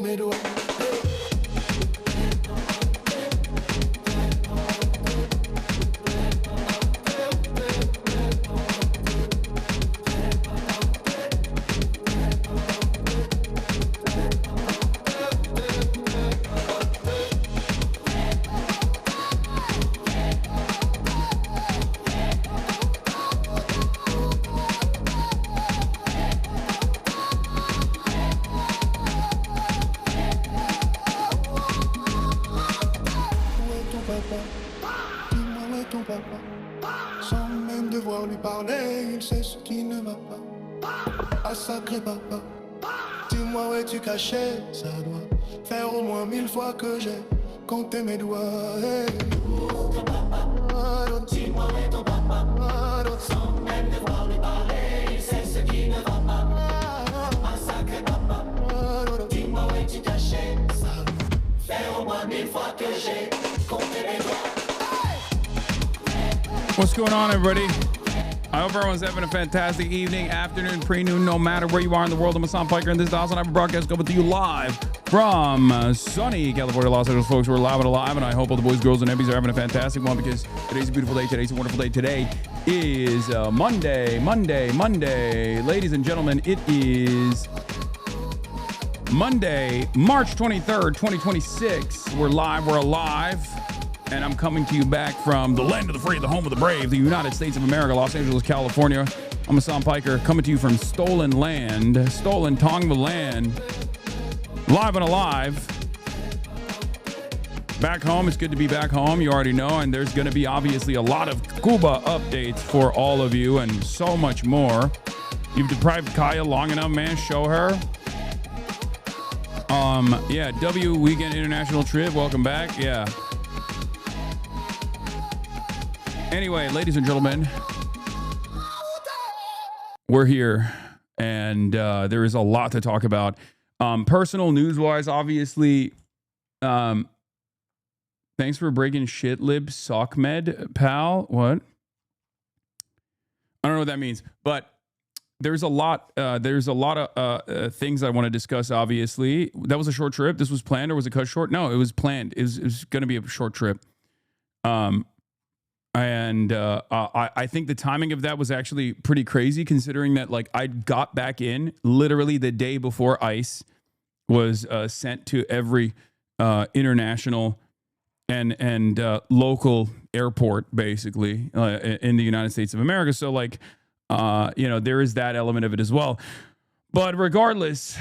Mes doigts. Sacré papa, dis-moi où es-tu caché? Ça doit faire au moins 1000 fois que j'ai compté mes doigts. Hey. Ton papa, dis-moi où est ton papa? Sans même devoir lui parler, il sait ce qui ne va pas. Un sacré papa, dis-moi où es-tu caché? Ça doit faire au moins 1000 fois que j'ai compté mes doigts. What's going on, everybody? I hope everyone's having a fantastic evening, afternoon, pre-noon, no matter where you are in the world. I'm Hasan Piker, and this is the HasanAbi broadcast coming to you live from sunny California, Los Angeles, folks. We're live and alive, and I hope all the boys, girls, and nebbies are having a fantastic one because today's a beautiful day. Today's a wonderful day. Today is Monday. Ladies and gentlemen, it is Monday, March 23rd, 2026. We're live. We're alive. And I'm coming to you back from the land of the free, the home of the brave, the United States of America, Los Angeles, California. I'm Hasan Piker, coming to you from stolen land, stolen Tongva land, live and alive. Back home, it's good to be back home, you already know, and there's going to be obviously a lot of Cuba updates for all of you and so much more. You've deprived Kaya long enough, man, show her. Yeah, W Weekend International Trip, welcome back, yeah. Anyway, ladies and gentlemen, we're here, and there is a lot to talk about. Personal news-wise, obviously, thanks for breaking shit, lib, sockmed, pal. What? I don't know what that means, but there's a lot of things I want to discuss, obviously. That was a short trip. This was planned, or was it cut short? No, it was planned. It was going to be a short trip. And I think the timing of that was actually pretty crazy, considering that like I got back in literally the day before ICE was sent to every international and local airport, basically, in the United States of America. So like, there is that element of it as well. But regardless,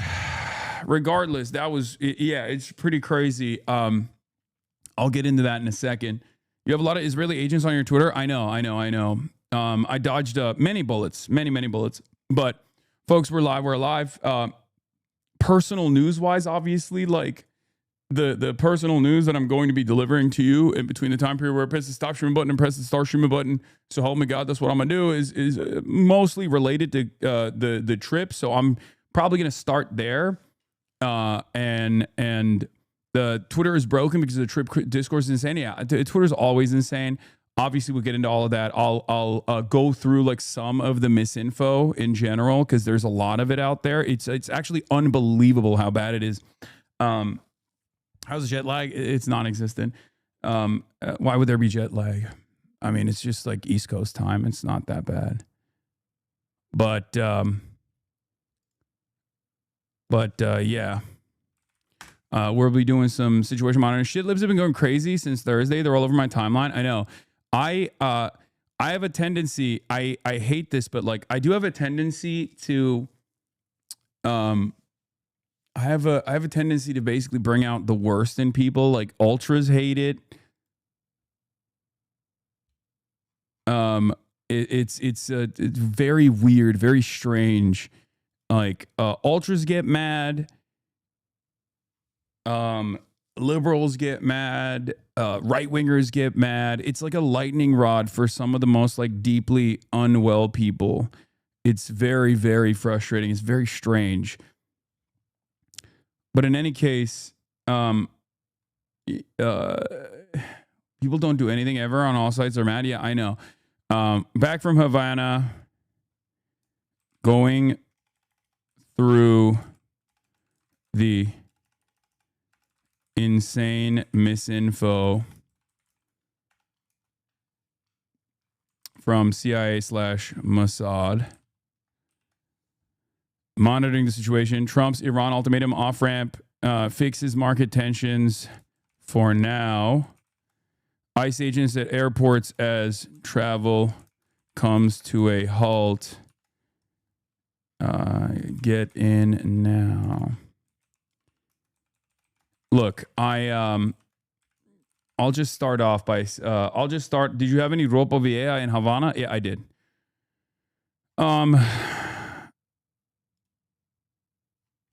that was, yeah, it's pretty crazy. I'll get into that in a second. You have a lot of Israeli agents on your Twitter. I know. I dodged many bullets. But folks, we're live. We're alive. Personal news-wise, obviously, like the personal news that I'm going to be delivering to you in between the time period where I press the stop streaming button and press the start streaming button. So help me God, that's what I'm gonna do. Is mostly related to the trip. So I'm probably gonna start there. And the Twitter is broken because the trip discourse is insane. Yeah, Twitter's always insane. Obviously, we'll get into all of that. I'll go through like some of the misinfo in general because there's a lot of it out there. It's actually unbelievable how bad it is. How's the jet lag? It's non-existent. Why would there be jet lag? I mean, it's just like East Coast time. It's not that bad. But yeah. We'll be doing some situation monitoring. Shit libs have been going crazy since Thursday. They're all over my timeline. I know. I have a tendency, I hate this, but like I do have a tendency to I have a tendency to basically bring out the worst in people. Like ultras hate it. It's very weird, very strange. Like ultras get mad, liberals get mad, right wingers get mad. It's like a lightning rod for some of the most like deeply unwell people. It's very, very frustrating. It's very strange. But in any case, people don't do anything ever on all sides. They're mad. Yeah, I know. Back from Havana, going through the insane misinfo from CIA/Mossad. Monitoring the situation. Trump's Iran ultimatum off-ramp fixes market tensions for now. ICE agents at airports as travel comes to a halt. Get in now. Look, I'll just start off by did you have any Ropa Vieja in Havana? Yeah, I did.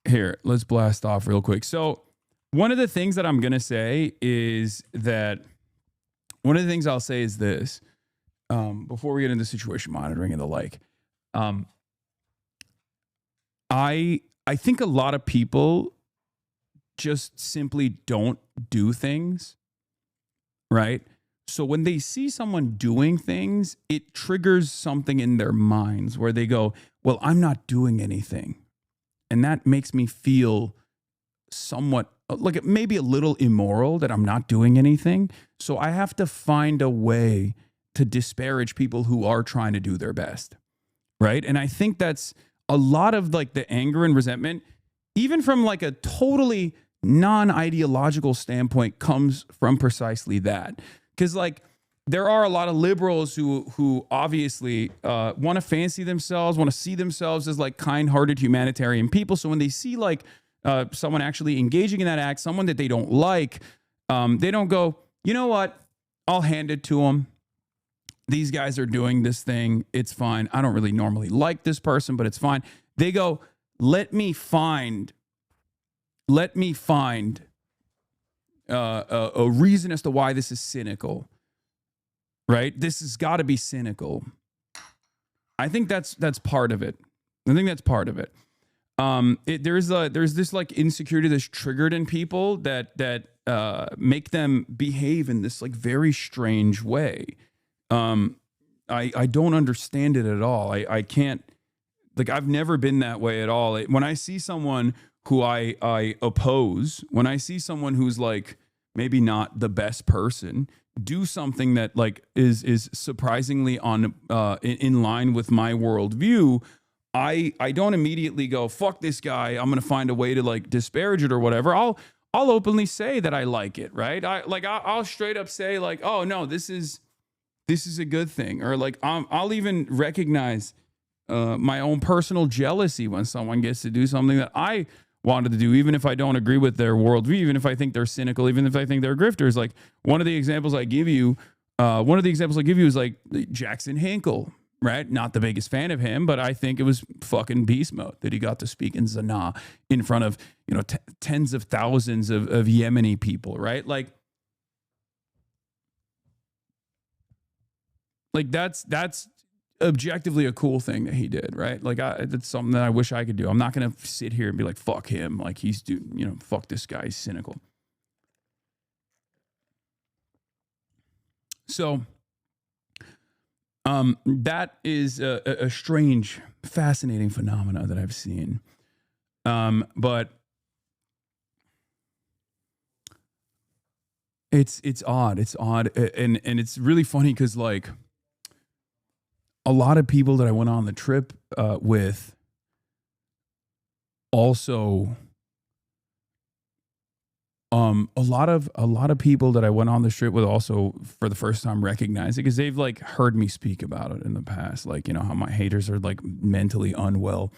Here, let's blast off real quick. So one of the things that I'm going to say is that one of the things I'll say is this, before we get into situation monitoring and the like. I think a lot of people just simply don't do things, right? So when they see someone doing things, it triggers something in their minds where they go, well, I'm not doing anything. And that makes me feel somewhat like maybe a little immoral that I'm not doing anything. So I have to find a way to disparage people who are trying to do their best, right? And I think that's a lot of like the anger and resentment, even from like a totally non-ideological standpoint, comes from precisely that. Because like there are a lot of liberals who obviously want to fancy themselves, want to see themselves as like kind-hearted humanitarian people. So when they see like someone actually engaging in that act, someone that they don't like, they don't go, you know what? I'll hand it to them. These guys are doing this thing. It's fine. I don't really normally like this person, but it's fine. They go, let me find a reason as to why this is cynical. Right? This has got to be cynical. I think that's part of it. I think that's part of it. There's this like insecurity that's triggered in people that make them behave in this like very strange way. I don't understand it at all. I can't, like, I've never been that way at all. When I see someone who I oppose, when I see someone who's like maybe not the best person do something that like is surprisingly on in line with my worldview, I don't immediately go, fuck this guy, I'm gonna find a way to like disparage it or whatever. I'll openly say that I like it, right? I'll straight up say like, oh no, this is a good thing, or like I'll even recognize my own personal jealousy when someone gets to do something that I wanted to do, even if I don't agree with their worldview, even if I think they're cynical, even if I think they're grifters. Like one of the examples I give you is like Jackson Hinkle, right? Not the biggest fan of him, but I think it was fucking beast mode that he got to speak in Sanaa in front of, you know, tens of thousands of Yemeni people, right? Like that's objectively a cool thing that he did, right? Like that's something that I wish I could do. I'm not going to sit here and be like, fuck him. Like fuck this guy. He's cynical. So, that is a strange, fascinating phenomena that I've seen. But it's odd. It's odd. And it's really funny because like, a lot of people that I went on the trip with also a lot of people that I went on the trip with also for the first time recognized it because they've like heard me speak about it in the past, like, you know, how my haters are like mentally unwell.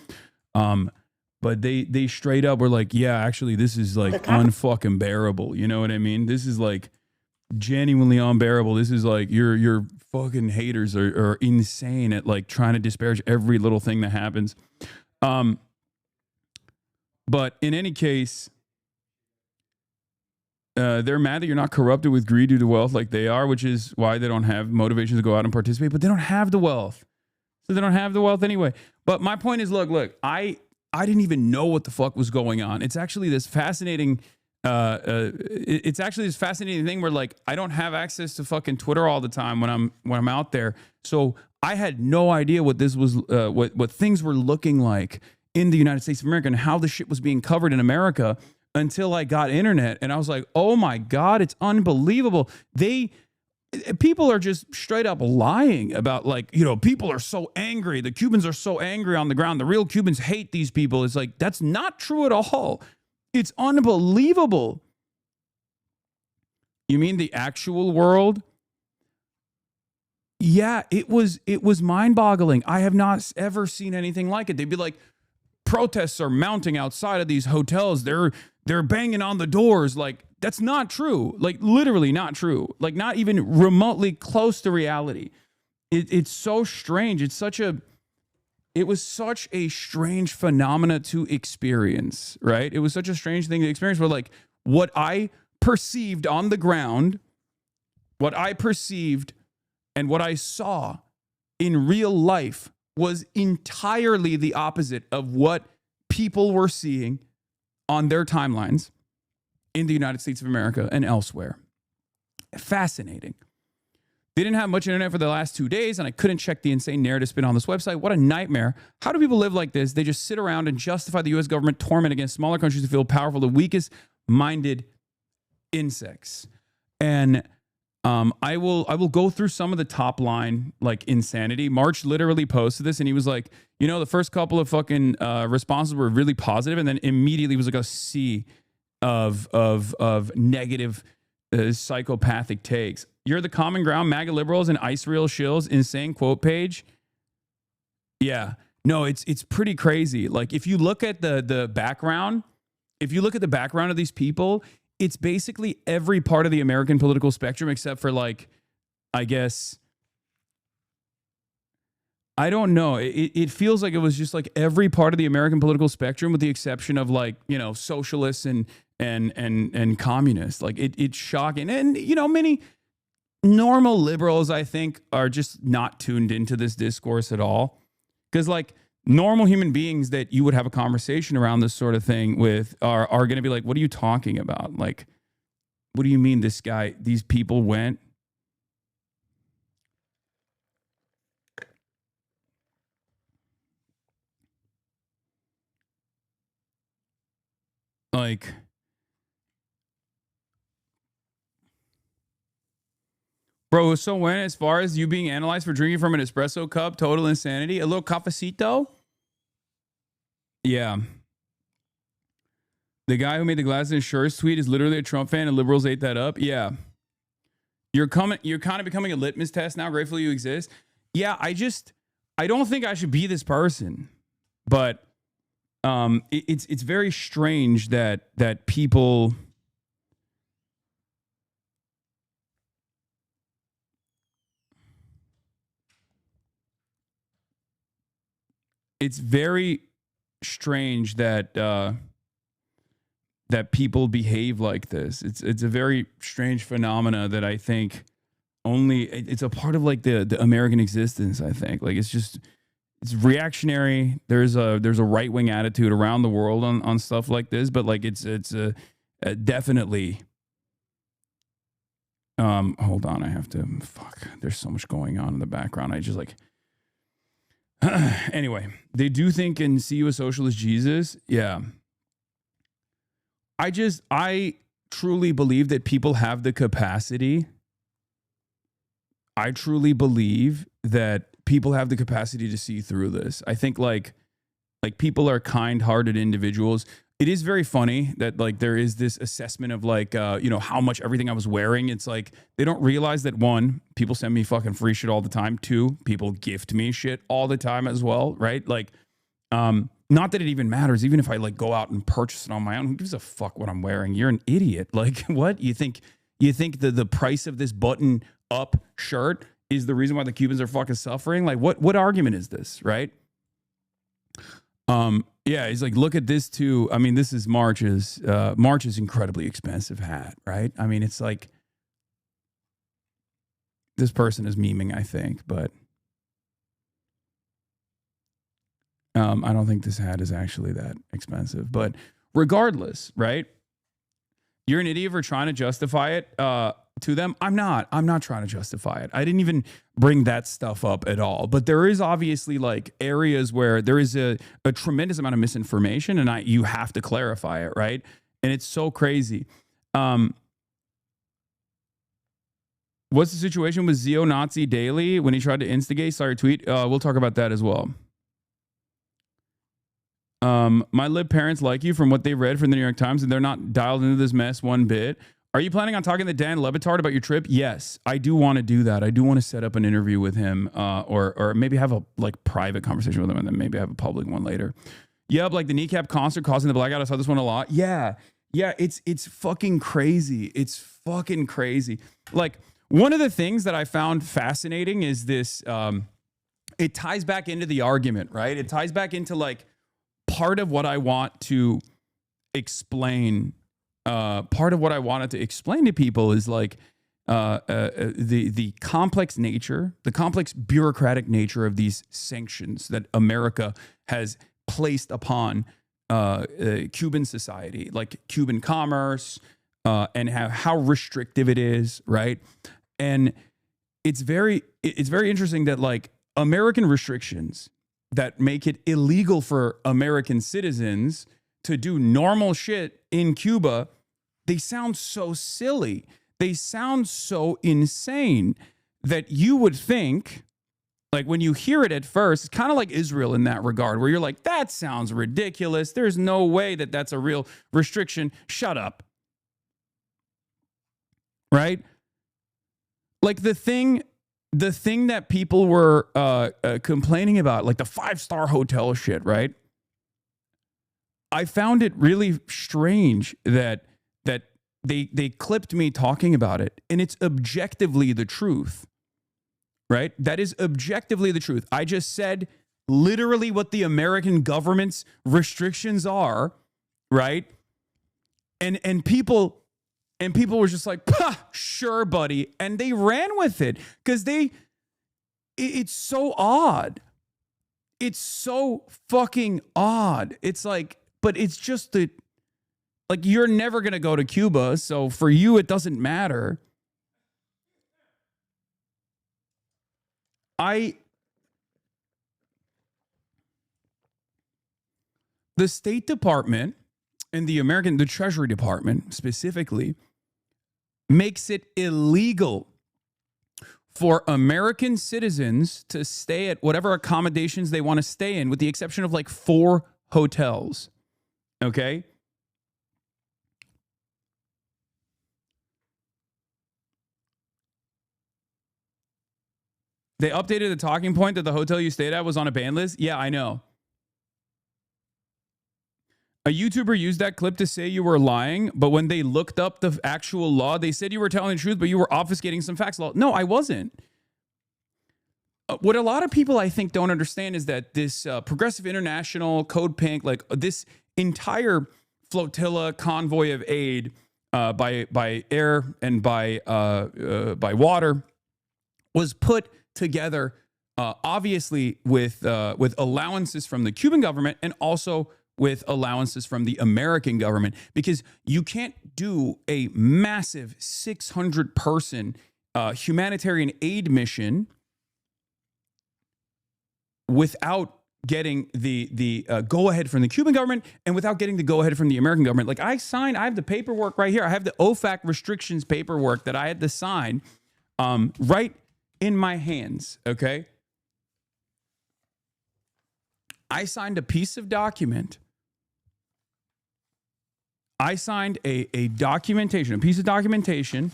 But they straight up were like, yeah, actually, this is like unfucking bearable. You know what I mean? This is like genuinely unbearable. This is like your fucking haters are insane at like trying to disparage every little thing that happens. But in any case, they're mad that you're not corrupted with greed due to wealth like they are, which is why they don't have motivation to go out and participate. But they don't have the wealth, so they don't have the wealth anyway. But my point is, look, I didn't even know what the fuck was going on. It's actually this fascinating. It's actually this fascinating thing where like I don't have access to fucking Twitter all the time when I'm out there, so I had no idea what this was, what things were looking like in the United States of America and how the shit was being covered in America until I got internet, and I was like, oh my God, it's unbelievable. People are just straight up lying about like, you know, people are so angry. The Cubans are so angry on the ground. The real Cubans hate these people. It's like, that's not true at all. It's unbelievable. You mean the actual world? Yeah, it was mind-boggling. I have not ever seen anything like it. They'd be like, protests are mounting outside of these hotels. They're banging on the doors. Like, that's not true. Like, literally not true. Like, not even remotely close to reality. It's so strange. It was such a strange phenomena to experience, right? It was such a strange thing to experience where like what I perceived on the ground, what I perceived and what I saw in real life was entirely the opposite of what people were seeing on their timelines in the United States of America and elsewhere. Fascinating. They didn't have much internet for the last 2 days, and I couldn't check the insane narrative spin on this website. What a nightmare. How do people live like this? They just sit around and justify the U.S. government torment against smaller countries to feel powerful, the weakest-minded insects. And I will go through some of the top line, like, insanity. March literally posted this, and he was like, you know, the first couple of fucking responses were really positive, and then immediately was like a sea of negative psychopathic takes. You're the common ground, MAGA liberals and ice real shills, insane quote page. Yeah. No, it's pretty crazy. Like, if you look at the background, if you look at the background of these people, it's basically every part of the American political spectrum except for, like, I guess, I don't know. It feels like it was just like every part of the American political spectrum with the exception of, like, you know, socialists and communists. Like, it's shocking. And, you know, many normal liberals, I think, are just not tuned into this discourse at all. Because, like, normal human beings that you would have a conversation around this sort of thing with are going to be like, what are you talking about? Like, what do you mean these people went? Like, bro, so when, as far as you being analyzed for drinking from an espresso cup, total insanity, a little cafecito? Yeah. The guy who made the glasses and shirts tweet is literally a Trump fan and liberals ate that up. Yeah. You're kind of becoming a litmus test now. Grateful you exist. Yeah, I don't think I should be this person. But it's very strange that people it's very strange that that people behave like this. It's a very strange phenomena that I think it's a part of, like, the American existence. I think, like, it's reactionary. There's a right-wing attitude around the world on stuff like this, but, like, it's definitely. Hold on, I have to. Fuck, there's so much going on in the background. I just, like. Anyway, they do think and see you as socialist Jesus. Yeah. I truly believe that people have the capacity. I truly believe that people have the capacity to see through this. I think like people are kind-hearted individuals. it is very funny that like there is this assessment of like you know, how much everything I was wearing. It's like they don't realize that, one, people send me fucking free shit all the time. Two, people gift me shit all the time as well, right? Like not that it even matters. Even if I like go out and purchase it on my own, who gives a fuck what I'm wearing? You're an idiot. Like, what? You think the price of this button up shirt is the reason why the Cubans are fucking suffering? Like, what argument is this, right? Yeah, he's like, look at this too. I mean, this is March's incredibly expensive hat, right? I mean, it's like, this person is memeing, I think, but I don't think this hat is actually that expensive. But regardless, right? You're an idiot for trying to justify it to them. I'm not trying to justify it. I didn't even bring that stuff up at all. But there is obviously like areas where there is a tremendous amount of misinformation, and you have to clarify it, right? And it's so crazy. What's the situation with Zeo Nazi Daily when he tried to instigate? Sorry, tweet. We'll talk about that as well. My lib parents like you from what they read from the New York Times, and they're not dialed into this mess one bit. Are you planning on talking to Dan Le Batard about your trip? Yes, I do want to do that. I do want to set up an interview with him, or maybe have a like private conversation with him, and then maybe have a public one later. Yep, like the kneecap concert causing the blackout. I saw this one a lot. Yeah, it's fucking crazy. It's fucking crazy. Like, one of the things that I found fascinating is this. It ties back into the argument, right? It ties back into like part of what I want to explain. Part of what I wanted to explain to people is like the complex nature, the complex bureaucratic nature of these sanctions that America has placed upon Cuban society, like Cuban commerce, and how restrictive it is, right? And it's very interesting that like American restrictions that make it illegal for American citizens to do normal shit in Cuba, they sound so silly. They sound so insane that you would think, like when you hear it at first, it's kind of like Israel in that regard, where you're like, that sounds ridiculous. There's no way that that's a real restriction. Shut up. Right? Like the thing that people were complaining about, like the 5-star hotel shit, right? I found it really strange that they clipped me talking about it, and it's objectively the truth, right? That is objectively the truth. I just said literally what the American government's restrictions are, right? And people were just like, sure, buddy, and they ran with it because it's so odd. It's so fucking odd. It's like, but it's just that, like, you're never going to go to Cuba, so for you, it doesn't matter. The State Department and the Treasury Department specifically makes it illegal for American citizens to stay at whatever accommodations they want to stay in, with the exception of like 4 hotels. Okay? They updated the talking point that the hotel you stayed at was on a ban list. Yeah, I know. A YouTuber used that clip to say you were lying, but when they looked up the actual law, they said you were telling the truth, but you were obfuscating some facts. No, I wasn't. What a lot of people, I think, don't understand is that this Progressive International, Code Pink, like this entire flotilla convoy of aid by air and by water was put together, obviously with allowances from the Cuban government and also with allowances from the American government, because you can't do a massive 600-person humanitarian aid mission without getting the go-ahead from the Cuban government and without getting the go-ahead from the American government. Like I have the paperwork right here. I have the OFAC restrictions paperwork that I had to sign right in my hands, okay? I signed a piece of document I signed a documentation, a piece of documentation,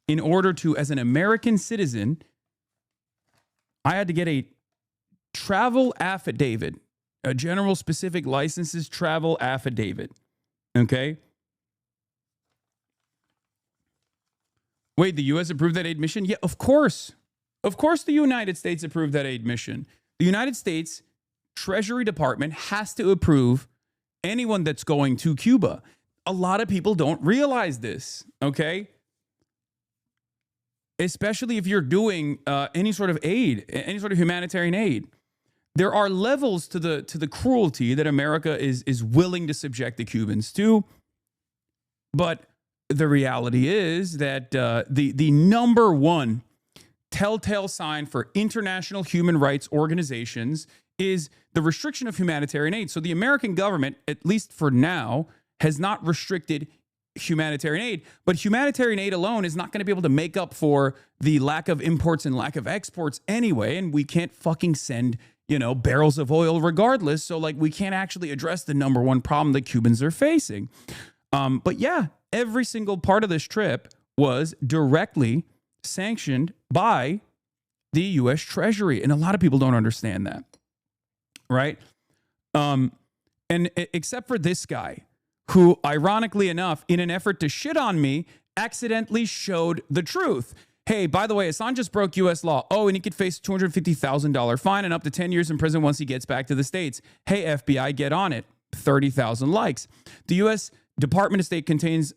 in order to, as an American citizen, I had to get a travel affidavit, a general specific licenses travel affidavit. Okay. Wait, the U.S. approved that aid mission? Yeah, of course. Of course the United States approved that aid mission. The United States Treasury Department has to approve anyone that's going to Cuba. A lot of people don't realize this, okay? Especially if you're doing any sort of aid, any sort of humanitarian aid. There are levels to the cruelty that America is willing to subject the Cubans to. But the reality is that the number one telltale sign for international human rights organizations is the restriction of humanitarian aid. So the American government, at least for now, has not restricted humanitarian aid, but humanitarian aid alone is not going to be able to make up for the lack of imports and lack of exports anyway, and we can't fucking send, barrels of oil regardless, so like we can't actually address the number one problem that Cubans are facing. But yeah, every single part of this trip was directly sanctioned by the U.S. Treasury, and a lot of people don't understand that, right? And except for this guy, who, ironically enough, in an effort to shit on me, accidentally showed the truth. Hey, by the way, Hasan just broke U.S. law. Oh, and he could face a $250,000 fine and up to 10 years in prison once he gets back to the States. Hey, FBI, get on it. 30,000 likes. The U.S. Department of State maintains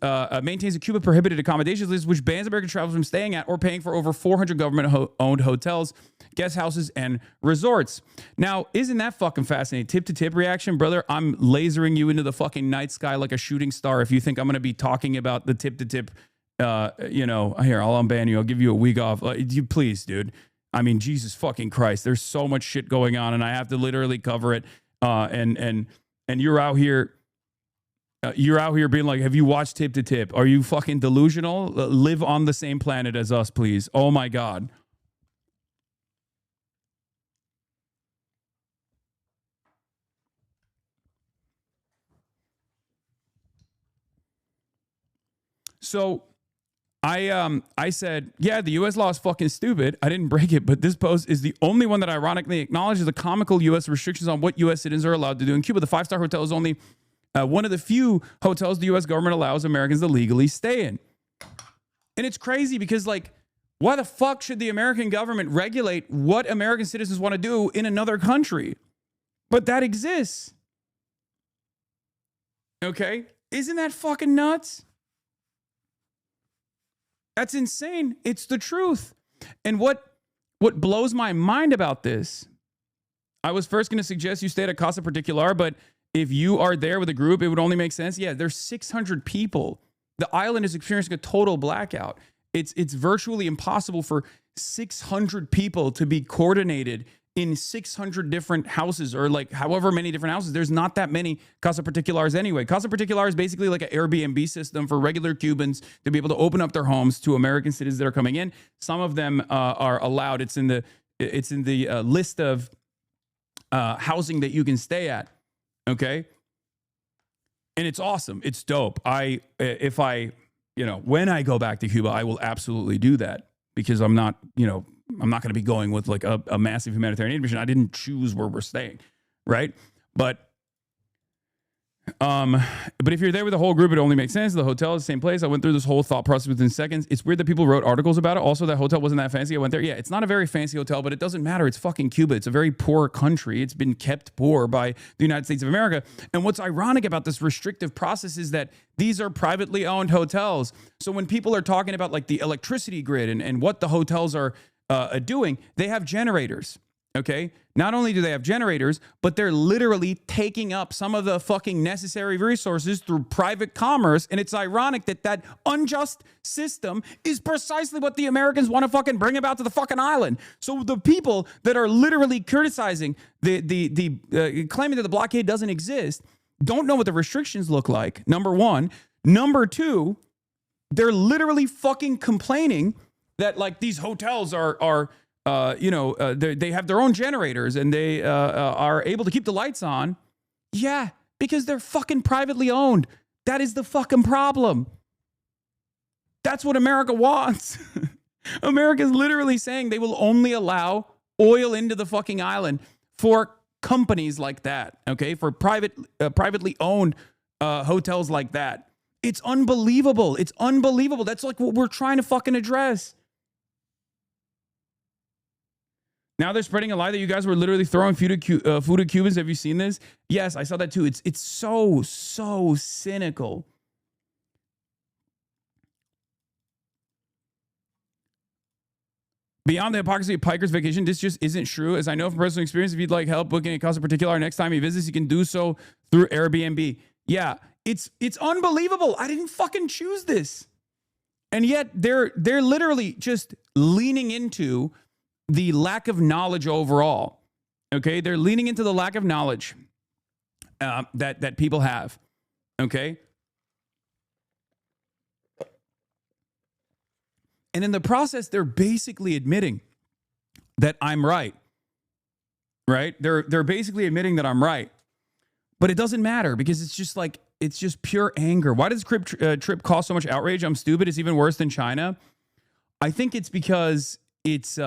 a Cuba prohibited accommodations list, which bans American travelers from staying at or paying for over 400 government-owned hotels, guest houses, and resorts. Now, isn't that fucking fascinating? Tip-to-tip reaction, brother. I'm lasering you into the fucking night sky like a shooting star if you think I'm going to be talking about the tip-to-tip. Here, I'll unban you. I'll give you a week off. You please, dude. I mean, Jesus fucking Christ. There's so much shit going on, and I have to literally cover it. And you're out here. You're out here being like, have you watched Tip to Tip? Are you fucking delusional? Live on the same planet as us, please. Oh my God. So I said, yeah, the U.S. law is fucking stupid. I didn't break it, but this post is the only one that ironically acknowledges the comical U.S. restrictions on what U.S. citizens are allowed to do in Cuba. The five-star hotel is only one of the few hotels the U.S. government allows Americans to legally stay in. And it's crazy because, like, why the fuck should the American government regulate what American citizens want to do in another country? But that exists. Okay? Isn't that fucking nuts? That's insane. It's the truth. And what blows my mind about this, I was first going to suggest you stay at a Casa Particular, but if you are there with a group, it would only make sense. Yeah, there's 600 people. The island is experiencing a total blackout. It's virtually impossible for 600 people to be coordinated in 600 different houses, or like however many different houses. There's not that many Casa Particulars anyway. Casa Particular is basically like an Airbnb system for regular Cubans to be able to open up their homes to American citizens that are coming in. Some of them are allowed. It's in the list of housing that you can stay at. Okay. And it's awesome. It's dope. When I go back to Cuba, I will absolutely do that, because I'm not going to be going with like a massive humanitarian aid mission. I didn't choose where we're staying. Right. But if you're there with the whole group, it only makes sense. The hotel is the same place. I went through this whole thought process within seconds. It's weird that people wrote articles about it. Also, that hotel wasn't that fancy. I went there. Yeah, it's not a very fancy hotel, but it doesn't matter. It's fucking Cuba. It's a very poor country. It's been kept poor by the United States of America. And what's ironic about this restrictive process is that these are privately owned hotels. So when people are talking about like the electricity grid and what the hotels are doing, they have generators. Okay. Not only do they have generators, but they're literally taking up some of the fucking necessary resources through private commerce. And it's ironic that unjust system is precisely what the Americans want to fucking bring about to the fucking island. So the people that are literally criticizing the claiming that the blockade doesn't exist don't know what the restrictions look like. Number one. Number two, they're literally fucking complaining that like these hotels are they have their own generators and they are able to keep the lights on. Yeah, because they're fucking privately owned. That is the fucking problem. That's what America wants. America is literally saying they will only allow oil into the fucking island for companies like that, okay? For privately owned hotels like that. It's unbelievable. It's unbelievable. That's like what we're trying to fucking address. Now they're spreading a lie that you guys were literally throwing food at Cubans. Have you seen this? Yes, I saw that too. It's so cynical. Beyond the hypocrisy of Piker's vacation, this just isn't true. As I know from personal experience, if you'd like help booking a cost in particular next time he visits, you can do so through Airbnb. Yeah, it's unbelievable. I didn't fucking choose this. And yet they're literally just leaning into the lack of knowledge overall. Okay, they're leaning into the lack of knowledge that people have. Okay. And in the process, they're basically admitting that I'm right. Right? They're basically admitting that I'm right. But it doesn't matter because it's just pure anger. Why does this trip cause so much outrage? I'm stupid. It's even worse than China. I think it's because it's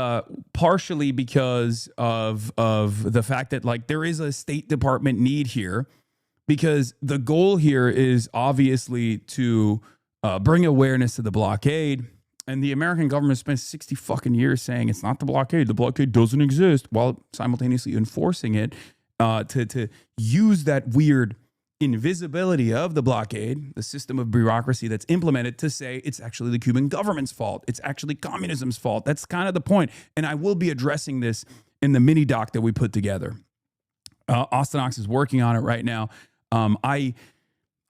partially because of the fact that like there is a State Department need here, because the goal here is obviously to bring awareness to the blockade. And the American government spent 60 fucking years saying it's not the blockade. The blockade doesn't exist, while simultaneously enforcing it to use that weird invisibility of the blockade, the system of bureaucracy that's implemented, to say it's actually the Cuban government's fault. It's actually communism's fault. That's kind of the point. And I will be addressing this in the mini doc that we put together. Austin Ox is working on it right now. I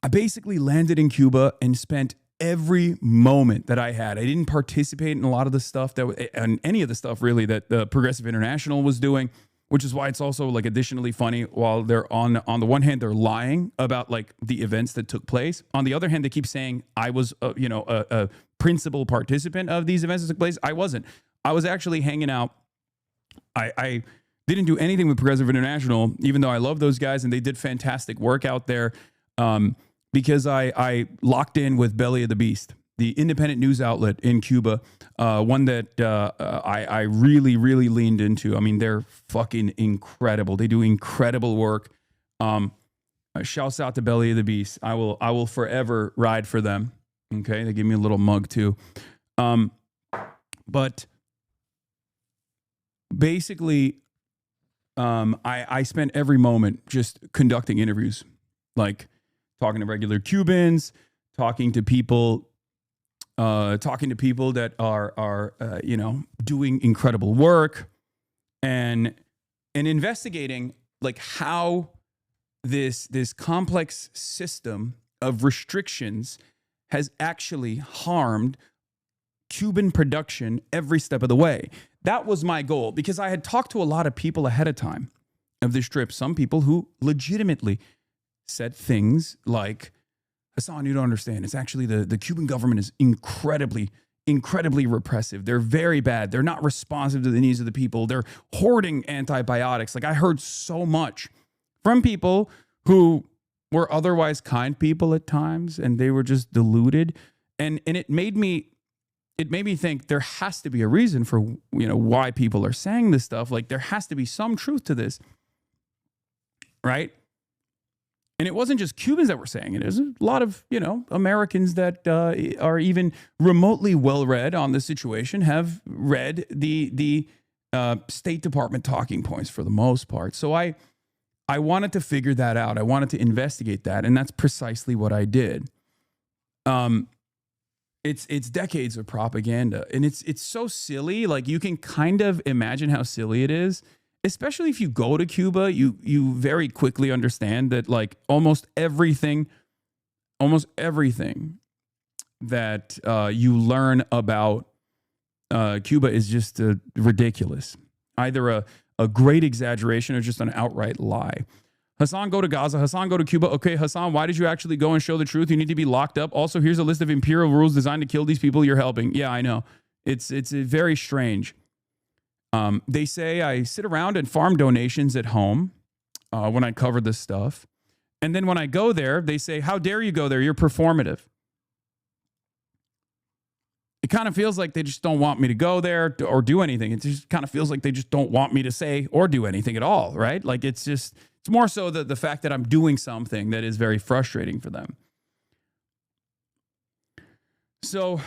basically landed in Cuba and spent every moment that I had. I didn't participate in a lot of the stuff and any of the stuff really that the Progressive International was doing, which is why it's also like additionally funny. While they're on the one hand, they're lying about like the events that took place. On the other hand, they keep saying I was, a principal participant of these events that took place. I wasn't. I was actually hanging out. I didn't do anything with Progressive International, even though I love those guys and they did fantastic work out there. Because I locked in with Belly of the Beast, the independent news outlet in Cuba, one that I really, really leaned into. I mean, they're fucking incredible. They do incredible work. Shouts out to Belly of the Beast. I will forever ride for them. Okay, they give me a little mug too. But basically, I spent every moment just conducting interviews, like talking to regular Cubans, talking to people that are doing incredible work, and investigating like how this complex system of restrictions has actually harmed Cuban production every step of the way. That was my goal, because I had talked to a lot of people ahead of time of this trip. Some people who legitimately said things like, Hasan, you don't understand. It's actually the Cuban government is incredibly repressive. They're very bad. They're not responsive to the needs of the people. They're hoarding antibiotics. Like, I heard so much from people who were otherwise kind people at times, and they were just deluded. And it made me think there has to be a reason for, why people are saying this stuff. Like, there has to be some truth to this, right? And it wasn't just Cubans that were saying it. It was a lot of, Americans that are even remotely well-read on the situation, have read the State Department talking points for the most part. So I wanted to figure that out. I wanted to investigate that, and that's precisely what I did. It's decades of propaganda, and it's so silly. Like, you can kind of imagine how silly it is. Especially if you go to Cuba, you very quickly understand that like almost everything that you learn about Cuba is just ridiculous. Either a great exaggeration or just an outright lie. Hasan, go to Gaza. Hasan, go to Cuba. Okay, Hasan, why did you actually go and show the truth? You need to be locked up. Also, here's a list of imperial rules designed to kill these people you're helping. Yeah, I know. It's very strange. They say I sit around and farm donations at home when I cover this stuff. And then when I go there, they say, how dare you go there? You're performative. It kind of feels like they just don't want me to go there or do anything. It just kind of feels like they just don't want me to say or do anything at all, right? Like it's more so the fact that I'm doing something that is very frustrating for them. So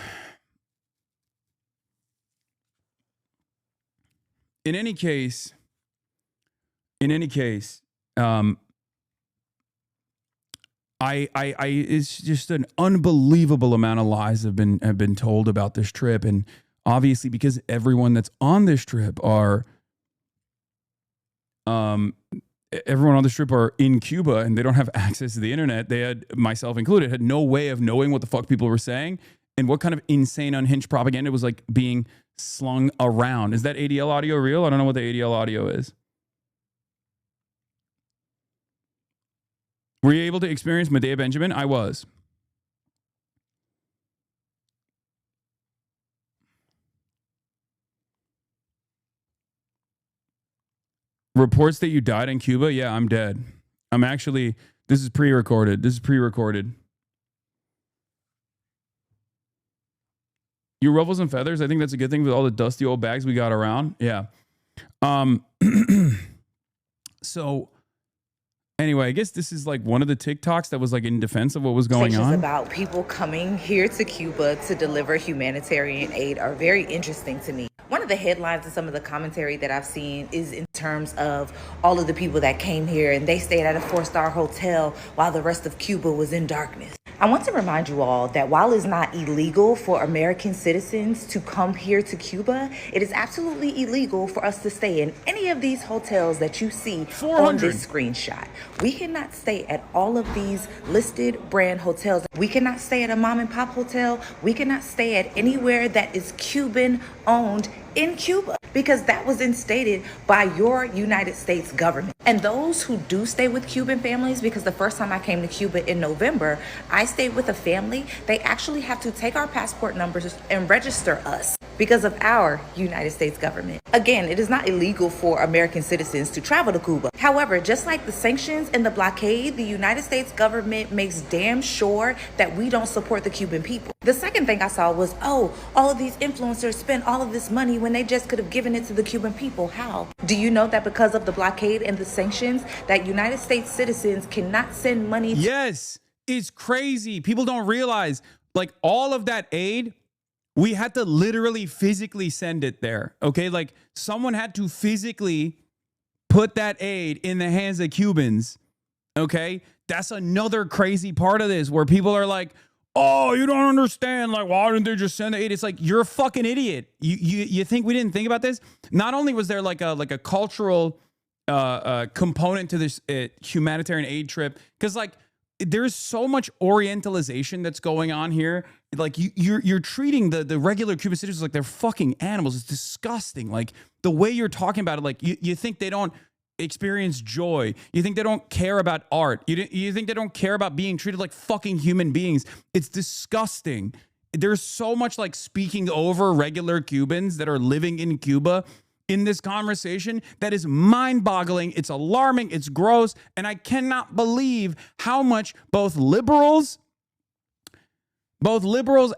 in any case, it's just an unbelievable amount of lies have been told about this trip, and obviously because everyone that's on this trip are in Cuba and they don't have access to the internet. They had, myself included, had no way of knowing what the fuck people were saying and what kind of insane unhinged propaganda was like being slung around. Is that ADL audio real? I don't know what the ADL audio is. Were you able to experience Medea Benjamin? I was. Reports that you died in Cuba? Yeah, I'm dead. I'm actually, this is pre-recorded. You ruffles and feathers? I think that's a good thing with all the dusty old bags we got around. Yeah. So anyway, I guess this is like one of the TikToks that was like in defense of what was going on. About people coming here to Cuba to deliver humanitarian aid are very interesting to me. One of the headlines and some of the commentary that I've seen is in terms of all of the people that came here and they stayed at a 4-star hotel while the rest of Cuba was in darkness. I want to remind you all that while it's not illegal for American citizens to come here to Cuba, it is absolutely illegal for us to stay in any of these hotels that you see on this screenshot. We cannot stay at all of these listed brand hotels. We cannot stay at a mom and pop hotel. We cannot stay at anywhere that is Cuban owned in Cuba, because that was instated by your United States government. And those who do stay with Cuban families, because the first time I came to Cuba in November, I stayed with a family. They actually have to take our passport numbers and register us because of our United States government. Again, it is not illegal for American citizens to travel to Cuba. However, just like the sanctions and the blockade, the United States government makes damn sure that we don't support the Cuban people. The second thing I saw was, oh, all of these influencers spent all of this money when they just could have given it to the Cuban people. How? Do you know that because of the blockade and the sanctions, that United States citizens cannot send money? Yes, it's crazy. People don't realize, like, all of that aid, we had to literally physically send it there. Okay, like someone had to physically put that aid in the hands of Cubans. Okay, that's another crazy part of this where people are like, oh, you don't understand. Like, why didn't they just send the aid? It's like, you're a fucking idiot. You think we didn't think about this? Not only was there like a cultural component to this humanitarian aid trip, because like there's so much Orientalization that's going on here. Like you're treating the regular Cuban citizens like they're fucking animals. It's disgusting. Like the way you're talking about it, like you think they don't experience joy. You think they don't care about art. You think they don't care about being treated like fucking human beings. It's disgusting. There's so much like speaking over regular Cubans that are living in Cuba in this conversation that is mind-boggling. It's alarming. It's gross. And I cannot believe how much both liberals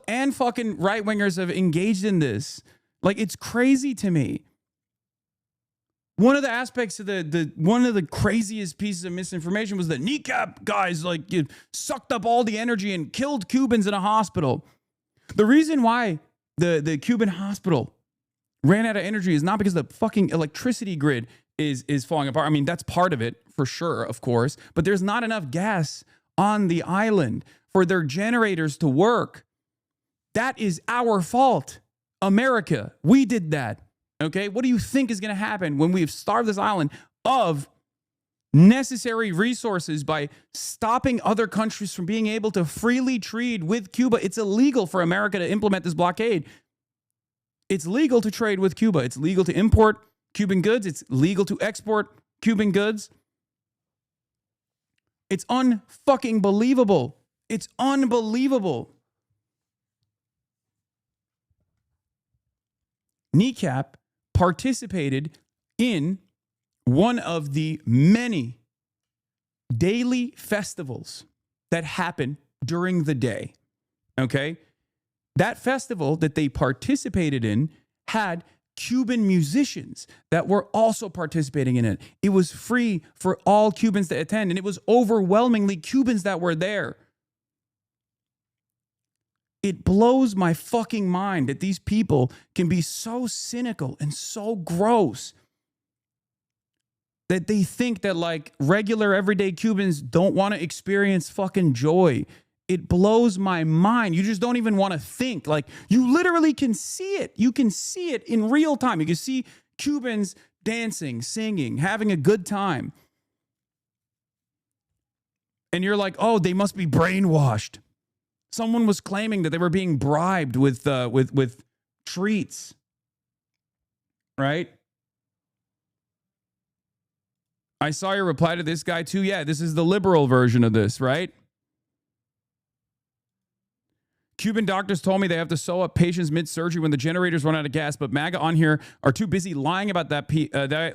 and fucking right-wingers have engaged in this. Like, it's crazy to me. One of the aspects of one of the craziest pieces of misinformation was the kneecap guys like sucked up all the energy and killed Cubans in a hospital. The reason why the Cuban hospital ran out of energy is not because the fucking electricity grid is falling apart. I mean, that's part of it for sure, of course, but there's not enough gas on the island for their generators to work. That is our fault. America, we did that. Okay, what do you think is going to happen when we've starved this island of necessary resources by stopping other countries from being able to freely trade with Cuba? It's illegal for America to implement this blockade. It's legal to trade with Cuba. It's legal to import Cuban goods. It's legal to export Cuban goods. It's unfucking believable. It's unbelievable. Kneecap participated in one of the many daily festivals that happen during the day. Okay? That festival that they participated in had Cuban musicians that were also participating in it. It was free for all Cubans to attend, and it was overwhelmingly Cubans that were there. It blows my fucking mind that these people can be so cynical and so gross that they think that like regular everyday Cubans don't want to experience fucking joy. It blows my mind. You just don't even want to think. Like, you literally can see it. You can see it in real time. You can see Cubans dancing, singing, having a good time. And you're like, oh, they must be brainwashed. Someone was claiming that they were being bribed with treats, right? I saw your reply to this guy too. Yeah, this is the liberal version of this, right? Cuban doctors told me they have to sew up patients mid-surgery when the generators run out of gas, but MAGA on here are too busy lying about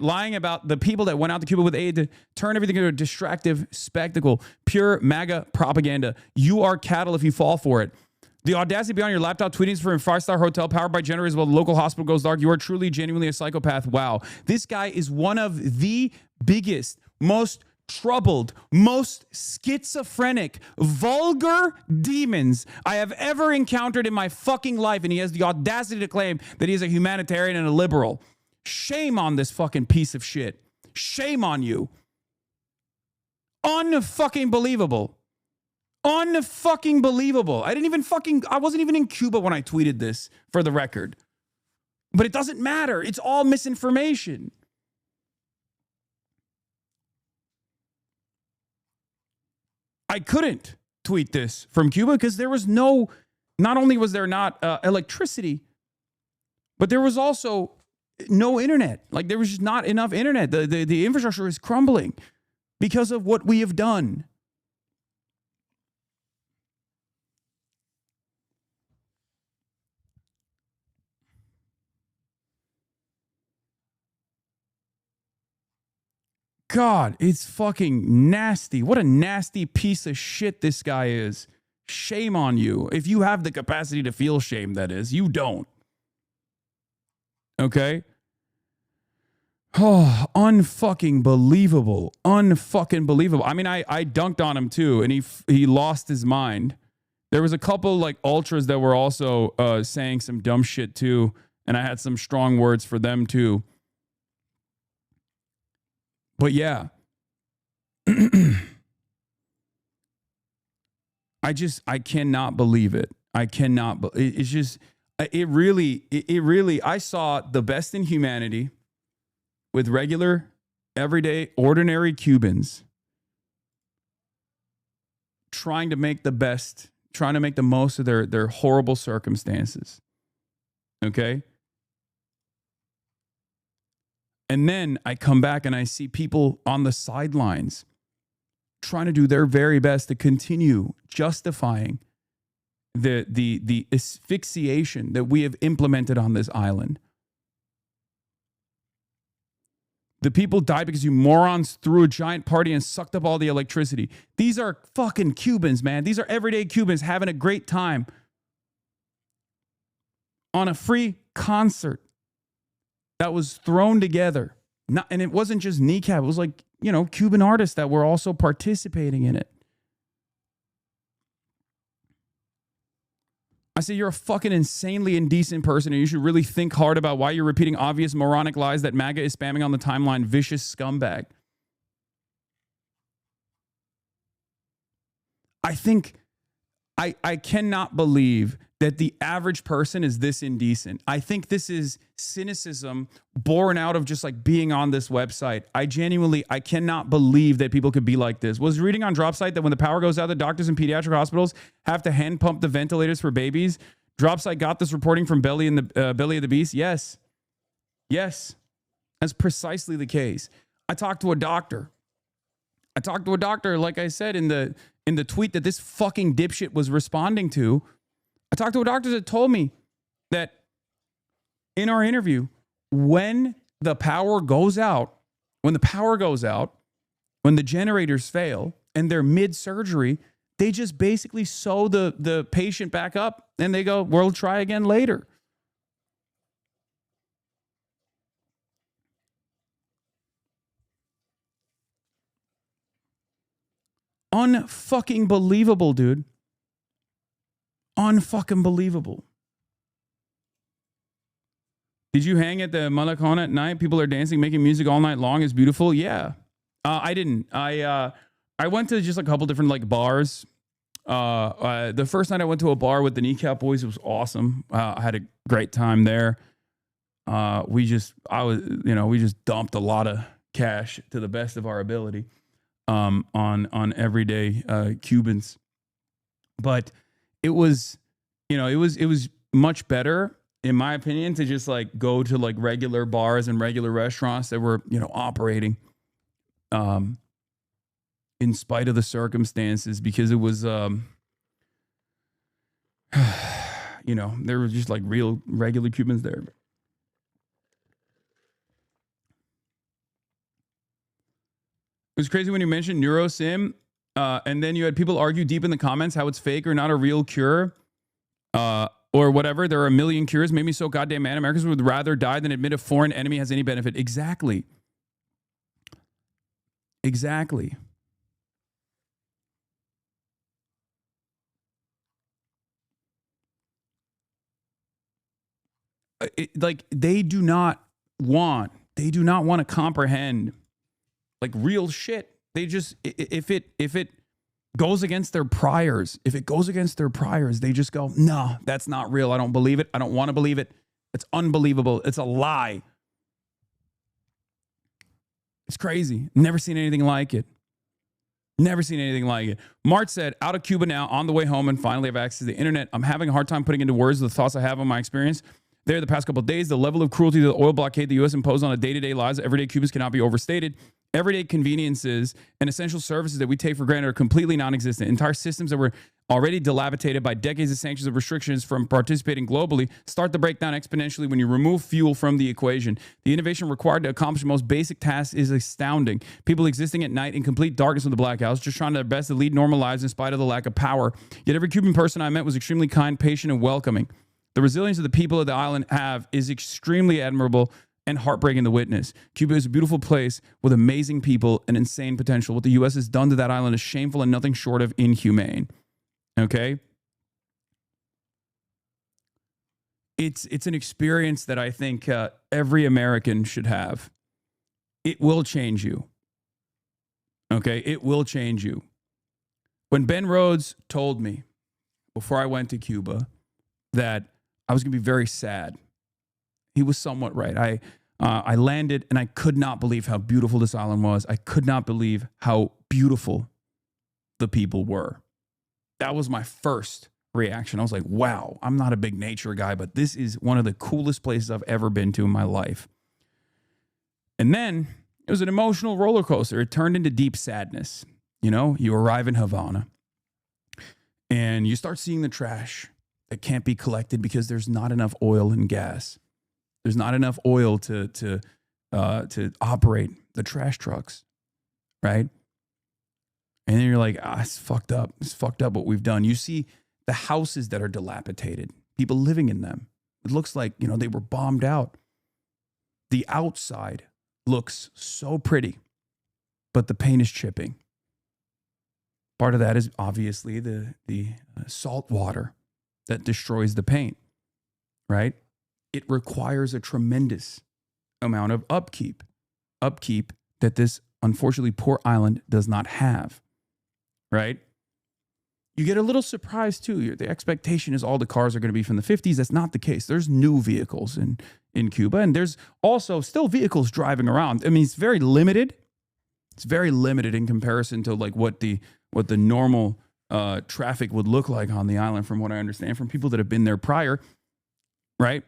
lying about the people that went out to Cuba with aid to turn everything into a distractive spectacle. Pure MAGA propaganda. You are cattle if you fall for it. The audacity to be on your laptop tweeting for a five-star hotel powered by generators while the local hospital goes dark. You are truly, genuinely a psychopath. Wow. This guy is one of the biggest, most troubled, most schizophrenic, vulgar demons I have ever encountered in my fucking life, and he has the audacity to claim that he is a humanitarian and a liberal. Shame on this fucking piece of shit. Shame on you. Unfucking believable. Unfucking believable. I wasn't even in Cuba when I tweeted this, for the record. But it doesn't matter. It's all misinformation. I couldn't tweet this from Cuba because there was not only was there not electricity, but there was also no internet. Like, there was just not enough internet. The infrastructure is crumbling because of what we have done. God, it's fucking nasty. What a nasty piece of shit this guy is. Shame on you. If you have the capacity to feel shame, that is. You don't. Okay? Oh, unfucking believable. Unfucking believable. I mean, I dunked on him too, and he lost his mind. There was a couple like ultras that were also saying some dumb shit too, and I had some strong words for them too. But yeah, I cannot believe it. I cannot. It's just, it really, I saw the best in humanity with regular, everyday, ordinary Cubans trying to make the best, trying to make the most of their horrible circumstances. Okay? And then I come back and I see people on the sidelines trying to do their very best to continue justifying the asphyxiation that we have implemented on this island. The people died because you morons threw a giant party and sucked up all the electricity. These are fucking Cubans, man. These are everyday Cubans having a great time on a free concert that was thrown together. And it wasn't just kneecap. It was like, Cuban artists that were also participating in it. I say you're a fucking insanely indecent person, and you should really think hard about why you're repeating obvious moronic lies that MAGA is spamming on the timeline. Vicious scumbag. I think I cannot believe that the average person is this indecent. I think this is cynicism born out of just like being on this website. I cannot believe that people could be like this. Was reading on Dropsite that when the power goes out, the doctors in pediatric hospitals have to hand pump the ventilators for babies. Dropsite got this reporting from Belly of the Beast. Yes. That's precisely the case. I talked to a doctor, like I said in the tweet that this fucking dipshit was responding to. I talked to a doctor that told me that in our interview, when the power goes out, when when the generators fail and they're mid-surgery, they just basically sew the patient back up and they go, we'll try again later. Unfucking believable, dude. Unfucking believable. Did you hang at the Malakon at night? People are dancing, making music all night long. It's beautiful. Yeah. I didn't. I went to just a couple different like bars. The first night I went to a bar with the Kneecap Boys. It was awesome. I had a great time there. We just dumped a lot of cash to the best of our ability on everyday Cubans. But it was much better, in my opinion, to just like go to like regular bars and regular restaurants that were, operating in spite of the circumstances, because it was, there were just like real regular Cubans there. It was crazy when you mentioned NeuroSim, and then you had people argue deep in the comments how it's fake or not a real cure, or whatever. There are a million cures. Made me so goddamn mad. Americans would rather die than admit a foreign enemy has any benefit. Exactly. Exactly. They do not want to comprehend like real shit. They just, if it goes against their priors, they just go, no, that's not real. I don't believe it. I don't want to believe it. It's unbelievable. It's a lie. It's crazy. Never seen anything like it. March said, out of Cuba now, on the way home, and finally have access to the internet. I'm having a hard time putting into words the thoughts I have on my experience there the past couple of days. The level of cruelty to the oil blockade the U.S. imposed on the day-to-day lives of everyday Cubans cannot be overstated. Everyday conveniences and essential services that we take for granted are completely non-existent. Entire systems that were already dilapidated by decades of sanctions and restrictions from participating globally start to break down exponentially when you remove fuel from the equation. The innovation required to accomplish the most basic tasks is astounding. People existing at night in complete darkness with the blackouts, just trying their best to lead normal lives in spite of the lack of power. Yet every Cuban person I met was extremely kind, patient, and welcoming. The resilience of the people of the island is extremely admirable and heartbreaking to witness. Cuba is a beautiful place with amazing people and insane potential. What the U.S. has done to that island is shameful and nothing short of inhumane. Okay? It's an experience that I think every American should have. It will change you. Okay? It will change you. When Ben Rhodes told me before I went to Cuba that I was going to be very sad, he was somewhat right. I landed and I could not believe how beautiful this island was. I could not believe how beautiful the people were. That was my first reaction. I was like, wow, I'm not a big nature guy, but this is one of the coolest places I've ever been to in my life. And then it was an emotional roller coaster. It turned into deep sadness. You arrive in Havana and you start seeing the trash that can't be collected because there's not enough oil and gas. There's not enough oil to operate the trash trucks, right? And then you're like, it's fucked up. It's fucked up what we've done. You see the houses that are dilapidated, people living in them. It looks like, they were bombed out. The outside looks so pretty, but the paint is chipping. Part of that is obviously the salt water that destroys the paint, right? It requires a tremendous amount of upkeep that this unfortunately poor island does not have, right? You get a little surprised too. The expectation is all the cars are going to be from the 50s. That's not the case. There's new vehicles in Cuba, and there's also still vehicles driving around. I mean, it's very limited. It's very limited in comparison to like what the normal traffic would look like on the island, from what I understand from people that have been there prior, right?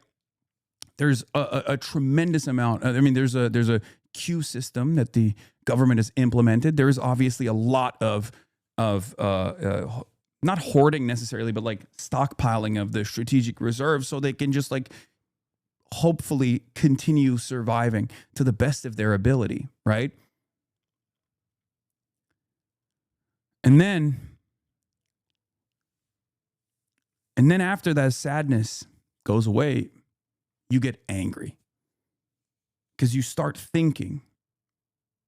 There's a tremendous amount. I mean, there's a queue system that the government has implemented. There is obviously a lot of not hoarding necessarily, but like stockpiling of the strategic reserves so they can just like hopefully continue surviving to the best of their ability, right? And then after that sadness goes away, you get angry because you start thinking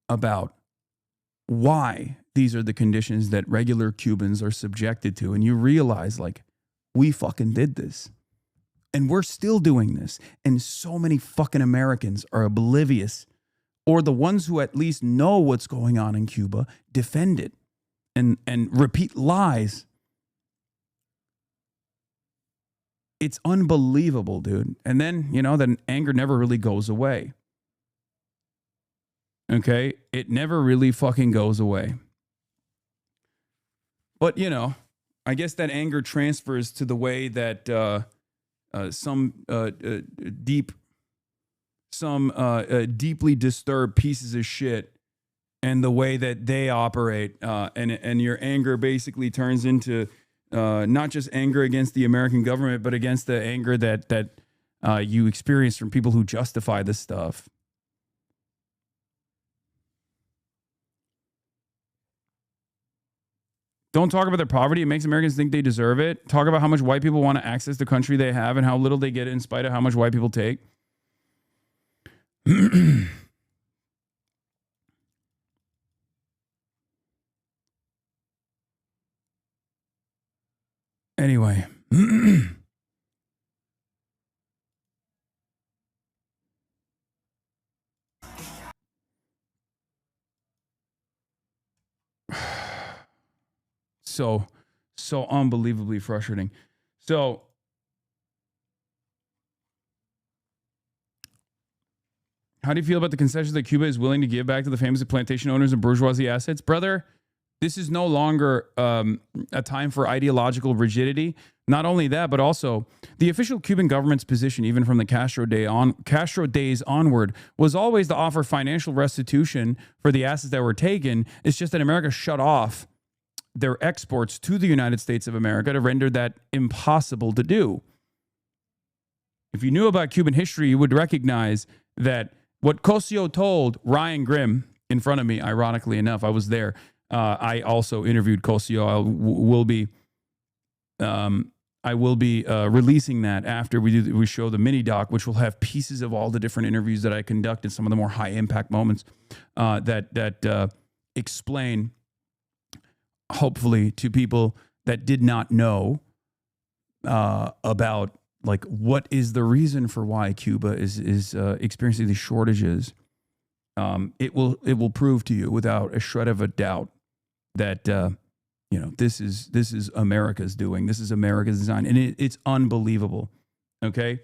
about why these are the conditions that regular Cubans are subjected to. And you realize, like, we fucking did this. And we're still doing this. And so many fucking Americans are oblivious, or the ones who at least know what's going on in Cuba defend it and repeat lies. It's unbelievable, dude. And then, then anger never really goes away. Okay? It never really fucking goes away. But, I guess that anger transfers to the way that some deeply disturbed pieces of shit and the way that they operate. And your anger basically turns into not just anger against the American government, but against the anger that you experience from people who justify this stuff. Don't talk about their poverty. It makes Americans think they deserve it. Talk about how much white people want to access the country they have and how little they get in spite of how much white people take. Anyway. So unbelievably frustrating. So how do you feel about the concessions that Cuba is willing to give back to the famous plantation owners and bourgeoisie assets? Brother, this is no longer a time for ideological rigidity. Not only that, but also the official Cuban government's position, even from the Castro days onward, was always to offer financial restitution for the assets that were taken. It's just that America shut off their exports to the United States of America to render that impossible to do. If you knew about Cuban history, you would recognize that what Cosio told Ryan Grimm in front of me, ironically enough, I was there. I also interviewed Cosio. I will be releasing that after we show the mini doc, which will have pieces of all the different interviews that I conducted, some of the more high impact moments that explain, hopefully, to people that did not know about, like, what is the reason for why Cuba is experiencing these shortages. It will prove to you without a shred of a doubt that this is America's doing. This is America's design, and it's unbelievable. Okay,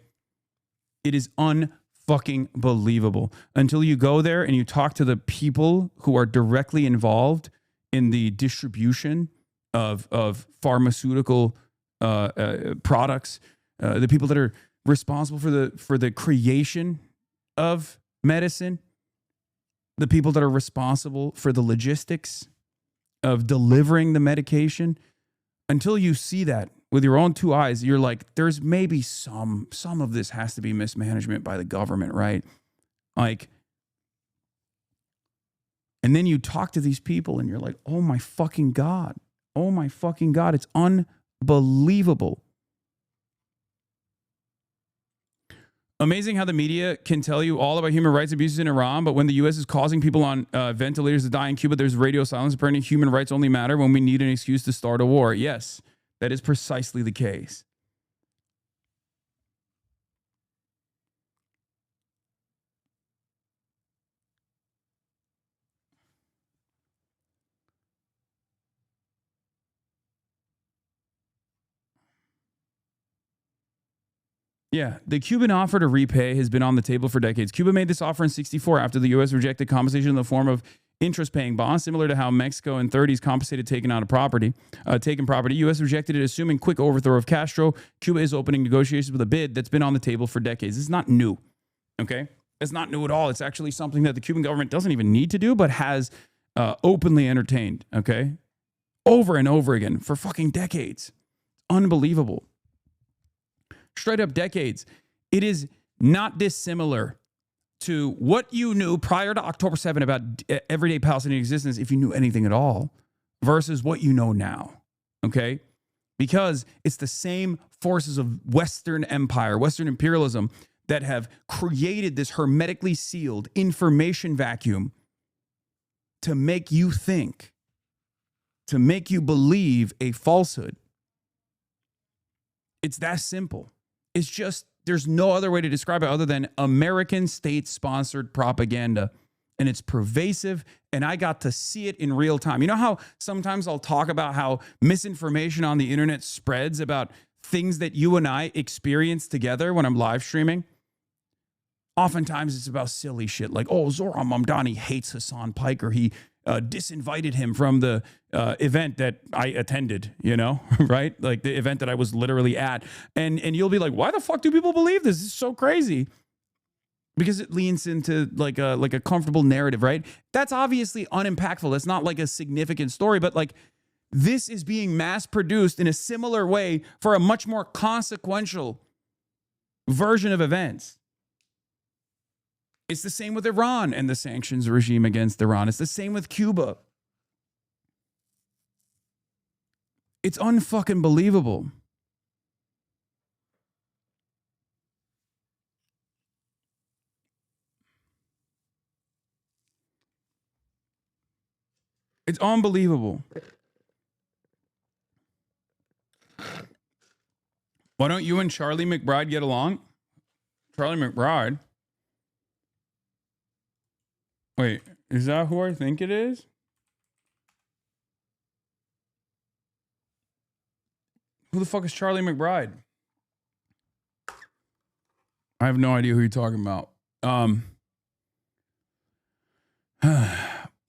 it is unfucking believable until you go there and you talk to the people who are directly involved in the distribution of pharmaceutical products, the people that are responsible for the creation of medicine, the people that are responsible for the logistics of delivering the medication. Until you see that with your own two eyes, you're like, there's maybe some of this has to be mismanagement by the government, right? Like, and then you talk to these people and you're like, oh my fucking God. Oh my fucking God. It's unbelievable. Amazing how the media can tell you all about human rights abuses in Iran, but when the U.S. is causing people on ventilators to die in Cuba, there's radio silence. Apparently, human rights only matter when we need an excuse to start a war. Yes, that is precisely the case. Yeah, the Cuban offer to repay has been on the table for decades. Cuba made this offer in 1964 after the U.S. rejected compensation in the form of interest-paying bonds, similar to how Mexico in 1930s compensated taken property. U.S. rejected it, assuming quick overthrow of Castro. Cuba is opening negotiations with a bid that's been on the table for decades. This is not new, okay? It's not new at all. It's actually something that the Cuban government doesn't even need to do, but has openly entertained, okay? Over and over again for fucking decades. Unbelievable. Straight up decades. It is not dissimilar to what you knew prior to October 7 about everyday Palestinian existence, if you knew anything at all. versus what you know now, okay? Because it's the same forces of Western empire, Western imperialism that have created this hermetically sealed information vacuum to make you think, to make you believe a falsehood. It's that simple. It's just, there's no other way to describe it other than American state-sponsored propaganda. And it's pervasive, and I got to see it in real time. You know how sometimes I'll talk about how misinformation on the internet spreads about things that you and I experience together when I'm live streaming? Oftentimes it's about silly shit like, oh, Zohran Mamdani hates Hasan Piker. He disinvited him from the event that I attended, you know, right? Like the event that I was literally at. And you'll be like, why the fuck do people believe this? This is so crazy. Because it leans into like a comfortable narrative, right? That's obviously unimpactful. That's not like a significant story, but like this is being mass produced in a similar way for a much more consequential version of events. It's the same with Iran and the sanctions regime against Iran. It's the same with Cuba. It's unfucking believable. It's unbelievable. Why don't you and Charlie McBride get along? Charlie McBride? Wait, is that who I think it is? Who the fuck is Charlie McBride? I have no idea who you're talking about.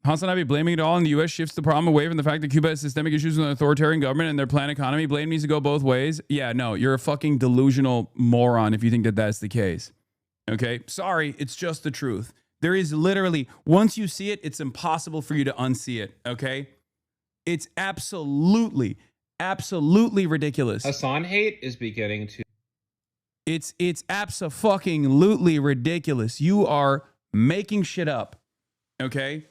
HasanAbi blaming it all on the U.S. shifts the problem away from the fact that Cuba has systemic issues with an authoritarian government and their planned economy. Blame needs to go both ways. Yeah, no, you're a fucking delusional moron if you think that that's the case. Okay? Sorry, it's just the truth. There is literally, once you see it, it's impossible for you to unsee it. Okay? It's absolutely ridiculous. Hasan hate is beginning to... It's abso-fucking-lutely ridiculous. You are making shit up. Okay?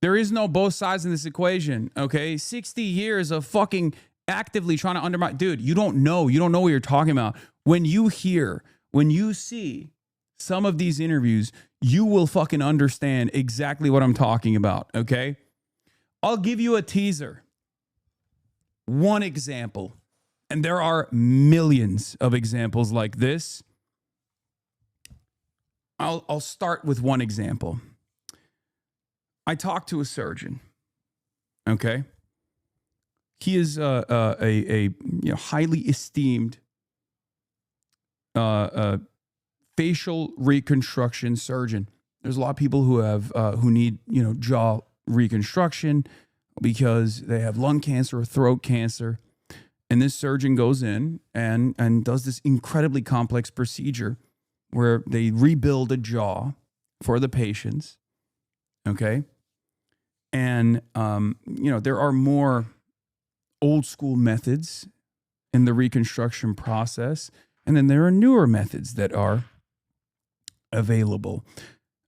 There is no both sides in this equation, okay? 60 years of fucking actively trying to undermine. Dude, you don't know. You don't know what you're talking about. When you see some of these interviews, you will fucking understand exactly what I'm talking about, okay? I'll give you a teaser. One example. And there are millions of examples like this. I'll start with one example. I talked to a surgeon. Okay, he is a highly esteemed facial reconstruction surgeon. There's a lot of people who need jaw reconstruction because they have lung cancer or throat cancer, and this surgeon goes in and does this incredibly complex procedure where they rebuild a jaw for the patients. Okay. And, there are more old school methods in the reconstruction process. And then there are newer methods that are available.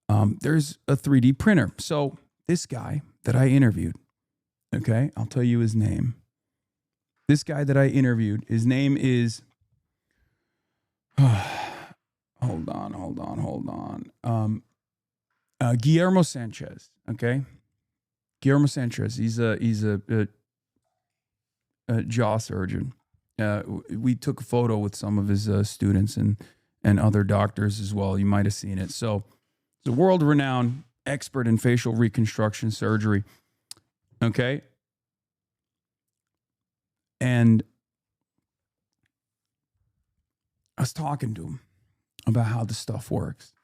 There's a 3D printer. So this guy that I interviewed, okay, I'll tell you his name. This guy that I interviewed, his name is, hold on. Guillermo Sanchez, okay? Guillermo Sanchez, he's a jaw surgeon. We took a photo with some of his students and other doctors as well. You might have seen it. So he's a world-renowned expert in facial reconstruction surgery, okay? And I was talking to him about how this stuff works.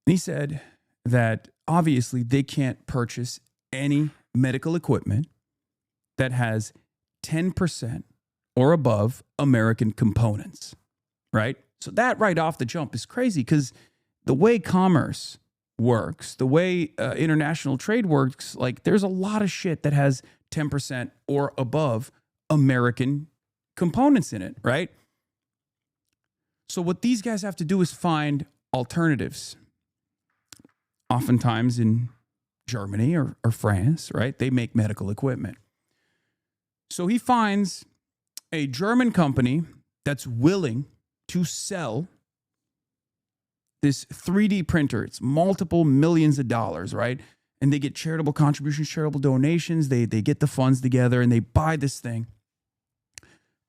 And he said that obviously they can't purchase any medical equipment that has 10% or above American components, right? So that right off the jump is crazy because the way commerce works, the way international trade works, like there's a lot of shit that has 10% or above American components in it, right? So what these guys have to do is find alternatives. Oftentimes in Germany or France, right? They make medical equipment. So he finds a German company that's willing to sell this 3D printer. It's multiple millions of dollars, right? And they get charitable contributions, charitable donations. They get the funds together and they buy this thing.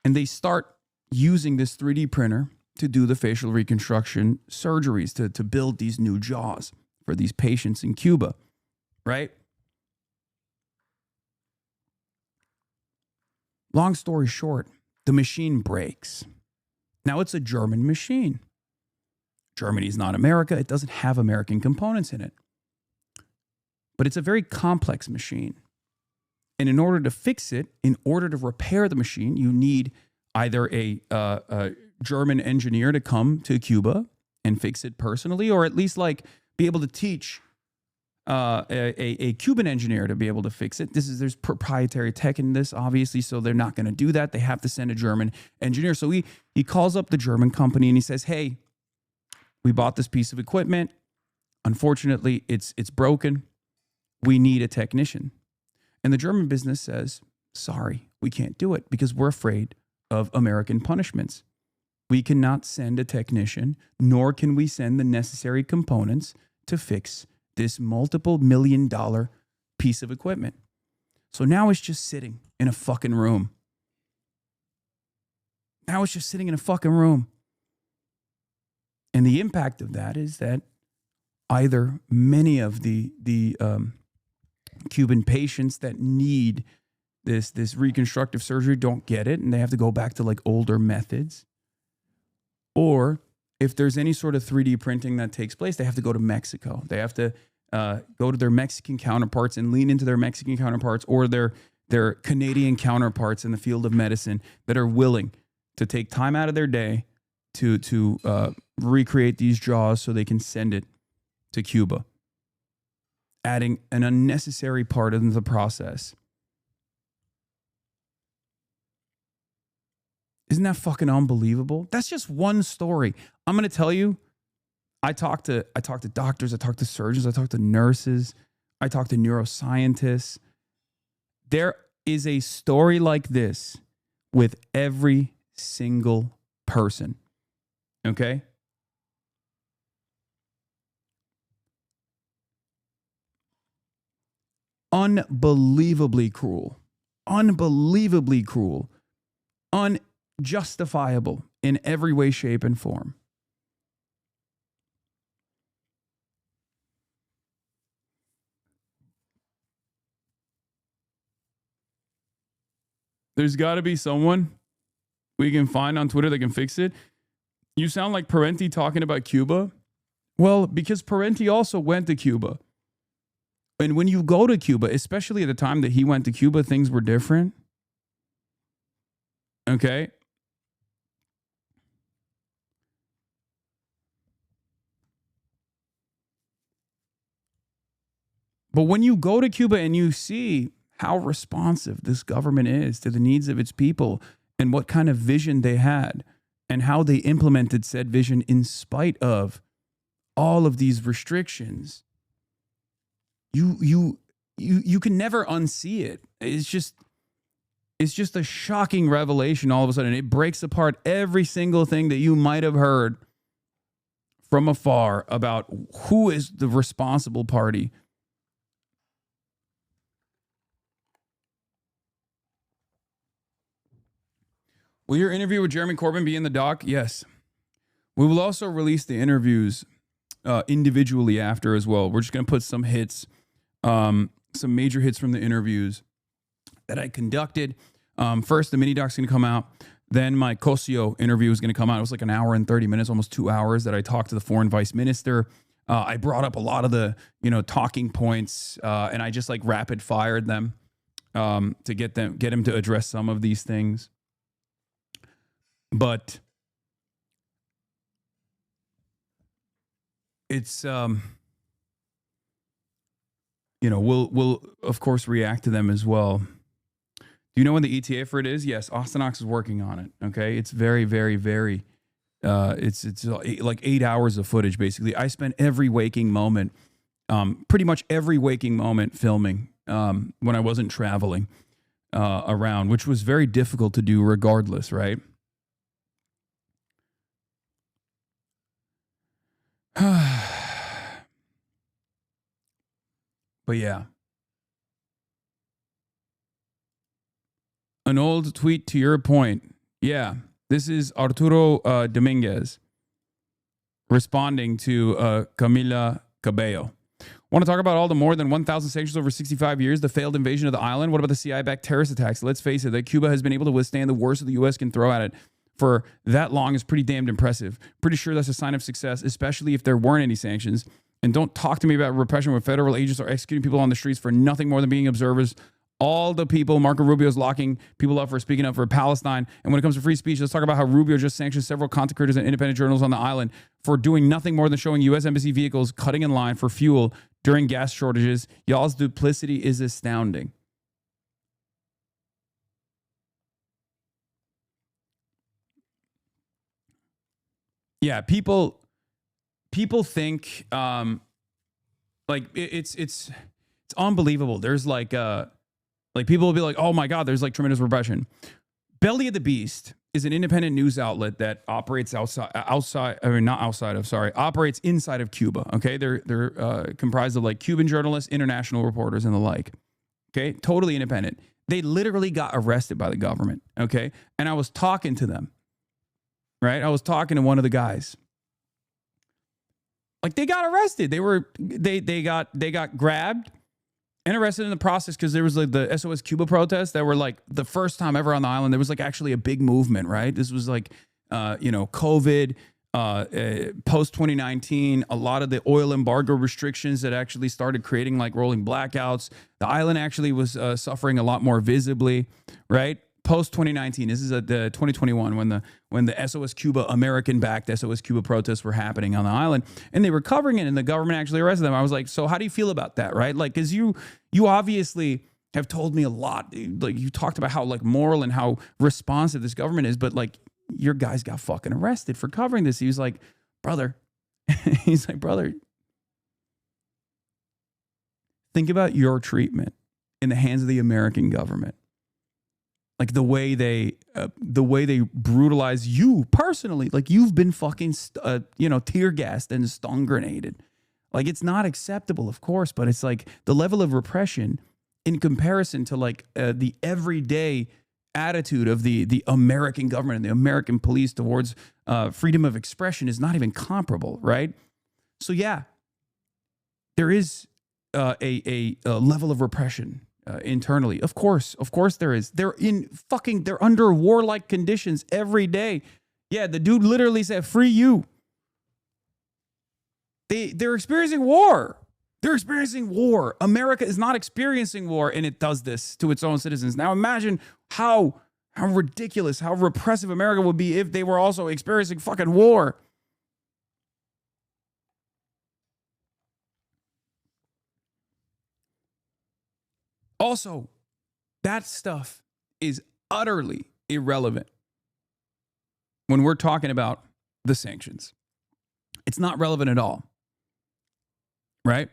And they start using this 3D printer to do the facial reconstruction surgeries, to build these new jaws for these patients in Cuba, right? Long story short, the machine breaks. Now it's a German machine. Germany's not America. It doesn't have American components in it. But it's a very complex machine. And in order to fix it, in order to repair the machine, you need either a German engineer to come to Cuba and fix it personally, or at least like be able to teach a Cuban engineer to be able to fix it. There's proprietary tech in this, obviously, so they're not going to do that. They have to send a German engineer. So he calls up the German company and he says, hey, we bought this piece of equipment. Unfortunately, it's broken. We need a technician. And the German business says, sorry, we can't do it because we're afraid of American punishments. We cannot send a technician, nor can we send the necessary components to fix this multiple $1 million piece of equipment. So now it's just sitting in a fucking room. Now it's just sitting in a fucking room. And the impact of that is that either many of the Cuban patients that need this reconstructive surgery don't get it, and they have to go back to like older methods. Or if there's any sort of 3D printing that takes place, they have to go to Mexico. They have to go to their Mexican counterparts and lean into their Mexican counterparts or their Canadian counterparts in the field of medicine that are willing to take time out of their day to recreate these jaws so they can send it to Cuba, adding an unnecessary part of the process. Isn't that fucking unbelievable? That's just one story. I'm going to tell you, I talk to doctors, I talk to surgeons, I talk to nurses, I talk to neuroscientists. There is a story like this with every single person. Okay? Unbelievably cruel. Unbelievably cruel. Unjustifiable in every way, shape, and form. There's got to be someone we can find on Twitter that can fix it. You sound like Parenti talking about Cuba. Well, because Parenti also went to Cuba. And when you go to Cuba, especially at the time that he went to Cuba, things were different. Okay? But when you go to Cuba and you see how responsive this government is to the needs of its people and what kind of vision they had and how they implemented said vision in spite of all of these restrictions, you can never unsee it. It's just a shocking revelation all of a sudden. It breaks apart every single thing that you might have heard from afar about who is the responsible party. Will your interview with Jeremy Corbyn be in the doc? Yes. We will also release the interviews individually after as well. We're just going to put some hits, some major hits from the interviews that I conducted. First, the mini doc's going to come out. Then my Cosio interview is going to come out. It was like an hour and 30 minutes, almost 2 hours that I talked to the foreign vice minister. I brought up a lot of the, talking points, and I just like rapid fired them to get him to address some of these things. But it's, we'll of course react to them as well. Do you know when the ETA for it is? Yes, Ostenox is working on it. Okay, it's very, very, very. It's like 8 hours of footage basically. I spent every waking moment pretty much every waking moment filming when I wasn't traveling around, which was very difficult to do regardless, right? But yeah. An old tweet to your point. Yeah. This is Arturo Dominguez responding to Camila Cabello. Want to talk about all the more than 1,000 sanctions over 65 years, the failed invasion of the island? What about the CIA-backed terrorist attacks? Let's face it, that Cuba has been able to withstand the worst of the U.S. can throw at it for that long is pretty damned impressive. Pretty sure that's a sign of success, especially if there weren't any sanctions. And don't talk to me about repression where federal agents are executing people on the streets for nothing more than being observers. All the people Marco Rubio's locking people up for speaking up for Palestine. And when it comes to free speech, let's talk about how Rubio just sanctioned several content creators and independent journals on the island for doing nothing more than showing U.S. Embassy vehicles cutting in line for fuel during gas shortages. Y'all's duplicity is astounding. Yeah, people think like it's unbelievable. There's like people will be like, oh my God, there's like tremendous repression. Belly of the Beast is an independent news outlet that operates operates inside of Cuba. Okay. They're comprised of like Cuban journalists, international reporters, and the like. Okay. Totally independent. They literally got arrested by the government. Okay. And I was talking to them, right? I was talking to one of the guys. Like they got arrested. They got grabbed and arrested in the process because there was like the SOS Cuba protests that were like the first time ever on the island. There was like actually a big movement, right? This was like, COVID, post 2019, a lot of the oil embargo restrictions that actually started creating like rolling blackouts. The island actually was suffering a lot more visibly, right? Post 2019, this is the 2021 when the SOS Cuba, American-backed SOS Cuba protests were happening on the island, and they were covering it, and the government actually arrested them. I was like, so how do you feel about that, right? Like, because you obviously have told me a lot. Like, you talked about how like moral and how responsive this government is, but like your guys got fucking arrested for covering this. He was like, brother, think about your treatment in the hands of the American government. Like the way they brutalize you personally, like you've been fucking, tear gassed and stun grenaded. Like it's not acceptable, of course, but it's like the level of repression in comparison to like the everyday attitude of the American government and the American police towards freedom of expression is not even comparable, right? So yeah, there is a level of repression. Internally. Of course there is. They're under warlike conditions every day. Yeah, the dude literally said, free you. They're experiencing war. They're experiencing war. America is not experiencing war, and it does this to its own citizens. Now imagine how ridiculous, how repressive America would be if they were also experiencing fucking war. Also, that stuff is utterly irrelevant when we're talking about the sanctions. It's not relevant at all, right?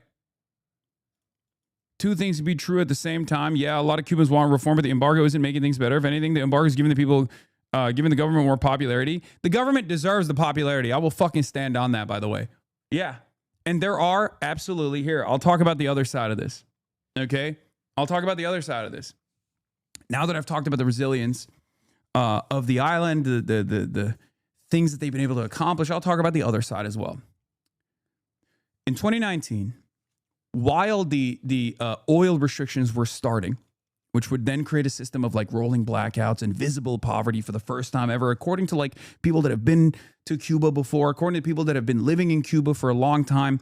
Two things to be true at the same time. Yeah, a lot of Cubans want reform, but the embargo isn't making things better. If anything, the embargo is giving the people, giving the government more popularity. The government deserves the popularity. I will fucking stand on that, by the way. Yeah. And there are absolutely here. I'll talk about the other side of this. Okay. I'll talk about the other side of this. Now that I've talked about the resilience of the island, the things that they've been able to accomplish, I'll talk about the other side as well. In 2019, while the oil restrictions were starting, which would then create a system of like rolling blackouts and visible poverty for the first time ever, according to like people that have been to Cuba before, according to people that have been living in Cuba for a long time,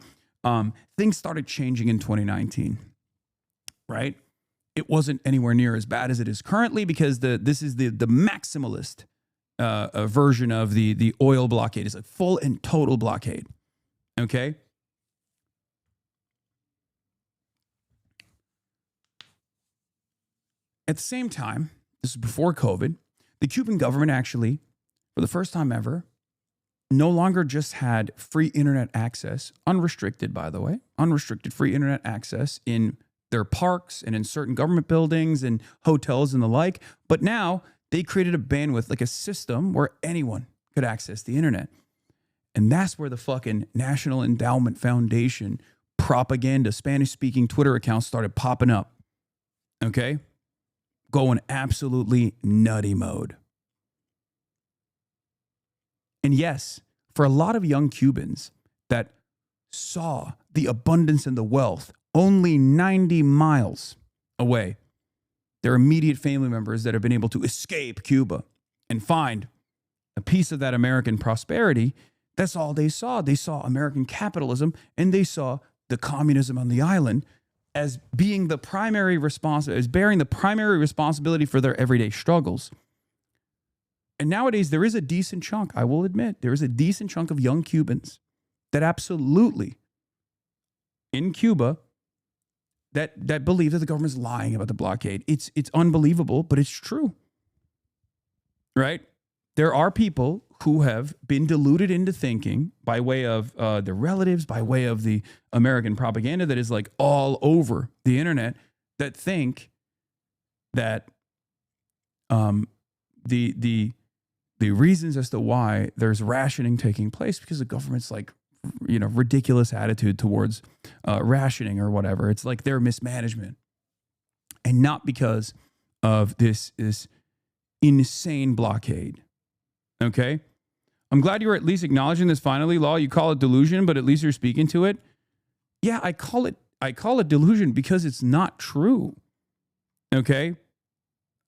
things started changing in 2019, right? It wasn't anywhere near as bad as it is currently because this is the maximalist version of the oil blockade. It's a full and total blockade. Okay. At the same time, this is before COVID, the Cuban government actually, for the first time ever, no longer just had free internet access, unrestricted, by the way, unrestricted free internet access in their parks and in certain government buildings and hotels and the like, but now they created a bandwidth, like a system where anyone could access the internet. And that's where the fucking National Endowment Foundation propaganda, Spanish-speaking Twitter accounts started popping up. Okay? Going absolutely nutty mode. And yes, for a lot of young Cubans that saw the abundance and the wealth only 90 miles away, their immediate family members that have been able to escape Cuba and find a piece of that American prosperity, that's all they saw. They saw American capitalism and they saw the communism on the island as being the primary as bearing the primary responsibility for their everyday struggles. And nowadays, there is a decent chunk, I will admit, there is a decent chunk of young Cubans that absolutely, in Cuba, that believe that the government's lying about the blockade. It's unbelievable, but it's true. Right? There are people who have been deluded into thinking by way of their relatives, by way of the American propaganda that is like all over the internet, that think that the reasons as to why there's rationing taking place because the government's like, ridiculous attitude towards rationing or whatever. It's like their mismanagement, and not because of this insane blockade. Okay? I'm glad you were at least acknowledging this finally, Law. You call it delusion, but at least you're speaking to it. Yeah, I call it delusion because it's not true. Okay?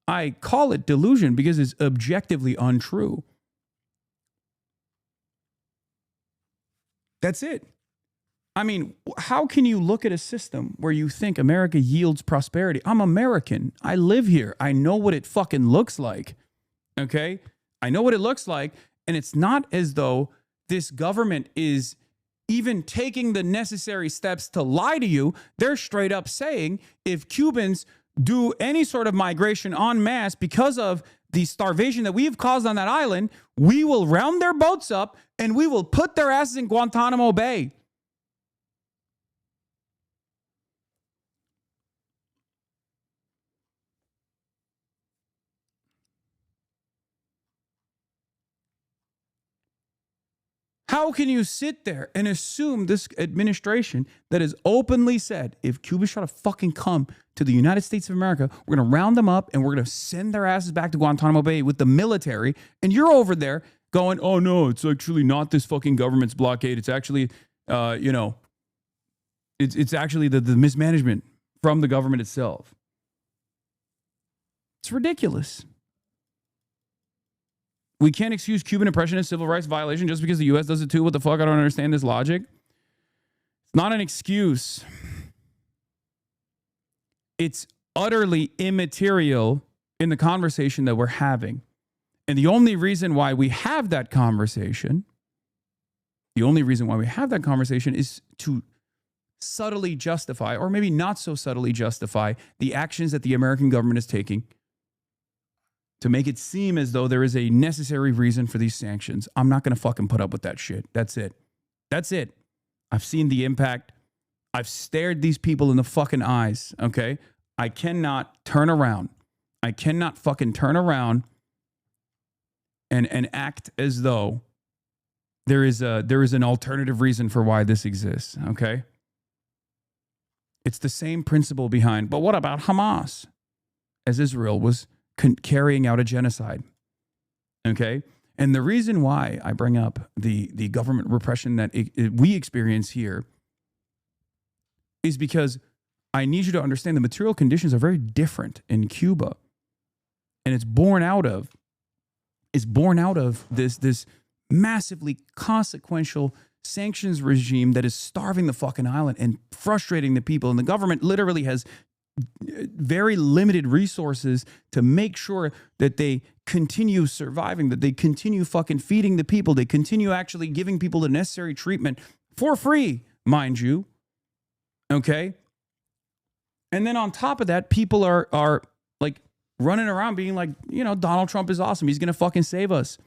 I call it delusion because it's objectively untrue. That's it. I mean, how can you look at a system where you think America yields prosperity? I'm American. I live here. I know what it fucking looks like. Okay? I know what it looks like. And it's not as though this government is even taking the necessary steps to lie to you. They're straight up saying if Cubans do any sort of migration en masse because of the starvation that we have caused on that island, we will round their boats up and we will put their asses in Guantanamo Bay. How can you sit there and assume this administration that has openly said, if Cuba's trying to fucking come to the United States of America, we're going to round them up and we're going to send their asses back to Guantanamo Bay with the military, and you're over there going, oh no, it's actually not this fucking government's blockade. It's actually, it's actually the mismanagement from the government itself. It's ridiculous. We can't excuse Cuban oppression as civil rights violation just because the U.S. does it too. What the fuck? I don't understand this logic. It's not an excuse. It's utterly immaterial in the conversation that we're having. And the only reason why we have that conversation, is to subtly justify, or maybe not so subtly justify, the actions that the American government is taking to make it seem as though there is a necessary reason for these sanctions. I'm not going to fucking put up with that shit. That's it. That's it. I've seen the impact. I've stared these people in the fucking eyes, okay? I cannot turn around. I cannot fucking turn around and act as though there is an alternative reason for why this exists, okay? It's the same principle behind, but what about Hamas? As Israel was carrying out a genocide, okay? And the reason why I bring up the government repression that we experience here is because I need you to understand the material conditions are very different in Cuba. And it's born out of this massively consequential sanctions regime that is starving the fucking island and frustrating the people. And the government literally has very limited resources to make sure that they continue surviving, that they continue fucking feeding the people, they continue actually giving people the necessary treatment for free, mind you. Okay? And then on top of that, people are like running around being like, Donald Trump is awesome. He's going to fucking save us.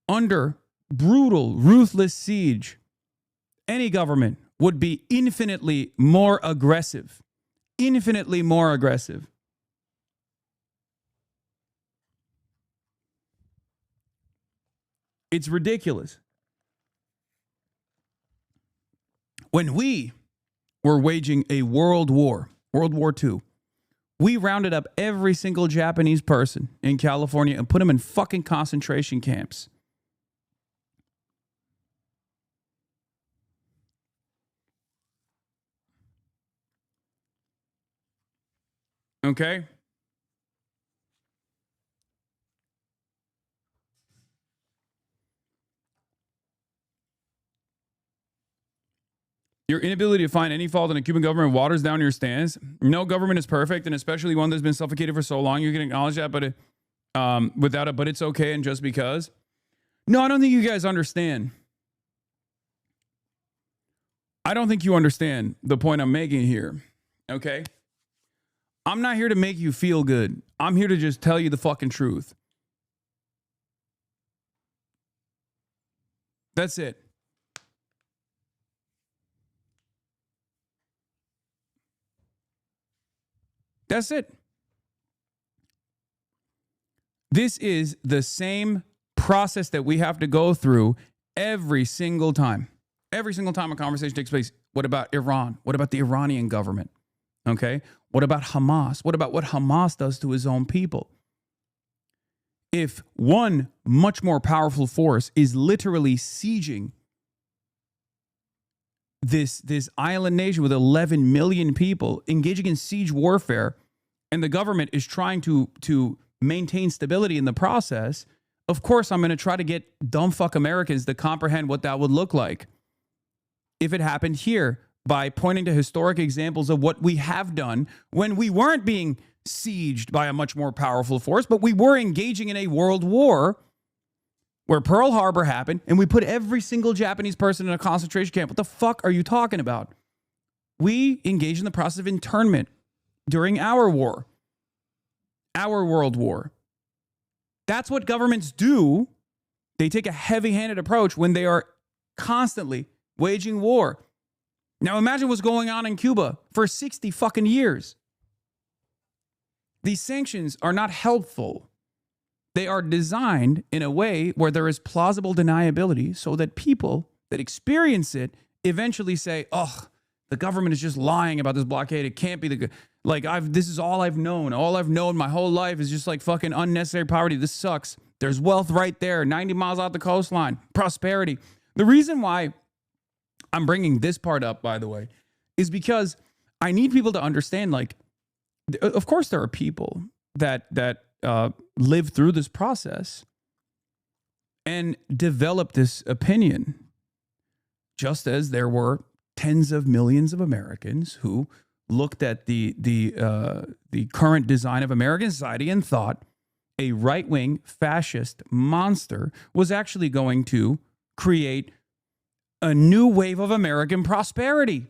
under brutal, ruthless siege, any government would be infinitely more aggressive. Infinitely more aggressive. It's ridiculous. When we were waging a world war, World War II, we rounded up every single Japanese person in California and put them in fucking concentration camps. Okay? Your inability to find any fault in the Cuban government waters down your stance. No government is perfect, and especially one that's been suffocated for so long. You can acknowledge that, but without it, but it's okay, and just because. No, I don't think you guys understand. I don't think you understand the point I'm making here. Okay? I'm not here to make you feel good. I'm here to just tell you the fucking truth. That's it. That's it. This is the same process that we have to go through every single time. Every single time a conversation takes place. What about Iran? What about the Iranian government? Okay? What about Hamas? What about what Hamas does to his own people? If one much more powerful force is literally sieging this island nation with 11 million people, engaging in siege warfare, and the government is trying to maintain stability in the process, of course I'm going to try to get dumb fuck Americans to comprehend what that would look like if it happened here, by pointing to historic examples of what we have done when we weren't being sieged by a much more powerful force, but we were engaging in a world war where Pearl Harbor happened and we put every single Japanese person in a concentration camp. What the fuck are you talking about? We engaged in the process of internment during our war, our world war. That's what governments do. They take a heavy-handed approach when they are constantly waging war. Now imagine what's going on in Cuba for 60 fucking years. These sanctions are not helpful. They are designed in a way where there is plausible deniability so that people that experience it eventually say, oh, the government is just lying about this blockade. It can't be this is all I've known. All I've known my whole life is just like fucking unnecessary poverty. This sucks. There's wealth right there, 90 miles out the coastline, prosperity. The reason why I'm bringing this part up, by the way, is because I need people to understand, like, of course there are people that live through this process and develop this opinion, just as there were tens of millions of Americans who looked at the current design of American society and thought a right-wing fascist monster was actually going to create a new wave of American prosperity.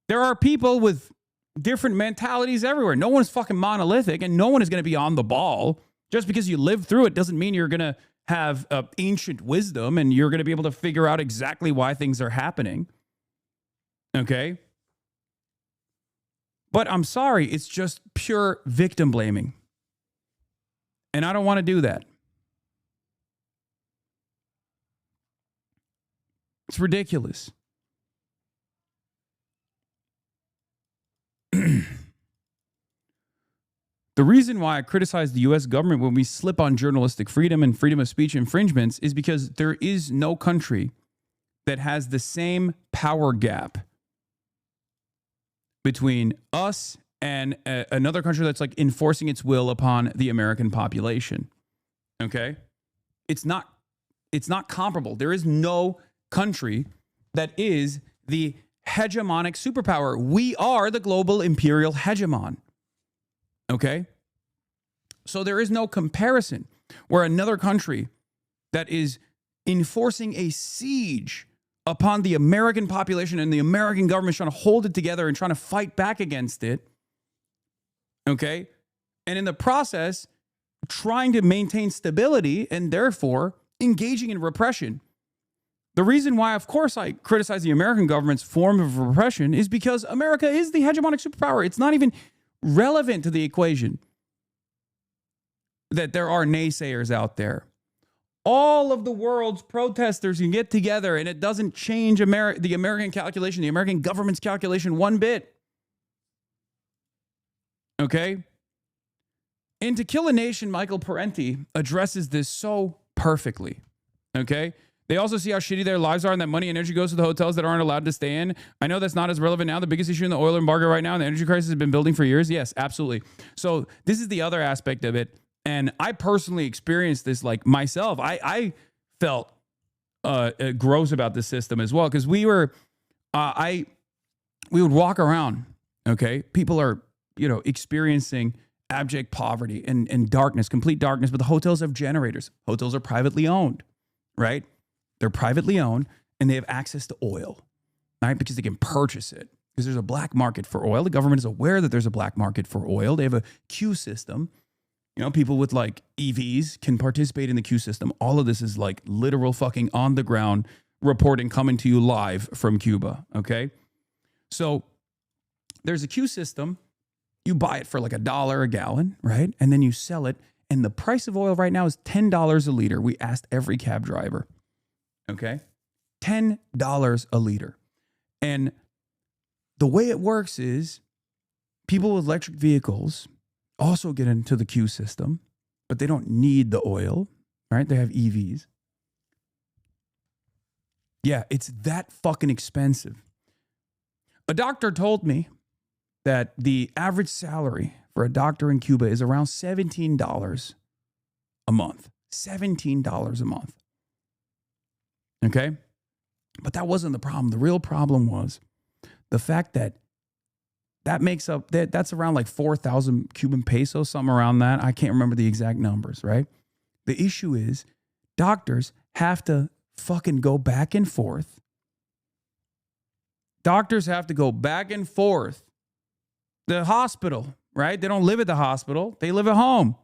There are people with different mentalities everywhere. No one's fucking monolithic, and no one is going to be on the ball. Just because you live through it doesn't mean you're going to have ancient wisdom and you're going to be able to figure out exactly why things are happening. Okay? But I'm sorry, it's just pure victim blaming. And I don't want to do that. It's ridiculous. The reason why I criticize the U.S. government when we slip on journalistic freedom and freedom of speech infringements is because there is no country that has the same power gap between us and another country that's like enforcing its will upon the American population. Okay? It's not comparable. There is no country that is the hegemonic superpower. We are the global imperial hegemon. Okay? So there is no comparison where another country that is enforcing a siege upon the American population and the American government is trying to hold it together and trying to fight back against it. Okay? And in the process, trying to maintain stability and therefore engaging in repression. The reason why, of course, I criticize the American government's form of repression is because America is the hegemonic superpower. It's not even relevant to the equation that there are naysayers out there. All of the world's protesters can get together and it doesn't change the American calculation, the American government's calculation one bit. Okay? In To Kill a Nation, Michael Parenti addresses this so perfectly. Okay? They also see how shitty their lives are and that money and energy goes to the hotels that aren't allowed to stay in. I know that's not as relevant now. The biggest issue in the oil embargo right now and the energy crisis has been building for years. Yes, absolutely. So this is the other aspect of it. And I personally experienced this like myself. I felt gross about the system as well because we would walk around. Okay, people are experiencing abject poverty and darkness, complete darkness. But the hotels have generators. Hotels are privately owned, right? They're privately owned and they have access to oil, right? Because they can purchase it because there's a black market for oil. The government is aware that there's a black market for oil. They have a queue system. People with like EVs can participate in the queue system. All of this is like literal fucking on the ground reporting coming to you live from Cuba. Okay. So there's a queue system. You buy it for like $1 a gallon, right? And then you sell it. And the price of oil right now is $10 a liter. We asked every cab driver. Okay. $10 a liter. And the way it works is people with electric vehicles also get into the queue system, but they don't need the oil, right? They have EVs. Yeah, it's that fucking expensive. A doctor told me that the average salary for a doctor in Cuba is around $17 a month. $17 a month. Okay? But that wasn't the problem. The real problem was the fact that makes up, that's around like 4,000 Cuban pesos, something around that. I can't remember the exact numbers, right? The issue is doctors have to fucking go back and forth. Doctors have to go back and forth. The hospital, right? They don't live at the hospital. They live at home.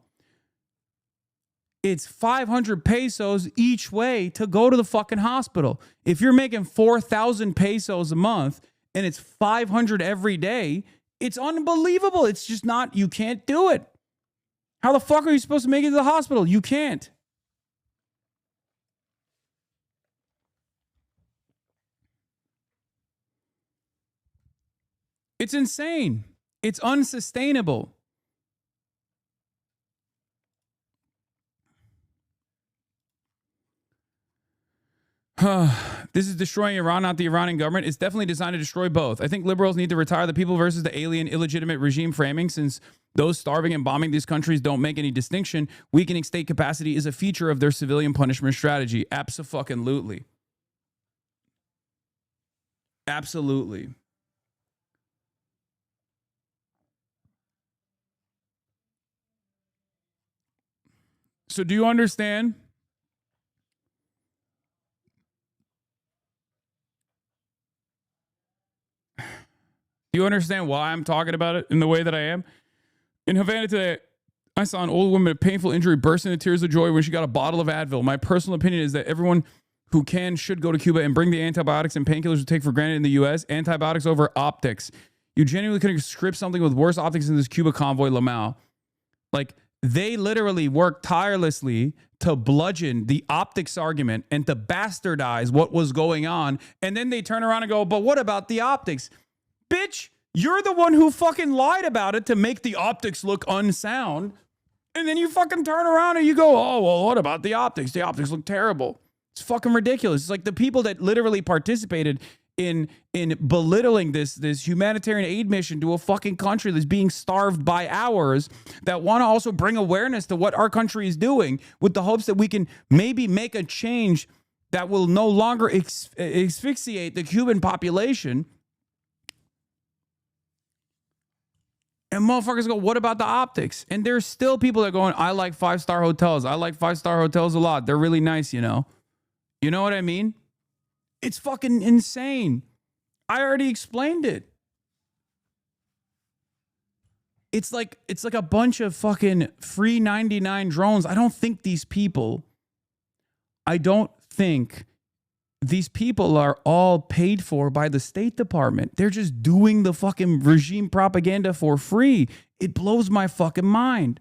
It's 500 pesos each way to go to the fucking hospital. If you're making 4,000 pesos a month, and it's 500 every day, it's unbelievable. It's just not, you can't do it. How the fuck are you supposed to make it to the hospital? You can't. It's insane. It's unsustainable. This is destroying Iran, not the Iranian government. It's definitely designed to destroy both. I think liberals need to retire the people versus the alien, illegitimate regime framing, since those starving and bombing these countries don't make any distinction. Weakening state capacity is a feature of their civilian punishment strategy. Abso-fucking-lutely. Absolutely. So do you understand? Do you understand why I'm talking about it in the way that I am? In Havana today, I saw an old woman with painful injury burst into tears of joy when she got a bottle of Advil. My personal opinion is that everyone who can should go to Cuba and bring the antibiotics and painkillers we take for granted in the U.S. Antibiotics over optics. You genuinely couldn't script something with worse optics than this Cuba convoy Lamau. Like, they literally worked tirelessly to bludgeon the optics argument and to bastardize what was going on. And then they turn around and go, but what about the optics? Bitch, you're the one who fucking lied about it to make the optics look unsound. And then you fucking turn around and you go, oh, well, what about the optics? The optics look terrible. It's fucking ridiculous. It's like the people that literally participated in belittling this humanitarian aid mission to a fucking country that's being starved by ours, that want to also bring awareness to what our country is doing with the hopes that we can maybe make a change that will no longer asphyxiate the Cuban population. And motherfuckers go, what about the optics? And there's still people that are going, I like 5-star hotels. I like 5-star hotels a lot. They're really nice, you know. You know what I mean? It's fucking insane. I already explained it. It's like a bunch of fucking free 99 drones. I don't think these people I don't think these people are all paid for by the State Department. They're just doing the fucking regime propaganda for free. It blows my fucking mind.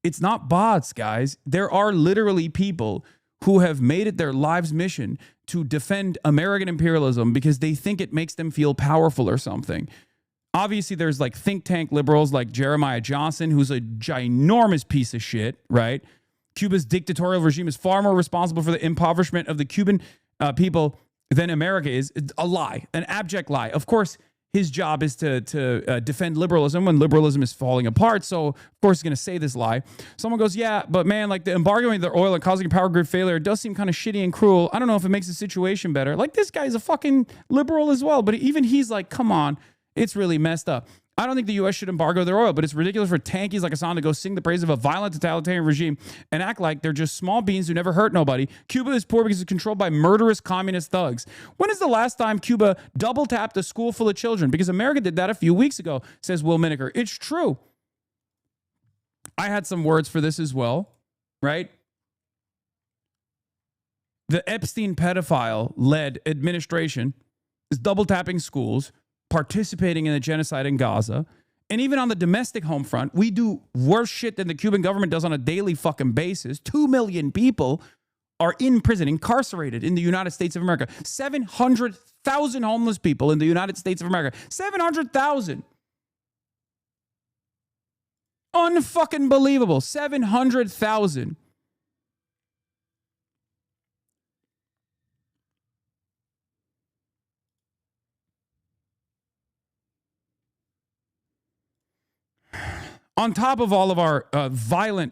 It's not bots, guys. There are literally people who have made it their life's mission to defend American imperialism because they think it makes them feel powerful or something. Obviously, there's like think tank liberals like Jeremiah Johnson, who's a ginormous piece of shit, right? Cuba's dictatorial regime is far more responsible for the impoverishment of the Cuban people than America is. It's a lie, an abject lie. Of course, his job is to defend liberalism when liberalism is falling apart. So, of course, he's going to say this lie. Someone goes, yeah, but man, like the embargoing their oil and causing a power grid failure does seem kind of shitty and cruel. I don't know if it makes the situation better. Like, this guy's a fucking liberal as well. But even he's like, come on, it's really messed up. I don't think the U.S. should embargo their oil, but it's ridiculous for tankies like Hasan to go sing the praise of a violent totalitarian regime and act like they're just small beans who never hurt nobody. Cuba is poor because it's controlled by murderous communist thugs. When is the last time Cuba double-tapped a school full of children? Because America did that a few weeks ago, says Will Miniker. It's true. I had some words for this as well, right? The Epstein pedophile-led administration is double-tapping schools, participating in the genocide in Gaza. And even on the domestic home front, we do worse shit than the Cuban government does on a daily fucking basis. 2 million people are in prison, incarcerated in the United States of America. 700,000 homeless people in the United States of America. 700,000. Unfucking believable. 700,000. On top of all of our violent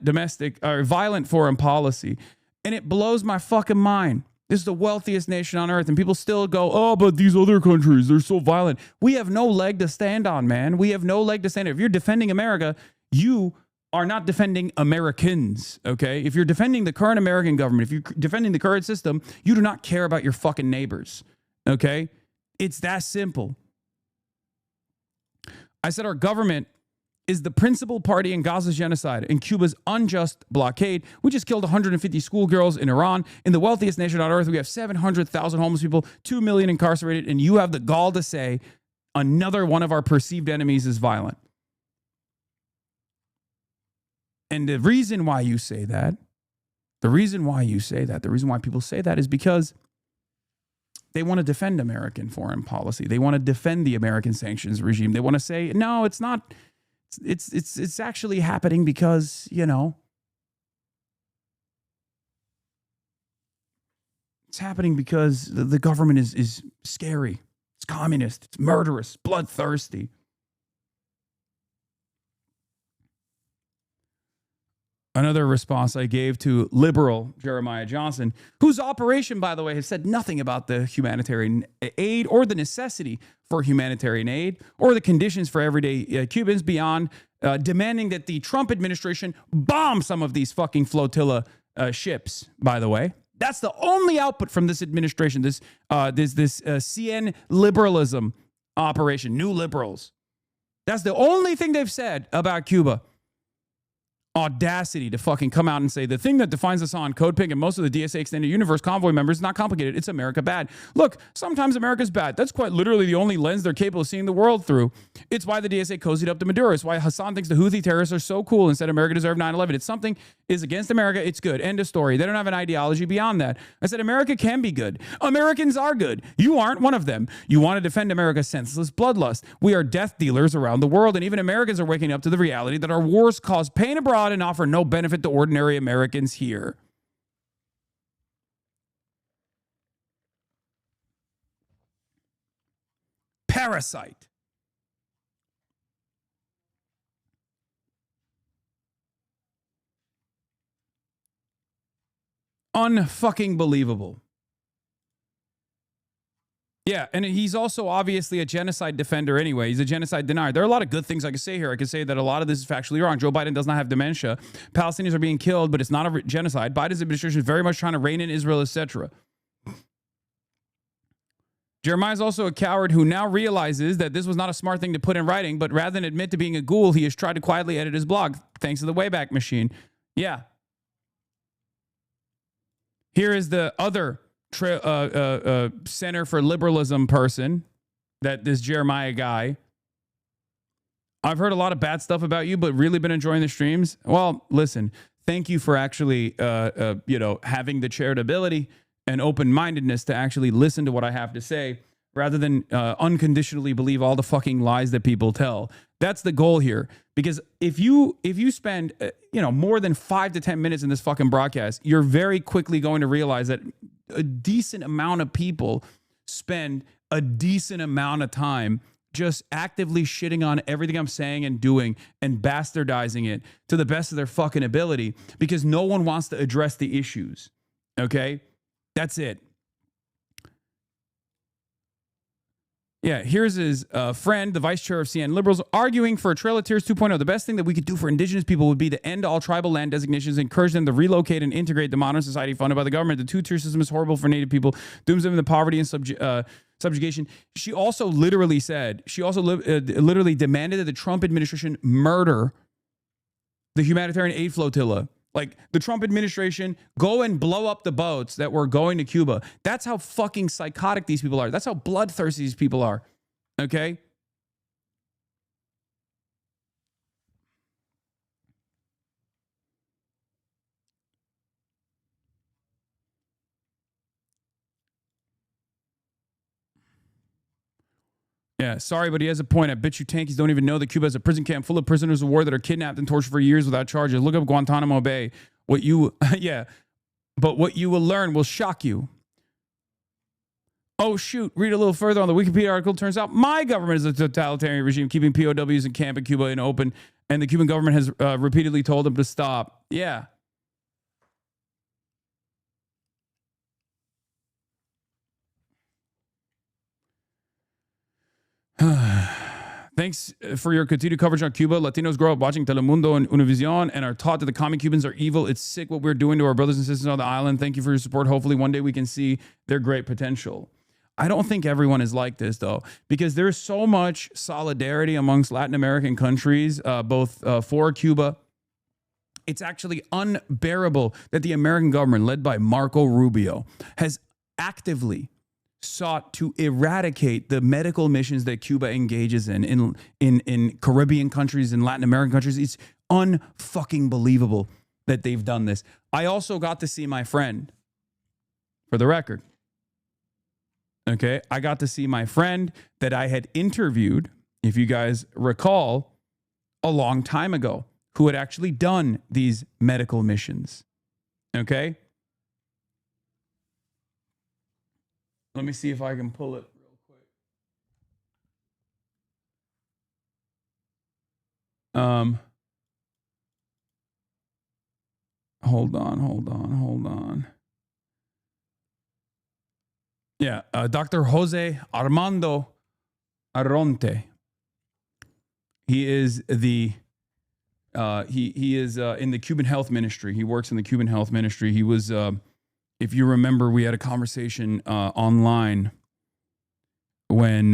foreign policy. And it blows my fucking mind. This is the wealthiest nation on earth. And people still go, oh, but these other countries, they're so violent. We have no leg to stand on, man. We have no leg to stand on. If you're defending America, you are not defending Americans, okay? If you're defending the current American government, if you're defending the current system, you do not care about your fucking neighbors, okay? It's that simple. I said our government is the principal party in Gaza's genocide and Cuba's unjust blockade. We just killed 150 schoolgirls in Iran. In the wealthiest nation on earth, we have 700,000 homeless people, 2 million incarcerated, and you have the gall to say another one of our perceived enemies is violent. And the reason why you say that, the reason why people say that is because they want to defend American foreign policy. They want to defend the American sanctions regime. They want to say, no, it's not. It's actually happening because, you know, it's happening because the government is scary. It's communist. It's murderous, bloodthirsty. Another response I gave to liberal Jeremiah Johnson, whose operation, by the way, has said nothing about the humanitarian aid or the necessity for humanitarian aid or the conditions for everyday Cubans beyond demanding that the Trump administration bomb some of these fucking flotilla ships, by the way. That's the only output from this administration, this CN liberalism operation, new liberals. That's the only thing they've said about Cuba. Audacity to fucking come out and say the thing that defines us on Code Pink and most of the DSA Extended Universe convoy members is not complicated. It's America bad. Look, sometimes America's bad. That's quite literally the only lens they're capable of seeing the world through. It's why the DSA cozied up to Maduro. It's why Hasan thinks the Houthi terrorists are so cool and said America deserved 9/11. It's something is against America. It's good. End of story. They don't have an ideology beyond that. I said America can be good. Americans are good. You aren't one of them. You want to defend America's senseless bloodlust. We are death dealers around the world, and even Americans are waking up to the reality that our wars cause pain abroad and offer no benefit to ordinary Americans here. Parasite. Unfucking believable. Yeah, and he's also obviously a genocide defender anyway. He's a genocide denier. There are a lot of good things I could say here. I could say that a lot of this is factually wrong. Joe Biden does not have dementia. Palestinians are being killed, but it's not a genocide. Biden's administration is very much trying to rein in Israel, etc. Jeremiah is also a coward who now realizes that this was not a smart thing to put in writing, but rather than admit to being a ghoul, he has tried to quietly edit his blog, thanks to the Wayback Machine. Yeah. Here is the other Center for Liberalism person, that this Jeremiah guy. I've heard a lot of bad stuff about you, but really been enjoying the streams. Well, listen, thank you for actually, having the charitability and open-mindedness to actually listen to what I have to say, rather than unconditionally believe all the fucking lies that people tell. That's the goal here. Because if you spend more than 5 to 10 minutes in this fucking broadcast, you're very quickly going to realize that a decent amount of people spend a decent amount of time just actively shitting on everything I'm saying and doing and bastardizing it to the best of their fucking ability, because no one wants to address the issues. Okay? That's it. Yeah, here's his friend, the vice chair of CN Liberals, arguing for a Trail of Tears 2.0. The best thing that we could do for indigenous people would be to end all tribal land designations, encourage them to relocate and integrate the modern society funded by the government. The two-tier system is horrible for Native people, dooms them into poverty and subjugation. She also literally said, literally demanded that the Trump administration murder the humanitarian aid flotilla. Like, the Trump administration, go and blow up the boats that were going to Cuba. That's how fucking psychotic these people are. That's how bloodthirsty these people are. Okay? Yeah, sorry, but he has a point. I bet you tankies don't even know that Cuba has a prison camp full of prisoners of war that are kidnapped and tortured for years without charges. Look up Guantanamo Bay. But what you will learn will shock you. Oh, shoot. Read a little further on the Wikipedia article. Turns out my government is a totalitarian regime keeping POWs in camp in Cuba and open, and the Cuban government has repeatedly told them to stop. Yeah. Thanks for your continued coverage on Cuba. Latinos grow up watching Telemundo and Univision and are taught that the common Cubans are evil. It's sick what we're doing to our brothers and sisters on the island. Thank you for your support. Hopefully one day we can see their great potential. I don't think everyone is like this, though, because there's so much solidarity amongst Latin American countries, both for Cuba. It's actually unbearable that the American government, led by Marco Rubio, has actively sought to eradicate the medical missions that Cuba engages in Caribbean countries and Latin American countries. It's unfucking believable that they've done this. I also got to see my friend, for the record. Okay, I got to see my friend that I had interviewed, if you guys recall, a long time ago, who had actually done these medical missions. Okay? Let me see if I can pull it real quick. Hold on. Yeah, Dr. Jose Armando Arronte. He is the he is in the Cuban health ministry. He works in the Cuban health ministry. He was, if you remember, we had a conversation online when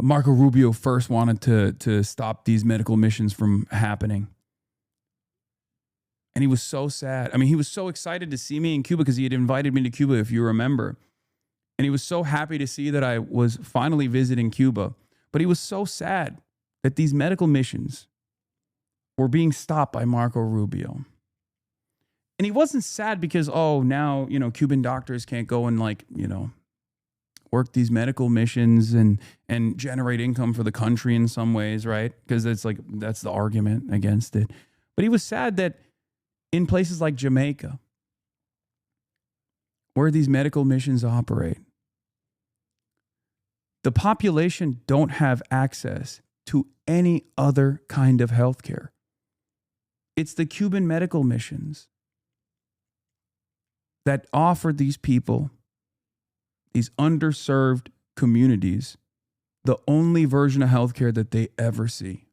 Marco Rubio first wanted to stop these medical missions from happening. And he was so sad. I mean, he was so excited to see me in Cuba because he had invited me to Cuba, if you remember. And he was so happy to see that I was finally visiting Cuba. But he was so sad that these medical missions were being stopped by Marco Rubio. And he wasn't sad because, oh, now, Cuban doctors can't go and work these medical missions and generate income for the country in some ways, right? Because that's the argument against it. But he was sad that in places like Jamaica, where these medical missions operate, the population don't have access to any other kind of healthcare. It's the Cuban medical missions that offer these people, these underserved communities, the only version of healthcare that they ever see.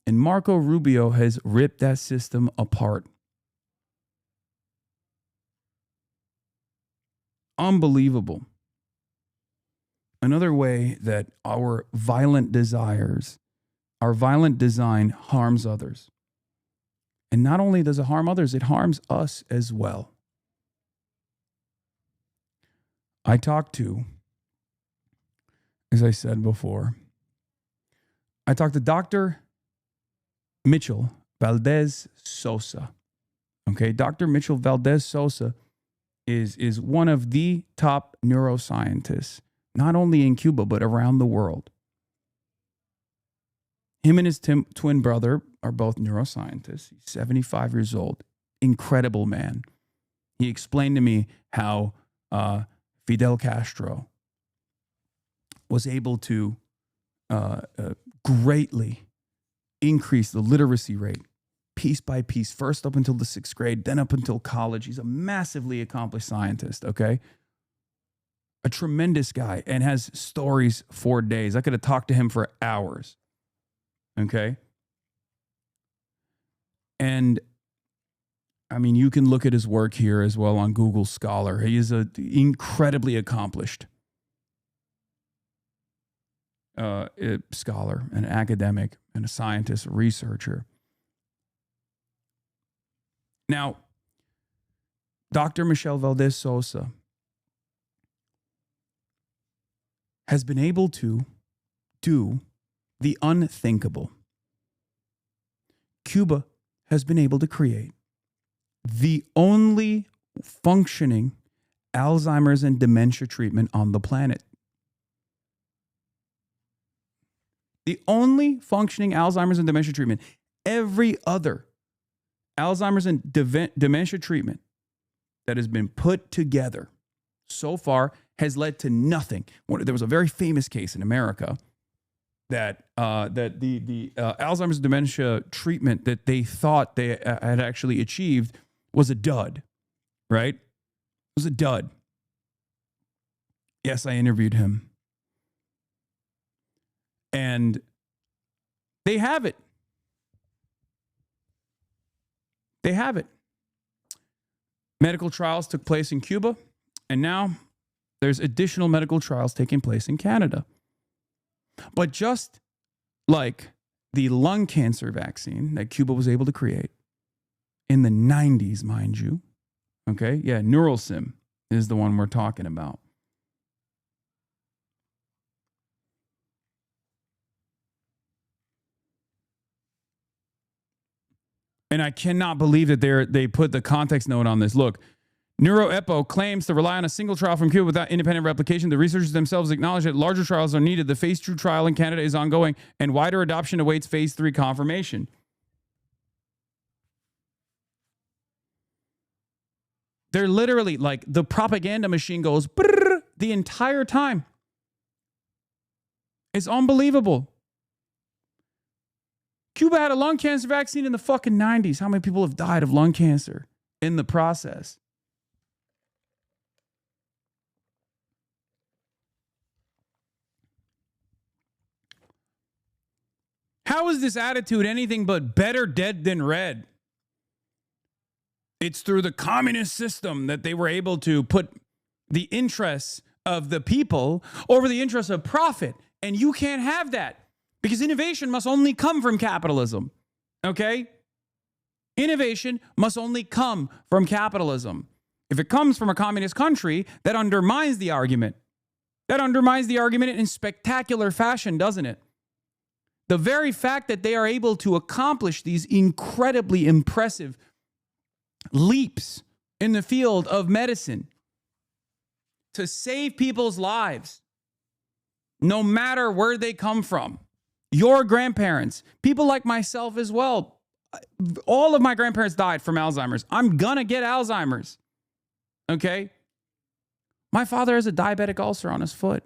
And Marco Rubio has ripped that system apart. Unbelievable. Another way that our violent desires our violent design harms others. And not only does it harm others, it harms us as well. I talked to, as I said before, I talked to Dr. Mitchell Valdez Sosa. Okay, Dr. Mitchell Valdez Sosa is one of the top neuroscientists, not only in Cuba, but around the world. Him and his twin brother are both neuroscientists. He's 75 years old. Incredible man. He explained to me how Fidel Castro was able to greatly increase the literacy rate piece by piece, first up until the 6th grade, then up until college. He's a massively accomplished scientist, okay? A tremendous guy, and has stories for days. I could have talked to him for hours, okay? And I mean, you can look at his work here as well on Google Scholar. He is an incredibly accomplished scholar, an academic, and a scientist, a researcher. Now, Dr. Michelle Valdez Sosa has been able to do the unthinkable. Cuba has been able to create the only functioning Alzheimer's and dementia treatment on the planet. The only functioning Alzheimer's and dementia treatment. Every other Alzheimer's and dementia treatment that has been put together so far has led to nothing. There was a very famous case in America that the Alzheimer's and dementia treatment that they thought they had actually achieved was a dud, right? It was a dud. Yes, I interviewed him. And they have it. They have it. Medical trials took place in Cuba, and now there's additional medical trials taking place in Canada. But just like the lung cancer vaccine that Cuba was able to create in the 90s, mind you, okay? Yeah, NeuralSim is the one we're talking about. And I cannot believe that they put the context note on this. Look, NeuroEpo claims to rely on a single trial from Cuba without independent replication. The researchers themselves acknowledge that larger trials are needed. The phase 2 trial in Canada is ongoing, and wider adoption awaits phase 3 confirmation. They're literally like the propaganda machine goes the entire time. It's unbelievable. Cuba had a lung cancer vaccine in the fucking 90s. How many people have died of lung cancer in the process? How is this attitude anything but better dead than red? It's through the communist system that they were able to put the interests of the people over the interests of profit. And you can't have that. Because innovation must only come from capitalism, okay? Innovation must only come from capitalism. If it comes from a communist country, that undermines the argument. That undermines the argument in spectacular fashion, doesn't it? The very fact that they are able to accomplish these incredibly impressive leaps in the field of medicine to save people's lives, no matter where they come from. Your grandparents, people like myself as well. All of my grandparents died from Alzheimer's. I'm gonna get Alzheimer's. Okay? My father has a diabetic ulcer on his foot.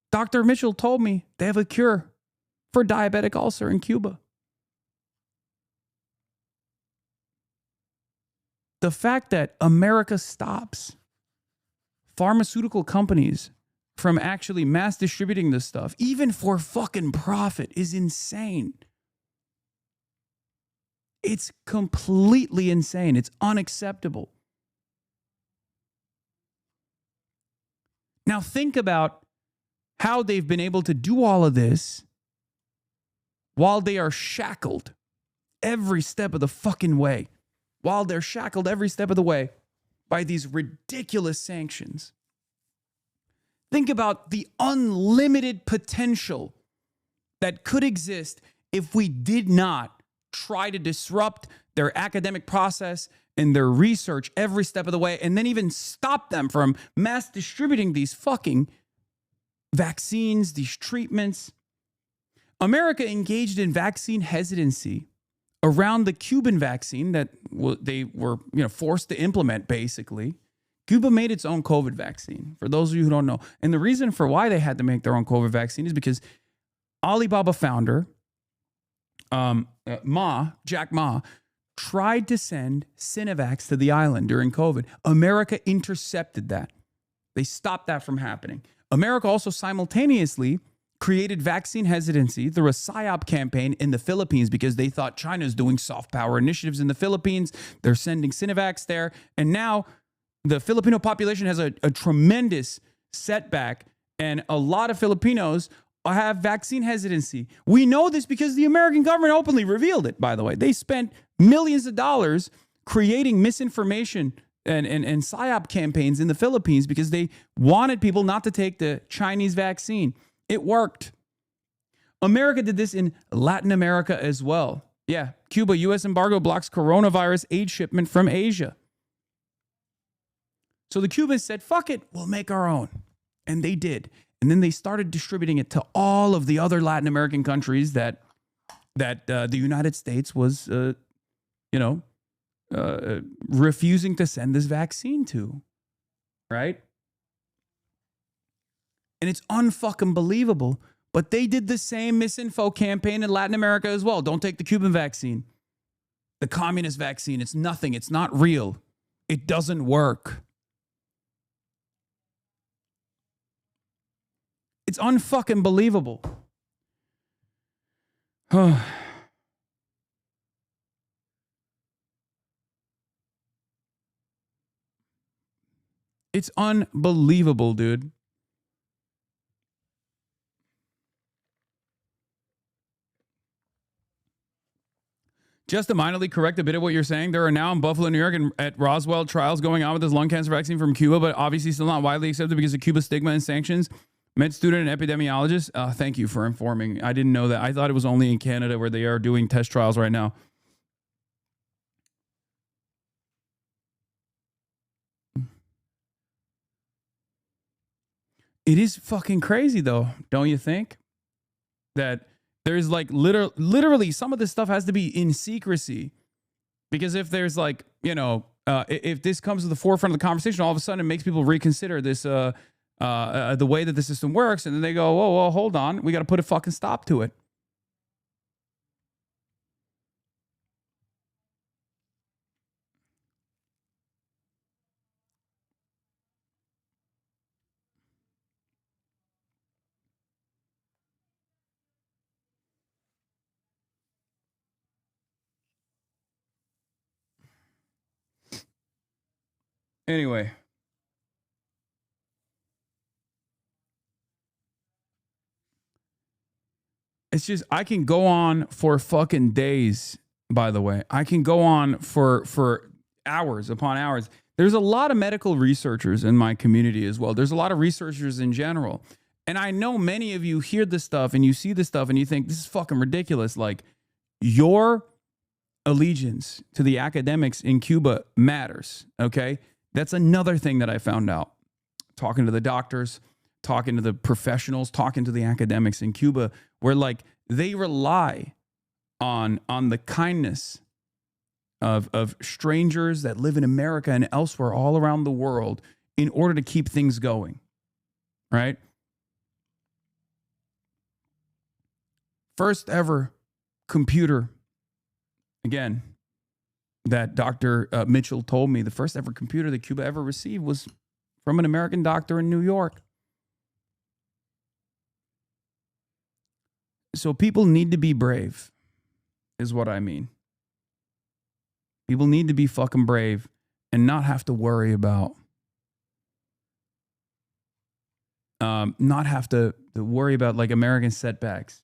Dr. Mitchell told me they have a cure for diabetic ulcer in Cuba. The fact that America stops pharmaceutical companies from actually mass distributing this stuff, even for fucking profit, is insane. It's completely insane. It's unacceptable. Now think about how they've been able to do all of this while they are shackled every step of the fucking way, while they're shackled every step of the way by these ridiculous sanctions. Think about the unlimited potential that could exist if we did not try to disrupt their academic process and their research every step of the way, and then even stop them from mass distributing these fucking vaccines, these treatments. America engaged in vaccine hesitancy around the Cuban vaccine that they were, forced to implement, basically. Cuba made its own COVID vaccine, for those of you who don't know. And the reason for why they had to make their own COVID vaccine is because Alibaba founder, Jack Ma, tried to send Sinovacs to the island during COVID. America intercepted that. They stopped that from happening. America also simultaneously created vaccine hesitancy through a PSYOP campaign in the Philippines because they thought China's doing soft power initiatives in the Philippines. They're sending Sinovacs there. And now the Filipino population has a tremendous setback, and a lot of Filipinos have vaccine hesitancy. We know this because the American government openly revealed it, by the way. They spent millions of dollars creating misinformation and PSYOP campaigns in the Philippines because they wanted people not to take the Chinese vaccine. It worked. America did this in Latin America as well. Yeah, Cuba, U.S. embargo blocks coronavirus aid shipment from Asia. So the Cubans said, fuck it, we'll make our own. And they did. And then they started distributing it to all of the other Latin American countries that the United States was, refusing to send this vaccine to, right? And it's unfucking believable. But they did the same misinfo campaign in Latin America as well. Don't take the Cuban vaccine. The communist vaccine, it's nothing. It's not real. It doesn't work. It's unfucking believable. It's unbelievable, dude. Just to minorly correct a bit of what you're saying, there are now in Buffalo, New York, and at Roswell trials going on with this lung cancer vaccine from Cuba, but obviously still not widely accepted because of Cuba's stigma and sanctions. Med student and epidemiologist, thank you for informing. I didn't know that. I thought it was only in Canada where they are doing test trials right now. It is fucking crazy, though, don't you think? That there's like literally some of this stuff has to be in secrecy. Because if there's like, if this comes to the forefront of the conversation, all of a sudden it makes people reconsider this, the way that the system works. And then they go, whoa, well, hold on. We got to put a fucking stop to it. Anyway. It's just, I can go on for fucking days, by the way. I can go on for hours upon hours. There's a lot of medical researchers in my community as well. There's a lot of researchers in general. And I know many of you hear this stuff and you see this stuff and you think, this is fucking ridiculous. Like, your allegiance to the academics in Cuba matters, okay? That's another thing that I found out. Talking to the doctors, talking to the professionals, talking to the academics in Cuba, where like they rely on the kindness of strangers that live in America and elsewhere all around the world in order to keep things going, right? First ever computer, again, that Dr. Mitchell told me, the first ever computer that Cuba ever received was from an American doctor in New York. So people need to be brave, is what I mean. People need to be fucking brave and not have to worry about not have to worry about like American setbacks.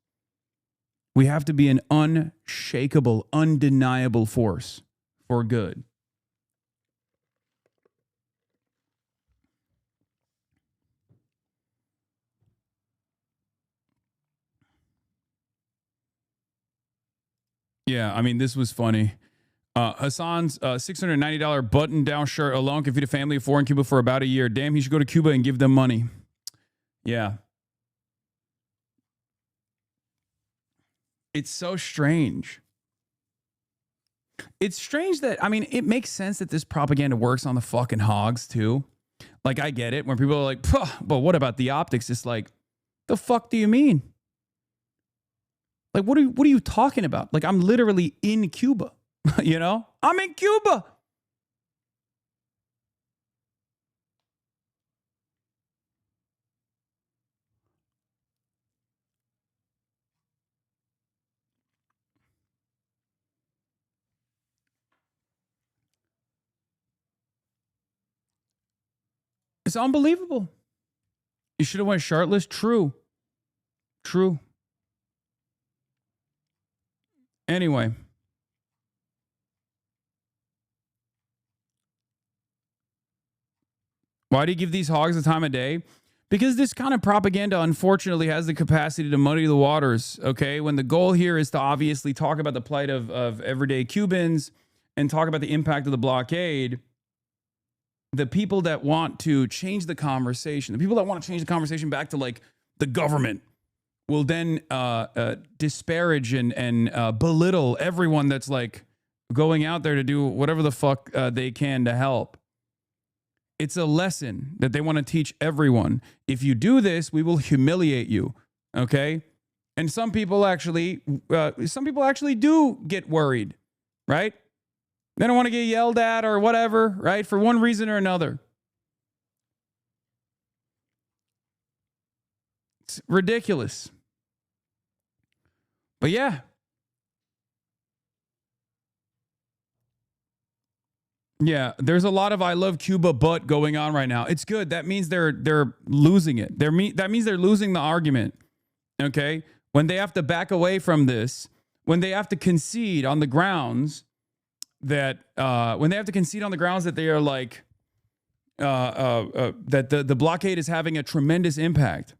We have to be an unshakable, undeniable force for good. Yeah, I mean, this was funny. Hasan's $690 button-down shirt alone can feed a family of 4 in Cuba for about a year. Damn, he should go to Cuba and give them money. Yeah. It's so strange. It's strange that, I mean, it makes sense that this propaganda works on the fucking hogs, too. Like, I get it. When people are like, but what about the optics? It's like, the fuck do you mean? Like, what are you talking about? Like, I'm literally in Cuba, you know? I'm in Cuba. It's unbelievable. You should have went shirtless. True. True. Anyway. Why do you give these hogs the time of day? Because this kind of propaganda, unfortunately, has the capacity to muddy the waters, okay? When the goal here is to obviously talk about the plight of everyday Cubans and talk about the impact of the blockade, the people that want to change the conversation back to, like, the government will then disparage and belittle everyone that's, like, going out there to do whatever the fuck they can to help. It's a lesson that they want to teach everyone. If you do this, we will humiliate you, okay? And some people actually do get worried, right? They don't want to get yelled at or whatever, right? For one reason or another. It's ridiculous. But yeah. Yeah, there's a lot of I love Cuba but going on right now. It's good. That means they're losing it. That means they're losing the argument. Okay? When they have to back away from this, when they have to concede on the grounds that they are like that the blockade is having a tremendous impact.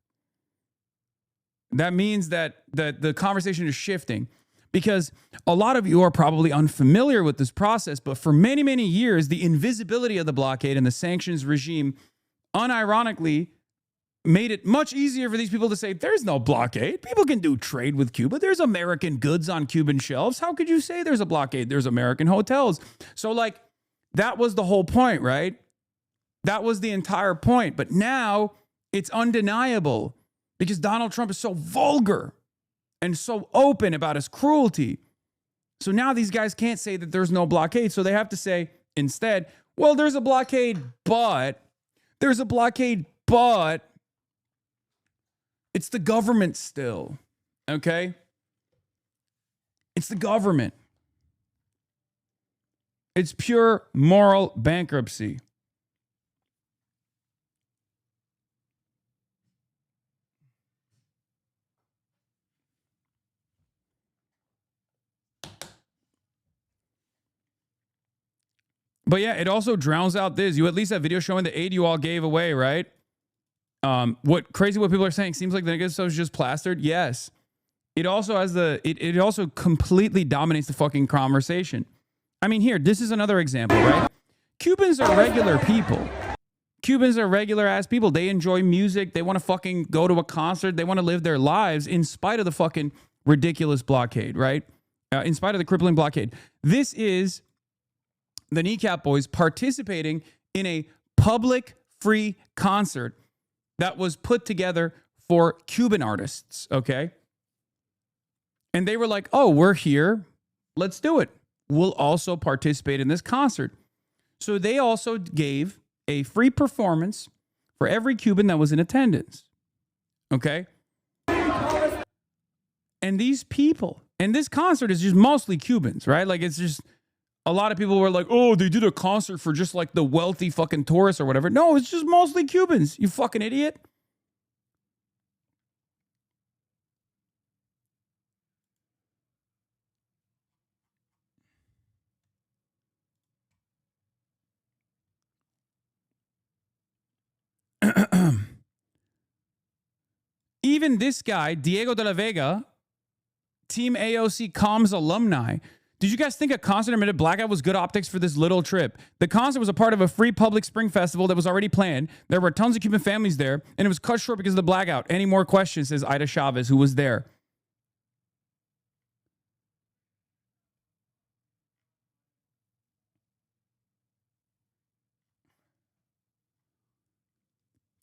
That means that the conversation is shifting. Because a lot of you are probably unfamiliar with this process, but for many, many years, the invisibility of the blockade and the sanctions regime unironically made it much easier for these people to say, there's no blockade. People can do trade with Cuba. There's American goods on Cuban shelves. How could you say there's a blockade? There's American hotels. So, like, that was the whole point, right? That was the entire point. But now it's undeniable because Donald Trump is so vulgar and so open about his cruelty. So now these guys can't say that there's no blockade. So they have to say instead, well, there's a blockade, but it's the government still. Okay? It's the government. It's pure moral bankruptcy. But yeah, it also drowns out this. You at least have video showing the aid you all gave away, right? What people are saying seems like the negative stuff is just plastered. Yes. It also has it also completely dominates the fucking conversation. I mean, here, this is another example, right? Cubans are regular people. Cubans are regular ass people. They enjoy music. They want to fucking go to a concert. They want to live their lives in spite of the fucking ridiculous blockade, right? In spite of the crippling blockade. This is the Kneecap Boys participating in a public free concert that was put together for Cuban artists, okay? And they were like, oh, we're here. Let's do it. We'll also participate in this concert. So they also gave a free performance for every Cuban that was in attendance, okay? And these people, and this concert is just mostly Cubans, right? Like, it's just... A lot of people were like, oh, they did a concert for just like the wealthy fucking tourists or whatever. No, it's just mostly Cubans, you fucking idiot. Even this guy, Diego de la Vega, Team AOC Comms alumni. Did you guys think a concert admitted blackout was good optics for this little trip? The concert was a part of a free public spring festival that was already planned. There were tons of Cuban families there, and it was cut short because of the blackout. Any more questions, says Ida Chavez, who was there.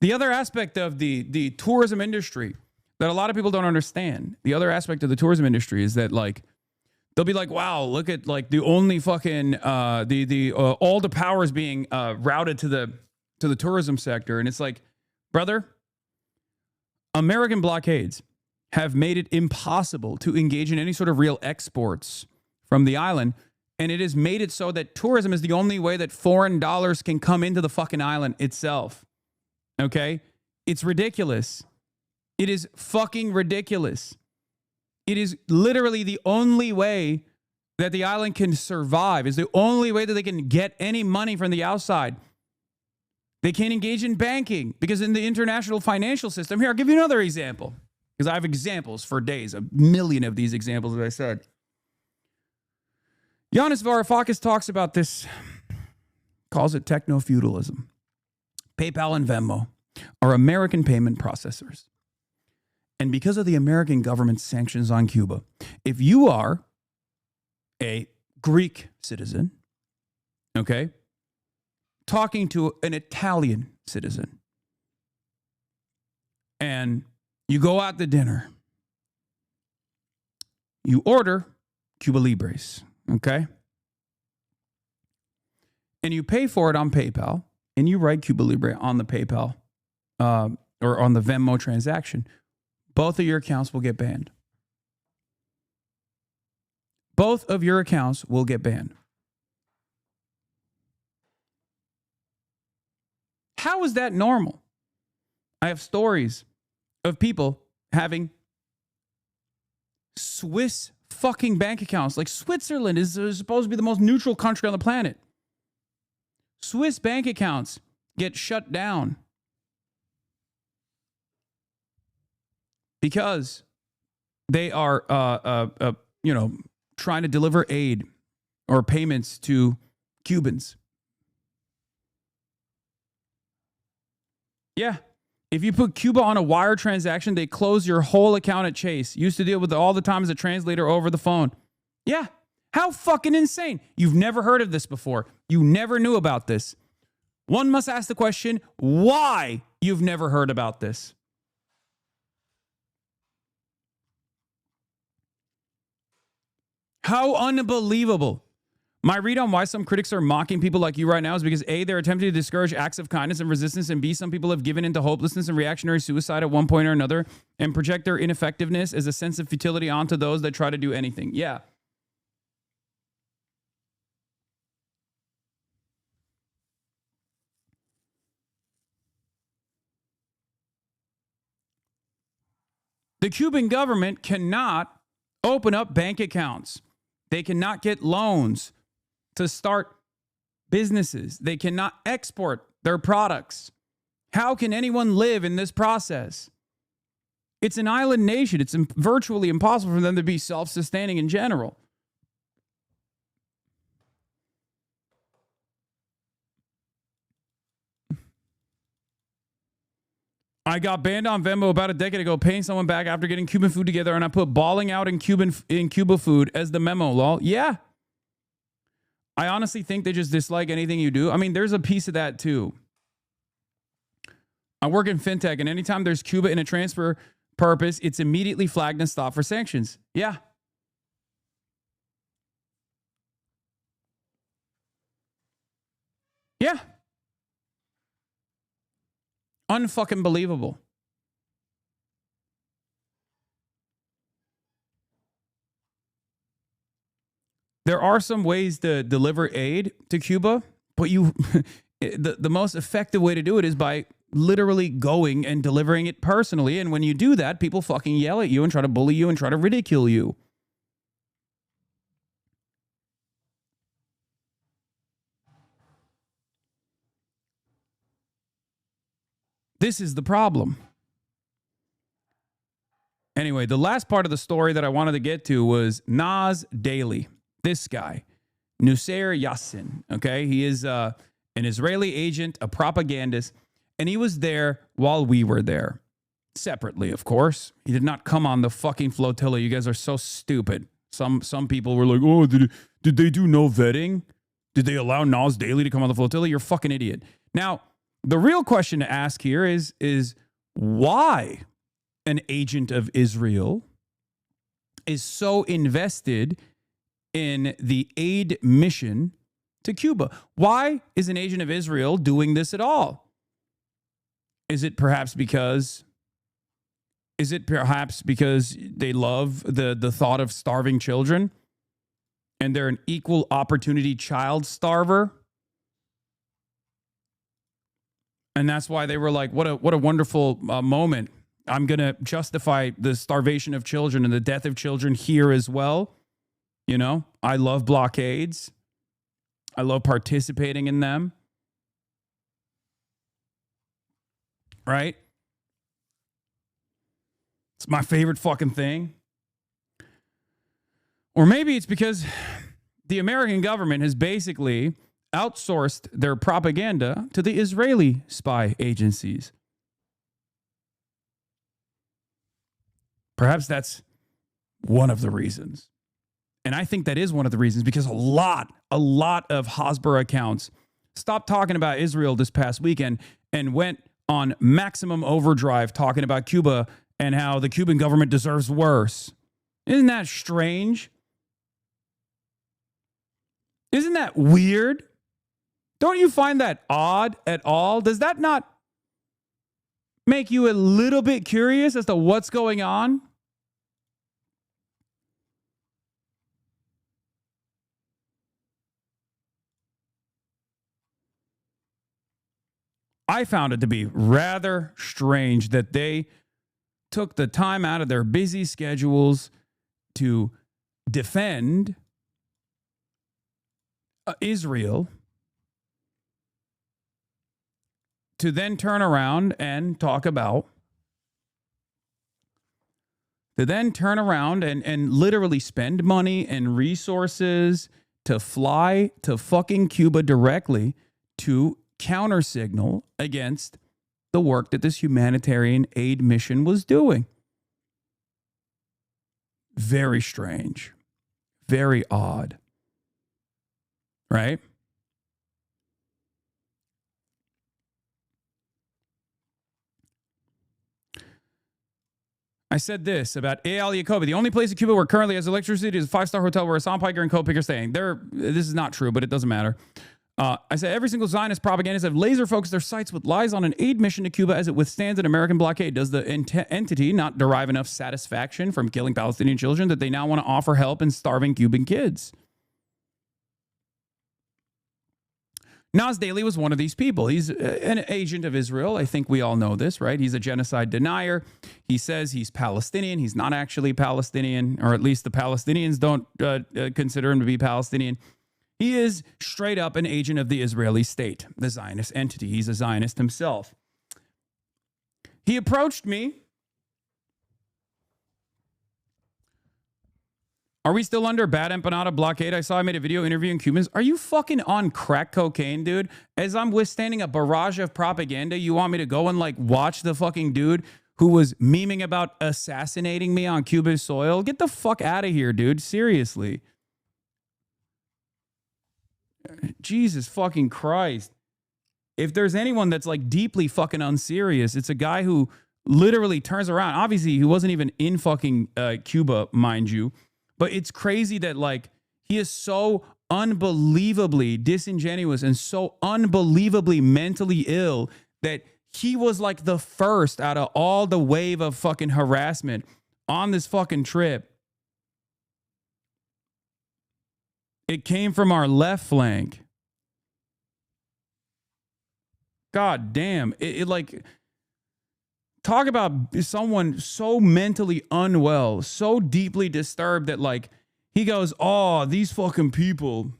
The other aspect of the tourism industry that a lot of people don't understand, the other aspect of the tourism industry is that, like, they'll be like, wow, look at, like, the only fucking, all the power is being routed to the tourism sector. And it's like, brother, American blockades have made it impossible to engage in any sort of real exports from the island. And it has made it so that tourism is the only way that foreign dollars can come into the fucking island itself. Okay? It's ridiculous. It is fucking ridiculous. It is literally the only way that the island can survive. Is the only way that they can get any money from the outside. They can't engage in banking because in the international financial system, here, I'll give you another example because I have examples for days, a million of these examples, as I said. Yanis Varoufakis talks about this, calls it techno-feudalism. PayPal and Venmo are American payment processors. And because of the American government's sanctions on Cuba, if you are a Greek citizen, okay, talking to an Italian citizen, and you go out to dinner, you order Cuba Libres, okay, and you pay for it on PayPal, and you write Cuba Libre on the PayPal or on the Venmo transaction, both of your accounts will get banned. Both of your accounts will get banned. How is that normal? I have stories of people having Swiss fucking bank accounts. Like, Switzerland is supposed to be the most neutral country on the planet. Swiss bank accounts get shut down because they are, trying to deliver aid or payments to Cubans. Yeah. If you put Cuba on a wire transaction, they close your whole account at Chase. Used to deal with it all the time as a translator over the phone. Yeah. How fucking insane. You've never heard of this before. You never knew about this. One must ask the question, why you've never heard about this? How unbelievable. My read on why some critics are mocking people like you right now is because A, they're attempting to discourage acts of kindness and resistance, and B, some people have given into hopelessness and reactionary suicide at one point or another and project their ineffectiveness as a sense of futility onto those that try to do anything. Yeah. The Cuban government cannot open up bank accounts. They cannot get loans to start businesses. They cannot export their products. How can anyone live in this process? It's an island nation. It's virtually impossible for them to be self-sustaining in general. I got banned on Venmo about a decade ago, paying someone back after getting Cuban food together, and I put balling out in Cuba food as the memo, lol. Yeah. I honestly think they just dislike anything you do. I mean, there's a piece of that too. I work in fintech, and anytime there's Cuba in a transfer purpose, it's immediately flagged and stopped for sanctions. Yeah. Yeah. Unfucking believable. There are some ways to deliver aid to Cuba, but the most effective way to do it is by literally going and delivering it personally. And when you do that, people fucking yell at you and try to bully you and try to ridicule you. This is the problem. Anyway, the last part of the story that I wanted to get to was Nas Daily. This guy, Nusayr Yassin, okay? He is an Israeli agent, a propagandist, and he was there while we were there. Separately, of course. He did not come on the fucking flotilla. You guys are so stupid. Some people were like, oh, did they do no vetting? Did they allow Nas Daily to come on the flotilla? You're a fucking idiot. Now, the real question to ask here is why an agent of Israel is so invested in the aid mission to Cuba. Why is an agent of Israel doing this at all? Is it perhaps because they love the thought of starving children and they're an equal opportunity child starver? And that's why they were like, what a wonderful moment. I'm going to justify the starvation of children and the death of children here as well. You know, I love blockades. I love participating in them. Right? It's my favorite fucking thing. Or maybe it's because the American government has basically outsourced their propaganda to the Israeli spy agencies. Perhaps that's one of the reasons. And I think that is one of the reasons, because a lot of Hasbara accounts stopped talking about Israel this past weekend and went on maximum overdrive talking about Cuba and how the Cuban government deserves worse. Isn't that strange? Isn't that weird? Don't you find that odd at all? Does that not make you a little bit curious as to what's going on? I found it to be rather strange that they took the time out of their busy schedules to defend Israel, to then turn around and talk about, and literally spend money and resources to fly to fucking Cuba directly to counter signal against the work that this humanitarian aid mission was doing. Very strange. Very odd. Right? I said this about Al Yacobi. The only place in Cuba where currently has electricity is a 5-star hotel where Hasan Piker and co-picker are staying. This is not true, but it doesn't matter. I said every single Zionist propagandists have laser focused their sights with lies on an aid mission to Cuba as it withstands an American blockade. Does the entity not derive enough satisfaction from killing Palestinian children that they now want to offer help in starving Cuban kids? Nas Daily was one of these people. He's an agent of Israel. I think we all know this, right? He's a genocide denier. He says he's Palestinian. He's not actually Palestinian, or at least the Palestinians don't consider him to be Palestinian. He is straight up an agent of the Israeli state, the Zionist entity. He's a Zionist himself. He approached me. Are we still under bad empanada blockade? I saw I made a video interviewing Cubans. Are you fucking on crack cocaine, dude? As I'm withstanding a barrage of propaganda, you want me to go and like watch the fucking dude who was memeing about assassinating me on Cuban soil? Get the fuck out of here, dude. Seriously. Jesus fucking Christ. If there's anyone that's like deeply fucking unserious, it's a guy who literally turns around. Obviously, he wasn't even in fucking Cuba, mind you. But it's crazy that like he is so unbelievably disingenuous and so unbelievably mentally ill that he was like the first out of all the wave of fucking harassment on this fucking trip. It came from our left flank. God damn. It like, talk about someone so mentally unwell, so deeply disturbed that like, he goes, oh, these fucking people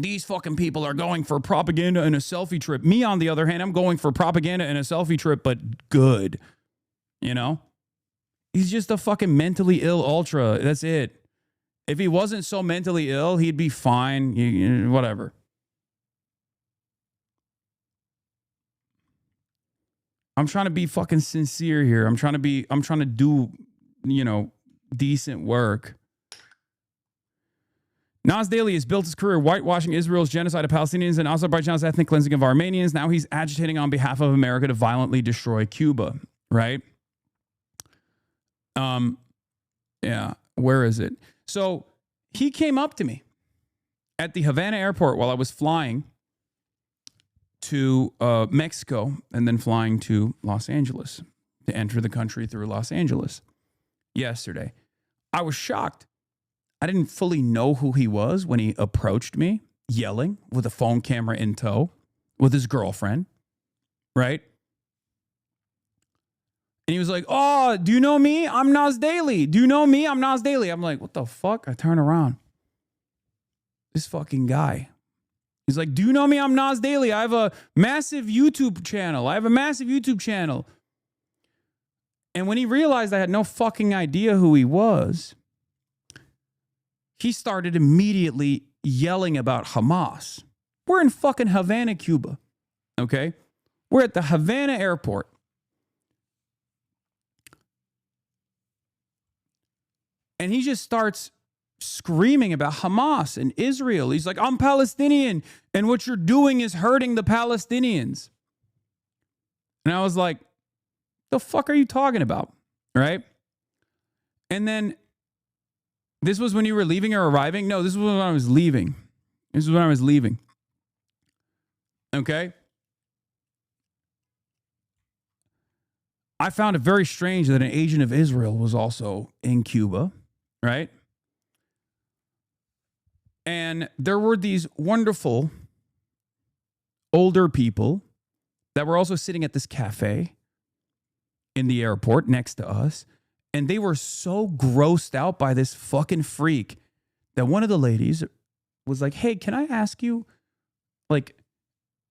are going for propaganda and a selfie trip. Me, on the other hand, I'm going for propaganda and a selfie trip, but good, you know? He's just a fucking mentally ill ultra. That's it. If he wasn't so mentally ill, he'd be fine. Whatever. I'm trying to be fucking sincere here. I'm trying to do, decent work. Nas Daily has built his career whitewashing Israel's genocide of Palestinians and Azerbaijan's ethnic cleansing of Armenians. Now he's agitating on behalf of America to violently destroy Cuba, right? Yeah, where is it? So he came up to me at the Havana airport while I was flying to Mexico and then flying to Los Angeles to enter the country through Los Angeles yesterday. I was shocked. I didn't fully know who he was when he approached me, yelling with a phone camera in tow with his girlfriend, right? And he was like, oh, do you know me? I'm Nas Daily. Do you know me? I'm Nas Daily. I'm like, what the fuck? I turn around. This fucking guy. He's like, do you know me? I'm Nas Daily. I have a massive YouTube channel. And when he realized I had no fucking idea who he was, he started immediately yelling about Hamas. We're in fucking Havana, Cuba. Okay? We're at the Havana airport. And he just starts screaming about Hamas and Israel. He's like, I'm Palestinian, and what you're doing is hurting the Palestinians. And I was like, the fuck are you talking about? Right? And then, this was when you were leaving or arriving? No, this was when I was leaving. Okay? I found it very strange that an agent of Israel was also in Cuba, right? And there were these wonderful older people that were also sitting at this cafe in the airport next to us. And they were so grossed out by this fucking freak that one of the ladies was like, hey, can I ask you, like,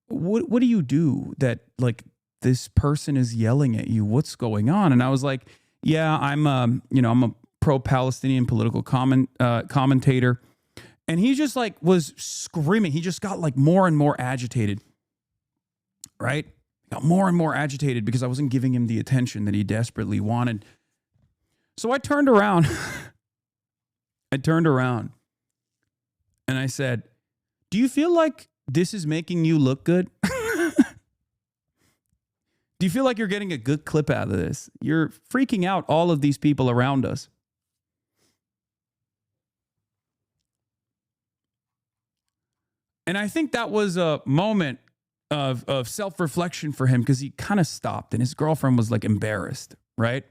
what do you do that, like, this person is yelling at you? What's going on? And I was like, yeah, I'm a pro-Palestinian political commentator. And he just like was screaming. He just got like more and more agitated, right? Got more and more agitated because I wasn't giving him the attention that he desperately wanted. So I turned around. And I said, do you feel like this is making you look good? Do you feel like you're getting a good clip out of this? You're freaking out all of these people around us. And I think that was a moment of self-reflection for him because he kind of stopped and his girlfriend was like embarrassed, right?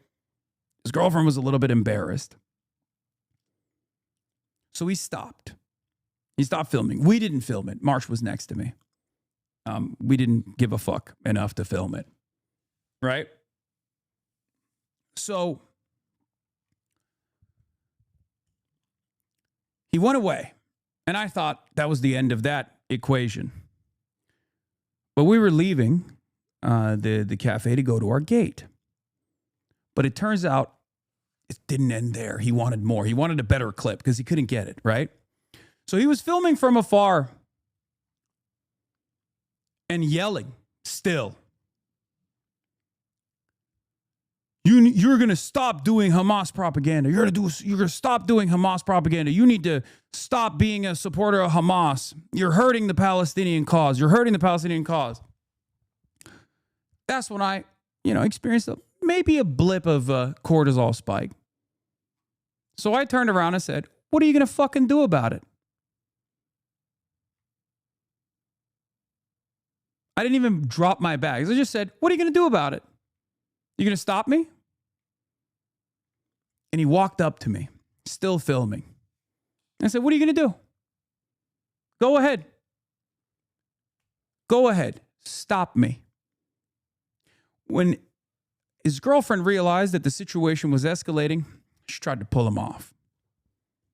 His girlfriend was a little bit embarrassed. So he stopped. He stopped filming. We didn't film it. March was next to me. We didn't give a fuck enough to film it. Right? So he went away. And I thought that was the end of that equation. But we were leaving the cafe to go to our gate. But it turns out it didn't end there. He wanted more. He wanted a better clip because he couldn't get it, right? So he was filming from afar and yelling still. You're going to stop doing Hamas propaganda. You're going to stop doing Hamas propaganda. You need to stop being a supporter of Hamas. You're hurting the Palestinian cause. That's when I, experienced maybe a blip of a cortisol spike. So I turned around and said, what are you going to fucking do about it? I didn't even drop my bags. I just said, what are you going to do about it? You going to stop me? And he walked up to me, still filming. I said, what are you going to do? Go ahead. Stop me. When his girlfriend realized that the situation was escalating, she tried to pull him off.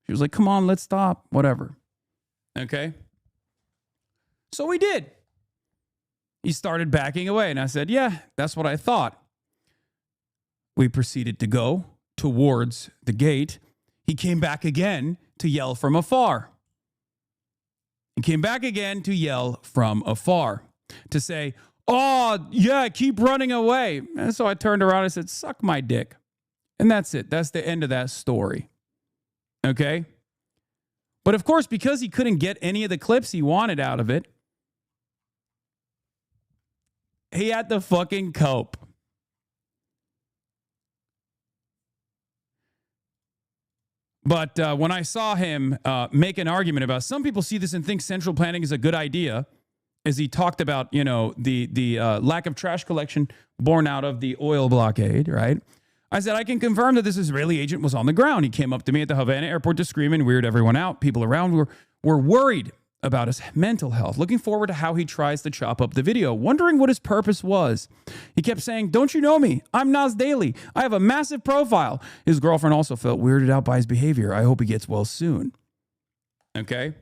She was like, come on, let's stop. Whatever. Okay? So we did. He started backing away. And I said, yeah, that's what I thought. We proceeded to go towards the gate, he came back again to yell from afar. He came back again to yell from afar, to say, "Oh, yeah, keep running away." And so I turned around and said, "Suck my dick." And that's it. That's the end of that story. Okay? But of course, because he couldn't get any of the clips he wanted out of it, he had to fucking cope. But when I saw him make an argument about, some people see this and think central planning is a good idea, as he talked about, you know, the lack of trash collection born out of the oil blockade, right? I said, I can confirm that this Israeli agent was on the ground. He came up to me at the Havana airport to scream and weird everyone out. People around were worried about his mental health, looking forward to how he tries to chop up the video, wondering what his purpose was. He kept saying, "Don't you know me? I'm Nas Daily. I have a massive profile." His girlfriend also felt weirded out by his behavior. "I hope he gets well soon." Okay?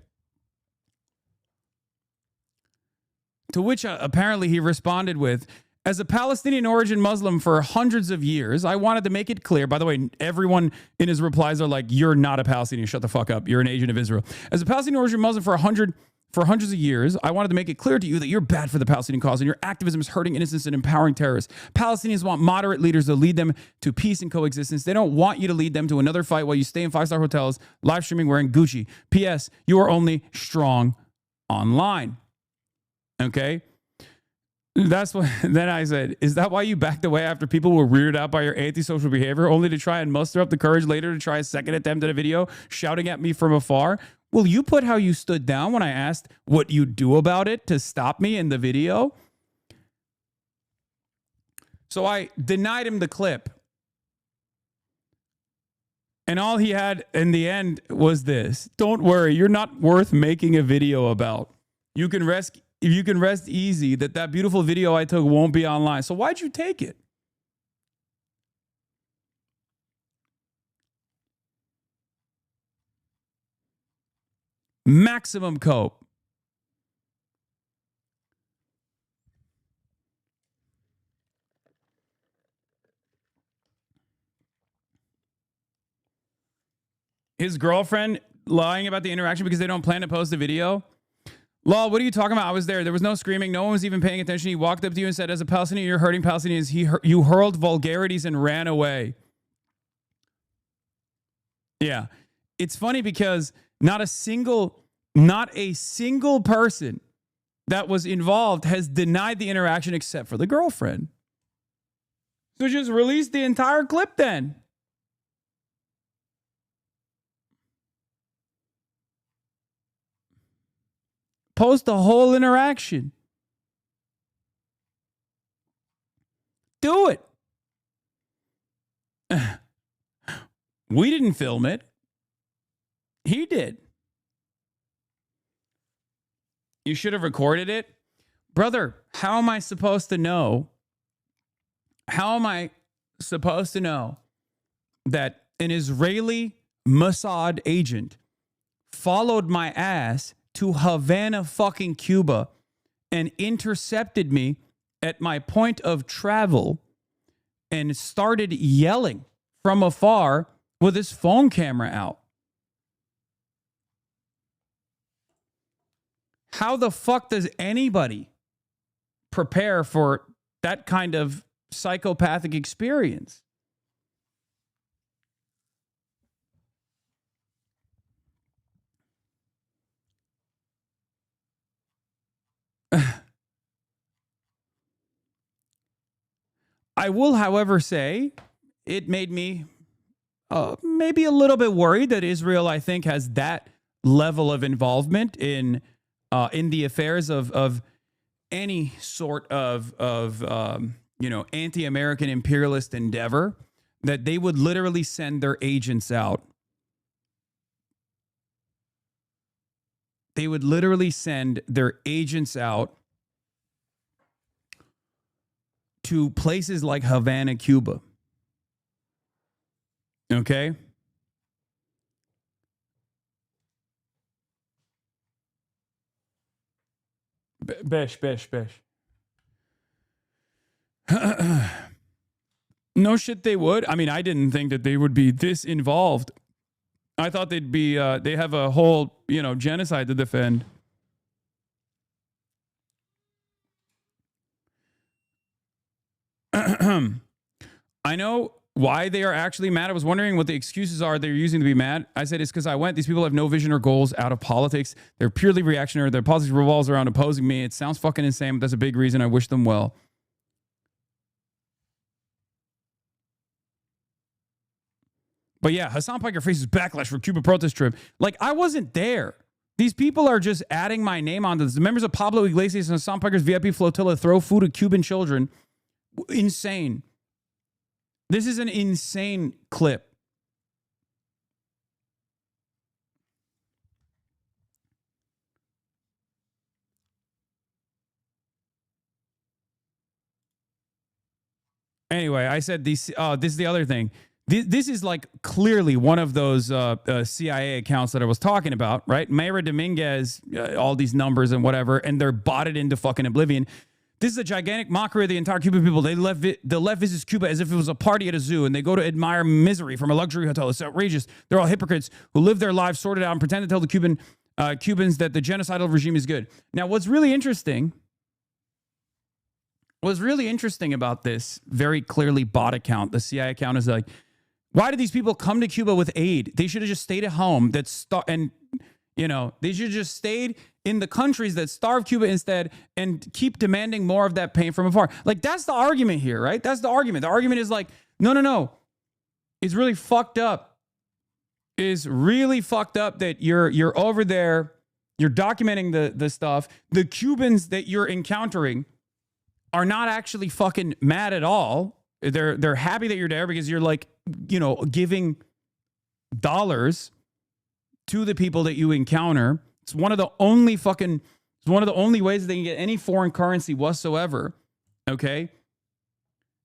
To which apparently he responded with, "As a Palestinian origin Muslim for hundreds of years, I wanted to make it clear." By the way, everyone in his replies are like, "You're not a Palestinian. Shut the fuck up. You're an agent of Israel." "As a Palestinian origin Muslim for hundreds of years, I wanted to make it clear to you that you're bad for the Palestinian cause and your activism is hurting innocents and empowering terrorists. Palestinians want moderate leaders to lead them to peace and coexistence. They don't want you to lead them to another fight while you stay in five-star hotels, live streaming wearing Gucci. P.S. You are only strong online." Okay? That's what. Then I said, "Is that why you backed away after people were weirded out by your antisocial behavior, only to try and muster up the courage later to try a second attempt at a video, shouting at me from afar? Will you put how you stood down when I asked what you do about it to stop me in the video?" So I denied him the clip. And all he had in the end was this: "Don't worry, you're not worth making a video about. You can rest easy that beautiful video I took won't be online." So why'd you take it? Maximum cope. His girlfriend lying about the interaction because they don't plan to post a video. "Law, what are you talking about? I was there. There was no screaming. No one was even paying attention. He walked up to you and said, 'As a Palestinian, you're hurting Palestinians.' You hurled vulgarities and ran away." Yeah. It's funny because not a single person that was involved has denied the interaction except for the girlfriend. So just release the entire clip then. Post the whole interaction. Do it. We didn't film it. He did. You should have recorded it. Brother, how am I supposed to know? How am I supposed to know that an Israeli Mossad agent followed my ass to Havana fucking Cuba and intercepted me at my point of travel and started yelling from afar with his phone camera out? How the fuck does anybody prepare for that kind of psychopathic experience? I will, however, say it made me maybe a little bit worried that Israel, I think, has that level of involvement in the affairs of any sort of anti-American imperialist endeavor, that they would literally send their agents out. They would literally send their agents out to places like Havana, Cuba. Okay? Besh. No shit, they would. I mean, I didn't think that they would be this involved. I thought they'd be, they have a whole, genocide to defend. I know why they are actually mad. I was wondering what the excuses are they're using to be mad. I said, it's because I went. These people have no vision or goals out of politics. They're purely reactionary. Their politics revolves around opposing me. It sounds fucking insane, but that's a big reason. I wish them well. But yeah, Hasan Piker faces backlash for Cuba protest trip. Like, I wasn't there. These people are just adding my name onto this. The members of Pablo Iglesias and Hasan Piker's VIP flotilla throw food at Cuban children. Insane. This is an insane clip. Anyway, I said this is the other thing. This is like clearly one of those CIA accounts that I was talking about, right? Mayra Dominguez, all these numbers and whatever, and they're botted into fucking oblivion. This is a gigantic mockery of the entire Cuban people. The left visits Cuba as if it was a party at a zoo, and they go to admire misery from a luxury hotel. It's outrageous. They're all hypocrites who live their lives sorted out and pretend to tell the Cubans that the genocidal regime is good. Now, what's really interesting about this very clearly bot account, the CIA account, is like, why did these people come to Cuba with aid? They should have just stayed at home. They should have just stayed in the countries that starve Cuba instead and keep demanding more of that pain from afar. Like, that's the argument here, right? That's the argument. The argument is like, no. It's really fucked up. It's really fucked up that you're over there, you're documenting the stuff. The Cubans that you're encountering are not actually fucking mad at all. They're happy that you're there because you're like, giving dollars to the people that you encounter. It's one of the only ways that they can get any foreign currency whatsoever. Okay.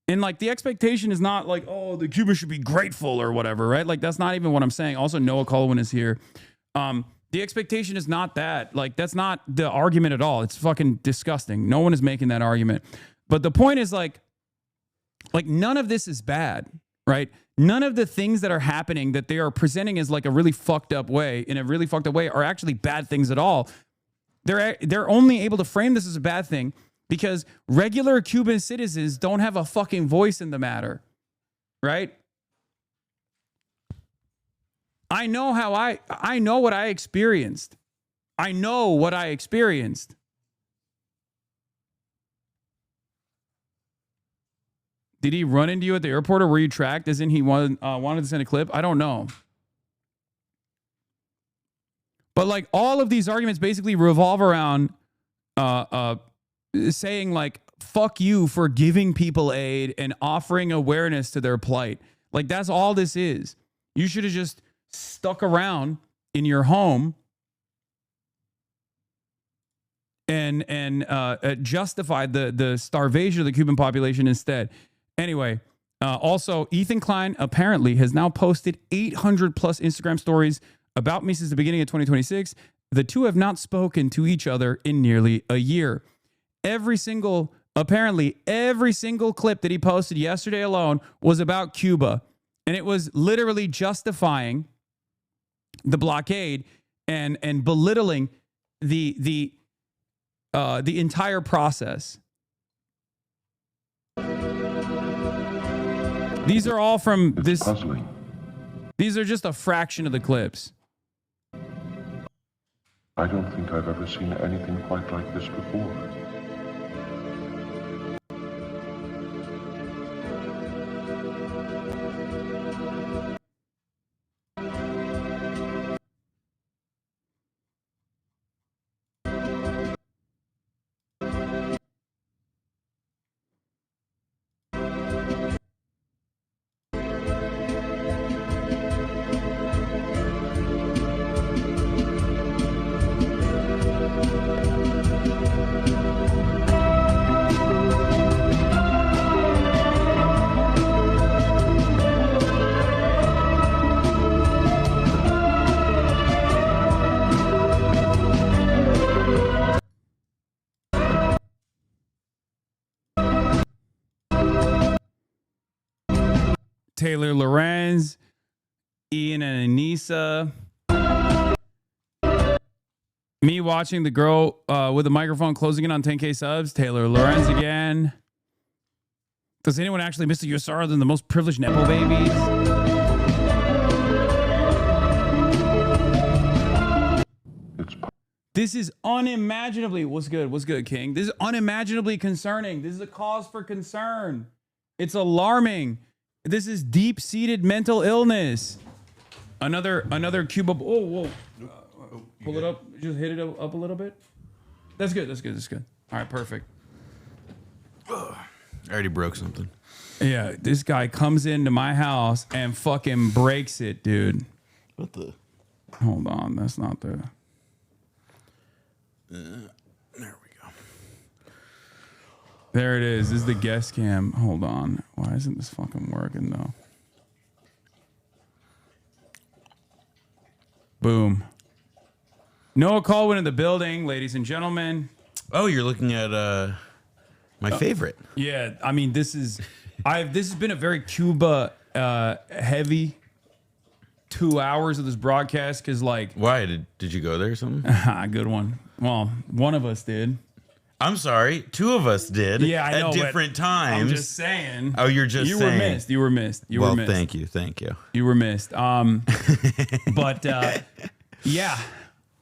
And like, the expectation is not like, oh, the Cubans should be grateful or whatever, right? Like, that's not even what I'm saying. Also, Noah Kulwin is here. The expectation is not that. Like, that's not the argument at all. It's fucking disgusting. No one is making that argument. But the point is like none of this is bad, right? None of the things that are happening that they are presenting as like a really fucked up way, are actually bad things at all. They're only able to frame this as a bad thing because regular Cuban citizens don't have a fucking voice in the matter, right? I know what I experienced. I know what I experienced. Did he run into you at the airport, or were you tracked as in he wanted to send a clip? I don't know. But like, all of these arguments basically revolve around saying like, fuck you for giving people aid and offering awareness to their plight. Like, that's all this is. You should have just stuck around in your home and justified the starvation of the Cuban population instead. Anyway, also, Ethan Klein apparently has now posted 800 plus Instagram stories about me since the beginning of 2026. The two have not spoken to each other in nearly a year. Every single clip that he posted yesterday alone was about Cuba. And it was literally justifying the blockade and belittling the entire process. These are all from this. Puzzling. These are just a fraction of the clips. I don't think I've ever seen anything quite like this before. Taylor Lorenz, Ian and Anissa. Me watching the girl with the microphone closing in on 10K subs. Taylor Lorenz again. Does anyone actually miss the USR than the most privileged Nepo babies? This is unimaginably, what's good, King? This is unimaginably concerning. This is a cause for concern. It's alarming. This is deep-seated mental illness. Another Cuba, whoa. Pull it up, just hit it up a little bit. That's good. All right, perfect. I already broke something. Yeah, this guy comes into my house and fucking breaks it, dude. What the? Hold on, that's not the... There we go. There it is. This is the guest cam. Hold on. Why isn't this fucking working though? Boom. Noah Kulwin in the building, ladies and gentlemen. Oh, you're looking at my favorite. Yeah, I mean this has been a very Cuba heavy 2 hours of this broadcast because like Why did you go there or something? good one. Well, one of us did. I'm sorry, two of us did. Yeah, I know, at different times. I'm just saying. Oh, you're just saying. You were missed. You were missed. Thank you. You were missed. But yeah.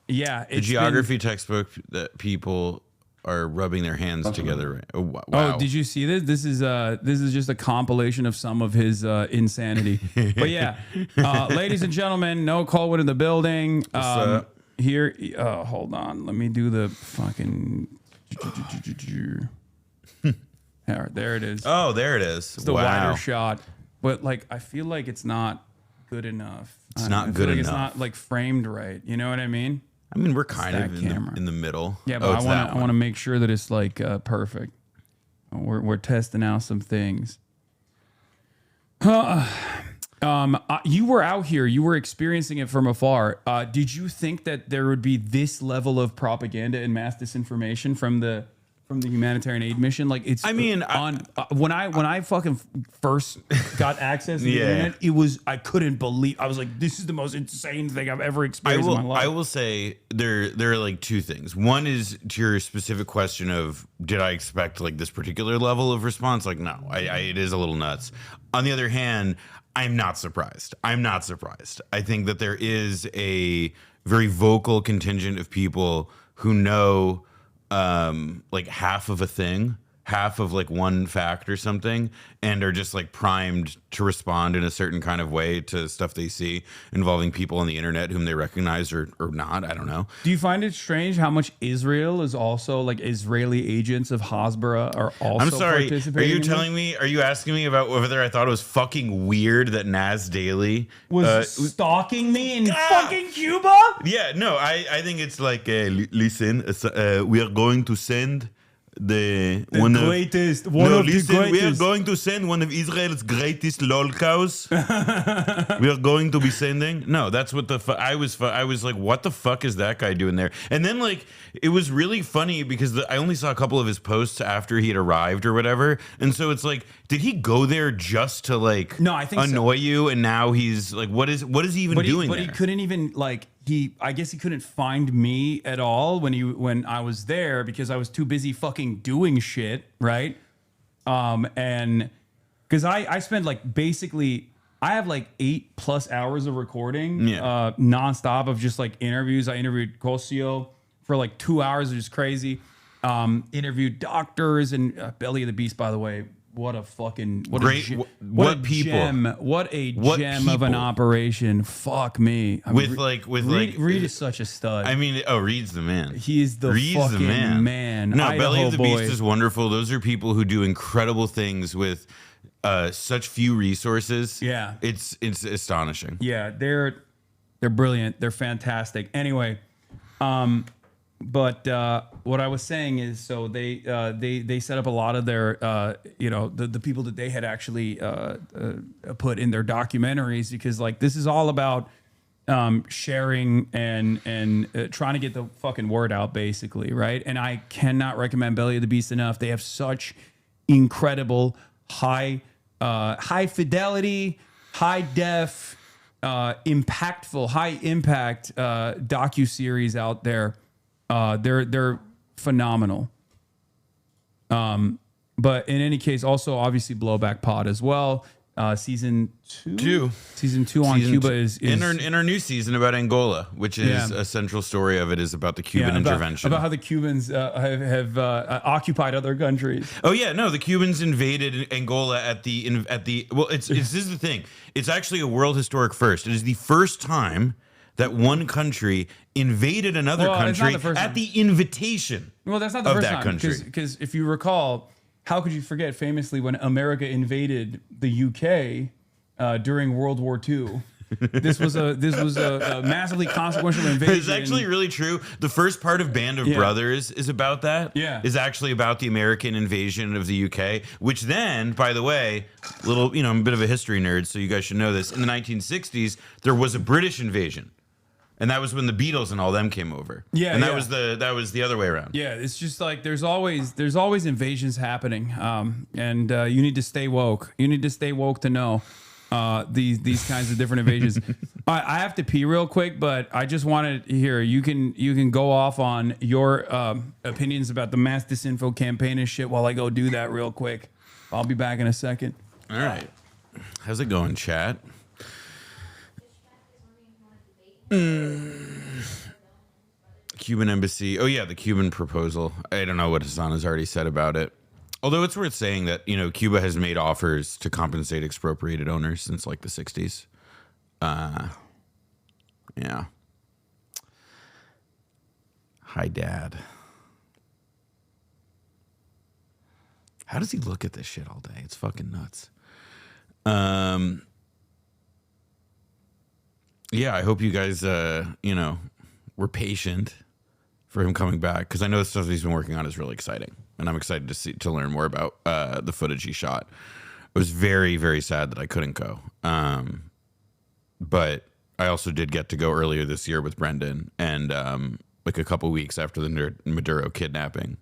The geography textbook that people are rubbing their hands together. Oh, wow. Oh, did you see this? This is just a compilation of some of his insanity. But yeah, ladies and gentlemen, Noah Kulwin in the building. Here, hold on. Let me do the fucking. There it is. Oh, there it is. It's the wider shot, but like I feel like it's not good enough. It's not good enough. It's not like framed right. You know what I mean? I mean, we're kind of in the middle. Yeah, but I want to make sure that it's like perfect. We're testing out some things. You were out here. You were experiencing it from afar. Did you think that there would be this level of propaganda and mass disinformation from the humanitarian aid mission? Like it's. I mean, when I fucking first got access to the internet, I couldn't believe. I was like, this is the most insane thing I've ever experienced in my life. I will say there are like two things. One is to your specific question of did I expect like this particular level of response? Like no, it is a little nuts. On the other hand, I'm not surprised. I think that there is a very vocal contingent of people who know like half of a thing, half of like one fact or something, and are just like primed to respond in a certain kind of way to stuff they see involving people on the internet whom they recognize or not. I don't know. Do you find it strange how much Israel is also like Israeli agents of Hasbara are also participating? Are you asking me about whether I thought it was fucking weird that Naz Daily was stalking me in fucking Cuba? Yeah, no, I think it's like, listen, we are going to send we are going to send one of Israel's greatest lol cows. We are going to be sending. No, that's what I was like, what the fuck is that guy doing there? And then like it was really funny because I only saw a couple of his posts after he had arrived or whatever, and so it's like, did he go there just to like annoy you? And now he's like, what is he even doing there? But he couldn't even like. I guess he couldn't find me at all when I was there because I was too busy fucking doing shit, right? And because I spent like basically I have like 8+ hours of recording nonstop of just like interviews. I interviewed Cosio for like 2 hours, which is crazy. Interviewed doctors and Belly of the Beast, by the way. What a fucking gem of an operation. Fuck me. Reed is such a stud. I mean, Reed's the man. He is the fucking man. No, Belly of the Beast is wonderful. Those are people who do incredible things with such few resources. Yeah, it's astonishing. Yeah, they're brilliant. They're fantastic. Anyway, but what I was saying is, so they set up a lot of their, the people that they had actually put in their documentaries, because like this is all about sharing and trying to get the fucking word out, basically, right? And I cannot recommend Belly of the Beast enough. They have such incredible high high fidelity, high def, impactful, high impact docuseries out there. They're phenomenal. But in any case, also obviously Blowback Pod as well. Season two on Cuba is in our new season about Angola, which is a central story of it is about the Cuban intervention, about how the Cubans have occupied other countries. Oh yeah, no, the Cubans invaded Angola at the well. This is the thing. It's actually a world historic first. It is the first time that one country invaded another country at the invitation. Well, that's not the first time country. Because if you recall, how could you forget famously when America invaded the UK during World War II? This was a massively consequential invasion. It's actually really true. The first part of Band of Brothers is about that. Yeah. Is actually about the American invasion of the UK, which then, by the way, I'm a bit of a history nerd, so you guys should know this. In the 1960s, there was a British invasion. And that was when the Beatles and all them came over. Yeah, and that was the other way around. Yeah, it's just like there's always invasions happening, and you need to stay woke. You need to stay woke to know these kinds of different invasions. I have to pee real quick, but I just wanted to hear you can go off on your opinions about the mass disinfo campaign and shit while I go do that real quick. I'll be back in a second. All right, how's it going, chat? Cuban embassy. Oh yeah, the Cuban proposal. I don't know what Hasan has already said about it. Although it's worth saying that, Cuba has made offers to compensate expropriated owners since like the 60s. Yeah. Hi, Dad. How does he look at this shit all day? It's fucking nuts. Yeah, I hope you guys, were patient for him coming back, because I know the stuff he's been working on is really exciting, and I'm excited to learn more about the footage he shot. It was very, very sad that I couldn't go, but I also did get to go earlier this year with Brendan, and like a couple weeks after the Maduro kidnapping.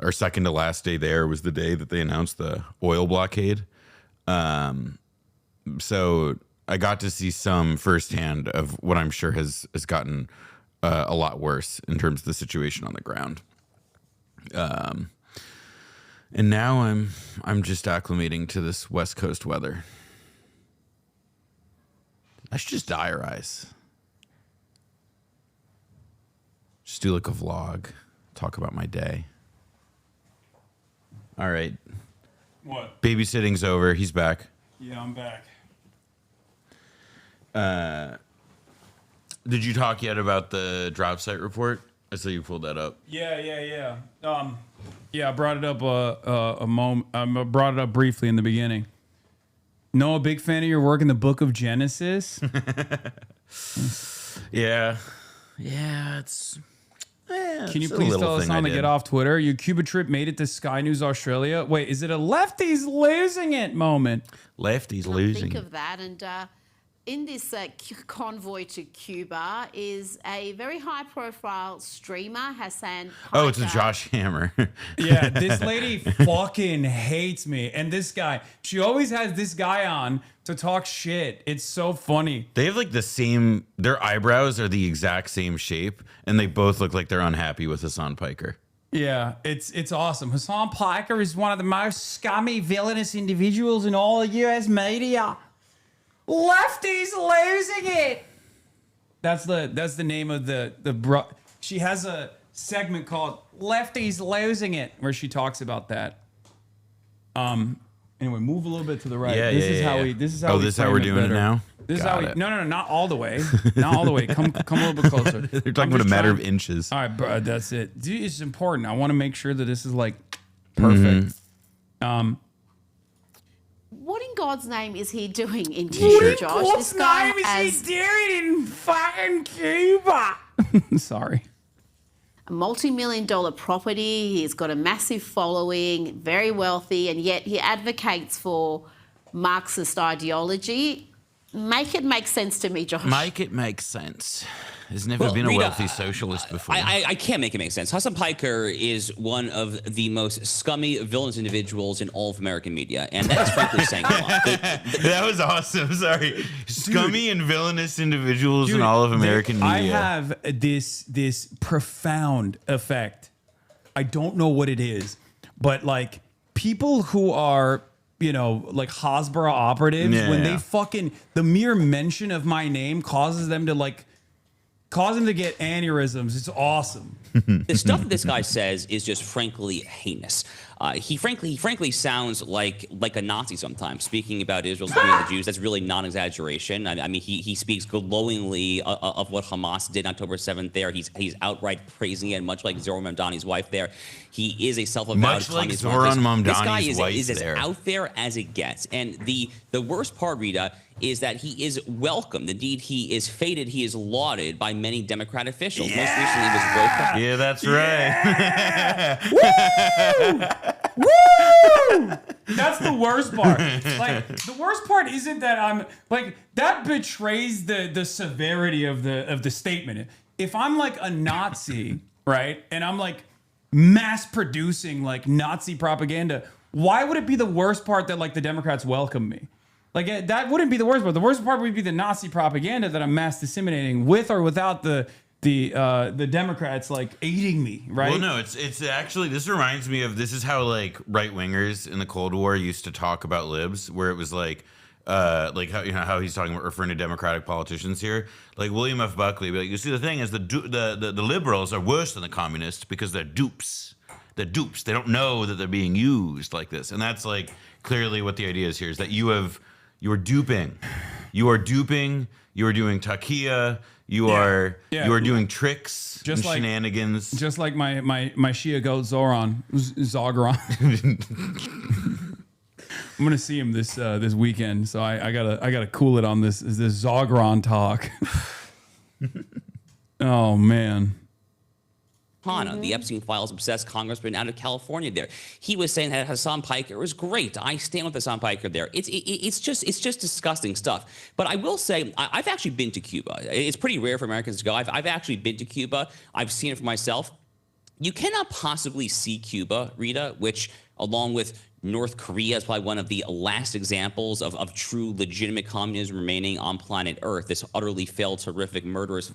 Our second to last day there was the day that they announced the oil blockade. So I got to see some firsthand of what I'm sure has gotten a lot worse in terms of the situation on the ground. And now I'm just acclimating to this West Coast weather. I should just diarize. Just do like a vlog, talk about my day. All right. What? Babysitting's over. He's back. Yeah, I'm back. Did you talk yet about the drop site report? I saw you pulled that up. Yeah. I brought it up a moment. I brought it up briefly in the beginning. No, a big fan of your work in the Book of Genesis. Yeah, it's. Can you please tell us how to get off Twitter? Your Cuba trip made it to Sky News Australia. Wait, is it a lefties losing it moment? Lefties losing. Think of that, and in this convoy to Cuba is a very high-profile streamer, Hasan. Oh, it's a Josh Hammer. Yeah, this lady fucking hates me. And this guy, she always has this guy on to talk shit. It's so funny. They have like the same, their eyebrows are the exact same shape, and they both look like they're unhappy with Hasan Piker. Yeah, it's awesome. Hasan Piker is one of the most scummy, villainous individuals in all of US media. Lefties losing it. That's the name of the she has a segment called Lefties Losing It where she talks about that. Anyway, move a little bit to the right. This is how we're doing it now. This is how we No, not all the way. Not all the way. Come a little bit closer. They're talking about a matter of inches. All right, bro, that's it. Dude, it's important. I want to make sure that this is like perfect. What in God's name is he doing in Cuba, Josh? What in God's name is he doing in fucking Cuba? Sorry. A multi-million-dollar property. He's got a massive following, very wealthy, and yet he advocates for Marxist ideology. Make it make sense to me, Josh. Make it make sense. There's never been a Rita, wealthy socialist before. I can't make it make sense. Hasan Piker is one of the most scummy, villainous individuals in all of American media, and that is frankly saying a lot. That was awesome. Sorry. Scummy and villainous individuals in all of American media. I have this profound effect. I don't know what it is, but like people who are, you know, like Hasbara operatives, when they fucking, the mere mention of my name causes them to get aneurysms. It's awesome. The stuff that this guy says is just frankly heinous. He frankly sounds like a Nazi sometimes. Speaking about Israel, speaking of the Jews, that's really non-exaggeration. I mean, he speaks glowingly of what Hamas did on October 7th. There, he's outright praising it, much like Zoran Mamdani's wife. There, he is a self-avowed much like communist. Zoran This guy Mamdani's wife is as there. out there as it gets. And the worst part, Rita, is that he is welcomed. Indeed, he is feted. He is lauded by many Democrat officials. Most recently, he was woke. Yeah, that's right. Woo! That's the worst part. Like, the worst part isn't that I'm like, that betrays the severity of the statement. If I'm like a Nazi, right, and I'm like mass producing like Nazi propaganda, why would it be the worst part that like the Democrats welcome me? Like, that wouldn't be the worst part. The worst part would be the Nazi propaganda that I'm mass disseminating with or without the Democrats like aiding me, right? Well, no, it's actually, this reminds me of, this is how like right wingers in the Cold War used to talk about libs, where it was like how, you know, how he's talking about referring to Democratic politicians here, like William F. Buckley. But like, you see, the thing is, the liberals are worse than the communists because they're dupes. They're dupes. They don't know that they're being used like this, and that's like clearly what the idea is here: is that you are duping, you are doing takia. You are doing tricks just and like, shenanigans. Just like my Shia goat Zogron. I'm gonna see him this weekend, so I gotta cool it on this Zogron talk. Oh man. HAVANA, the Epstein Files obsessed congressman out of California there. He was saying that Hasan Piker was great. I stand with Hasan Piker there. It's just disgusting stuff. But I will say, I've actually been to Cuba. It's pretty rare for Americans to go. I've actually been to Cuba. I've seen it for myself. You cannot possibly see Cuba, Rita, which along with North Korea is probably one of the last examples of true legitimate communism remaining on planet Earth. This utterly failed, horrific, murderous.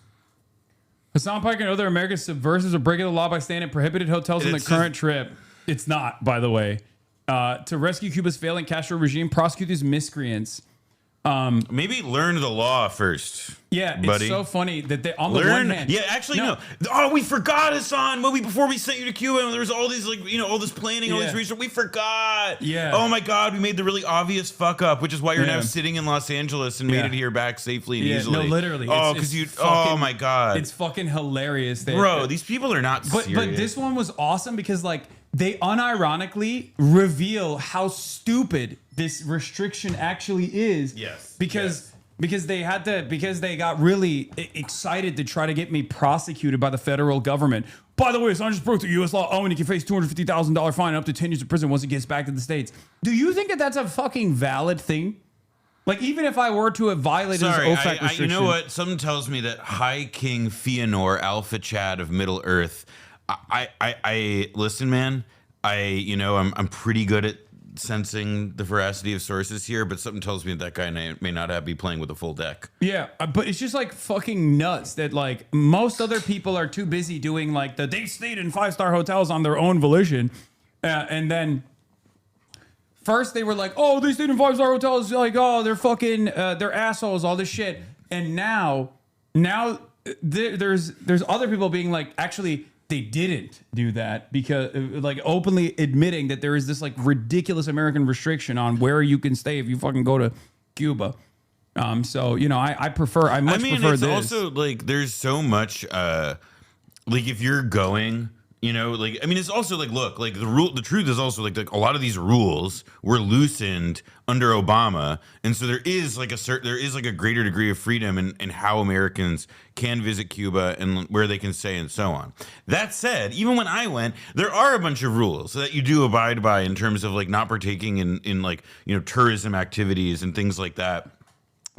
Hasan Piker and other American subversives are breaking the law by staying at prohibited hotels on the current trip. It's not, by the way. To rescue Cuba's failing Castro regime, prosecute these miscreants. Maybe learn the law first. Yeah, buddy. It's so funny that they on the one hand. Yeah, actually, no. Oh, we forgot, Hasan. Before we sent you to Cuba, there was all these all this planning, all these research. We forgot. Yeah. Oh my God, we made the really obvious fuck up, which is why you're now sitting in Los Angeles and made it here back safely and easily. No, literally. Oh, because you. Oh my God. It's fucking hilarious. Bro, these people are not serious. But this one was awesome because like they unironically reveal how stupid this restriction actually is. Yes. Because they got really excited to try to get me prosecuted by the federal government. By the way, Assange just broke the U.S. law. Oh, and he can face $250,000 fine and up to 10 years of prison once he gets back to the States. Do you think that that's a fucking valid thing? Like, even if I were to have violated his OFAC restriction. You know what? Something tells me that High King Fëanor, Alpha Chad of Middle Earth. I listen, man. I'm pretty good at sensing the veracity of sources here, but something tells me that guy may not be playing with a full deck. Yeah, but it's just like fucking nuts that like most other people are too busy doing like they stayed in 5-star hotels on their own volition, and then first they were like, oh, they stayed in 5-star hotels, like, oh, they're fucking they're assholes, all this shit, and now there's other people being like, actually, they didn't do that because like openly admitting that there is this like ridiculous American restriction on where you can stay if you fucking go to Cuba. So, you know, I much prefer it's this. Also like there's so much like if you're going, you know, like, I mean, it's also like, look, like the truth is also like a lot of these rules were loosened under Obama. And so there is like a greater degree of freedom in how Americans can visit Cuba and where they can stay and so on. That said, even when I went, there are a bunch of rules that you do abide by in terms of like not partaking in like, you know, tourism activities and things like that.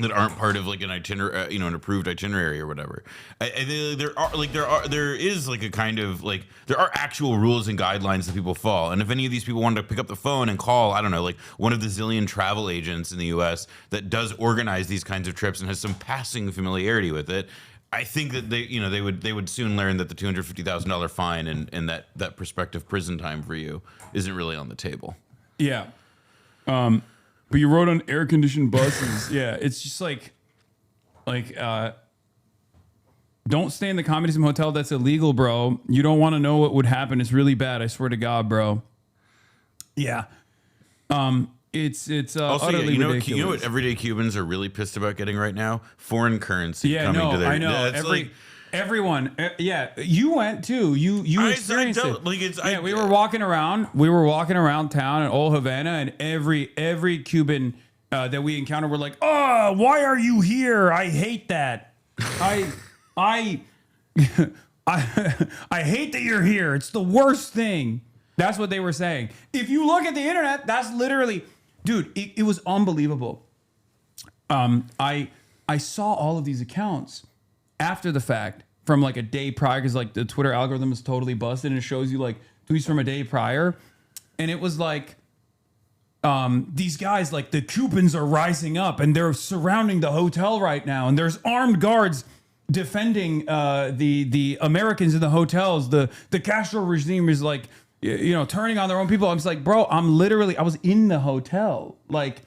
that aren't part of like an itinerary, an approved itinerary or whatever. There is like a kind of like there are actual rules and guidelines that people follow. And if any of these people wanted to pick up the phone and call, I don't know, like one of the zillion travel agents in the U.S. that does organize these kinds of trips and has some passing familiarity with it, I think that they would soon learn that the $250,000 fine and that prospective prison time for you isn't really on the table. Yeah. But you rode on air conditioned buses. Yeah, it's just like, don't stay in the Comedy Sim hotel. That's illegal, bro. You don't want to know what would happen. It's really bad. I swear to God, bro. Yeah. It's also, utterly ridiculous. You know what everyday Cubans are really pissed about getting right now? Foreign currency coming to their... I know. Everyone, you went too. You experienced it. We were walking around. We were walking around town in old Havana, and every Cuban that we encountered were like, "Oh, why are you here? I hate that. I hate that you're here. It's the worst thing." That's what they were saying. If you look at the internet, that's literally, dude. It was unbelievable. I saw all of these accounts after the fact from like a day prior, because like the Twitter algorithm is totally busted and it shows you like tweets from a day prior. And it was like, these guys, like the Cubans are rising up and they're surrounding the hotel right now. And there's armed guards defending the Americans in the hotels. The Castro regime is like, turning on their own people. I was like, bro, I was in the hotel. Like,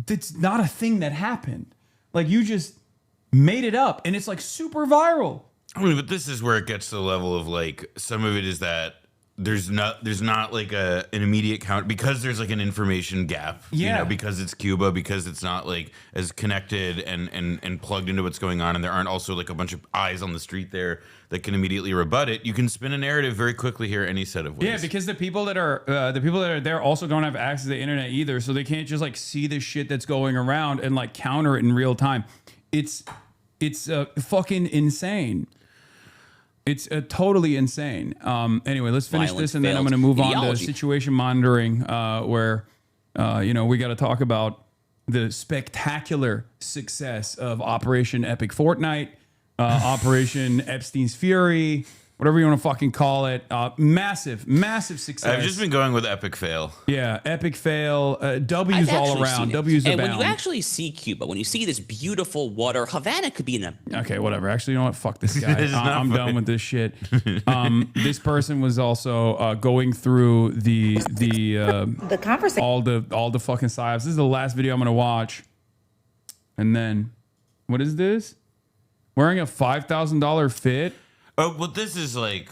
it's not a thing that happened. Like, you just made it up, and it's like super viral. I mean, but this is where it gets to the level of like, some of it is that there's not like an immediate count because there's like an information gap. Yeah. Because it's Cuba, because it's not like as connected and plugged into what's going on, and there aren't also like a bunch of eyes on the street there that can immediately rebut it. You can spin a narrative very quickly here any set of ways. Yeah, because the people that are there also don't have access to the internet either, so they can't just like see the shit that's going around and like counter it in real time. It's fucking insane. It's totally insane. Anyway, let's finish this, and then I'm going to move on to situation monitoring, where we got to talk about the spectacular success of Operation Epic Fortnite, Operation Epstein's Fury, whatever you want to fucking call it. Massive success. I've just been going with epic fail. Yeah, epic fail. W's all around. W's abound. And when you actually see Cuba, when you see this beautiful water, Havana could be in a... Okay, whatever. Actually, you know what? Fuck this guy. I'm done with this shit. This person was also going through the conversation, all the fucking psyops. This is the last video I'm gonna watch. And then, what is this? Wearing a $5,000 fit. Oh, well, this is like...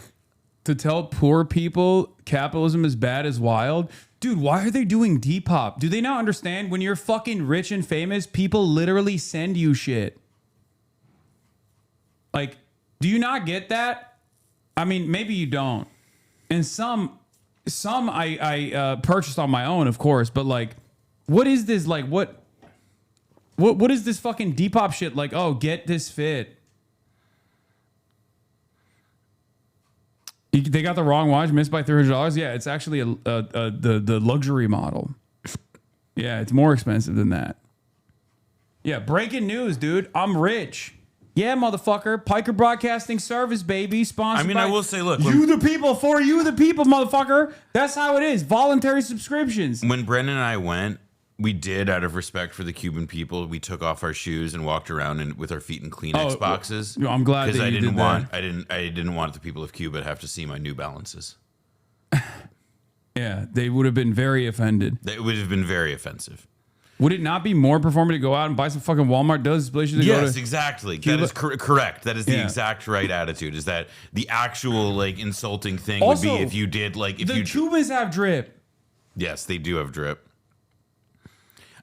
To tell poor people capitalism is bad is wild. Dude, why are they doing Depop? Do they not understand when you're fucking rich and famous, people literally send you shit? Like, do you not get that? I mean, maybe you don't. And some I purchased on my own, of course, but like, what is this? Like, what is this fucking Depop shit? Like, oh, get this fit. They got the wrong watch, missed by $300. Yeah, it's actually the luxury model. Yeah, it's more expensive than that. Yeah, breaking news, dude. I'm rich. Yeah, motherfucker. Piker Broadcasting Service, baby. Sponsored by I will say, look. You the people, for you the people, motherfucker. That's how it is. Voluntary subscriptions. When Brendan and I went, we did, out of respect for the Cuban people, we took off our shoes and walked around with our feet in Kleenex boxes. I'm glad that you did that. I didn't want the people of Cuba to have to see my New Balances. Yeah, they would have been very offended. It would have been very offensive. Would it not be more performant to go out and buy some fucking Walmart places to go to? Yes, exactly. Cuba? That is correct. That is the exact right attitude. Is that the actual like insulting thing also, would be if you did like if the Cubans have drip. Yes, they do have drip.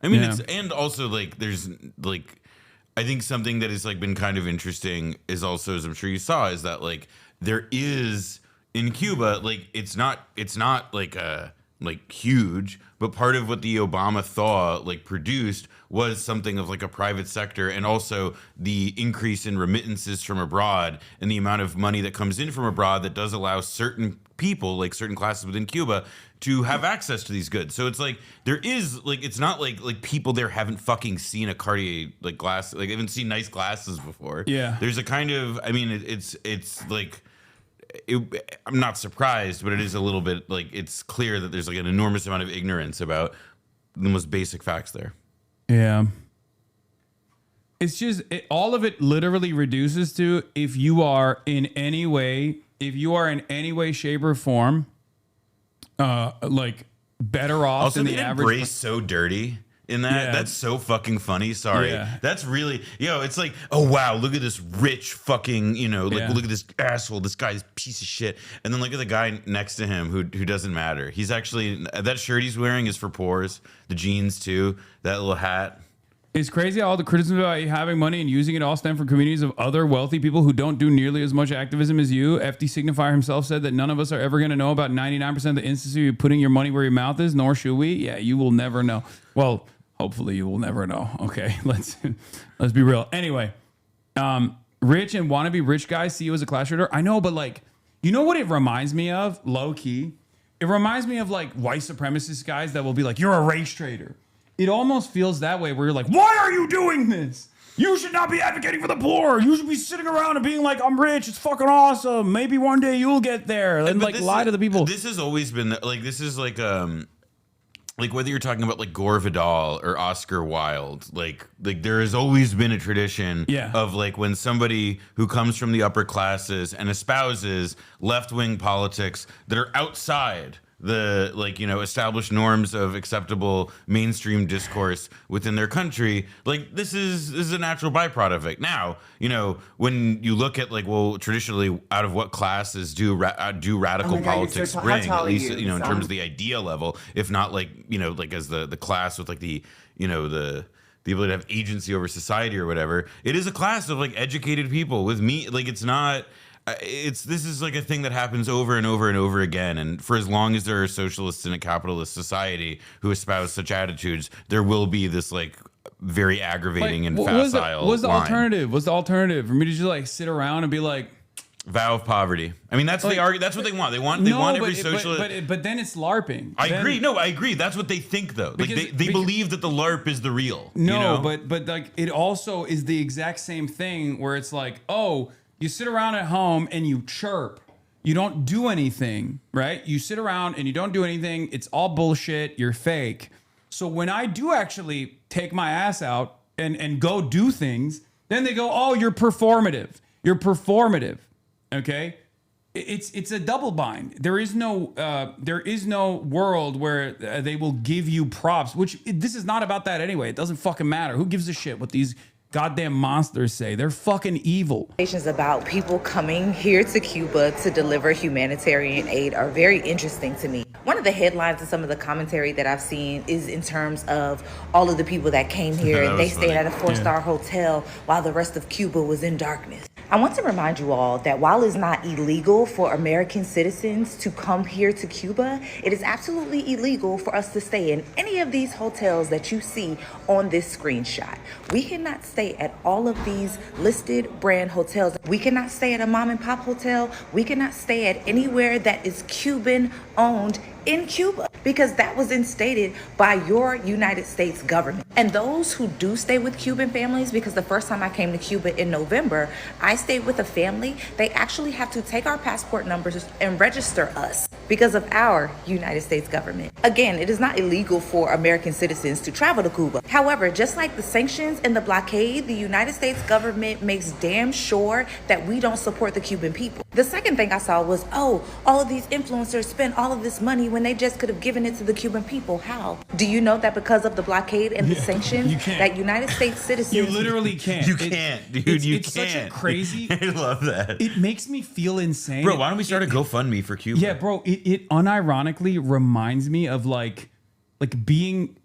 I mean, it's, and also like there's like, I think something that has like been kind of interesting is also, as I'm sure you saw, is that like there is in Cuba, like it's not like like huge, but part of what the Obama thaw like produced was something of like a private sector, and also the increase in remittances from abroad and the amount of money that comes in from abroad that does allow certain people, like certain classes within Cuba, to have access to these goods. So it's like there is like, it's not like people there haven't fucking seen a Cartier like glass, like they haven't seen nice glasses before. Yeah, there's a kind of, I mean, it's like. I'm not surprised, but it is a little bit like it's clear that there's like an enormous amount of ignorance about the most basic facts there. Yeah. It's just all of it literally reduces to if you are in any way, shape, or form, like better off also, than the average. Embrace so dirty in that. Yeah. That's so fucking funny. Sorry. Yeah. That's really, it's like, oh wow, look at this rich fucking, look at this asshole, this guy's piece of shit. And then look at the guy next to him who doesn't matter. He's actually, that shirt he's wearing is for pores. The jeans too, that little hat. It's crazy how all the criticism about you having money and using it all stem from communities of other wealthy people who don't do nearly as much activism as you. FD Signifier himself said that none of us are ever going to know about 99% of the instances of putting your money where your mouth is, nor should we. Yeah, you will never know. Well, hopefully you will never know. Okay, let's be real. Anyway, rich and wannabe rich guys see you as a class trader. I know, but like, you know what it reminds me of? Low key. It reminds me of like white supremacist guys that will be like, you're a race trader. It almost feels that way where you're like, why are you doing this? You should not be advocating for the poor. You should be sitting around and being like, I'm rich. It's fucking awesome. Maybe one day you'll get there. And like lie to the people. This has always been like, this is like whether you're talking about like Gore Vidal or Oscar Wilde, like there has always been a tradition of like when somebody who comes from the upper classes and espouses left-wing politics that are outside the established norms of acceptable mainstream discourse within their country, like this is a natural byproduct of it. Now, when you look at like, well, traditionally, out of what classes do radical politics bring, at least in terms of the idea level, if not like like as the class with like the ability to have agency over society or whatever, it is a class of like educated people with me. Like it's not. This is like a thing that happens over and over and over again, and for as long as there are socialists in a capitalist society who espouse such attitudes, there will be this like very aggravating and facile. What's the alternative? What's the alternative for me to just like sit around and be like, vow of poverty? I mean, that's that's what they want. They want every socialist. But then it's LARPing. I agree. No, I agree. That's what they think though. Like they believe that the LARP is the real. No, but like it also is the exact same thing where it's like, oh. You sit around at home and you chirp. You don't do anything, right? You sit around and you don't do anything. It's all bullshit. You're fake. So when I do actually take my ass out and go do things, then they go, oh, you're performative. You're performative. Okay? It's a double bind. There is no world where they will give you props, which this is not about that anyway. It doesn't fucking matter. Who gives a shit what these goddamn monsters say? They're fucking evil. About people coming here to Cuba to deliver humanitarian aid are very interesting to me. One of the headlines and some of the commentary that I've seen is in terms of all of the people that came here and they stayed at a 4-star hotel while the rest of Cuba was in darkness. I want to remind you all that while it's not illegal for American citizens to come here to Cuba, it is absolutely illegal for us to stay in any of these hotels that you see on this screenshot. We cannot stay at all of these listed brand hotels. We cannot stay at a mom and pop hotel. We cannot stay at anywhere that is Cuban owned in Cuba, because that was instated by your United States government. And those who do stay with Cuban families, because the first time I came to Cuba in November, I stayed with a family. They actually have to take our passport numbers and register us because of our United States government. Again, it is not illegal for American citizens to travel to Cuba. However, just like the sanctions and the blockade, the United States government makes damn sure that we don't support the Cuban people. The second thing I saw was, oh, all of these influencers spend all of this money when they just could have given it to the Cuban people. How? Do you know that because of the blockade and the sanctions, that United States citizens... You literally can't. You can't, dude. You can't. It's such a crazy... I love that. It makes me feel insane. Bro, why don't we start a GoFundMe for Cuba? Yeah, bro. It unironically reminds me of like being...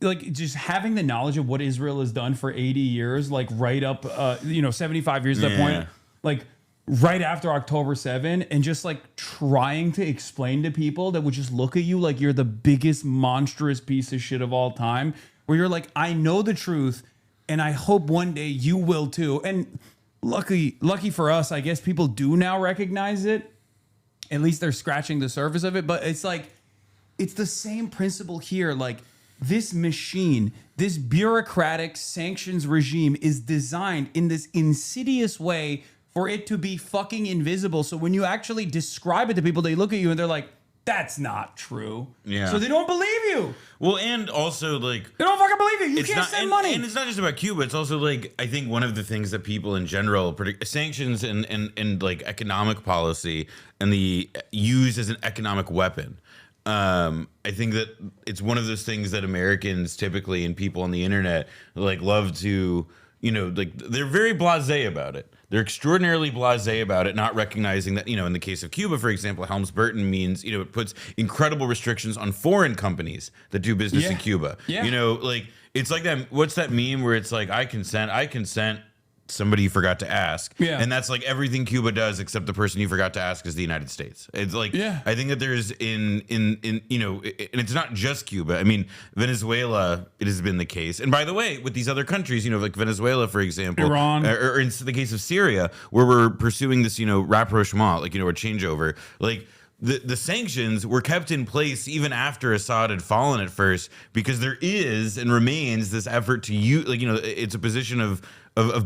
like just having the knowledge of what Israel has done for 80 years, like right up, 75 years at that point. Like right after October 7 and just like trying to explain to people that would just look at you like you're the biggest monstrous piece of shit of all time, where you're like, I know the truth and I hope one day you will too. And lucky for us, I guess people do now recognize it. At least they're scratching the surface of it, but it's like, it's the same principle here. Like, this machine, this bureaucratic sanctions regime is designed in this insidious way for it to be fucking invisible. So when you actually describe it to people, they look at you and they're like, that's not true. Yeah. So they don't believe you. Well, and also, like, They don't fucking believe you. You can't send money. And it's not just about Cuba. It's also, like, I think one of the things that people in general predict, sanctions and like economic policy and the used as an economic weapon. I think that it's one of those things that Americans typically and people on the internet like love to, you know, like they're very blasé about it. They're extraordinarily blasé about it, not recognizing that, you know, in the case of Cuba, for example, Helms-Burton means, you know, it puts incredible restrictions on foreign companies that do business in Cuba. Yeah. You know, like, it's like that, what's that meme where it's like, I consent, somebody forgot to ask. Yeah. And that's like everything Cuba does except the person you forgot to ask is the United States. It's like, I think that there's in you know, and it's not just Cuba. I mean, Venezuela, it has been the case. And by the way, with these other countries, you know, like Venezuela, for example, Iran, or in the case of Syria, where we're pursuing this, you know, rapprochement, like, you know, a changeover, like, the sanctions were kept in place even after Assad had fallen at first, because there is and remains this effort to use, like, you know, it's a position of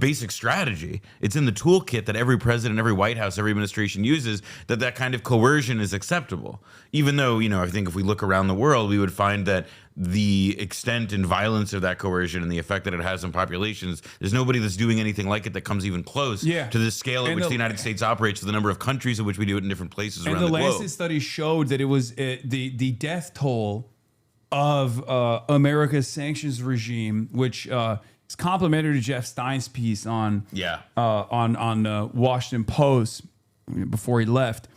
basic strategy. It's in the toolkit that every president, every White House, every administration uses, that kind of coercion is acceptable. Even though, you know, I think if we look around the world, we would find that the extent and violence of that coercion and the effect that it has on populations, there's nobody that's doing anything like it that comes even close to the scale at which the United States operates, to the number of countries in which we do it in different places around the globe. And the Lancet study showed that it was the death toll of America's sanctions regime, which is complementary to Jeff Stein's piece on Washington Post before he left,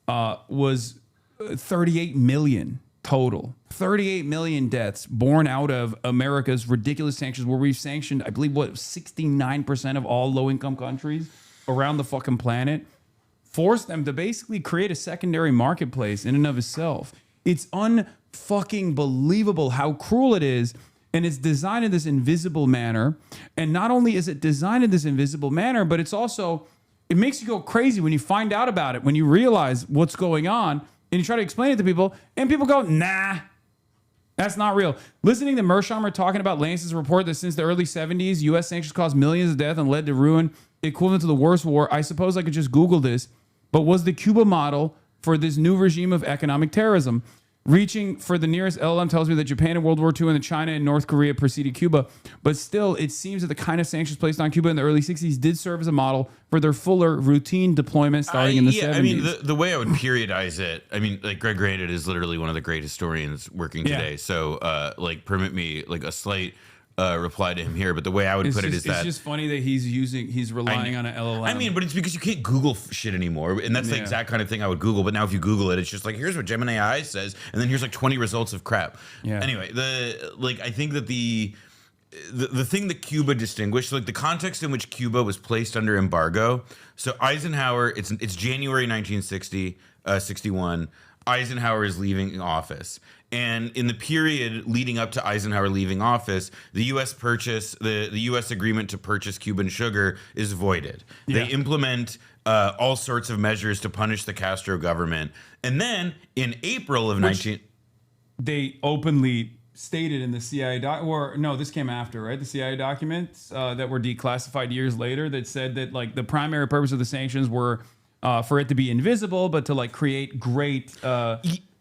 was 38 million total. 38 million deaths born out of America's ridiculous sanctions, where we've sanctioned, I believe, 69% of all low-income countries around the fucking planet, forced them to basically create a secondary marketplace in and of itself. It's unfucking believable how cruel it is. And it's designed in this invisible manner. And not only is it designed in this invisible manner, but it's also, it makes you go crazy when you find out about it, when you realize what's going on and you try to explain it to people and people go, nah, that's not real. Listening to Mersheimer talking about Lance's report that since the early 70s, U.S. sanctions caused millions of deaths and led to ruin equivalent to the worst war. I suppose I could just Google this, but was the Cuba model for this new regime of economic terrorism. Reaching for the nearest LLM tells me that Japan in World War II and that China and North Korea preceded Cuba. But still, it seems that the kind of sanctions placed on Cuba in the early 60s did serve as a model for their fuller routine deployment starting in the 70s. I mean, the way I would periodize it, I mean, like, Greg Grandin is literally one of the great historians working today. So, like, permit me, like, a slight reply to him here, but the way I would put it is that it's just funny that he's relying on an LLM. I mean, but it's because you can't Google shit anymore, and that's the exact kind of thing I would Google. But now if you Google it, it's just like, here's what Gemini AI says, and then here's like 20 results of crap. Anyway, I think that the thing that Cuba distinguished, like the context in which Cuba was placed under embargo. So Eisenhower, it's January 1960, 61. Eisenhower is leaving office. And in the period leading up to Eisenhower leaving office, the U.S. the U.S. agreement to purchase Cuban sugar is voided. They implement all sorts of measures to punish the Castro government. And then in April of they openly stated in the CIA this came after, right? The CIA documents that were declassified years later that said that, like, the primary purpose of the sanctions were for it to be invisible, but to, like, create great.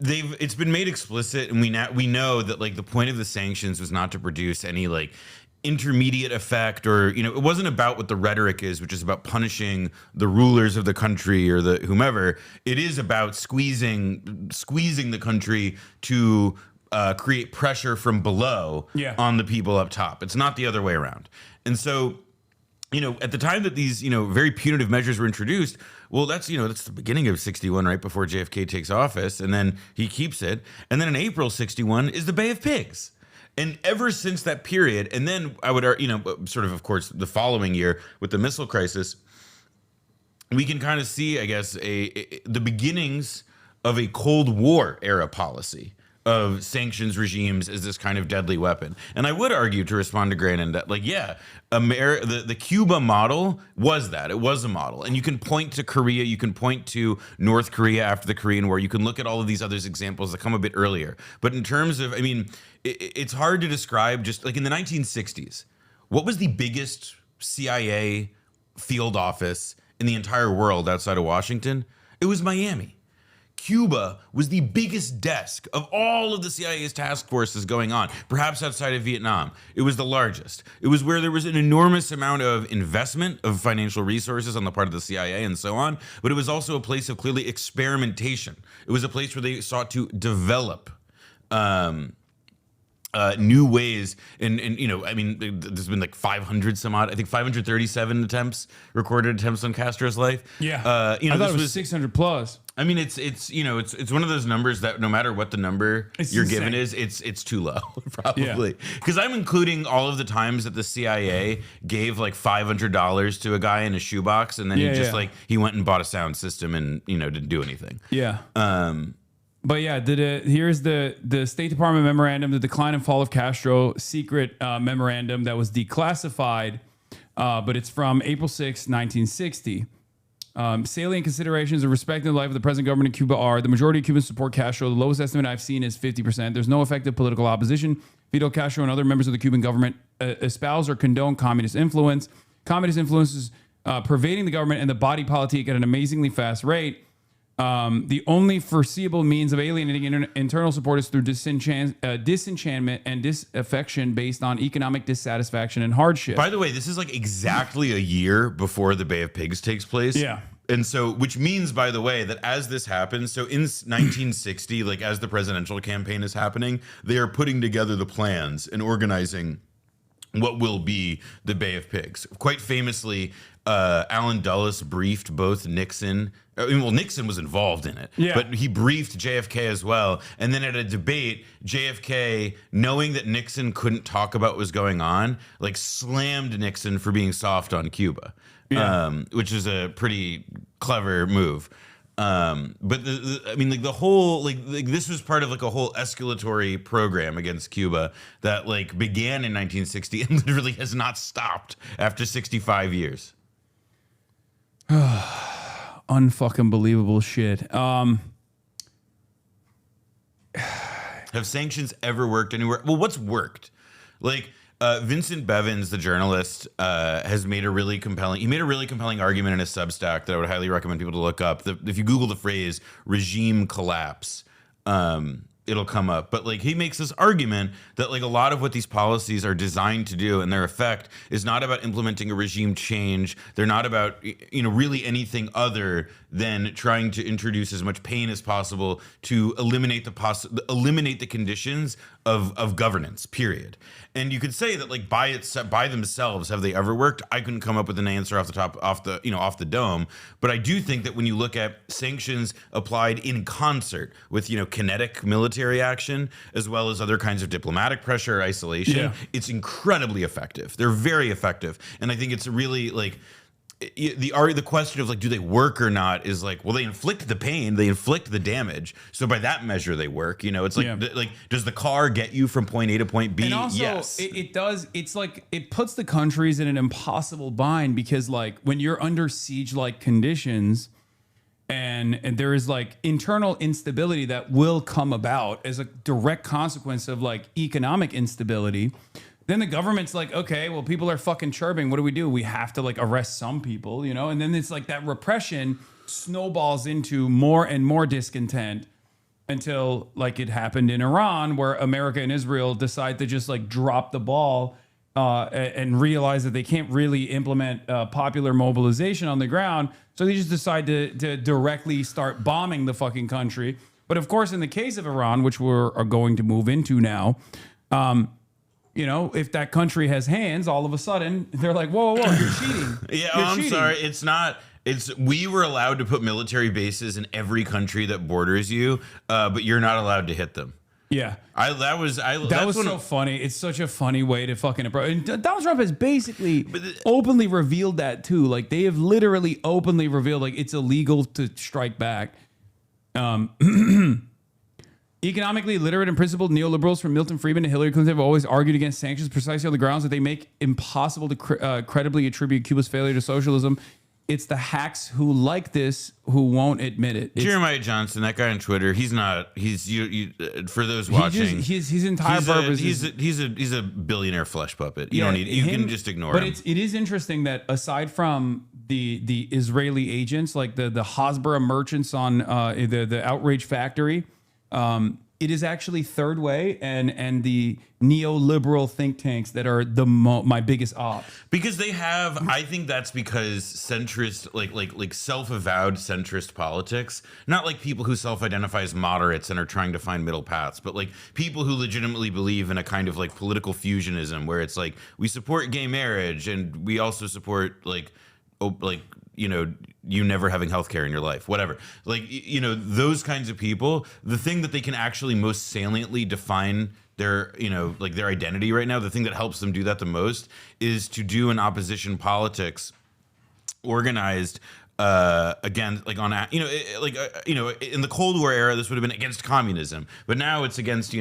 It's been made explicit, and we know that, like, the point of the sanctions was not to produce any, like, intermediate effect, or, you know, it wasn't about what the rhetoric is, which is about punishing the rulers of the country or the whomever. It is about squeezing the country to create pressure from below on the people up top. It's not the other way around. And so, you know, at the time that these, you know, very punitive measures were introduced, well, that's the beginning of 61, right before JFK takes office, and then he keeps it. And then in April 61 is the Bay of Pigs. And ever since that period, and then I would, you know, sort of course, the following year with the missile crisis, we can kind of see, I guess, the beginnings of a Cold War era policy of sanctions regimes as this kind of deadly weapon. And I would argue, to respond to Grannon, that like, yeah, the Cuba model was that. It was a model. And you can point to Korea, you can point to North Korea after the Korean War, you can look at all of these other examples that come a bit earlier. But in terms of, I mean, it's hard to describe. Just like in the 1960s, what was the biggest CIA field office in the entire world outside of Washington? It was Miami. Cuba was the biggest desk of all of the CIA's task forces going on, perhaps outside of Vietnam. It was the largest. It was where there was an enormous amount of investment of financial resources on the part of the CIA and so on, but it was also a place of clearly experimentation. It was a place where they sought to develop new ways, and you know, I mean, there's been like 500 some odd, I think 537 recorded attempts on Castro's life. Yeah, you know, I thought it was 600 plus. I mean, it's you know, it's one of those numbers that no matter what the number you're given is, it's too low probably. Because I'm including all of the times that the CIA gave like $500 to a guy in a shoebox, and then he went and bought a sound system and, you know, didn't do anything. Yeah. But yeah, here's the State Department memorandum, the decline and fall of Castro, secret memorandum that was declassified, but it's from April 6, 1960. Salient considerations of respecting the life of the present government in Cuba are: the majority of Cubans support Castro. The lowest estimate I've seen is 50%. There's no effective political opposition. Fidel Castro and other members of the Cuban government espouse or condone communist influence. Communist influence is pervading the government and the body politic at an amazingly fast rate. The only foreseeable means of alienating internal support is through disenchantment and disaffection based on economic dissatisfaction and hardship. By the way, this is like exactly a year before the Bay of Pigs takes place. Yeah. And so, which means, by the way, that as this happens, so in 1960, like as the presidential campaign is happening, they are putting together the plans and organizing what will be the Bay of Pigs. Quite famously, Allen Dulles briefed both Nixon. Well, Nixon was involved in it, but he briefed JFK as well. And then at a debate, JFK, knowing that Nixon couldn't talk about what was going on, like slammed Nixon for being soft on Cuba, which is a pretty clever move. But I mean, like the whole, like this was part of like a whole escalatory program against Cuba that like began in 1960 and literally has not stopped after 65 years. Unfucking believable shit. Have sanctions ever worked anywhere? Well, what's worked? Like Vincent Bevins, the journalist, has made a really compelling. He made a really compelling argument in his Substack that I would highly recommend people to look up. If you Google the phrase "regime collapse," it'll come up. But like he makes this argument that like a lot of what these policies are designed to do and their effect is not about implementing a regime change. They're not about, you know, really anything other than trying to introduce as much pain as possible to eliminate the conditions of governance, period. And you could say that like by themselves, have they ever worked? I couldn't come up with an answer off the dome. But I do think that when you look at sanctions applied in concert with, you know, kinetic military action, as well as other kinds of diplomatic pressure or isolation, it's incredibly effective. They're very effective. And I think it's really like, the question of like, do they work or not is like, well, they inflict the pain, they inflict the damage. So by that measure, they work. You know, it's like, like, does the car get you from point A to point B? And also, yes, it does. It's like it puts the countries in an impossible bind because like when you're under siege-like conditions, and there is like internal instability that will come about as a direct consequence of like economic instability. Then the government's like, okay, well, people are fucking chirping. What do? We have to like arrest some people, you know? And then it's like that repression snowballs into more and more discontent until like it happened in Iran, where America and Israel decide to just like drop the ball and realize that they can't really implement popular mobilization on the ground. So they just decide to directly start bombing the fucking country. But of course, in the case of Iran, which are going to move into now, you know, if that country has hands, all of a sudden they're like, whoa, you're cheating. I'm sorry. It's not. We were allowed to put military bases in every country that borders you, but you're not allowed to hit them. Yeah. That was so funny. It's such a funny way to fucking approach. And Donald Trump has basically openly revealed that too. Like they have literally openly revealed like it's illegal to strike back. Economically literate and principled neoliberals from Milton Friedman to Hillary Clinton have always argued against sanctions precisely on the grounds that they make impossible to credibly attribute Cuba's failure to socialism. It's the hacks who like this who won't admit it. Jeremiah Johnson, that guy on Twitter, he's for those watching. His entire purpose he's a billionaire flesh puppet. You don't need you can just ignore him. But it is interesting that aside from the Israeli agents like the Hasbara merchants on the outrage factory. It is actually Third Way and the neoliberal think tanks that are my biggest op. Because they have, I think that's because centrist, like self-avowed centrist politics, not like people who self-identify as moderates and are trying to find middle paths, but like people who legitimately believe in a kind of like political fusionism where it's like we support gay marriage and we also support you never having healthcare in your life, whatever. Like, those kinds of people, the thing that they can actually most saliently define their, their identity right now, the thing that helps them do that the most is to do an opposition politics organized again, like on, in the Cold War era, this would have been against communism, but now it's against,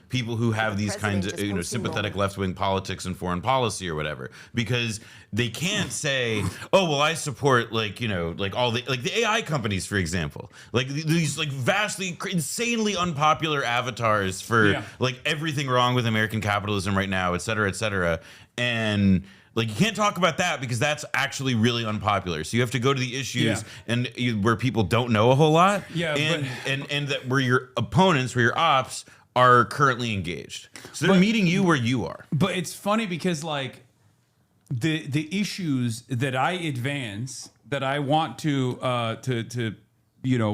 people who have these kinds of, sympathetic left-wing politics and foreign policy or whatever, because they can't say, oh, well, I support all the AI companies, for example, like these like vastly, insanely unpopular avatars for like everything wrong with American capitalism right now, et cetera, and like you can't talk about that because that's actually really unpopular. So you have to go to the issues where people don't know a whole lot, and that where your opponents, where your ops are currently engaged. So they're meeting you where you are. But it's funny because like the issues that I advance, that I want to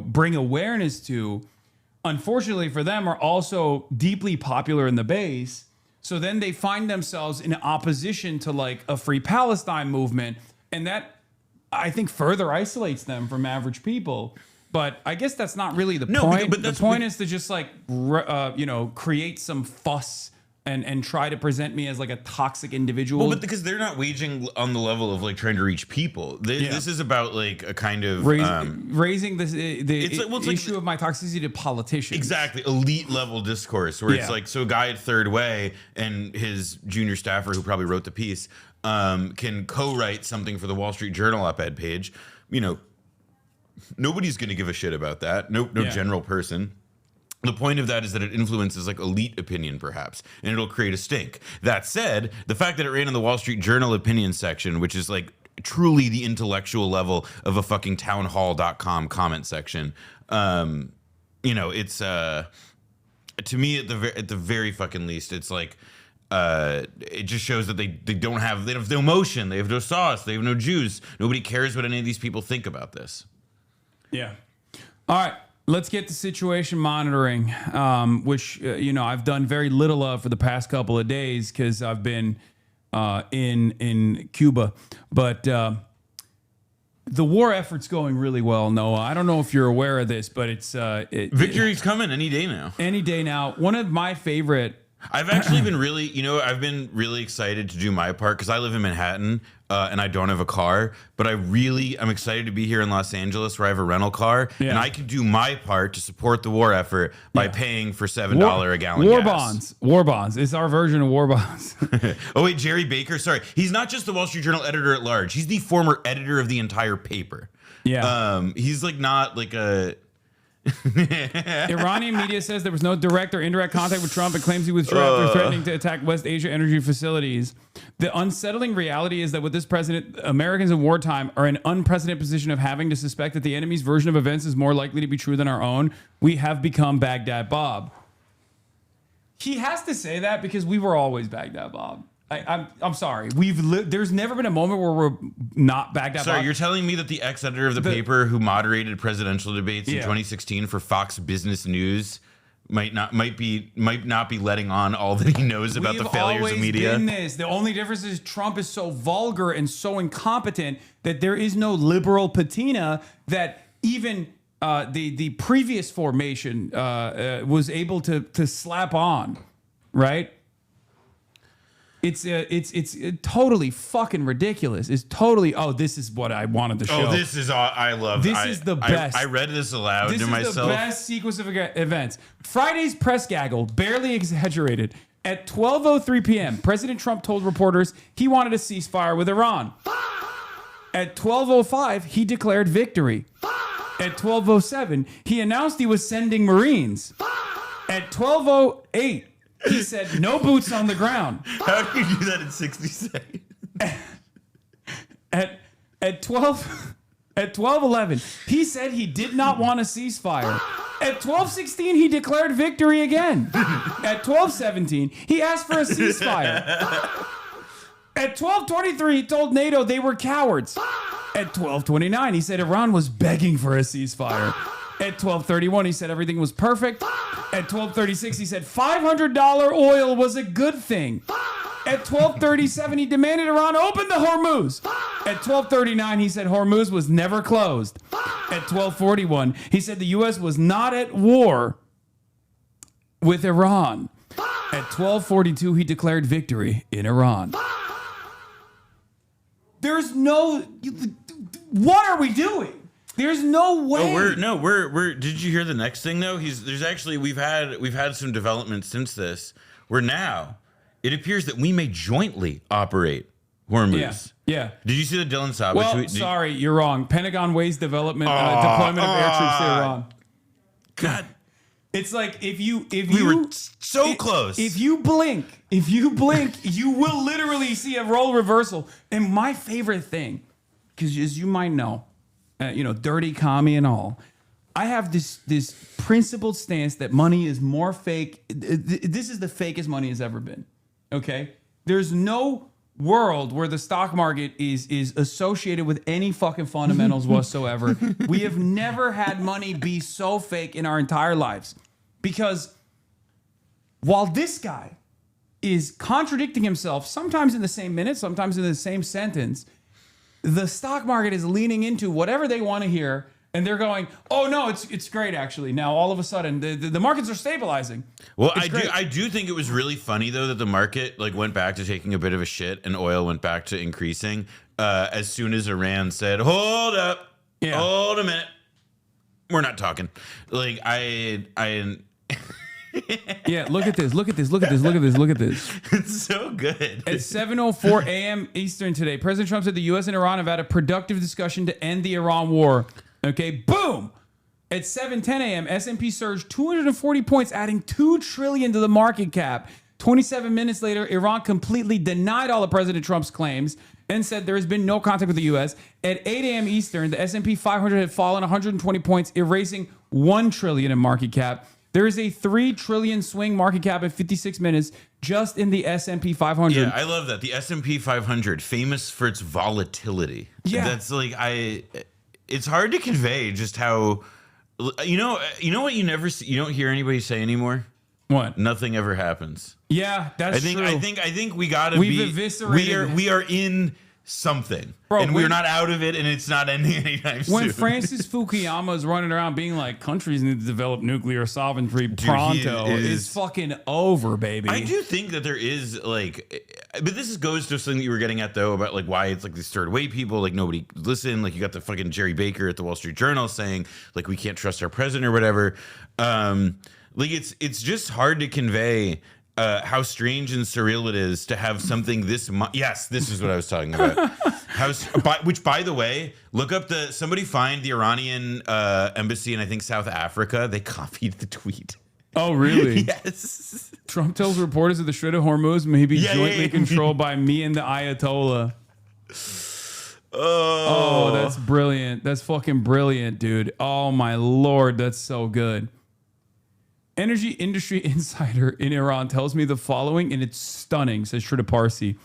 bring awareness to, unfortunately for them, are also deeply popular in the base. So then they find themselves in opposition to like a Free Palestine movement. And that, I think, further isolates them from average people. But I guess that's not really the point. But the point is to just like, create some fuss and try to present me as like a toxic individual. Well, but because they're not waging on the level of like trying to reach people. This is about like a kind of raising this the issue of my toxicity to politicians. Exactly, elite level discourse where it's like, so a guy at Third Way and his junior staffer who probably wrote the piece can co-write something for the Wall Street Journal op-ed page. Nobody's going to give a shit about that. No general person. The point of that is that it influences like elite opinion, perhaps, and it'll create a stink. That said, the fact that it ran in the Wall Street Journal opinion section, which is like truly the intellectual level of a fucking townhall.com comment section, it's to me at the very fucking least, it's like it just shows that they have no emotion, they have no sauce, they have no juice. Nobody cares what any of these people think about this. Yeah. All right. Let's get to situation monitoring, which, I've done very little of for the past couple of days because I've been in Cuba. But the war effort's going really well, Noah. I don't know if you're aware of this, but victory's coming any day now. Any day now. One of my favorite... I've actually been I've been really excited to do my part because I live in Manhattan and I don't have a car, but I'm excited to be here in Los Angeles where I have a rental car and I can do my part to support the war effort by paying for $7 a gallon gas. War bonds. It's our version of war bonds. Oh wait, Jerry Baker. Sorry. He's not just the Wall Street Journal editor at large. He's the former editor of the entire paper. Yeah. He's like not like a... Iranian media says there was no direct or indirect contact with Trump and claims he withdrew after threatening to attack West Asia energy facilities. The unsettling reality is that with this president, Americans in wartime are in an unprecedented position of having to suspect that the enemy's version of events is more likely to be true than our own. We have become Baghdad Bob. He has to say that because we were always Baghdad Bob. I'm sorry. There's never been a moment where we're not Baghdad Bob. Sorry, you're telling me that the ex-editor of the paper who moderated presidential debates in 2016 for Fox Business News might not be letting on all that he knows about the failures of media? We've always been this. The only difference is Trump is so vulgar and so incompetent that there is no liberal patina that even the previous formation was able to slap on, right? It's totally fucking ridiculous. It's totally, this is what I wanted to show. Oh, this is all I love. This is the best. I read this aloud this to myself. This is the best sequence of events. Friday's press gaggle, barely exaggerated. At 12:03 p.m., President Trump told reporters he wanted a ceasefire with Iran. At 12:05, he declared victory. At 12:07, he announced he was sending Marines. At 12:08, he said no boots on the ground. How do you do that in 60 seconds? At 12:11, he said he did not want a ceasefire. At 12:16, he declared victory again. At 12:17, he asked for a ceasefire. At 12:23, he told NATO they were cowards. At 12:29, he said Iran was begging for a ceasefire. At 12:31, he said everything was perfect. At 12:36, he said $500 oil was a good thing. At 12:37, he demanded Iran open the Hormuz. At 12:39, he said Hormuz was never closed. At 12:41, he said the U.S. was not at war with Iran. At 12:42, he declared victory in Iran. There's no... What are we doing? There's no way. We're did you hear the next thing though? We've had some developments since this. Where now it appears that we may jointly operate Hormuz. Yeah. Did you see the Dylan Saab tweet? Sorry, you're wrong. Pentagon weighs deployment of air troops to Iran. God. It's like we were so close. If you blink, you will literally see a role reversal. And my favorite thing, because as you might know, dirty commie and all, I have this principled stance that money is more fake. This is the fakest money has ever been. Okay? There's no world where the stock market is associated with any fucking fundamentals whatsoever. We have never had money be so fake in our entire lives. Because while this guy is contradicting himself, sometimes in the same minute, sometimes in the same sentence, the stock market is leaning into whatever they want to hear, and they're going, "Oh no, it's great actually." Now all of a sudden, the markets are stabilizing. Well, I do think it was really funny though that the market went back to taking a bit of a shit, and oil went back to increasing as soon as Iran said, "Hold up, hold a minute, we're not talking." Yeah, look at this. It's so good. At 7:04 a.m. Eastern today, President Trump said the U.S. and Iran have had a productive discussion to end the Iran war. Okay, boom. At 7:10 a.m., S&P surged 240 points, adding $2 trillion to the market cap. 27 minutes later, Iran completely denied all of President Trump's claims and said there has been no contact with the U.S. At 8 a.m. Eastern, the S&P 500 had fallen 120 points, erasing $1 trillion in market cap. There is a $3 trillion swing market cap in 56 minutes just in the S&P 500. Yeah, I love that. The S&P 500, famous for its volatility. Yeah. That's it's hard to convey just how, what you don't hear anybody say anymore? What? Nothing ever happens. Yeah, that's true. I think we gotta be. Eviscerated. We are in something, bro, and we're not out of it, and it's not ending anytime soon. When Francis Fukuyama is running around being like, countries need to develop nuclear sovereignty pronto, it's fucking over, baby. I do think that there is but this goes to something that you were getting at though about why it's these third way people, nobody listen. You got the fucking Jerry Baker at the Wall Street Journal saying we can't trust our president or whatever. It's just hard to convey how strange and surreal it is to have something this yes, this is what I was talking about. Which, by the way, look up somebody find the Iranian embassy in I think South Africa. They copied the tweet. Oh, really? Yes. Trump tells reporters that the Strait of Hormuz may be jointly controlled by me and the Ayatollah. Oh, that's brilliant. That's fucking brilliant, dude. Oh, my Lord. That's so good. Energy industry insider in Iran tells me the following, and it's stunning, says Shrita Parsi.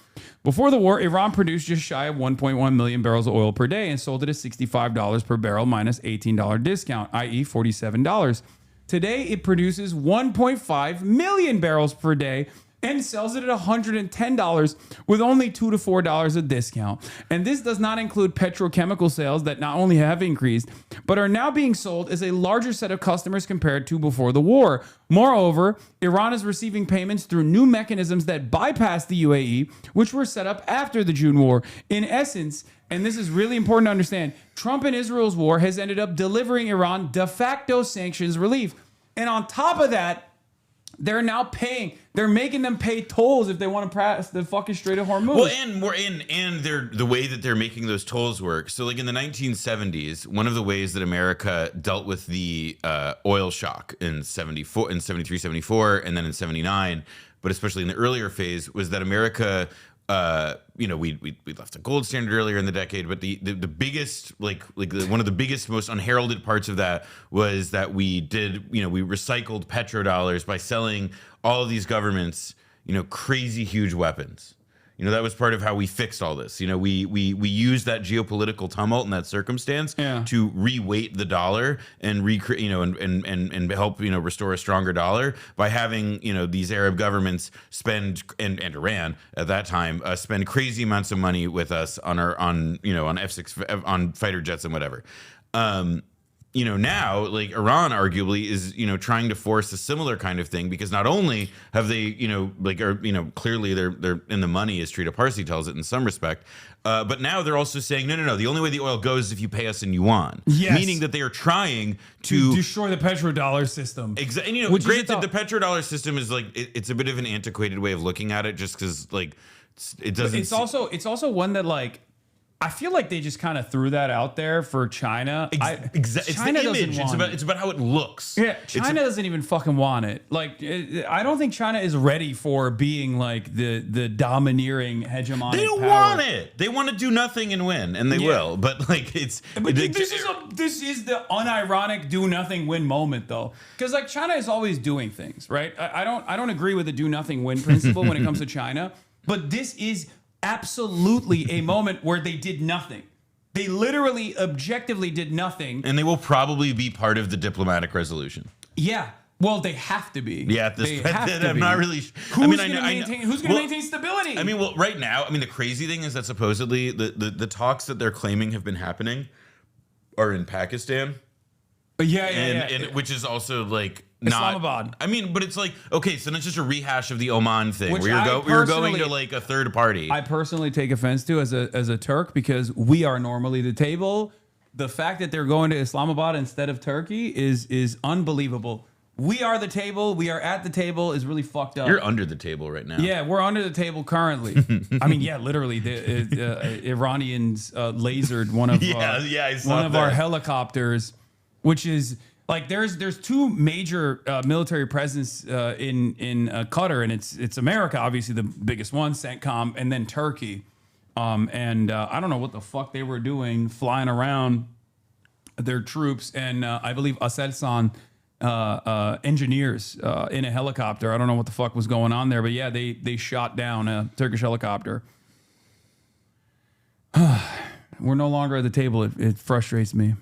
Before the war, Iran produced just shy of 1.1 million barrels of oil per day and sold it at $65 per barrel minus $18 discount, i.e. $47. Today, it produces 1.5 million barrels per day, and sells it at $110 with only $2 to $4 a discount. And this does not include petrochemical sales that not only have increased, but are now being sold as a larger set of customers compared to before the war. Moreover, Iran is receiving payments through new mechanisms that bypass the UAE, which were set up after the June war. In essence, and this is really important to understand, Trump and Israel's war has ended up delivering Iran de facto sanctions relief. And on top of that, they're now paying. They're making them pay tolls if they want to pass the fucking Strait of Hormuz. Well, and they're the way that they're making those tolls work. So, like in the 1970s, one of the ways that America dealt with the oil shock in 74, in 73, 74, and then in 79, but especially in the earlier phase, was that America. We left the gold standard earlier in the decade, but the biggest one of the biggest, most unheralded parts of that was that we recycled petrodollars by selling all of these governments, crazy huge weapons. That was part of how we fixed all this. We used that geopolitical tumult and that circumstance to reweight the dollar and recreate, and help, restore a stronger dollar by having, these Arab governments spend and Iran at that time spend crazy amounts of money with us on F-6 on fighter jets and whatever. Now, like Iran arguably is, trying to force a similar kind of thing, because not only have they, clearly they're in the money, as Trita Parsi tells it in some respect, but now they're also saying, no, the only way the oil goes is if you pay us in yuan. Yes. Meaning that they are trying to destroy the petrodollar system. Exactly. Granted, the petrodollar system is it's a bit of an antiquated way of looking at it, just because it doesn't. It's also one that I feel like they just kind of threw that out there for China. It's China the image. It's about how it looks. Yeah, China doesn't even fucking want it. I don't think China is ready for being the domineering hegemonic. They don't power. want it. They want to do nothing and win, and they will. But this is the unironic do nothing win moment though, because China is always doing things right. I don't agree with the do nothing win principle when it comes to China, but this is absolutely a moment where they did nothing. They literally objectively did nothing. And they will probably be part of the diplomatic resolution. Yeah. Well, they have to be. Yeah, I'm not really. Who's going to maintain stability? Right now, the crazy thing is that supposedly the talks that they're claiming have been happening are in Pakistan. Yeah. Which is also Islamabad. But it's okay, so that's just a rehash of the Oman thing, where you're going to a third party. I personally take offense to as a Turk, because we are normally the table. The fact that they're going to Islamabad instead of Turkey is unbelievable. We are the table. We are at the table is really fucked up. You're under the table right now. Yeah, we're under the table currently. Literally, the Iranians lasered one of our helicopters, which is there's two major military presence in Qatar, and it's America, obviously the biggest one, CENTCOM, and then Turkey. I don't know what the fuck they were doing, flying around their troops, and I believe Aselsan engineers in a helicopter. I don't know what the fuck was going on there, but yeah, they shot down a Turkish helicopter. We're no longer at the table. It frustrates me.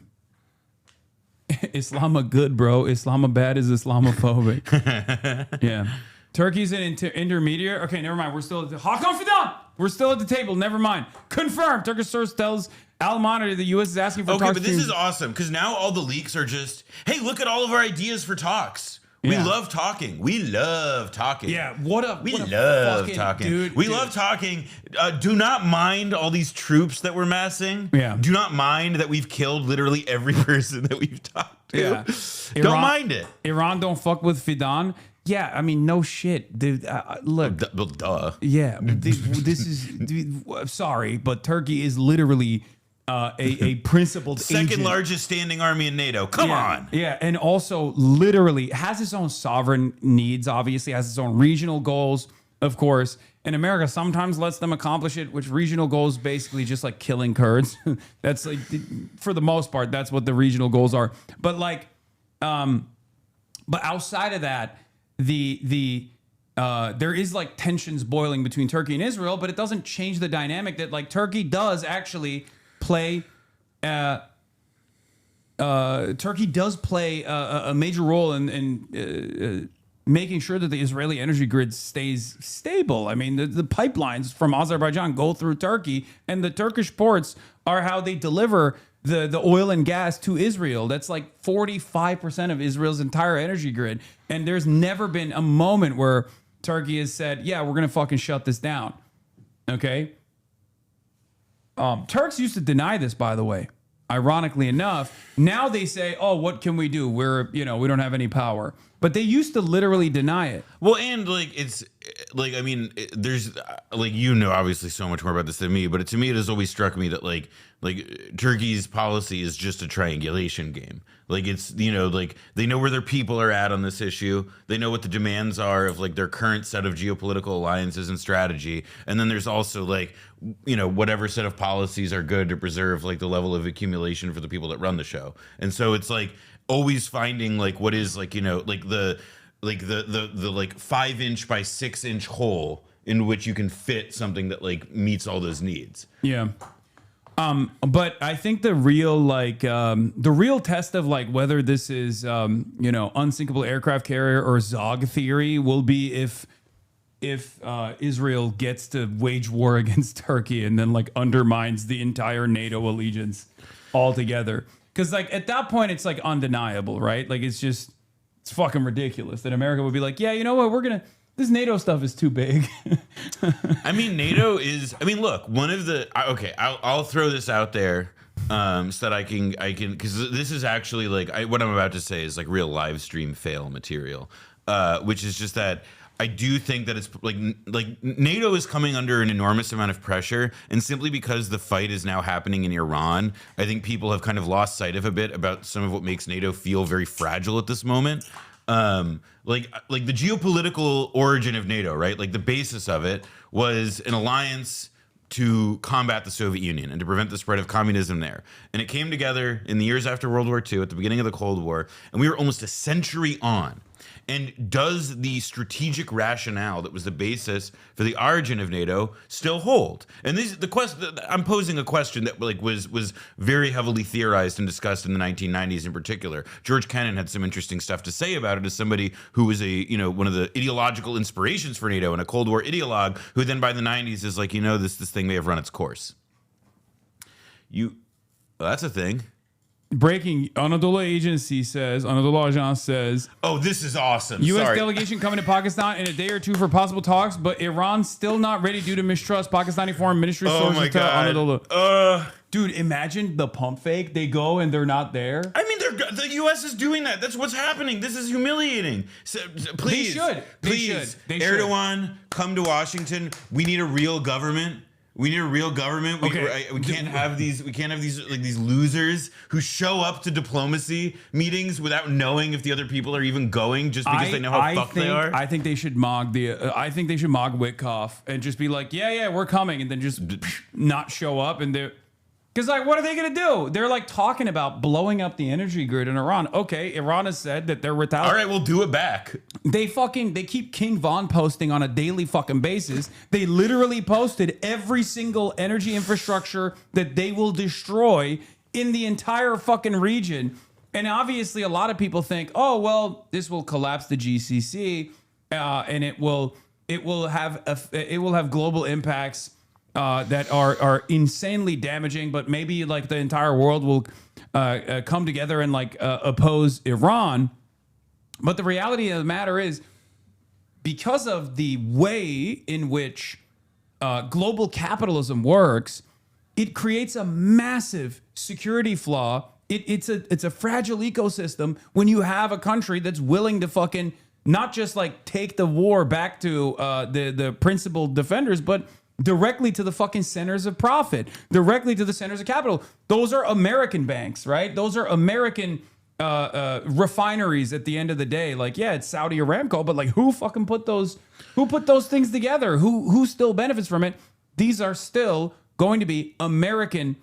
Islam good, bro. Islamabad is Islamophobic. Yeah. Turkey's an intermediary. Okay, never mind. We're still at the Hakan Fidan. We're still at the table. Never mind. Confirmed. Turkish source tells Al Monitor the U.S. is asking for talks. Okay, but this is awesome, because now all the leaks are just, hey, look at all of our ideas for talks. We love talking. We love talking. Yeah, we love talking. We love talking. Do not mind all these troops that we're massing. Yeah. Do not mind that we've killed literally every person that we've talked to. Yeah. Don't mind it. Iran don't fuck with Fidan. Yeah, no shit, dude. Look. Duh. Yeah, this is. Sorry, but Turkey is literally a principled second largest standing army in NATO. Come on. Yeah, and also literally has its own sovereign needs, obviously, has its own regional goals, of course. And America sometimes lets them accomplish it, which regional goals basically just killing Kurds. That's for the most part, that's what the regional goals are. But but outside of that, there is tensions boiling between Turkey and Israel, but it doesn't change the dynamic that Turkey does actually play. Turkey does play a major role in making sure that the Israeli energy grid stays stable. I mean, the pipelines from Azerbaijan go through Turkey, and the Turkish ports are how they deliver the oil and gas to Israel. That's like 45% of Israel's entire energy grid. And there's never been a moment where Turkey has said, yeah, we're going to fucking shut this down. Okay? Turks used to deny this, by the way. Ironically enough, now they say, oh, what can we do? We don't have any power. But they used to literally deny it. Well, and like it's like, I mean, there's like, obviously so much more about this than me, but to me, it has always struck me that like Turkey's policy is just a triangulation game. Like it's, like they know where their people are at on this issue. They know what the demands are of like their current set of geopolitical alliances and strategy. And then there's also like, whatever set of policies are good to preserve like the level of accumulation for the people that run the show. And so it's like always finding like what is like, like the 5-inch by 6-inch hole in which you can fit something that like meets all those needs. Yeah. But I think the real test of like whether this is unsinkable aircraft carrier or Zog theory will be if Israel gets to wage war against Turkey and then like undermines the entire NATO allegiance altogether. Because like at that point it's like undeniable, right? Like it's fucking ridiculous that America would be like, yeah, you know what, this NATO stuff is too big. I mean, NATO is. I mean, look, one of the. Okay, I'll throw this out there so that I can because this is actually like what I'm about to say is like real live stream fail material, which is just that I do think that it's like NATO is coming under an enormous amount of pressure, and simply because the fight is now happening in Iran, I think people have kind of lost sight of a bit about some of what makes NATO feel very fragile at this moment. Like the geopolitical origin of NATO, right? Like the basis of it was an alliance to combat the Soviet Union and to prevent the spread of communism there. And it came together in the years after World War II, at the beginning of the Cold War, and we were almost a century on. And does the strategic rationale that was the basis for the origin of NATO still hold? And I'm posing a question that like was very heavily theorized and discussed in the 1990s in particular. George Kennan had some interesting stuff to say about it as somebody who was one of the ideological inspirations for NATO and a Cold War ideologue who then by the 90s is like, this thing may have run its course. Well, that's a thing. Breaking, Anadolu Agence says, oh, this is awesome. U.S. delegation coming to Pakistan in a day or two for possible talks, but Iran still not ready due to mistrust. Pakistani foreign ministry sources tell Anadolu. Dude, imagine the pump fake. They go and they're not there. I mean, the U.S. is doing that. That's what's happening. This is humiliating. So, please, Erdogan, come to Washington. We need a real government. We need a real government. We can't have these. We can't have these losers who show up to diplomacy meetings without knowing if the other people are even going, just because they know how fucked they are. I think they should mog Witkoff and just be like, yeah, we're coming, and then just not show up. And because like, what are they gonna do? They're like talking about blowing up the energy grid in Iran. Okay, Iran has said that they're retaliating. All right, we'll do it back. They keep King Von posting on a daily fucking basis. They literally posted every single energy infrastructure that they will destroy in the entire fucking region. And obviously a lot of people think, oh, well, this will collapse the GCC and it will have global impacts that are insanely damaging, but maybe like the entire world will come together and like oppose Iran. But the reality of the matter is, because of the way in which global capitalism works, it creates a massive security flaw. It's a fragile ecosystem when you have a country that's willing to fucking not just like take the war back to the principal defenders, but directly to the fucking centers of profit, directly to the centers of capital. Those are American banks, right? Those are American refineries at the end of the day. Like, yeah, it's Saudi Aramco, but like who put those things together? Who still benefits from it? These are still going to be American.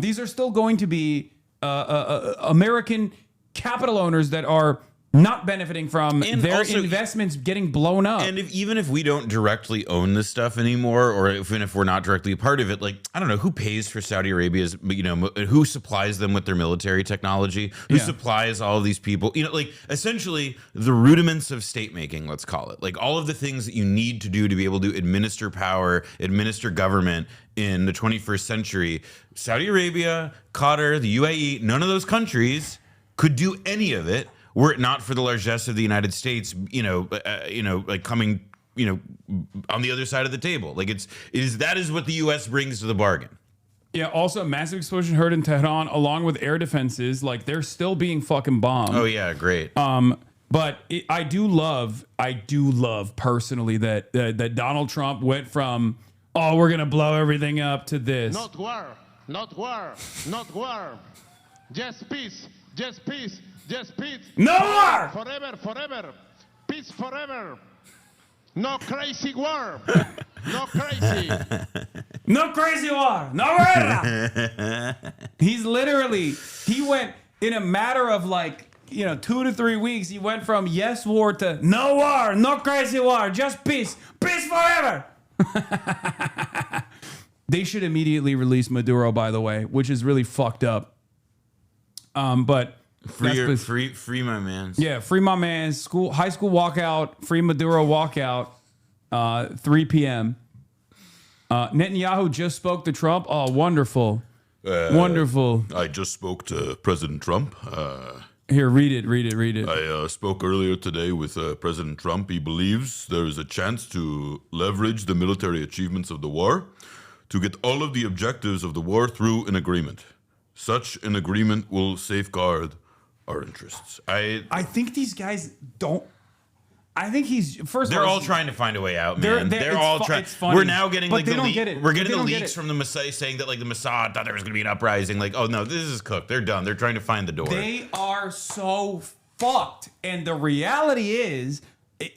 These are still going to be American capital owners that are not benefiting from And their also, investments getting blown up. And even if we don't directly own this stuff anymore, or even if we're not directly a part of it, like, I don't know, who pays for Saudi Arabia's, who supplies them with their military technology, who supplies all of these people, like essentially the rudiments of state making, let's call it, like all of the things that you need to do to be able to administer power, administer government in the 21st century. Saudi Arabia, Qatar, the UAE, none of those countries could do any of it were it not for the largesse of the United States, like coming, on the other side of the table. Like that is what the U.S. brings to the bargain. Yeah. Also, massive explosion heard in Tehran, along with air defenses. Like they're still being fucking bombed. Oh yeah, great. But I do love personally that Donald Trump went from, oh, we're gonna blow everything up, to this. Not war, not war, not war. Just peace, just peace. Just peace. No war! Forever, forever. Peace forever. No crazy war. No crazy. No crazy war. No guerra. He went in a matter of 2 to 3 weeks. He went from yes war to no war, no crazy war, just peace. Peace forever. They should immediately release Maduro, by the way, which is really fucked up. But Free my man. yeah, free my man. High school walkout. Free Maduro walkout. 3 p.m. Netanyahu just spoke to Trump. Oh, wonderful, wonderful. I just spoke to President Trump. Here, read it. I spoke earlier today with President Trump. He believes there is a chance to leverage the military achievements of the war to get all of the objectives of the war through an agreement. Such an agreement will safeguard our interests. I think these guys don't. I think they're all trying to find a way out, man. They're all trying. We're now getting but we're getting the leaks from the Mossad saying that the Mossad thought there was going to be an uprising. Like, oh no, this is cooked. They're done. They're trying to find the door. They are so fucked. And the reality is,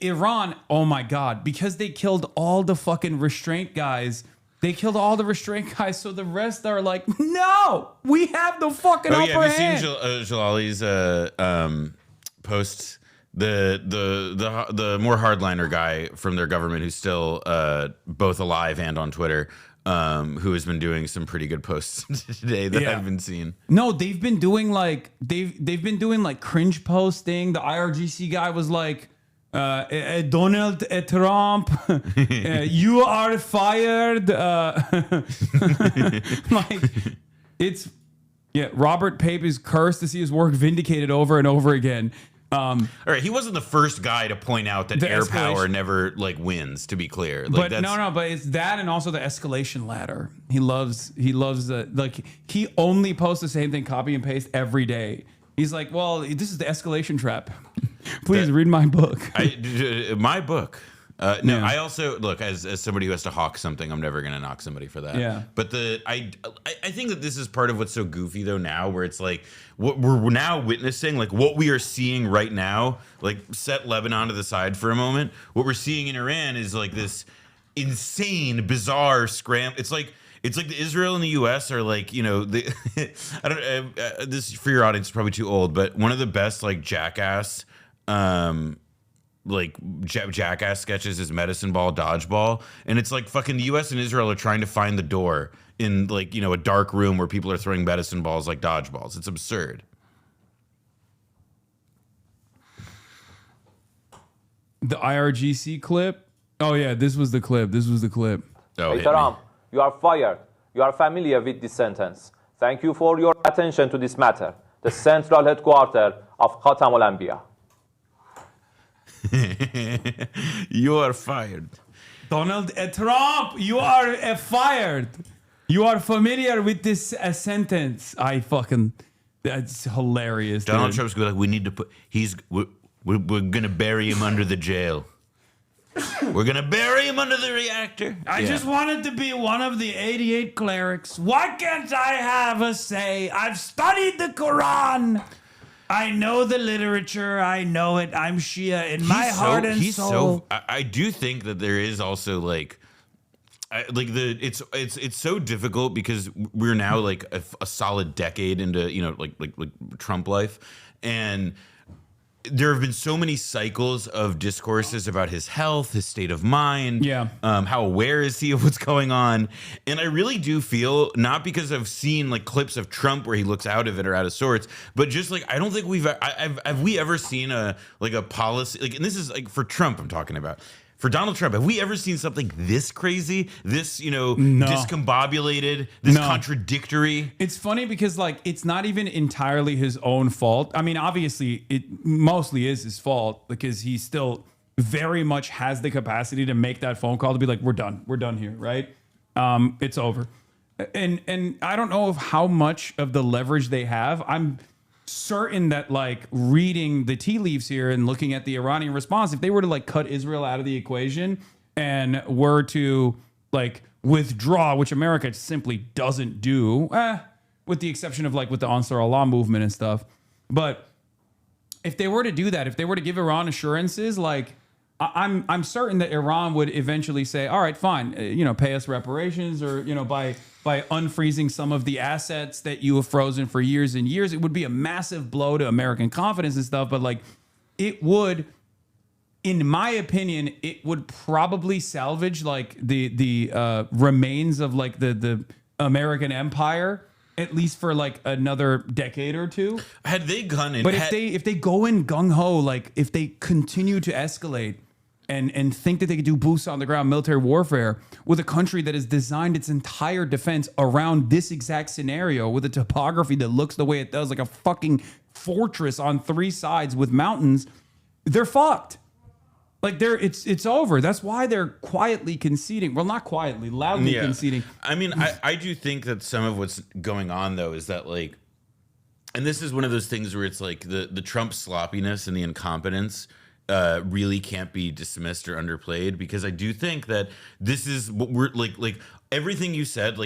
Iran. Oh my god, because they killed all the fucking restraint guys. They killed all the restraint guys, so the rest are like, no, we have the fucking upper hand. Have you seen Jalali's posts? The more hardliner guy from their government who's still both alive and on Twitter, who has been doing some pretty good posts today that I've been seeing. No, they've been doing they've been doing cringe posting. The IRGC guy was like, Donald Trump, you are fired. Robert Pape is cursed to see his work vindicated over and over again. All right, he wasn't the first guy to point out that air power never wins. To be clear, but it's that, and also the escalation ladder. He loves he only posts the same thing, copy and paste every day. He's like, well, this is the escalation trap. Please read my book. My book. I also look as somebody who has to hawk something. I'm never going to knock somebody for that. Yeah. But I think that this is part of what's so goofy though now, where it's like what we're now witnessing, like what we are seeing right now. Like set Lebanon to the side for a moment. What we're seeing in Iran is like this insane, bizarre scramble. It's like the Israel and the U.S. are like, I don't. This for your audience is probably too old, but one of the best jackass. Jackass sketches is medicine ball dodgeball, and it's like fucking the US and Israel are trying to find the door in a dark room where people are throwing medicine balls like dodgeballs. It's absurd. The IRGC clip. Oh yeah, this was the clip. Oh, Trump, you are fired. You are familiar with this sentence. Thank you for your attention to this matter. The central headquarters of Khatam al-Anbiya. You are fired. Donald Trump, you are fired. You are familiar with this sentence. That's hilarious. Donald dude. Trump's like, we need to put, we're going to bury him under the jail. We're going to bury him under the reactor. I just wanted to be one of the 88 clerics. Why can't I have a say? I've studied the Quran. I know the literature. I know it. I'm Shia in my heart and soul. I do think that there is also it's so difficult because we're now a solid decade into Trump life, and there have been so many cycles of discourses about his health, his state of mind. Yeah. How aware is he of what's going on? And I really do feel, not because I've seen like clips of Trump where he looks out of it or out of sorts, but just like, I don't think have we ever seen a policy, like, and this is like for Trump I'm talking about. For Donald Trump, have we ever seen something this crazy, this, discombobulated, this contradictory? It's funny because, like, it's not even entirely his own fault. I mean, obviously, it mostly is his fault because he still very much has the capacity to make that phone call to be like, we're done here, right? It's over. And I don't know of how much of the leverage they have. I'm certain that, like, reading the tea leaves here and looking at the Iranian response, if they were to like cut Israel out of the equation and were to like withdraw, which America simply doesn't do, with the exception of like with the Ansar Allah movement and stuff. But if they were to do that, if they were to give Iran assurances, like I'm certain that Iran would eventually say, all right, fine, pay us reparations, or, by unfreezing some of the assets that you have frozen for years and years. It would be a massive blow to American confidence and stuff. But like, it would, in my opinion, it would probably salvage like the remains of like the American empire, at least for like another decade or two. Had they gone in, but if they go in gung ho, like if they continue to escalate and think that they could do boots on the ground military warfare with a country that has designed its entire defense around this exact scenario, with a topography that looks the way it does, like a fucking fortress on three sides with mountains, they're fucked. Like it's over. That's why they're quietly conceding. Well, not quietly, loudly conceding. I mean, I do think that some of what's going on though is that, like, and this is one of those things where it's like the Trump sloppiness and the incompetence really can't be dismissed or underplayed, because I do think that this is what we're like everything you said,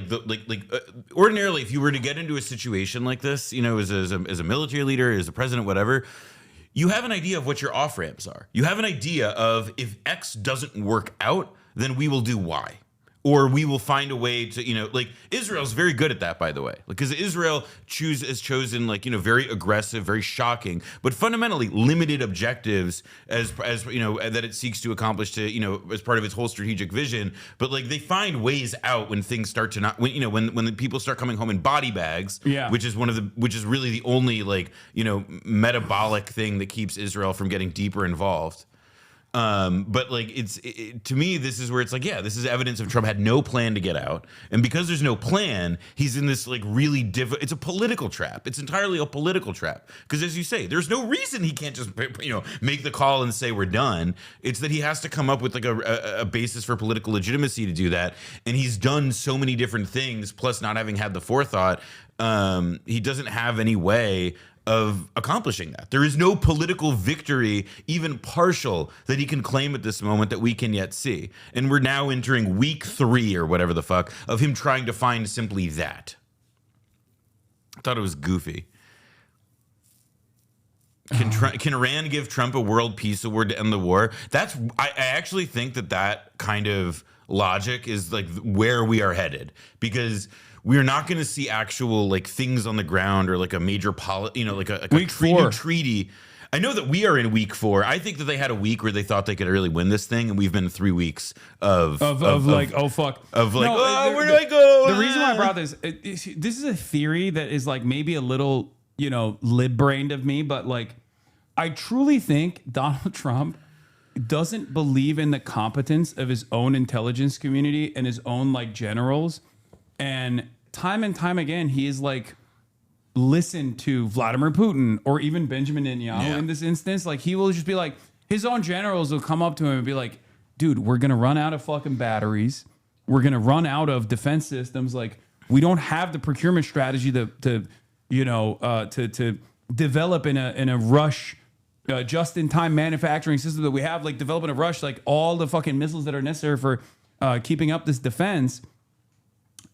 ordinarily, if you were to get into a situation like this, as a military leader, as a president, whatever, you have an idea of what your off ramps are. You have an idea of, if X doesn't work out, then we will do Y. Or we will find a way to, like, Israel's very good at that, by the way, because Israel has chosen very aggressive, very shocking, but fundamentally limited objectives as that it seeks to accomplish as part of its whole strategic vision. But like, they find ways out when things start to not, when the people start coming home in body bags, which is really the only metabolic thing that keeps Israel from getting deeper involved. But like, to me, this is where it's like, this is evidence of Trump had no plan to get out. And because there's no plan, he's in this like really it's a political trap. It's entirely a political trap. Because as you say, there's no reason he can't just, make the call and say we're done. It's that he has to come up with like a basis for political legitimacy to do that. And he's done so many different things, plus not having had the forethought. He doesn't have any way of accomplishing that. There is no political victory, even partial, that he can claim at this moment that we can yet see. And we're now entering week 3 or whatever the fuck of him trying to find simply that. I thought it was goofy. Can Iran give Trump a World Peace Award to end the war? I actually think that kind of logic is like where we are headed, because we're not going to see actual like things on the ground, or like a major like a treaty. I know that we are in week 4. I think that they had a week where they thought they could really win this thing, and we've been in 3 weeks of like, oh fuck, of like, where do I go? The reason why I brought this is a theory that is like maybe a little lib-brained of me, but like, I truly think Donald Trump doesn't believe in the competence of his own intelligence community and his own like generals. And time again, he is like listened to Vladimir Putin or even Benjamin Netanyahu in this instance. Like, he will just be like, his own generals will come up to him and be like, dude, we're going to run out of fucking batteries. We're going to run out of defense systems. Like, we don't have the procurement strategy to develop in a rush, just in time manufacturing system that we have, like develop in a rush, like all the fucking missiles that are necessary for keeping up this defense.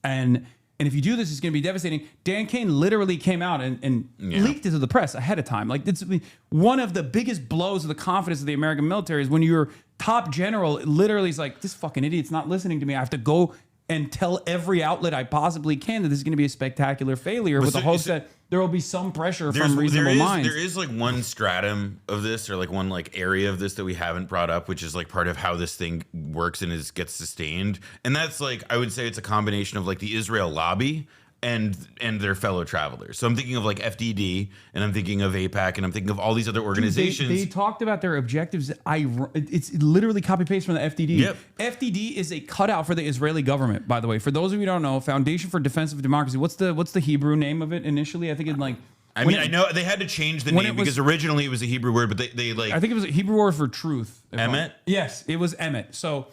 And if you do this, it's going to be devastating. Dan Kane literally came out and leaked it to the press ahead of time. Like, it's one of the biggest blows of the confidence of the American military is when your top general literally is like, this fucking idiot's not listening to me. I have to go and tell every outlet I possibly can that this is going to be a spectacular failure, with the hopes that there will be some pressure from reasonable minds. There is like one stratum of this, or like one like area of this that we haven't brought up, which is like part of how this thing works and gets sustained. And that's like, I would say it's a combination of like the Israel lobby and their fellow travelers. So I'm thinking of like FDD, and I'm thinking of AIPAC, and I'm thinking of all these other organizations. Dude, they talked about their objectives. It's literally copy paste from the FDD. Yep. FDD is a cutout for the Israeli government, by the way. For those of you who don't know, Foundation for Defense of Democracy. What's the Hebrew name of it initially? I think it's like. I know they had to change the name because originally it was a Hebrew word, but they like. I think it was a Hebrew word for truth. Emet? Yes, it was Emet. So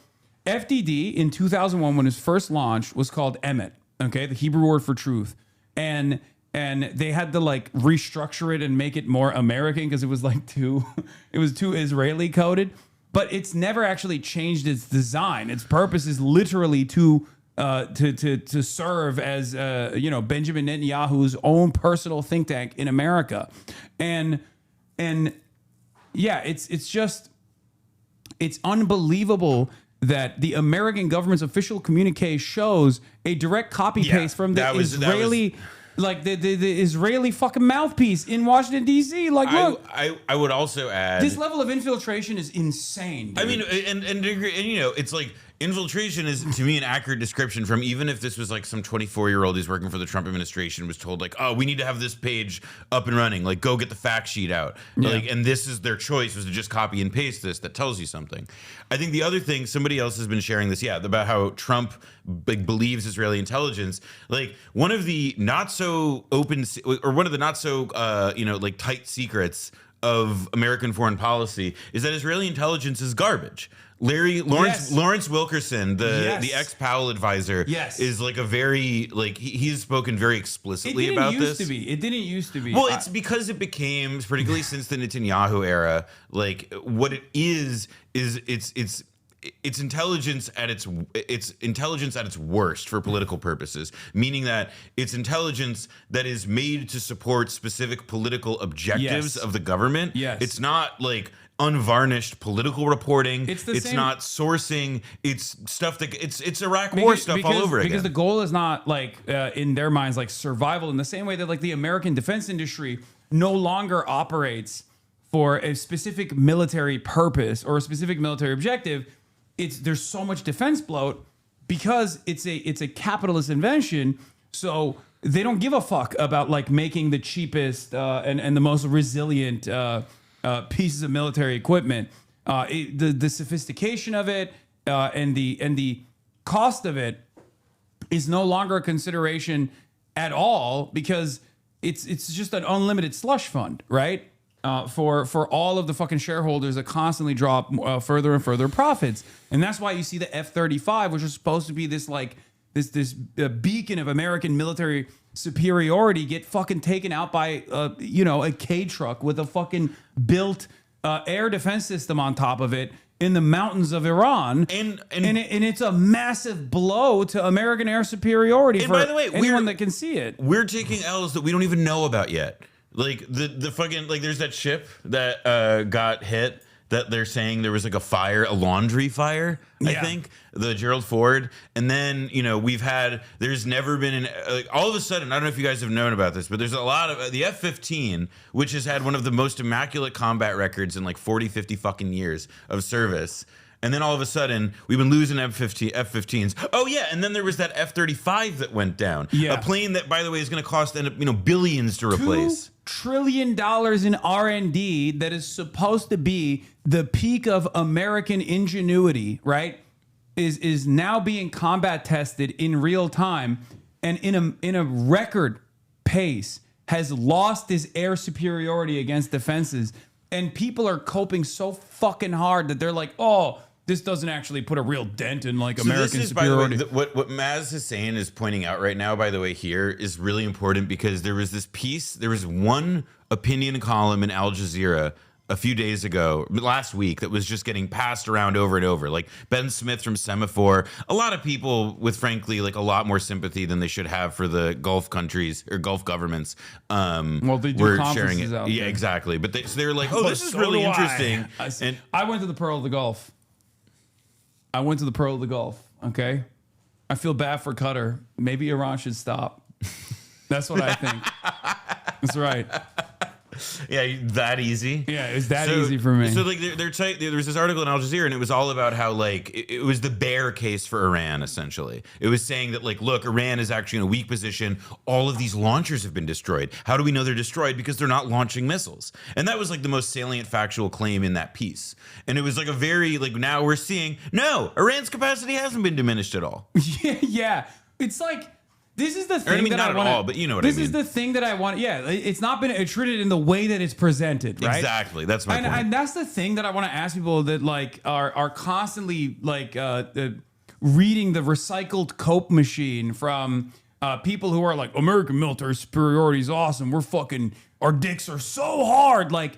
FDD in 2001, when it was first launched, was called Emet. Okay, the Hebrew word for truth, and they had to like restructure it and make it more American because it was like too Israeli coded. But it's never actually changed its design. Its purpose is literally to serve as Benjamin Netanyahu's own personal think tank in America, and yeah, it's unbelievable that the American government's official communique shows a direct copy paste from the Israeli, like the Israeli fucking mouthpiece in Washington D.C. Like, look, I would also add this level of infiltration is insane, dude. I mean, and you know, it's like infiltration is to me an accurate description from even if this was like some 24-year-old who's working for the Trump administration was told like, oh, we need to have this page up and running, like go get the fact sheet out, like, and this is their choice was to just copy and paste this. That tells you something. I think the other thing, somebody else has been sharing this, about how Trump like believes Israeli intelligence. Like one of the not so open or one of the not so like tight secrets of American foreign policy is that Israeli intelligence is garbage. Lawrence Wilkerson, the ex-Powell advisor, is like a very like he's spoken very explicitly about this. It didn't used to be. Well, it's because it became, particularly since the Netanyahu era, like what it is it's intelligence at its worst for political purposes, meaning that it's intelligence that is made to support specific political objectives of the government. It's not like unvarnished political reporting. It's not sourcing. It's stuff that it's Iraq war stuff all over again. Because the goal is not like in their minds like survival in the same way that like the American defense industry no longer operates for a specific military purpose or a specific military objective. There's so much defense bloat because it's a capitalist invention. So they don't give a fuck about like making the cheapest and the most resilient pieces of military equipment. The sophistication of it and the cost of it is no longer a consideration at all because it's just an unlimited slush fund, right? For all of the fucking shareholders that constantly drop further and further profits. And that's why you see the F-35, which is supposed to be this like this beacon of American military superiority, get fucking taken out by a K truck with a fucking built air defense system on top of it in the mountains of Iran, and it's a massive blow to American air superiority. And for by the way, anyone that can see it, we're taking L's that we don't even know about yet. Like the fucking like there's that ship that got hit that they're saying there was like a laundry fire, I think, the Gerald Ford. And then, there's never been all of a sudden, I don't know if you guys have known about this, but there's a lot of the F-15, which has had one of the most immaculate combat records in like 40, 50 fucking years of service. And then all of a sudden, we've been losing F-15s. Oh, yeah. And then there was that F-35 that went down. Yeah. A plane that, by the way, is going to cost billions to replace. $2 trillion in R&D that is supposed to be the peak of American ingenuity, right? Is now being combat tested in real time and in a record pace has lost his air superiority against defenses. And people are coping so fucking hard that they're like, oh, this doesn't actually put a real dent in like American superiority. By the way, what Maz Hussein is pointing out right now, by the way, here is really important because there was one opinion column in Al Jazeera a few days ago, last week, that was just getting passed around over and over. Like Ben Smith from Semaphore, a lot of people with, frankly, like a lot more sympathy than they should have for the Gulf countries or Gulf governments. Well, they do sharing it. Out yeah, there. Exactly. But they're like, oh, this is really interesting. And I went to the Pearl of the Gulf. Okay. I feel bad for Qatar. Maybe Iran should stop. That's what I think. That's right. Yeah, that easy. Yeah, it was that easy for me. So like there was this article in Al Jazeera, and it was all about how like it was the bear case for Iran. Essentially, it was saying that like, look, Iran is actually in a weak position. All of these launchers have been destroyed. How do we know they're destroyed? Because they're not launching missiles. And that was like the most salient factual claim in that piece. And it was like a very like, now we're seeing no, Iran's capacity hasn't been diminished at all. Yeah. It's like, this is the thing I mean, that not I at want. all, but you know what I mean. This is the thing that I want. Yeah, it's not been treated in the way that it's presented, right? Exactly. That's my point. And that's the thing that I want to ask people that like are constantly like reading the recycled Cope machine from people who are like, American military superiority is awesome. We're fucking, our dicks are so hard. Like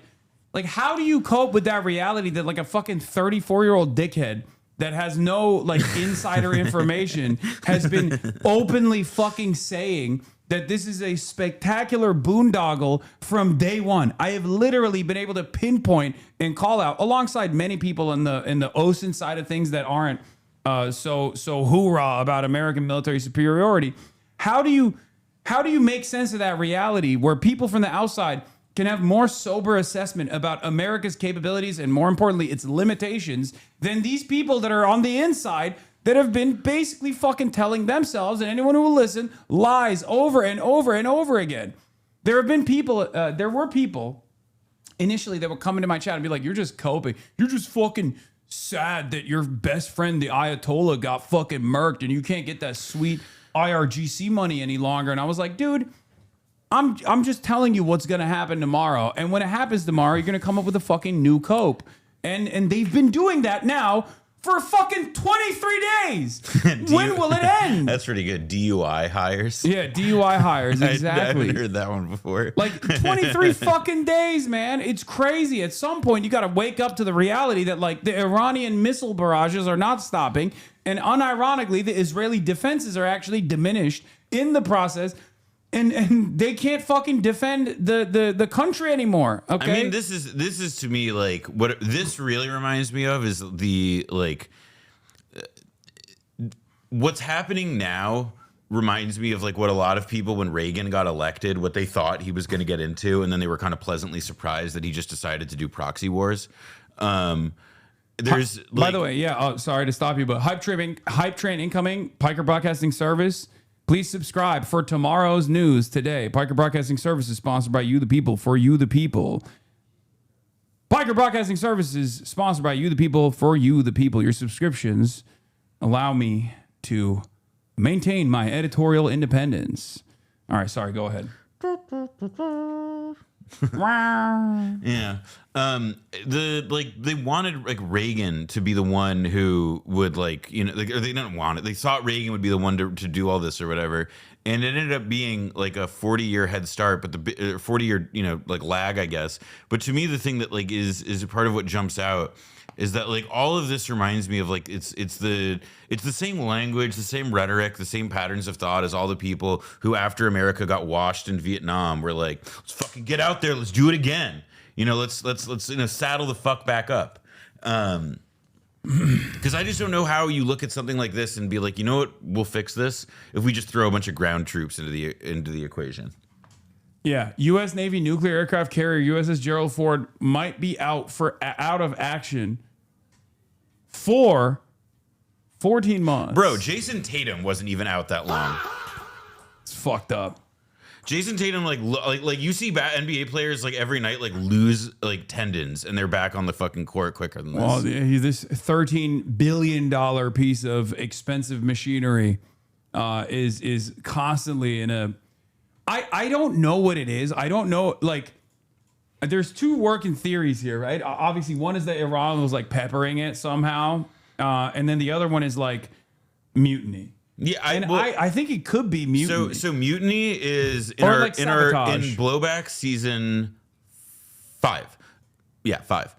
how do you cope with that reality that like a fucking 34-year-old dickhead that has no like insider information has been openly fucking saying that this is a spectacular boondoggle from day one? I have literally been able to pinpoint and call out, alongside many people in the OSINT side of things that aren't so hoorah about American military superiority. How do you make sense of that reality where people from the outside can have more sober assessment about America's capabilities and, more importantly, its limitations than these people that are on the inside that have been basically fucking telling themselves and anyone who will listen lies over and over and over again? There have been people, there were people initially that would come into my chat and be like, you're just coping. You're just fucking sad that your best friend, the Ayatollah, got fucking murked and you can't get that sweet IRGC money any longer. And I was like, dude, I'm just telling you what's going to happen tomorrow. And when it happens tomorrow, you're going to come up with a fucking new cope. And they've been doing that now for fucking 23 days. When will it end? That's pretty good. DUI hires. Yeah, DUI hires. Exactly. I haven't heard that one before. Like 23 fucking days, man. It's crazy. At some point, you got to wake up to the reality that like the Iranian missile barrages are not stopping. And unironically, the Israeli defenses are actually diminished in the process. And they can't fucking defend the country anymore. Okay. I mean, this is to me like what this really reminds me of is the like what's happening now reminds me of like what a lot of people when Reagan got elected, what they thought he was going to get into, and then they were kind of pleasantly surprised that he just decided to do proxy wars. There's by the way, yeah. Oh, sorry to stop you, but hype train incoming. Piker Broadcasting Service. Please subscribe for tomorrow's news today. Piker Broadcasting Service is sponsored by you, the people, for you, the people. Piker Broadcasting Service is sponsored by you, the people, for you, the people. Your subscriptions allow me to maintain my editorial independence. All right, sorry, go ahead. Yeah. They wanted like Reagan to be the one who would like, you know, like, or they didn't want it. They thought Reagan would be the one to do all this or whatever. And it ended up being like a 40-year head start, but the 40-year, you know, like lag, I guess. But to me, the thing that like is a part of what jumps out is that like all of this reminds me of like it's the same language, the same rhetoric, the same patterns of thought as all the people who after America got washed in Vietnam were like, let's fucking get out there, let's do it again. You know, let's you know, saddle the fuck back up. Because I just don't know how you look at something like this and be like, you know what, we'll fix this if we just throw a bunch of ground troops into the equation. Yeah, U.S. Navy nuclear aircraft carrier USS Gerald Ford might be out of action for 14 months. Bro, Jason Tatum wasn't even out that long. It's fucked up. Jason Tatum, like you see NBA players like every night like lose like tendons and they're back on the fucking court quicker than this. Well, this $13 billion piece of expensive machinery is constantly in a. I don't know what it is. I don't know. Like, there's two working theories here, right? Obviously, one is that Iran was like peppering it somehow, and then the other one is like mutiny. Yeah, I think it could be mutiny. So mutiny is in Blowback season 5. Yeah, 5.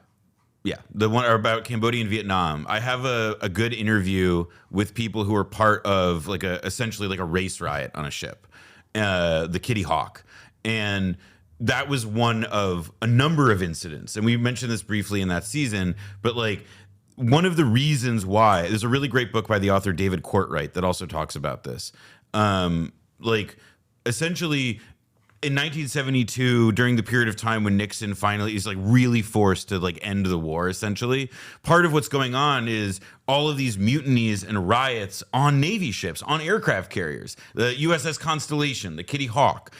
Yeah, the one about Cambodia and Vietnam. I have a good interview with people who are part of like essentially like a race riot on a ship. The Kitty Hawk. And that was one of a number of incidents. And we mentioned this briefly in that season, but like one of the reasons why, there's a really great book by the author David Courtwright that also talks about this. Like essentially in 1972, during the period of time when Nixon finally is like really forced to like end the war, essentially, part of what's going on is all of these mutinies and riots on Navy ships, on aircraft carriers, the USS Constellation, the Kitty Hawk.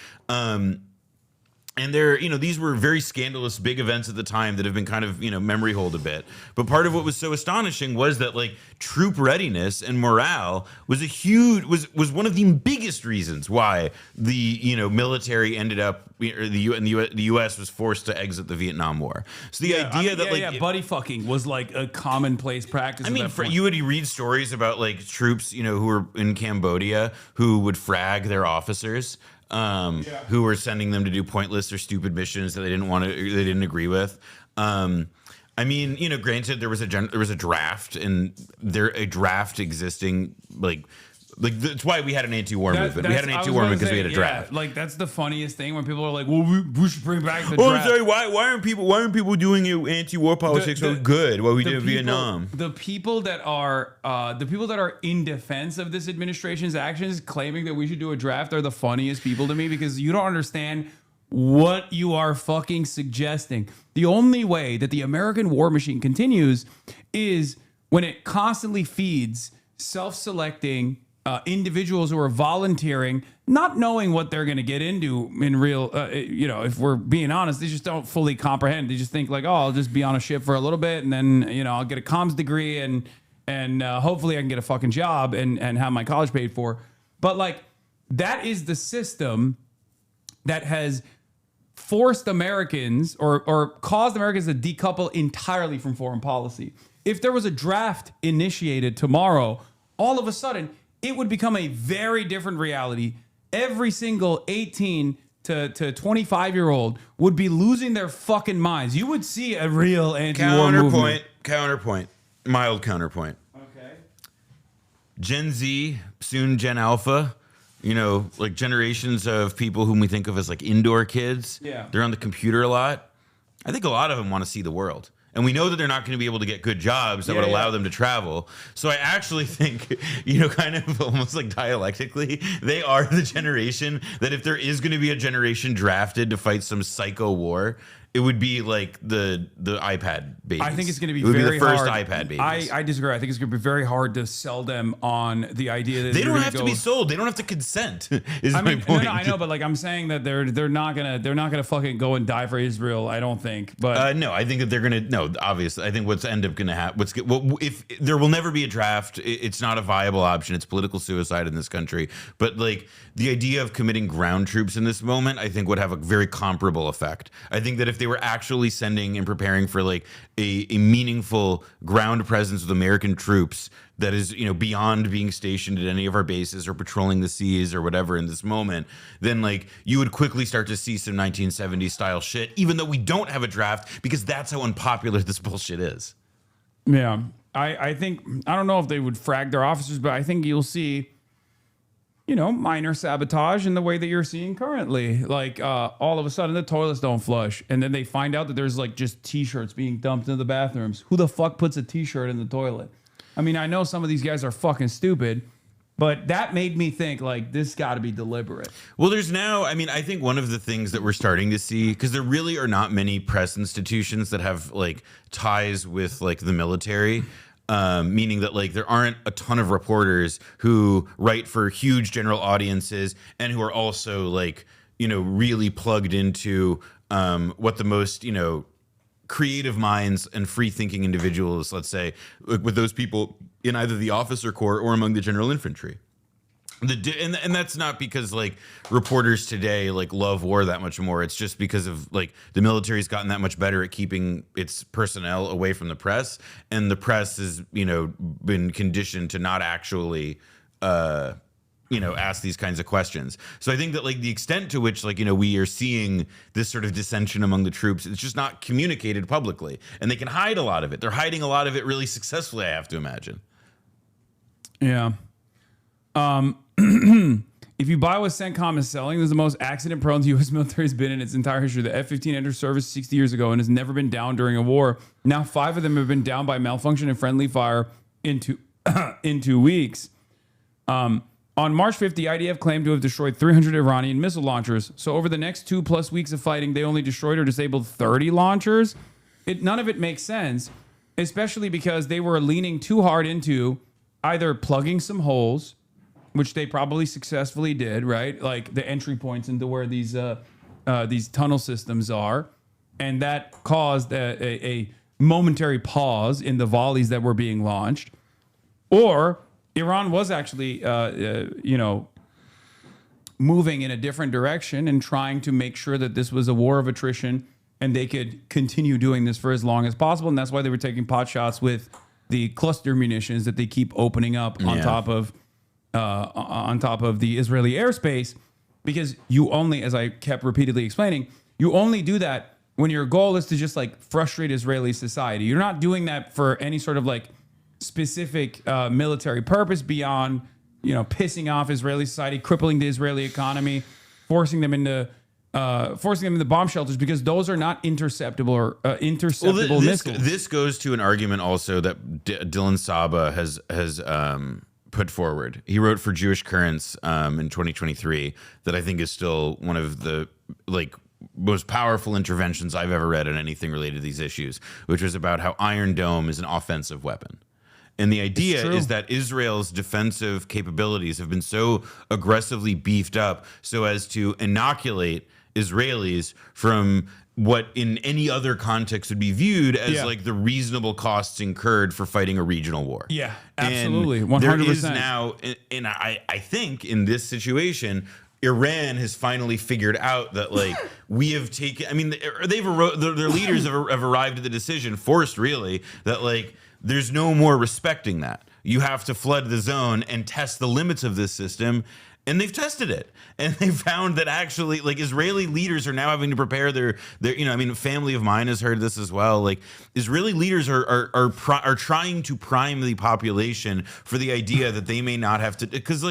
And they're, these were very scandalous big events at the time that have been kind of, memory hold a bit. But part of what was so astonishing was that like troop readiness and morale was was one of the biggest reasons why the, military ended up, or the U.S. was forced to exit the Vietnam War. So the idea that buddy fucking was like a commonplace practice. I mean, you would read stories about like troops, who were in Cambodia who would frag their officers. Who were sending them to do pointless or stupid missions that they didn't agree with. I mean, granted, there was a draft, and a draft existing like that's why we had an anti-war movement. We had an anti-war movement because we had a draft. Like that's the funniest thing when people are like, "Well, we should bring back the draft." I'm sorry, why aren't people doing anti-war politics so good? What we did in Vietnam. The people that are in defense of this administration's actions, claiming that we should do a draft, are the funniest people to me because you don't understand what you are fucking suggesting. The only way that the American war machine continues is when it constantly feeds self-selecting individuals who are volunteering, not knowing what they're going to get into in real, if we're being honest, they just don't fully comprehend. They just think like, oh, I'll just be on a ship for a little bit and then, I'll get a comms degree and hopefully I can get a fucking job and have my college paid for. But like, that is the system that has forced Americans or caused Americans to decouple entirely from foreign policy. If there was a draft initiated tomorrow, all of a sudden, it would become a very different reality. Every single 18 to 25-year-old would be losing their fucking minds. You would see a real anti-war movement. Mild counterpoint. Okay. Gen Z, soon Gen Alpha, like generations of people whom we think of as like indoor kids. Yeah. They're on the computer a lot. I think a lot of them want to see the world. And we know that they're not going to be able to get good jobs that would allow them to travel. So I actually think, kind of almost like dialectically, they are the generation that if there is going to be a generation drafted to fight some psycho war, it would be like the iPad babies. I think it's going to be very hard. first iPad babies. I disagree. I think it's going to be very hard to sell them on the idea that they don't have to be sold. They don't have to consent. My point. No, I know, but like I'm saying that they're not gonna fucking go and die for Israel. I don't think. But no, I think that they're gonna. No, obviously, I think what's end up gonna happen. If there will never be a draft, it's not a viable option. It's political suicide in this country. But like the idea of committing ground troops in this moment, I think would have a very comparable effect. I think that if they were actually sending and preparing for like a meaningful ground presence with American troops that is, beyond being stationed at any of our bases or patrolling the seas or whatever in this moment, then like you would quickly start to see some 1970s style shit, even though we don't have a draft, because that's how unpopular this bullshit is. Yeah. I think, I don't know if they would frag their officers, but I think you'll see, minor sabotage in the way that you're seeing currently. Like all of a sudden the toilets don't flush. And then they find out that there's like just t-shirts being dumped into the bathrooms. Who the fuck puts a t-shirt in the toilet? I mean, I know some of these guys are fucking stupid, but that made me think like this got to be deliberate. Well, there's now, I think one of the things that we're starting to see, because there really are not many press institutions that have like ties with like the military. Meaning that like there aren't a ton of reporters who write for huge general audiences and who are also like, really plugged into what the most, creative minds and free thinking individuals, let's say, with those people in either the officer corps or among the general infantry. And that's not because like reporters today like love war that much more. It's just because of like the military's gotten that much better at keeping its personnel away from the press, and the press has been conditioned to not actually ask these kinds of questions. So I think that like the extent to which like we are seeing this sort of dissension among the troops, it's just not communicated publicly, and they can hide a lot of it. They're hiding a lot of it really successfully, I have to imagine. Yeah. If you buy what CENTCOM is selling, this is the most accident-prone the U.S. military has been in its entire history. The F-15 entered service 60 years ago and has never been down during a war. Now 5 of them have been down by malfunction and friendly fire in 2 weeks. On March 5th, the IDF claimed to have destroyed 300 Iranian missile launchers. So over the next 2+ weeks of fighting, they only destroyed or disabled 30 launchers. None of it makes sense, especially because they were leaning too hard into either plugging some holes, which they probably successfully did, right? Like the entry points into where these tunnel systems are. And that caused a momentary pause in the volleys that were being launched. Or Iran was actually, moving in a different direction and trying to make sure that this was a war of attrition and they could continue doing this for as long as possible. And that's why they were taking pot shots with the cluster munitions that they keep opening up on top of the Israeli airspace, because you only, as I kept repeatedly explaining, you only do that when your goal is to just like frustrate Israeli society. You're not doing that for any sort of like specific military purpose beyond, pissing off Israeli society, crippling the Israeli economy, forcing them into bomb shelters, because those are not interceptable missiles. This goes to an argument also that Dylan Saba has put forward. He wrote for Jewish Currents in 2023 that I think is still one of the most powerful interventions I've ever read on anything related to these issues, which was about how Iron Dome is an offensive weapon. And the idea is that Israel's defensive capabilities have been so aggressively beefed up so as to inoculate Israelis from what in any other context would be viewed as like the reasonable costs incurred for fighting a regional war. Yeah, absolutely. 100%. There is now, and I think in this situation, Iran has finally figured out that we have taken, I mean, their leaders have arrived at the decision, forced really, that there's no more respecting that. You have to flood the zone and test the limits of this system. And they've tested it, and they found that actually, Israeli leaders are now having to prepare their a family of mine has heard this as well. Israeli leaders are trying to prime the population for the idea that they may not have to, because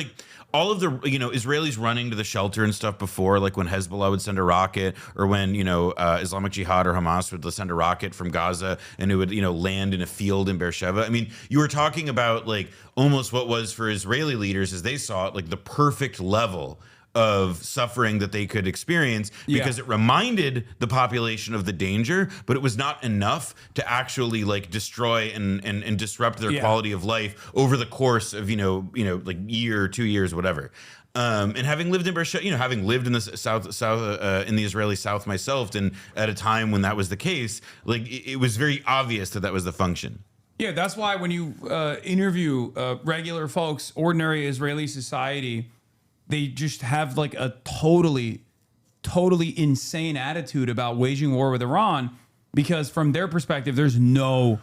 all of the Israelis running to the shelter and stuff before, like when Hezbollah would send a rocket, or when Islamic Jihad or Hamas would send a rocket from Gaza and it would land in a field in Beersheba. I mean, you were talking about almost what was for Israeli leaders as they saw it the perfect level of suffering that they could experience, because it reminded the population of the danger, but it was not enough to actually destroy and disrupt their quality of life over the course of year, 2 years, whatever. And having lived in Beersheba, having lived in the south in the Israeli South myself, and at a time when that was the case, it was very obvious that was the function. Yeah, that's why when you interview regular folks, ordinary Israeli society, they just have a totally insane attitude about waging war with Iran, because from their perspective, there's no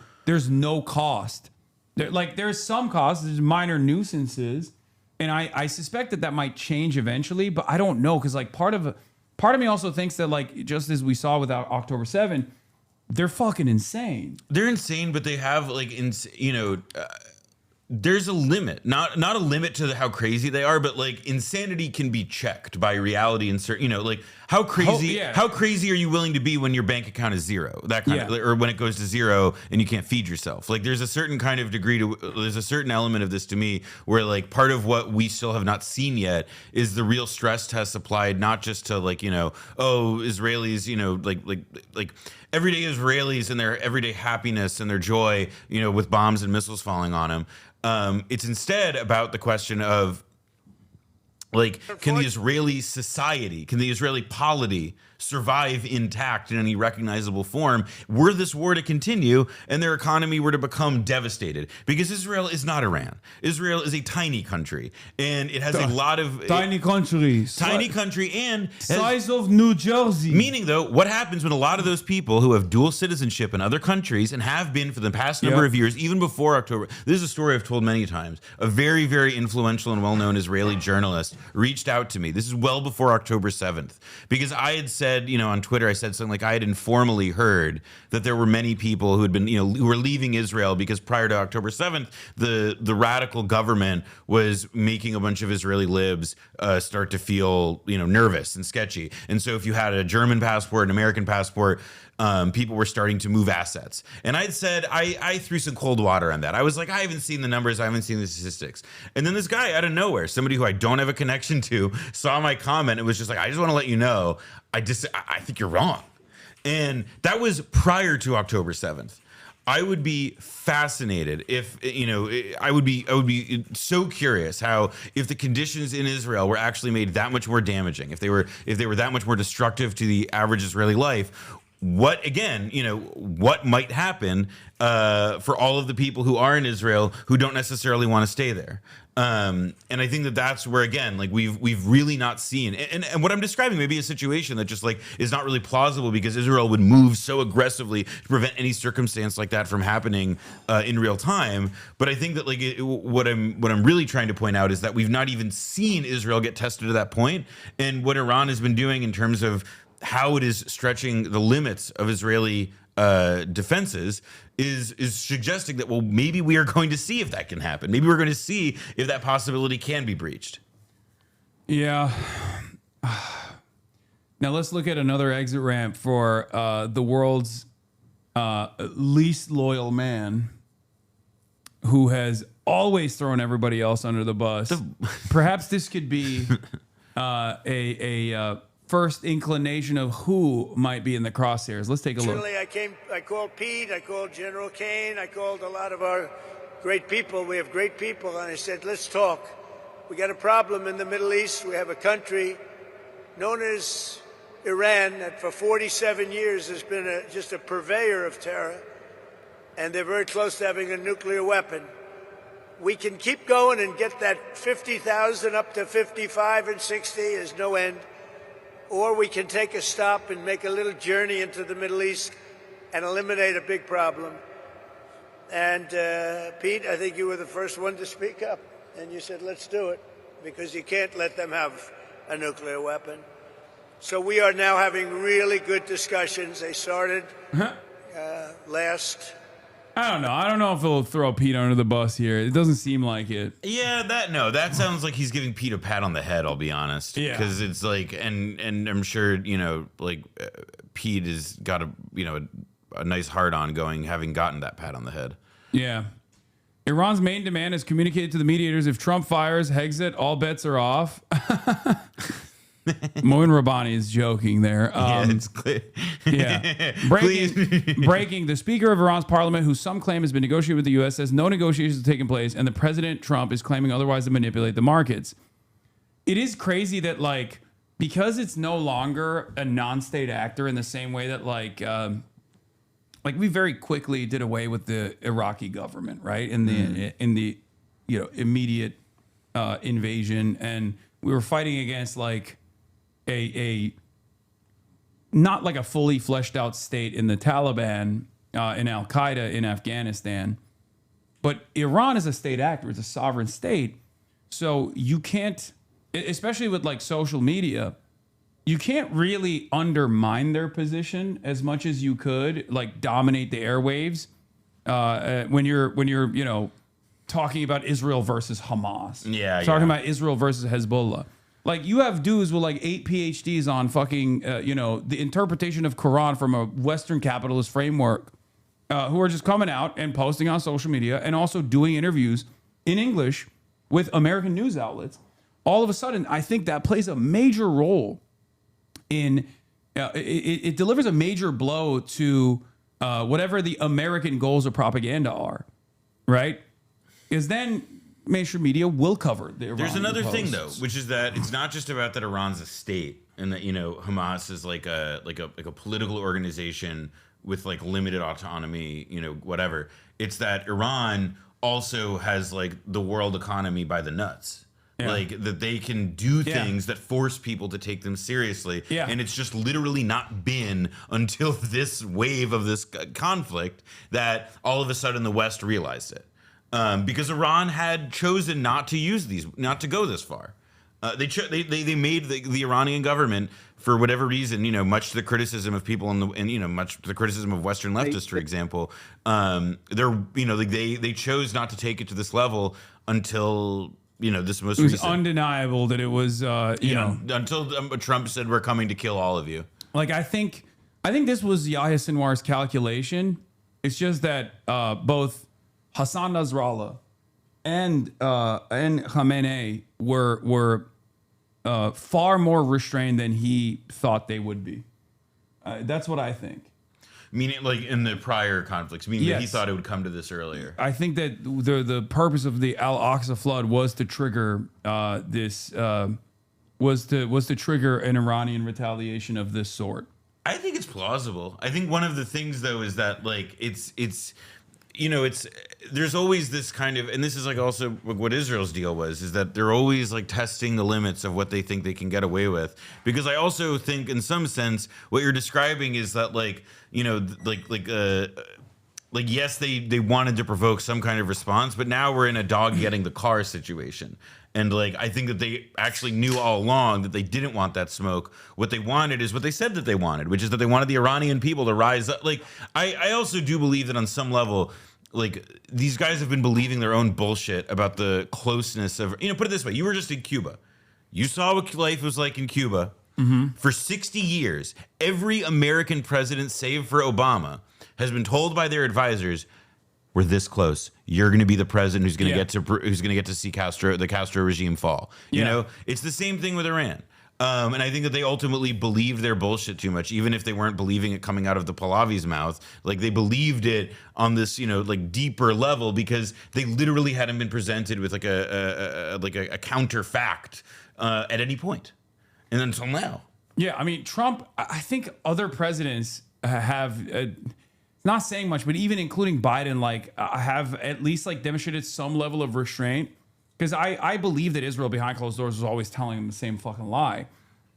cost. There's some costs, there's minor nuisances, and I suspect that might change eventually, but I don't know, because part of me also thinks that just as we saw with October 7th, they're fucking insane. They're insane, but they have there's a limit, not a limit to how crazy they are, but insanity can be checked by reality and certain, how crazy are you willing to be when your bank account is zero, that kind of, or when it goes to zero and you can't feed yourself. There's a certain kind of degree there's a certain element of this to me where part of what we still have not seen yet is the real stress tests applied, not just to Israelis, everyday Israelis and their everyday happiness and their joy, with bombs and missiles falling on them. It's instead about the question of can the Israeli society, can the Israeli polity survive intact in any recognizable form were this war to continue and their economy were to become devastated? Because Israel is not Iran. Israel is a tiny country, and it has a lot of tiny country and size of New Jersey. Meaning, though, what happens when a lot of those people who have dual citizenship in other countries and have been for the past number of years, even before October, this is a story I've told many times. A very, very influential and well-known Israeli journalist reached out to me. This is well before October 7th, because I had said, on Twitter, I said something I had informally heard that there were many people who had been, who were leaving Israel because prior to October 7th, the radical government was making a bunch of Israeli libs start to feel, nervous and sketchy. And so if you had a German passport, an American passport, people were starting to move assets. And I'd said, I threw some cold water on that. I was like, I haven't seen the numbers. I haven't seen the statistics. And then this guy out of nowhere, somebody who I don't have a connection to, saw my comment. It was just like, I just want to let you know, I think you're wrong. And that was prior to October 7th. I would be fascinated if, I would be so curious how, if the conditions in Israel were actually made that much more damaging, if they were that much more destructive to the average Israeli life, what might happen for all of the people who are in Israel who don't necessarily want to stay there. And I think that that's where, again, like we've really not seen, and what I'm describing may be a situation that just like is not really plausible, because Israel would move so aggressively to prevent any circumstance like that from happening in real time. But I think that what I'm really trying to point out is that we've not even seen Israel get tested to that point, and what Iran has been doing in terms of how it is stretching the limits of Israeli defenses is suggesting that, well, maybe we are going to see if that can happen. Maybe we're going to see if that possibility can be breached. Yeah. Now let's look at another exit ramp for the world's least loyal man, who has always thrown everybody else under the bus. Perhaps this could be a first inclination of who might be in the crosshairs. Let's take a look. I called Pete, I called General Kane, I called a lot of our great people. We have great people, and I said, let's talk. We got a problem in the Middle East. We have a country known as Iran that for 47 years has been just a purveyor of terror, and they're very close to having a nuclear weapon. We can keep going and get that 50,000 up to 55 and 60 is no end. Or we can take a stop and make a little journey into the Middle East and eliminate a big problem. And Pete, I think you were the first one to speak up. And you said, let's do it, because you can't let them have a nuclear weapon. So we are now having really good discussions. They started last... I don't know if he'll throw Pete under the bus here. It doesn't seem like it. Yeah, that sounds like he's giving Pete a pat on the head, I'll be honest. Yeah. Because it's like, and I'm sure, Pete has got a nice heart on going, having gotten that pat on the head. Yeah. Iran's main demand is communicated to the mediators. If Trump fires Hexit, all bets are off. Moin Rabbani is joking there. Yeah, it's clear. Yeah. Breaking. The Speaker of Iran's parliament, who some claim has been negotiated with the U.S., says no negotiations have taken place, and the President Trump is claiming otherwise to manipulate the markets. It is crazy that, because it's no longer a non-state actor in the same way that, we very quickly did away with the Iraqi government, right? In the immediate invasion, and we were fighting against a not like a fully fleshed out state in the Taliban, in Al Qaeda in Afghanistan, but Iran is a state actor. It's a sovereign state. So you can't, especially with social media, you can't really undermine their position as much as you could, dominate the airwaves when you're talking about Israel versus Hamas. Talking about Israel versus Hezbollah. You have dudes with 8 PhDs on fucking, the interpretation of Quran from a Western capitalist framework, who are just coming out and posting on social media and also doing interviews in English with American news outlets. All of a sudden, I think that plays a major role in, it delivers a major blow to whatever the American goals of propaganda are, right? Because then mainstream media will cover the Iranian There's another posts. thing, though, which is that it's not just about that Iran's a state and that Hamas is like a political organization with limited autonomy, whatever. It's that Iran also has the world economy by the nuts. Yeah. That they can do things that force people to take them seriously. Yeah. And it's just literally not been until this wave of this conflict that all of a sudden the West realized it. Because Iran had chosen not to go this far. They made the Iranian government, for whatever reason, much to the criticism of people much to the criticism of Western leftists, for example, they chose not to take it to this level until this most. It was recent. undeniable that it was until Trump said we're coming to kill all of you. I think I think this was Yahya Sinwar's calculation. It's just that both Hassan Nasrallah and Khamenei were far more restrained than he thought they would be. That's what I think. Meaning, like in the prior conflicts, meaning that he Yes. thought it would come to this earlier. I think that the purpose of the Al-Aqsa flood was to trigger was to trigger an Iranian retaliation of this sort. I think it's plausible. I think one of the things though is that like it's you know, it's there's always this kind of, and this is like also what Israel's deal was, is that they're always like testing the limits of what they think they can get away with. Because I also think in some sense what you're describing is that like, you know, like yes, they wanted to provoke some kind of response, but now we're in a dog getting the car situation. And like, I think that they actually knew all along that they didn't want that smoke. What they wanted is what they said that they wanted, which is that they wanted the Iranian people to rise up. Like, I also do believe that on some level, like these guys have been believing their own bullshit about the closeness of, you know, put it this way. You were just in Cuba. You saw what life was like in Cuba. For 60 years, every American president, save for Obama, has been told by their advisors, we're this close. You're going to be the president who's going to get to see the Castro regime fall. You know, it's the same thing with Iran. And I think that they ultimately believed their bullshit too much, even if they weren't believing it coming out of the Pahlavi's mouth. Like they believed it on this, you know, like deeper level because they literally hadn't been presented with like a counter fact at any point, and until now. Yeah, I mean, Trump. I think other presidents have. Not saying much, but even including Biden, like have at least like demonstrated some level of restraint. Because I believe that Israel behind closed doors was always telling them the same fucking lie.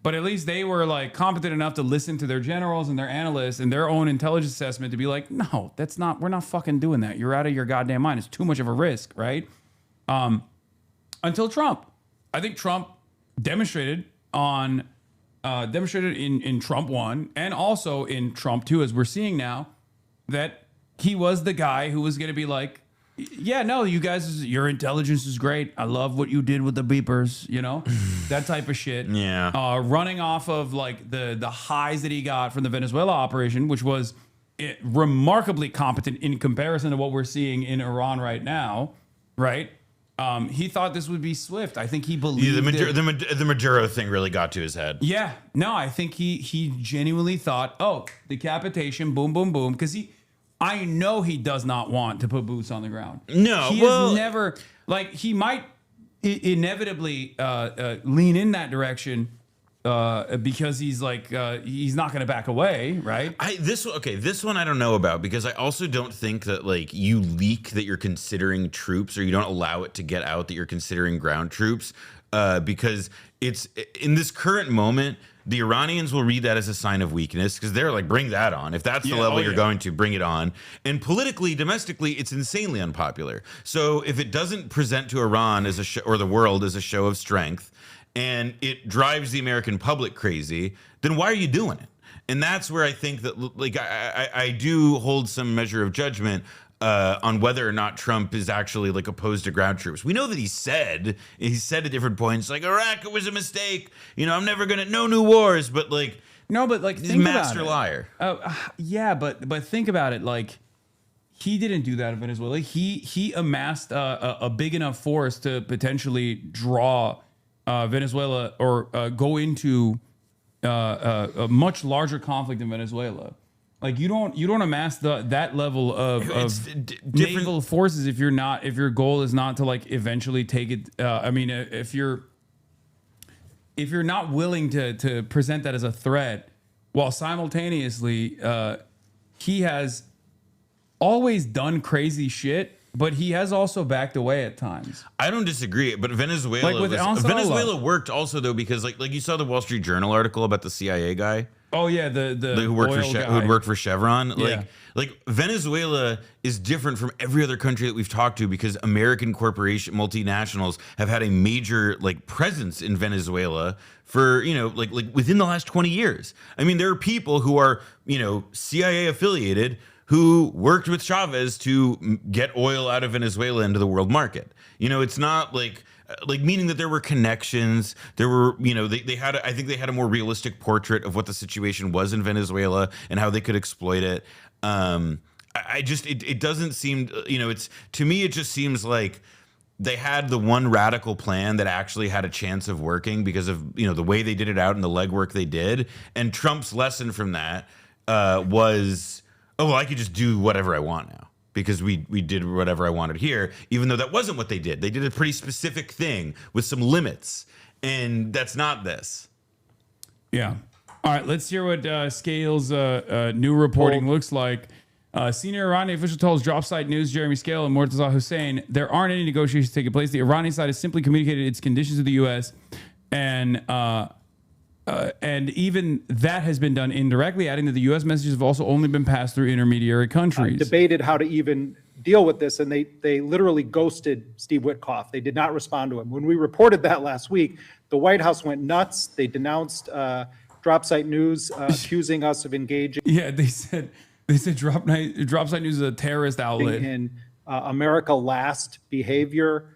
But at least they were like competent enough to listen to their generals and their analysts and their own intelligence assessment to be like, no, we're not fucking doing that. You're out of your goddamn mind. It's too much of a risk, right? Until Trump. I think Trump demonstrated in Trump 1 and also in Trump 2, as we're seeing now, that he was the guy who was going to be like, yeah, no, you guys, your intelligence is great. I love what you did with the beepers, you know, that type of shit. Yeah. Running off of like the highs that he got from the Venezuela operation, which was remarkably competent in comparison to what we're seeing in Iran right now, right? He thought this would be swift. I think he believed the Maduro thing really got to his head. Yeah, no, I think he genuinely thought, oh, decapitation, boom, boom, boom, because I know he does not want to put boots on the ground. No, he has never, like, he might inevitably lean in that direction because he's like he's not going to back away, right? This one I don't know about, because I also don't think that like you leak that you're considering troops, or you don't allow it to get out that you're considering ground troops, because it's in this current moment. The Iranians will read that as a sign of weakness because they're like, bring that on. If that's the level you're going to, bring it on. And politically, domestically, it's insanely unpopular. So if it doesn't present to Iran as or the world as a show of strength, and it drives the American public crazy, then why are you doing it? And that's where I think that like I do hold some measure of judgment on whether or not Trump is actually like opposed to ground troops. We know that he said at different points like Iraq, it was a mistake. You know, I'm never gonna no new wars. But like he's a master liar. Yeah, but think about it. Like he didn't do that in Venezuela. He amassed a big enough force to potentially draw Venezuela or go into a much larger conflict in Venezuela. Like you don't amass that level of naval forces if your goal is not to like eventually take it. I mean, if you're not willing to present that as a threat, while simultaneously he has always done crazy shit, but he has also backed away at times. I don't disagree, but Venezuela Venezuela worked also though, because like you saw the Wall Street Journal article about the CIA guy. Oh yeah, the who worked for Chevron. Like Venezuela is different from every other country that we've talked to, because American corporation multinationals have had a major like presence in Venezuela for, you know, like within the last 20 years. I mean, there are people who are, you know, CIA affiliated who worked with Chavez to get oil out of Venezuela into the world market. You know, it's not like meaning that there were connections. There were, you know, they had, I think they had a more realistic portrait of what the situation was in Venezuela and how they could exploit it. It doesn't seem, you know, to me, it just seems like they had the one radical plan that actually had a chance of working because of, you know, the way they did it out and the legwork they did. And Trump's lesson from that was, oh, well, I could just do whatever I want now because we did whatever I wanted here, even though that wasn't what they did. They did a pretty specific thing with some limits, and that's not this. Yeah. All right, let's hear what Scale's new reporting looks like. Senior Iranian official tells Drop Site News, Jeremy Scale and Mortaza Hussein, there aren't any negotiations taking place. The Iranian side has simply communicated its conditions to the U.S. And even that has been done indirectly, adding that the U.S. messages have also only been passed through intermediary countries. Debated how to even deal with this, and they literally ghosted Steve Witkoff. They did not respond to him. When we reported that last week, the White House went nuts. They denounced Drop Site News, accusing us of engaging. Yeah, they said Drop Site News is a terrorist outlet. In America Last behavior,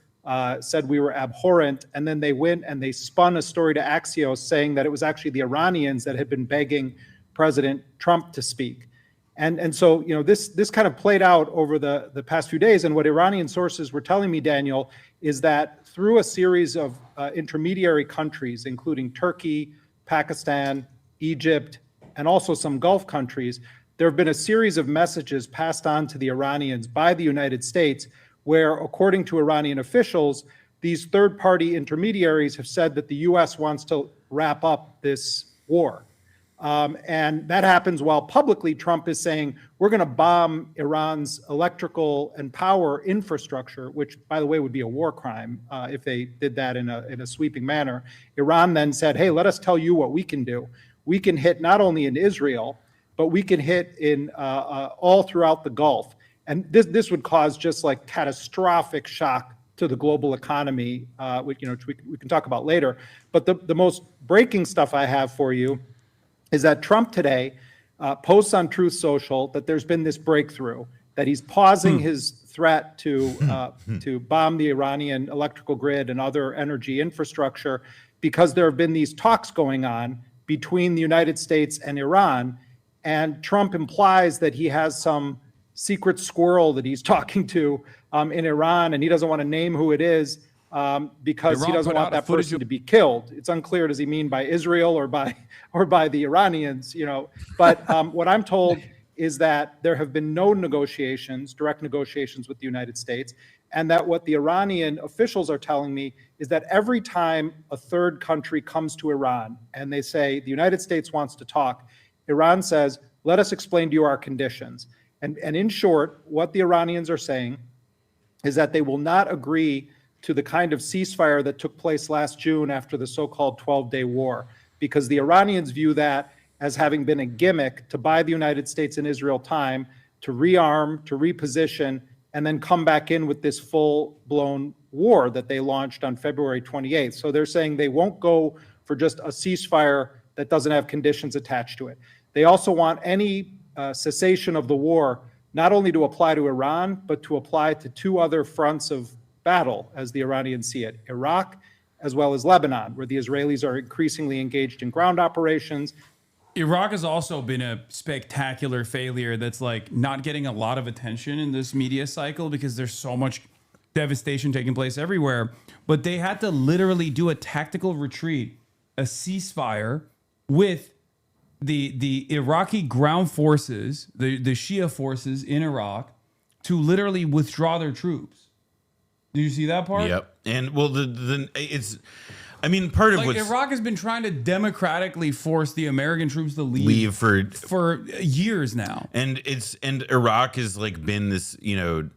said we were abhorrent, and then they went and they spun a story to Axios saying that it was actually the Iranians that had been begging President Trump to speak. And so, you know, this kind of played out over the past few days. And what Iranian sources were telling me, Daniel, is that through a series of intermediary countries, including Turkey, Pakistan, Egypt, and also some Gulf countries, there have been a series of messages passed on to the Iranians by the United States where, according to Iranian officials, these third-party intermediaries have said that the U.S. wants to wrap up this war. And that happens while publicly Trump is saying, we're going to bomb Iran's electrical and power infrastructure, which, by the way, would be a war crime if they did that in a sweeping manner. Iran then said, hey, let us tell you what we can do. We can hit not only in Israel, but we can hit in all throughout the Gulf. And this would cause just like catastrophic shock to the global economy, which we can talk about later. But the most breaking stuff I have for you is that Trump today posts on Truth Social that there's been this breakthrough, that he's pausing his threat to bomb the Iranian electrical grid and other energy infrastructure because there have been these talks going on between the United States and Iran. And Trump implies that he has some secret squirrel that he's talking to in Iran, and he doesn't want to name who it is because he doesn't want that person to be killed. It's unclear, does he mean by Israel or by the Iranians, you know? But what I'm told is that there have been no negotiations, direct negotiations with the United States, and that what the Iranian officials are telling me is that every time a third country comes to Iran and they say the United States wants to talk, Iran says, let us explain to you our conditions. And in short, what the Iranians are saying is that they will not agree to the kind of ceasefire that took place last June after the so-called 12-day war, because the Iranians view that as having been a gimmick to buy the United States and Israel time to rearm, to reposition, and then come back in with this full-blown war that they launched on February 28th. So they're saying they won't go for just a ceasefire that doesn't have conditions attached to it. They also want any cessation of the war not only to apply to Iran, but to apply to two other fronts of battle, as the Iranians see it, Iraq as well as Lebanon, where the Israelis are increasingly engaged in ground operations. Iraq has also been a spectacular failure that's like not getting a lot of attention in this media cycle because there's so much devastation taking place everywhere. But they had to literally do a tactical retreat, a ceasefire with the Iraqi ground forces, the Shia forces in Iraq, to literally withdraw their troops. Did you see that part? Yep. And well, it's, I mean, part of what's Iraq has been trying to democratically force the American troops to leave for years now. And Iraq has like been this, you know,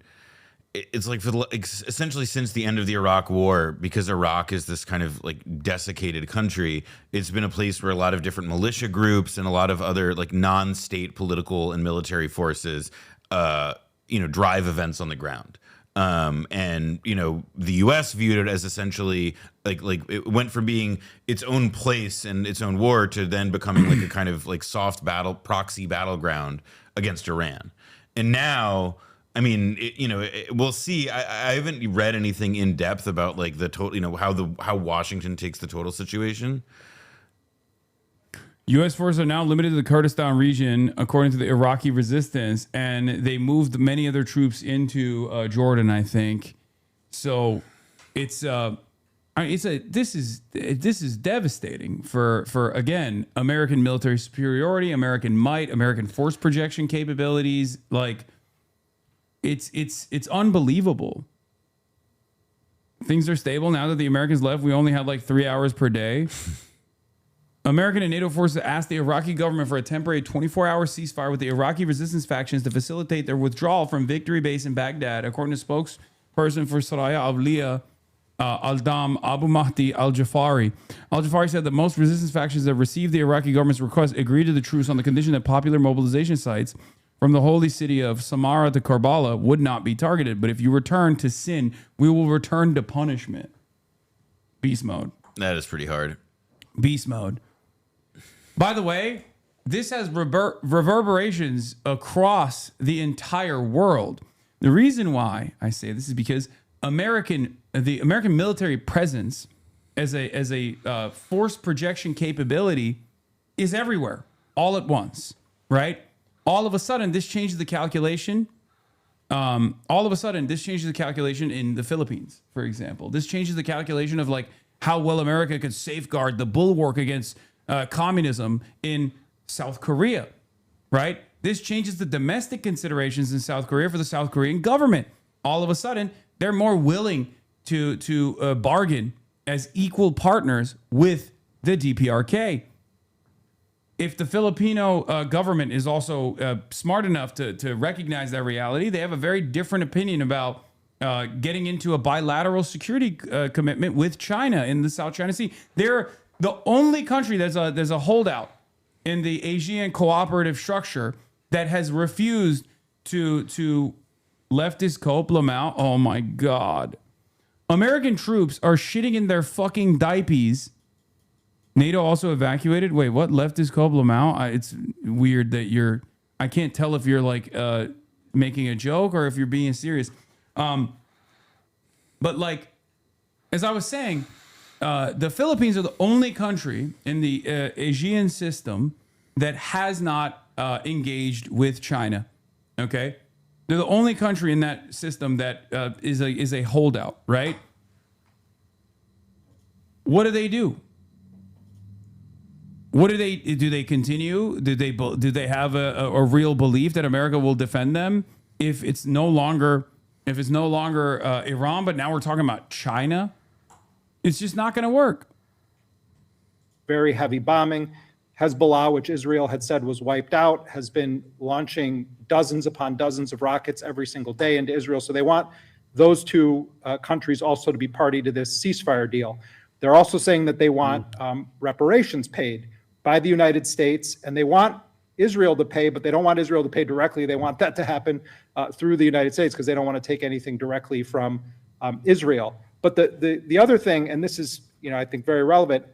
it's like for essentially since the end of the Iraq war, because Iraq is this kind of like desiccated country, it's been a place where a lot of different militia groups and a lot of other like non-state political and military forces, you know, drive events on the ground. And, you know, the U.S. viewed it as essentially like it went from being its own place and its own war to then becoming like a kind of like soft battle, proxy battleground against Iran. And now, I mean, we'll see. I haven't read anything in depth about like the total, how Washington takes the total situation. U.S. forces are now limited to the Kurdistan region, according to the Iraqi resistance, and they moved many of their troops into Jordan, I think. So this is devastating for again American military superiority, American might, American force projection capabilities. Like it's unbelievable. Things are stable now that the Americans left. We only had like 3 hours per day. American and NATO forces asked the Iraqi government for a temporary 24-hour ceasefire with the Iraqi resistance factions to facilitate their withdrawal from Victory Base in Baghdad, according to spokesperson for Saraya Awliya Aldam Abu Mahdi Al-Jafari. Al-Jafari said that most resistance factions that received the Iraqi government's request agreed to the truce on the condition that popular mobilization sites from the holy city of Samarra to Karbala would not be targeted. But if you return to sin, we will return to punishment. Beast mode. That is pretty hard. Beast mode. By the way, this has reverberations across the entire world. The reason why I say this is because the American military presence as a force projection capability is everywhere all at once, right? All of a sudden, this changes the calculation. All of a sudden, this changes the calculation in the Philippines, for example. This changes the calculation of like how well America could safeguard the bulwark against communism in South Korea, right? This changes the domestic considerations in South Korea for the South Korean government. All of a sudden, they're more willing to bargain as equal partners with the DPRK. If the Filipino government is also smart enough to recognize that reality, they have a very different opinion about getting into a bilateral security commitment with China in the South China Sea. They're the only country there's a holdout in the Asian cooperative structure that has refused to leftist cope Lamau. Oh my God. American troops are shitting in their fucking diapers. NATO also evacuated. Wait, what? Leftist cope Lamau? It's weird that I can't tell if you're like making a joke or if you're being serious. But like, as I was saying, the Philippines are the only country in the Asian system that has not engaged with China. Okay, they're the only country in that system that is a holdout. Right? What do? What do they continue? Do they have a real belief that America will defend them if it's no longer Iran, but now we're talking about China? It's just not going to work. Very heavy bombing. Hezbollah, which Israel had said was wiped out, has been launching dozens upon dozens of rockets every single day into Israel. So they want those two countries also to be party to this ceasefire deal. They're also saying that they want reparations paid by the United States, and they want Israel to pay, but they don't want Israel to pay directly. They want that to happen through the United States because they don't want to take anything directly from Israel. But the other thing, and this is, I think very relevant,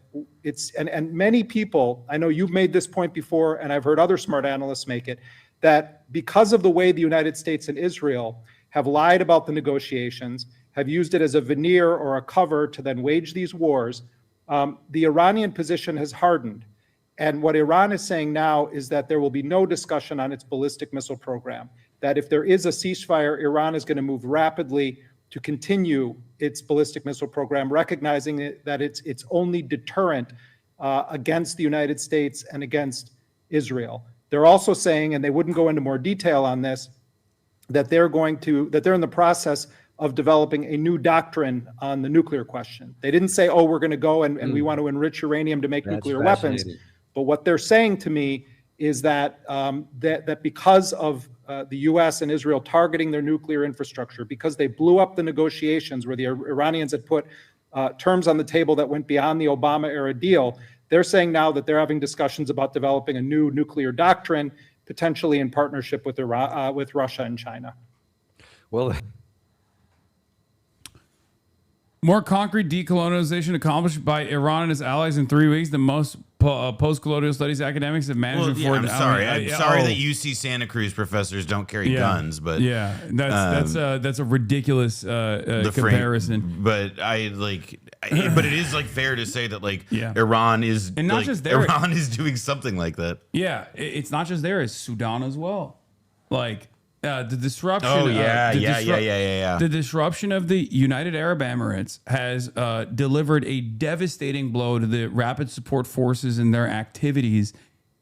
and many people, I know you've made this point before, and I've heard other smart analysts make it, that because of the way the United States and Israel have lied about the negotiations, have used it as a veneer or a cover to then wage these wars, the Iranian position has hardened. And what Iran is saying now is that there will be no discussion on its ballistic missile program, that if there is a ceasefire, Iran is going to move rapidly to continue its ballistic missile program, recognizing that it's its only deterrent against the United States and against Israel. They're also saying, and they wouldn't go into more detail on this, that they're in the process of developing a new doctrine on the nuclear question. They didn't say, oh, we're going to go and we want to enrich uranium to make nuclear weapons. But what they're saying to me is that that because of the U.S. and Israel targeting their nuclear infrastructure, because they blew up the negotiations where the Iranians had put terms on the table that went beyond the Obama-era deal, they're saying now that they're having discussions about developing a new nuclear doctrine, potentially in partnership with Russia and China. Well, more concrete decolonization accomplished by Iran and its allies in 3 weeks than most post-colonial studies academics have managed to afford. I'm sorry. I'm sorry that UC Santa Cruz professors don't carry guns, but that's a ridiculous comparison. But but it is like fair to say that Iran is, and not just there. Iran is doing something like that. Yeah, it's not just there; it's Sudan as well. Like the disruption. Oh yeah. The disruption of the United Arab Emirates has delivered a devastating blow to the rapid support forces and their activities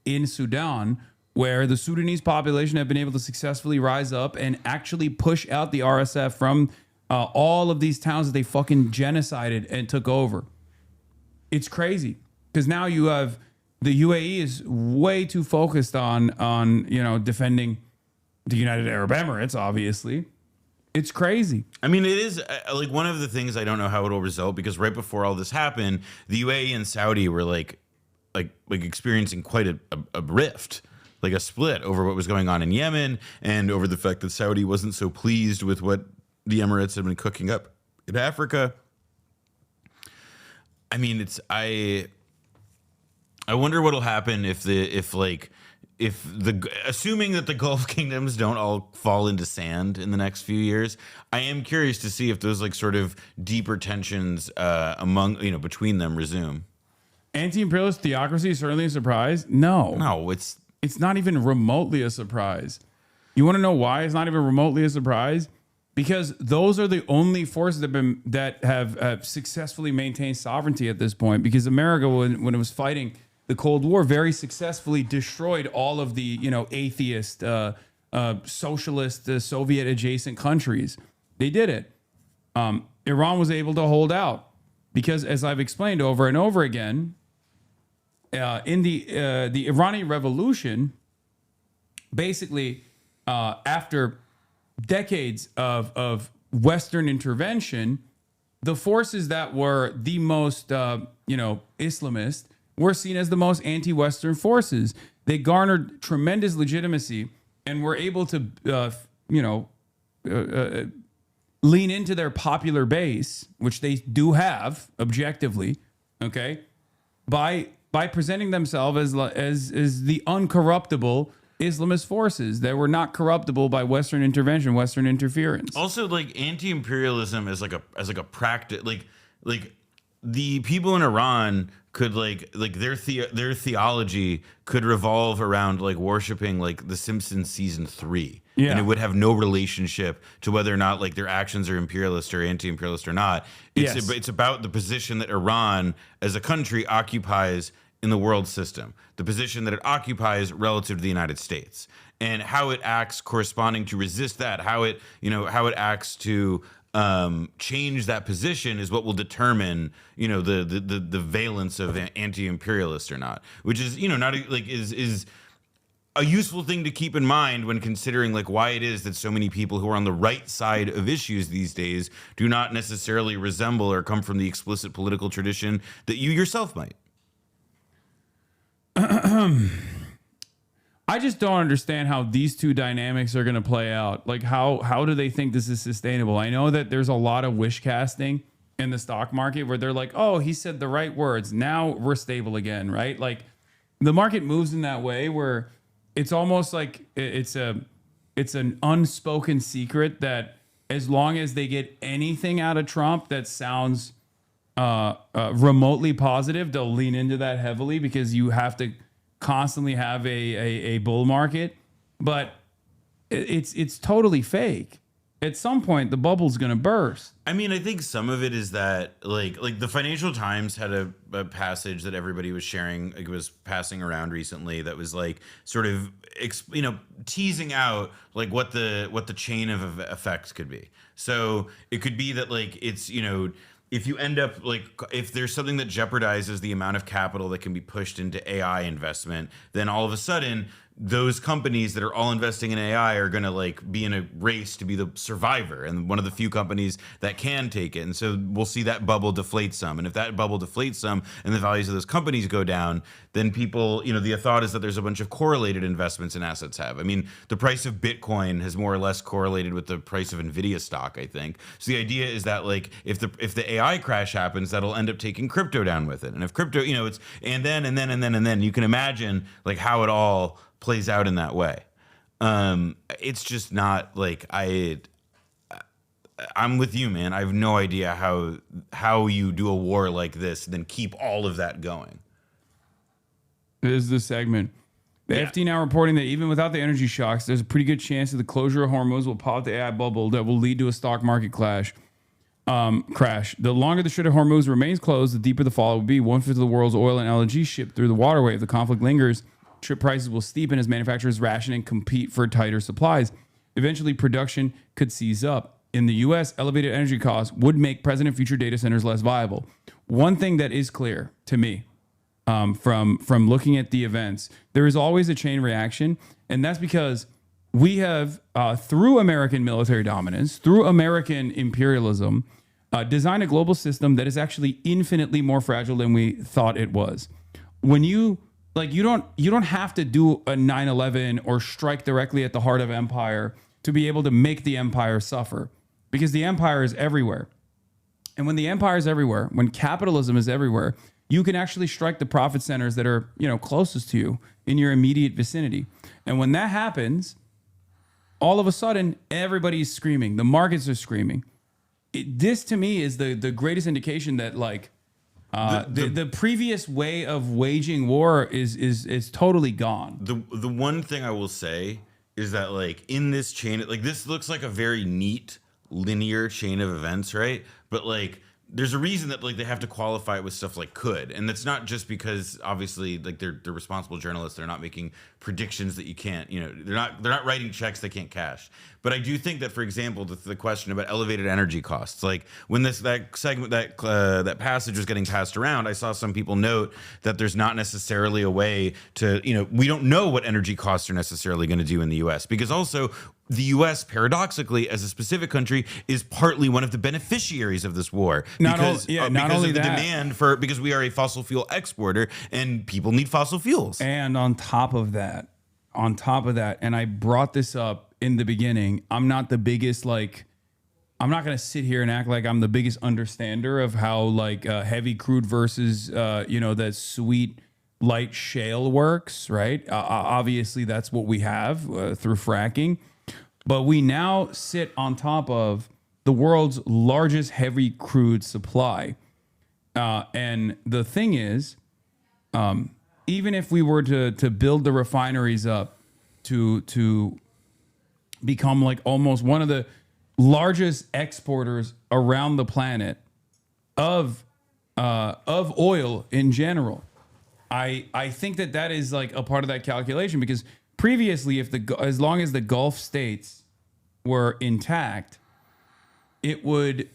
in Sudan, where the Sudanese population have been able to successfully rise up and actually push out the RSF from all of these towns that they fucking genocided and took over. It's crazy because now you have the UAE is way too focused on defending the United Arab Emirates, obviously. It's crazy. I mean, it is one of the things I don't know how it'll result, because right before all this happened, the UAE and Saudi were like experiencing quite a rift, like a split over what was going on in Yemen and over the fact that Saudi wasn't so pleased with what the Emirates had been cooking up in Africa. I mean, I wonder what'll happen assuming that the Gulf kingdoms don't all fall into sand in the next few years. I am curious to see if those sort of deeper tensions between them resume. Anti-imperialist theocracy is certainly a surprise. No, it's not even remotely a surprise. You want to know why it's not even remotely a surprise? Because those are the only forces that have successfully maintained sovereignty at this point. Because America, when it was fighting the Cold War, very successfully destroyed all of the atheist, socialist, Soviet adjacent countries. They did it. Iran was able to hold out because, as I've explained over and over again, in the Iranian Revolution, basically after decades of Western intervention, the forces that were the most Islamist were seen as the most anti-Western forces. They garnered tremendous legitimacy and were able to, lean into their popular base, which they do have objectively, okay, by presenting themselves as the uncorruptible Islamist forces that were not corruptible by Western intervention, Western interference. Also, anti-imperialism as a practice, the people in Iran could their theology could revolve around worshiping The Simpsons season 3. Yeah. And it would have no relationship to whether or not their actions are imperialist or anti-imperialist or not. It's about the position that Iran as a country occupies in the world system, the position that it occupies relative to the United States, and how it acts corresponding to resist that, how it acts to change that position is what will determine, the valence of anti-imperialist or not, which is, is a useful thing to keep in mind when considering why it is that so many people who are on the right side of issues these days do not necessarily resemble or come from the explicit political tradition that you yourself might. I just don't understand how these two dynamics are going to play out. How do they think this is sustainable? I know that there's a lot of wish casting in the stock market where they're like, oh, he said the right words, now we're stable again, right? The market moves in that way where it's almost like it's an unspoken secret that as long as they get anything out of Trump that sounds remotely positive, they'll lean into that heavily because you have to constantly have a bull market. But it's totally fake. At some point, the bubble's going to burst. I mean, I think some of it is that the Financial Times had a passage that everybody was sharing, it was passing around recently, that was sort of teasing out what the chain of effects could be. So it could be that it's if you end up if there's something that jeopardizes the amount of capital that can be pushed into AI investment, then all of a sudden those companies that are all investing in AI are going to like be in a race to be the survivor and one of the few companies that can take it. And so we'll see that bubble deflate some. And if that bubble deflates some and the values of those companies go down, then people, the thought is that there's a bunch of correlated investments in assets have. I mean, the price of Bitcoin has more or less correlated with the price of Nvidia stock, I think. So the idea is that like if the AI crash happens, that'll end up taking crypto down with it. And if crypto, it's and then you can imagine like how it all plays out in that way. It's just not like I'm with you, man. I have no idea how you do a war like this, then keep all of that going. This is the segment. The FT now reporting that even without the energy shocks, there's a pretty good chance that the closure of Hormuz will pop the AI bubble that will lead to a stock market crash. The longer the Strait of Hormuz remains closed, the deeper the fall will be. 1/5 of the world's oil and LNG shipped through the waterway. If the conflict lingers, trip prices will steepen as manufacturers ration and compete for tighter supplies. Eventually, production could seize up. In the U.S., elevated energy costs would make present and future data centers less viable. One thing that is clear to me from looking at the events, there is always a chain reaction, and that's because we have, through American military dominance, through American imperialism, designed a global system that is actually infinitely more fragile than we thought it was. When you don't have to do a 9/11 or strike directly at the heart of empire to be able to make the empire suffer, because the empire is everywhere. And when the empire is everywhere, when capitalism is everywhere, you can actually strike the profit centers that are, closest to you in your immediate vicinity. And when that happens, all of a sudden, everybody's screaming. The markets are screaming. This to me is the greatest indication that the previous way of waging war is totally gone. The one thing I will say is that like in this chain, like this looks like a very neat linear chain of events, right? But like there's a reason that like they have to qualify it with stuff like could, and that's not just because obviously like they're responsible journalists. They're not making predictions that you can't, they're not writing checks they can't cash. But I do think that, for example, the question about elevated energy costs, like when that passage was getting passed around, I saw some people note that there's not necessarily a way to, we don't know what energy costs are necessarily going to do in the U.S. because also the U.S. paradoxically, as a specific country, is partly one of the beneficiaries of this war because we are a fossil fuel exporter and people need fossil fuels. And on top of that, and I brought this up in the beginning, I'm not the biggest I'm not going to sit here and act like I'm the biggest understander of how heavy crude versus that sweet light shale works, right? Obviously, that's what we have through fracking. But we now sit on top of the world's largest heavy crude supply. And the thing is, even if we were to build the refineries up to become like almost one of the largest exporters around the planet of oil in general, I think that is like a part of that calculation, because previously, as long as the Gulf states were intact, it would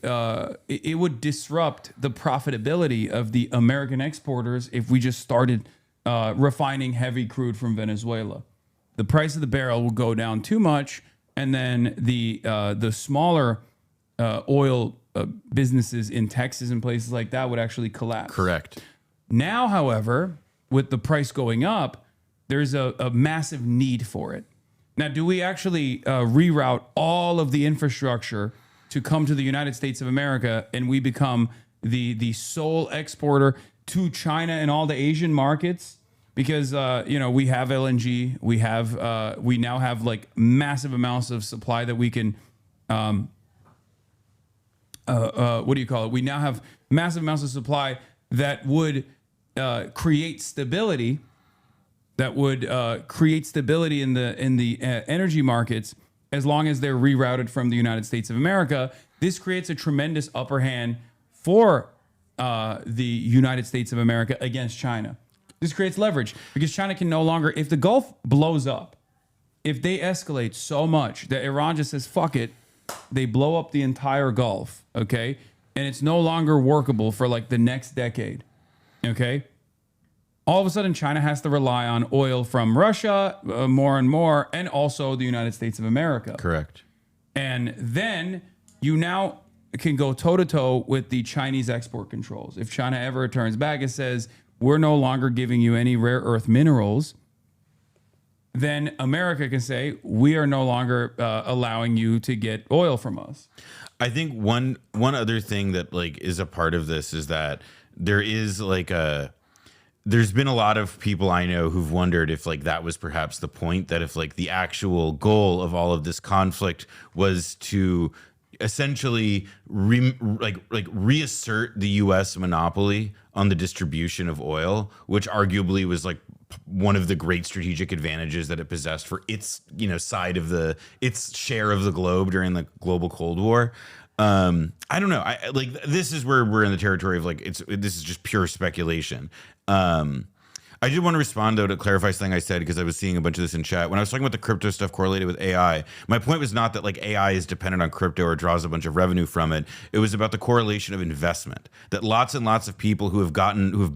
disrupt the profitability of the American exporters if we just started refining heavy crude from Venezuela. The price of the barrel will go down too much, and then the smaller oil businesses in Texas and places like that would actually collapse. Correct. Now, however, with the price going up, there's a massive need for it. Now, do we actually reroute all of the infrastructure to come to the United States of America, and we become the sole exporter to China and all the Asian markets? Because we have LNG, we now have like massive amounts of supply that we can we now have massive amounts of supply that would create stability. That would create stability in the energy markets as long as they're rerouted from the United States of America. This creates a tremendous upper hand for the United States of America against China. This creates leverage because China can no longer, if the Gulf blows up, if they escalate so much that Iran just says, fuck it, they blow up the entire Gulf, okay? And it's no longer workable for like the next decade, okay? all of a sudden China has to rely on oil from Russia more and more, and also the United States of America. Correct. And then you now can go toe to toe with the Chinese export controls. If China ever turns back and says, we're no longer giving you any rare earth minerals, then America can say, we are no longer allowing you to get oil from us. I think one other thing that like is a part of this is that there is like there's been a lot of people I know who've wondered if like that was perhaps the point, that if like the actual goal of all of this conflict was to essentially reassert the U.S. monopoly on the distribution of oil, which arguably was like one of the great strategic advantages that it possessed for its, side of its share of the globe during the global Cold War. I don't know. This is where we're in the territory of like, this is just pure speculation. I did want to respond, though, to clarify something I said, because I was seeing a bunch of this in chat. When I was talking about the crypto stuff correlated with AI, my point was not that like AI is dependent on crypto or draws a bunch of revenue from it. It was about the correlation of investment, that lots and lots of people who have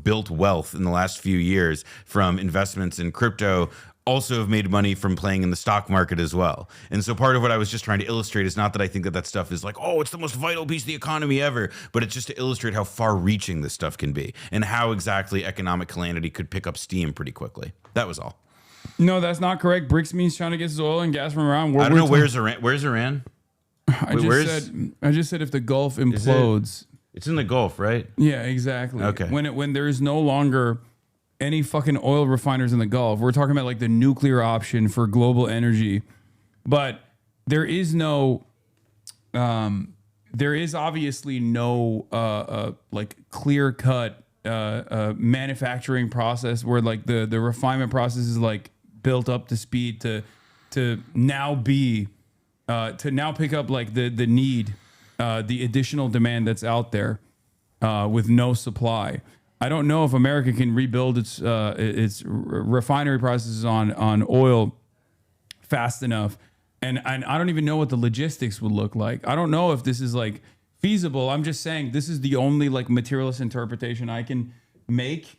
built wealth in the last few years from investments in crypto also have made money from playing in the stock market as well. And so part of what I was just trying to illustrate is not that I think that stuff is like, oh, it's the most vital piece of the economy ever, but it's just to illustrate how far reaching this stuff can be and how exactly economic calamity could pick up steam pretty quickly. That was all. No, that's not correct. BRICS means China gets his oil and gas from Iran. I don't know. Where's Iran? Where's Iran? I just said if the Gulf implodes. It's in the Gulf, right? Yeah, exactly. Okay. When there is no longer any fucking oil refiners in the Gulf. We're talking about like the nuclear option for global energy, but there is obviously no like clear cut manufacturing process where like the refinement process is like built up to speed to now pick up like the need, the additional demand that's out there with no supply. I don't know if America can rebuild its refinery processes on oil fast enough, and I don't even know what the logistics would look like. I don't know if this is like feasible. I'm just saying this is the only like materialist interpretation I can make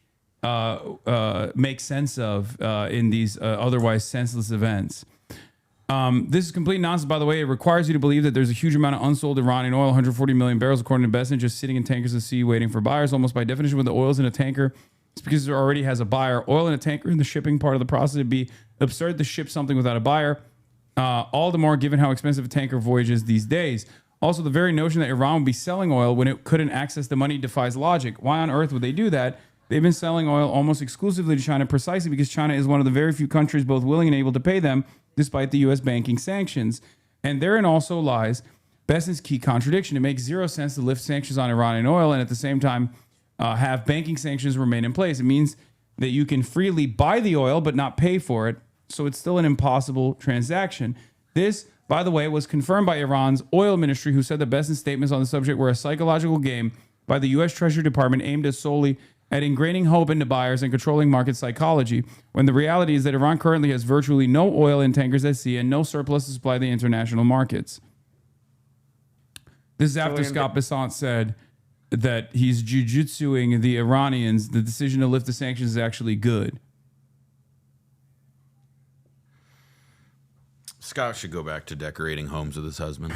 sense of in these otherwise senseless events. This is complete nonsense, by the way. It requires you to believe that there's a huge amount of unsold Iranian oil, 140 million barrels, according to Besson, just sitting in tankers at sea waiting for buyers. Almost by definition, when the oil's in a tanker, it's because it already has a buyer. Oil in a tanker in the shipping part of the process, it'd be absurd to ship something without a buyer. All the more given how expensive a tanker voyage is these days. Also, the very notion that Iran would be selling oil when it couldn't access the money defies logic. Why on earth would they do that? They've been selling oil almost exclusively to China precisely because China is one of the very few countries both willing and able to pay them despite the U.S. banking sanctions. And therein also lies Besson's key contradiction. It makes zero sense to lift sanctions on Iranian oil and at the same time have banking sanctions remain in place. It means that you can freely buy the oil but not pay for it, so it's still an impossible transaction. This, by the way, was confirmed by Iran's oil ministry, who said that Besson's statements on the subject were a psychological game by the U.S. Treasury Department aimed solely at ingraining hope into buyers and controlling market psychology, when the reality is that Iran currently has virtually no oil in tankers at sea and no surplus to supply the international markets. This is after Scott Bessant said that he's jujitsuing the Iranians. The decision to lift the sanctions is actually good. Scott should go back to decorating homes with his husband.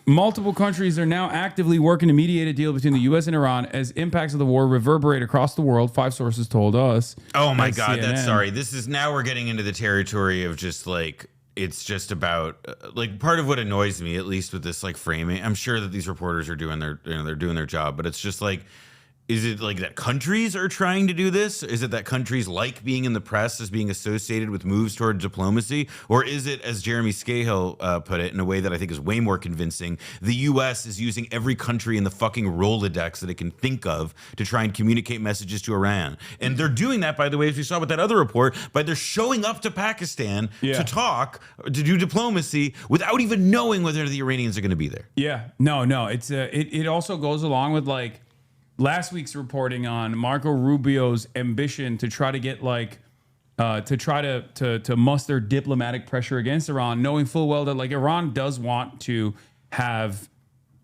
Multiple countries are now actively working to mediate a deal between the U.S. and Iran as impacts of the war reverberate across the world, 5 sources told us. Oh my God, this is now we're getting into the territory of just like, it's just about like part of what annoys me, at least with this like framing. I'm sure that these reporters are doing they're doing their job, but it's just like, is it like that countries are trying to do this? Is it that countries like being in the press as being associated with moves toward diplomacy? Or is it, as Jeremy Scahill put it in a way that I think is way more convincing, the U.S. is using every country in the fucking Rolodex that it can think of to try and communicate messages to Iran? And they're doing that, by the way, as we saw with that other report, by they're showing up to Pakistan to talk, to do diplomacy without even knowing whether the Iranians are going to be there. Yeah, no. It's it also goes along with like last week's reporting on Marco Rubio's ambition to try to get like to muster diplomatic pressure against Iran, knowing full well that like Iran does want to have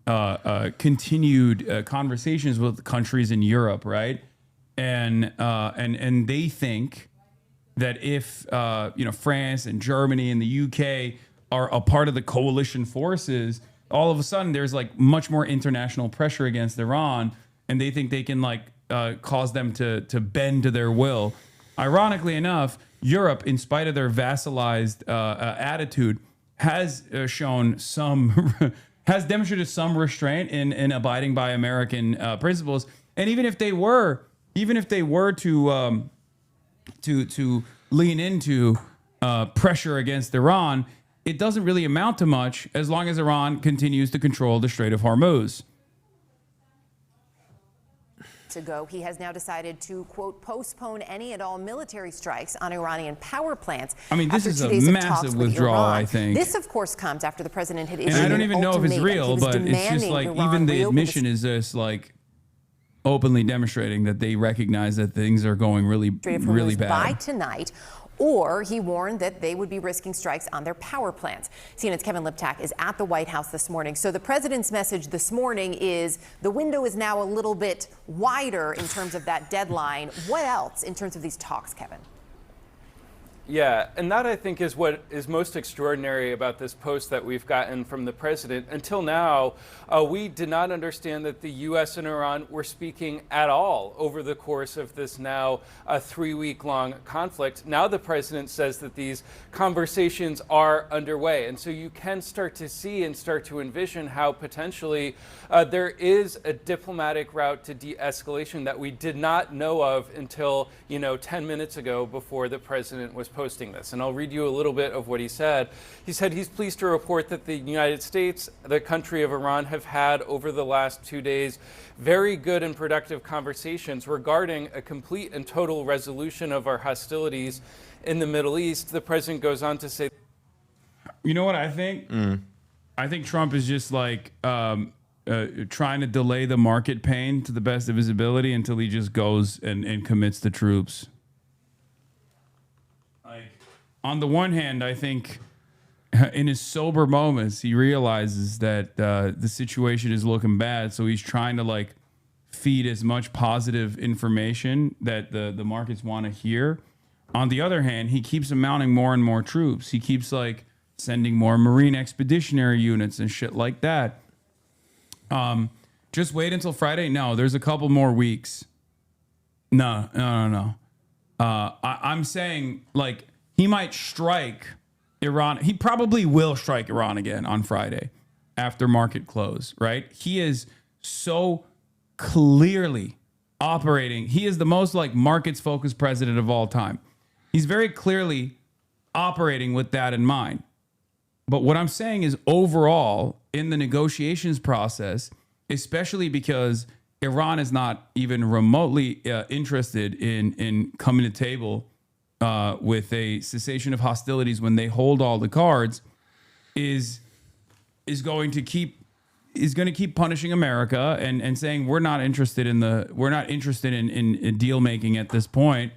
continued conversations with countries in Europe, right? and they think that if France and Germany and the UK are a part of the coalition forces, all of a sudden there's like much more international pressure against Iran, and they think they can cause them to bend to their will. Ironically enough, Europe, in spite of their vassalized attitude, has shown has demonstrated some restraint in abiding by American principles. And even if they were to lean into pressure against Iran, it doesn't really amount to much as long as Iran continues to control the Strait of Hormuz. Ago, he has now decided to, quote, postpone any and all military strikes on Iranian power plants. I mean, this is a massive withdrawal, I think. This, of course, comes after the president had issued and I don't even know if it's real, but it's just like even the admission is just like openly demonstrating that they recognize that things are going really bad. By tonight. Or he warned that they would be risking strikes on their power plants. CNN's Kevin Liptak is at the White House this morning. So the president's message this morning is the window is now a little bit wider in terms of that deadline. What else in terms of these talks, Kevin? Yeah, and that I think is what is most extraordinary about this post that we've gotten from the president. Until now, we did not understand that the U.S. and Iran were speaking at all over the course of this now 3-week-long conflict. Now the president says that these conversations are underway. And so you can start to see and start to envision how potentially there is a diplomatic route to de-escalation that we did not know of until, 10 minutes ago before the president was posting this. And I'll read you a little bit of what he said. He said he's pleased to report that the United States, the country of Iran, have had over the last 2 days very good and productive conversations regarding a complete and total resolution of our hostilities in the Middle East. The president goes on to say, you know what I think? I think Trump is just like trying to delay the market pain to the best of his ability until he just goes and commits the troops. On the one hand, I think in his sober moments, he realizes that the situation is looking bad. So he's trying to feed as much positive information that the markets want to hear. On the other hand, he keeps mounting more and more troops. He keeps sending more Marine expeditionary units and shit like that. Just wait until Friday. No, there's a couple more weeks. No. I'm saying he might strike Iran. He probably will strike Iran again on Friday after market close, right? He is so clearly operating. He is the most markets focused president of all time. He's very clearly operating with that in mind. But what I'm saying is overall in the negotiations process, especially because Iran is not even remotely interested in coming to table with a cessation of hostilities when they hold all the cards, is going to keep punishing America and saying we're not interested in deal making at this point.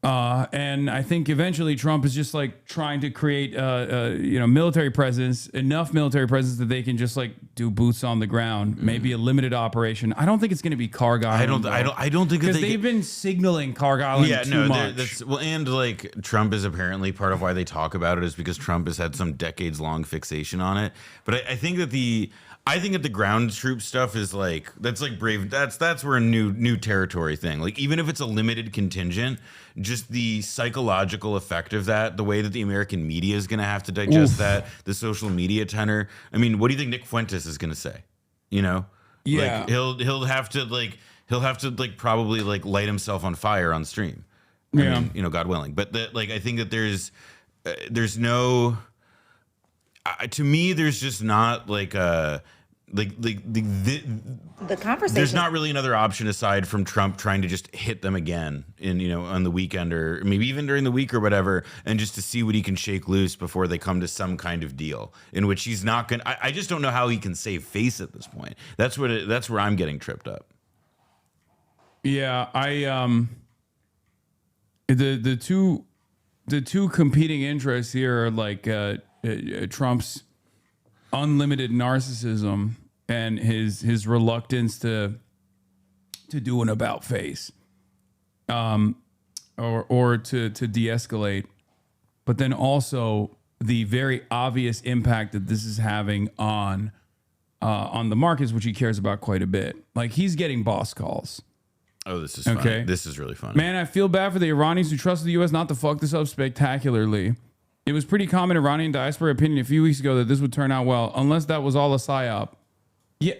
And I think eventually Trump is just trying to create enough military presence that they can just do boots on the ground, maybe a limited operation. I don't think it's going to be Karg Island. I don't think because they've been signaling Karg Island too much. And Trump is apparently part of why they talk about it is because Trump has had some decades-long fixation on it. But I think that the ground troop stuff is that's brave. That's where a new territory thing. Even if it's a limited contingent, just the psychological effect of that, the way that the American media is going to have to digest that, the social media tenor. I mean, what do you think Nick Fuentes is going to say? Yeah, he'll have to probably light himself on fire on stream. I mean, God willing. But I think that there's no. To me, there's just not the conversation. There's not really another option aside from Trump trying to just hit them again on the weekend or maybe even during the week or whatever, and just to see what he can shake loose before they come to some kind of deal in which he's not going. I just don't know how he can save face at this point. That's where I'm getting tripped up. Yeah, the two competing interests here are Trump's unlimited narcissism and his reluctance to to do an about face, or to de-escalate, but then also the very obvious impact that this is having on the markets, which he cares about quite a bit. Like, he's getting boss calls. Oh, this is funny. This is really funny. Man, I feel bad for the Iranians who trusted the U.S. not to fuck this up spectacularly. It was pretty common Iranian diaspora opinion a few weeks ago that this would turn out well, unless that was all a psyop. Yeah.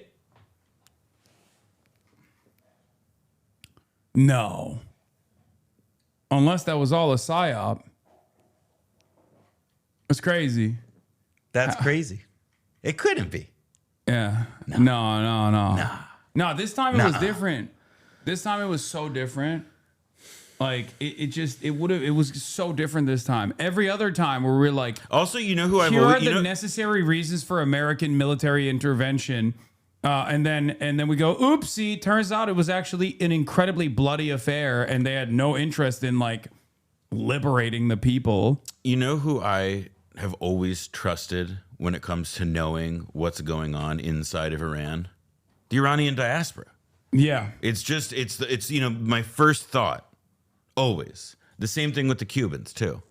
No. Unless that was all a psyop. It's crazy. That's crazy. It couldn't be. Yeah. No, this time it was different. This time it was so different. Like, it was so different this time. Every other time where we're like, also, you know who I've here always, are the necessary reasons for American military intervention. And then we go, oopsie, turns out it was actually an incredibly bloody affair and they had no interest in like liberating the people. You know who I have always trusted when it comes to knowing what's going on inside of Iran? The Iranian diaspora. Yeah. It's you know, my first thought, always. The same thing with the Cubans too.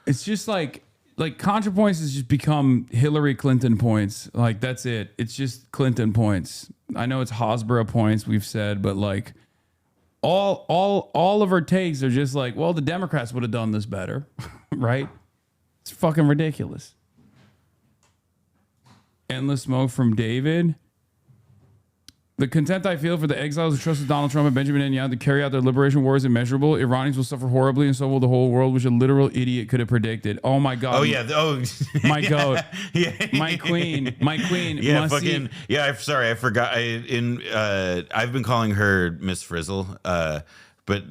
It's just like ContraPoints has just become Hillary Clinton points. Like, that's it. It's just Clinton points. I know it's Hasbara points, we've said, but like all of her takes are just like, well, the Democrats would have done this better, right? It's fucking ridiculous. Endless smoke from David. The contempt I feel for the exiles who trusted Donald Trump and Benjamin Netanyahu to carry out their liberation war is immeasurable. Iranians will suffer horribly, and so will the whole world, which a literal idiot could have predicted. Oh my God. Oh yeah. Oh, my goat. Yeah. My queen. Yeah. Fucking. Yeah. I'm sorry. I forgot. I've been calling her Miss Frizzle. But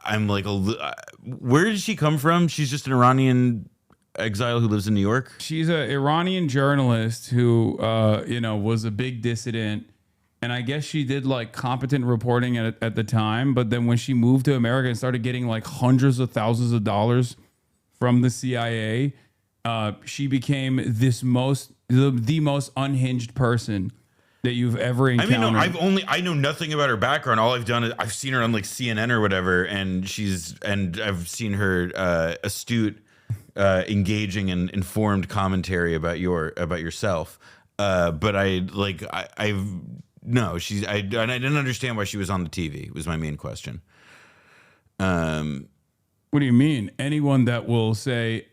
I'm like, where did she come from? She's just an Iranian exile who lives in New York. She's an Iranian journalist who, was a big dissident. And I guess she did like competent reporting at the time. But then when she moved to America and started getting like hundreds of thousands of dollars from the CIA, she became the most unhinged person that you've ever encountered. I mean, I know nothing about her background. All I've done is I've seen her on like CNN or whatever. And I've seen her astute, engaging and informed commentary about yourself. But I didn't understand why she was on the TV, was my main question. What do you mean? Anyone that will say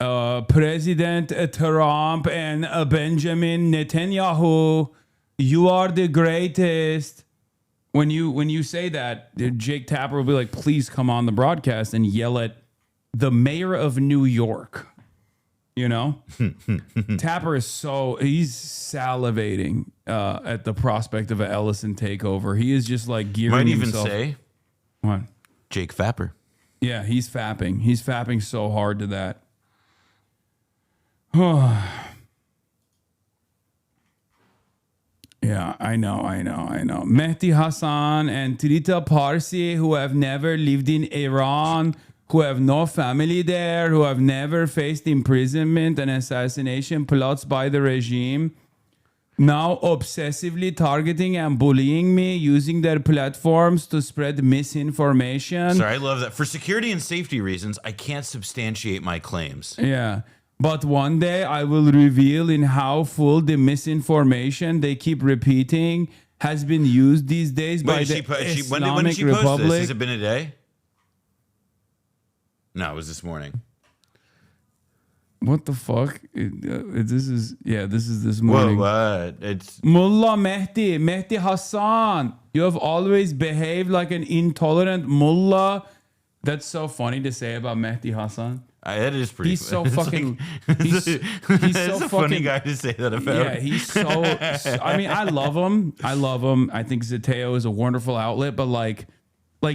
President Trump and Benjamin Netanyahu, you are the greatest. When you say that, Jake Tapper will be like, please come on the broadcast and yell at the mayor of New York. You know, Tapper is he's salivating at the prospect of an Ellison takeover. He is just like gearing himself. Might even say, what? Jake Fapper. Yeah, he's fapping. He's fapping so hard to that. Yeah, I know. Mehdi Hasan and Trita Parsi, who have never lived in Iran, who have no family there, who have never faced imprisonment and assassination plots by the regime, now obsessively targeting and bullying me, using their platforms to spread misinformation. Sorry, I love that. For security and safety reasons, I can't substantiate my claims. Yeah. But one day I will reveal in how full the misinformation they keep repeating has been used these days by the Islamic when did she post Republic. This? Has it been a day? No, it was this morning. What the fuck? This is this morning. Whoa, what? It's Mullah Mehdi Hasan. You have always behaved like an intolerant mullah. That's so funny to say about Mehdi Hasan. That is pretty. He's so fucking. He's so a funny guy to say that about. Yeah, he's so. I mean, I love him. I think Zateo is a wonderful outlet, but like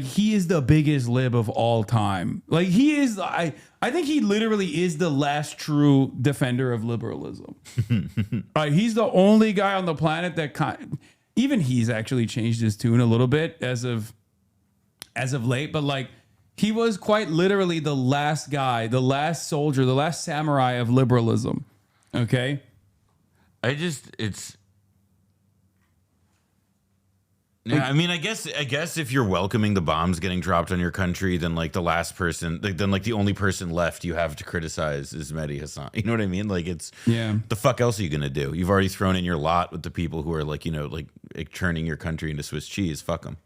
he is the biggest lib of all time. Like he is. I think he literally is the last true defender of liberalism. He's the only guy on the planet that even he's actually changed his tune a little bit as of late, but like. He was quite literally the last guy, the last soldier, the last samurai of liberalism. Okay? Yeah, I mean, I guess if you're welcoming the bombs getting dropped on your country, then like the last person, then like the only person left you have to criticize is Mehdi Hasan. You know what I mean? Like it's the fuck else are you gonna do? You've already thrown in your lot with the people who are like, you know, like churning your country into Swiss cheese. Fuck them.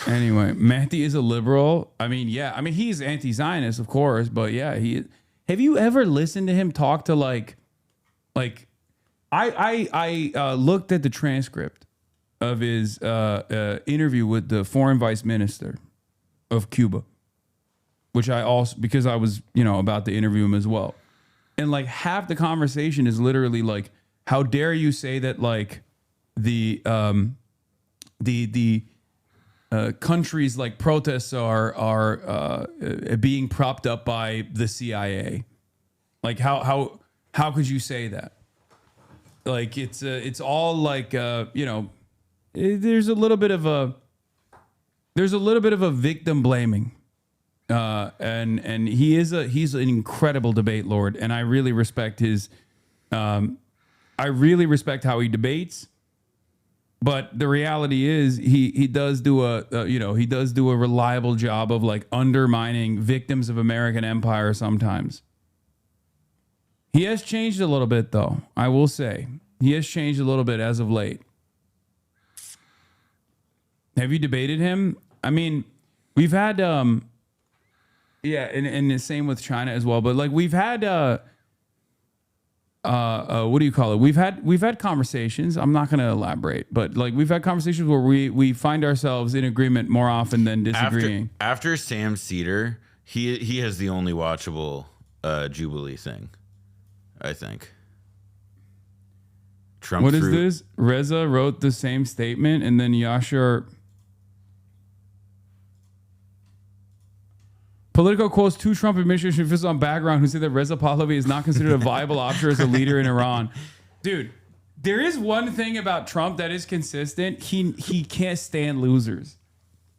Anyway, Mehdi is a liberal. I mean, yeah. I mean, he's anti-Zionist, of course, but yeah, he. Have you ever listened to him talk to like? I looked at the transcript of his interview with the foreign vice minister of Cuba, which I also, because I was, you know, about to interview him as well. And like half the conversation is literally like, how dare you say that like the countries like protests are being propped up by the CIA. Like how could you say that? Like it's all like you know, there's a little bit of a victim blaming, and he's an incredible debate lord, and I really respect his, I really respect how he debates, but the reality is he does do a reliable job of like undermining victims of American empire sometimes. He has changed a little bit, though. I will say he has changed a little bit as of late. Have you debated him? I mean, we've had, and the same with China as well. But like we've had, what do you call it? We've had conversations. I'm not going to elaborate, but like we've had conversations where we find ourselves in agreement more often than disagreeing. After Sam Cedar, he has the only watchable Jubilee thing. I think. Trump. What is this? Reza wrote the same statement, and then Yashar. Politico quotes two Trump administration officials on background who say that Reza Pahlavi is not considered a viable option as a leader in Iran. Dude, there is one thing about Trump that is consistent. He can't stand losers.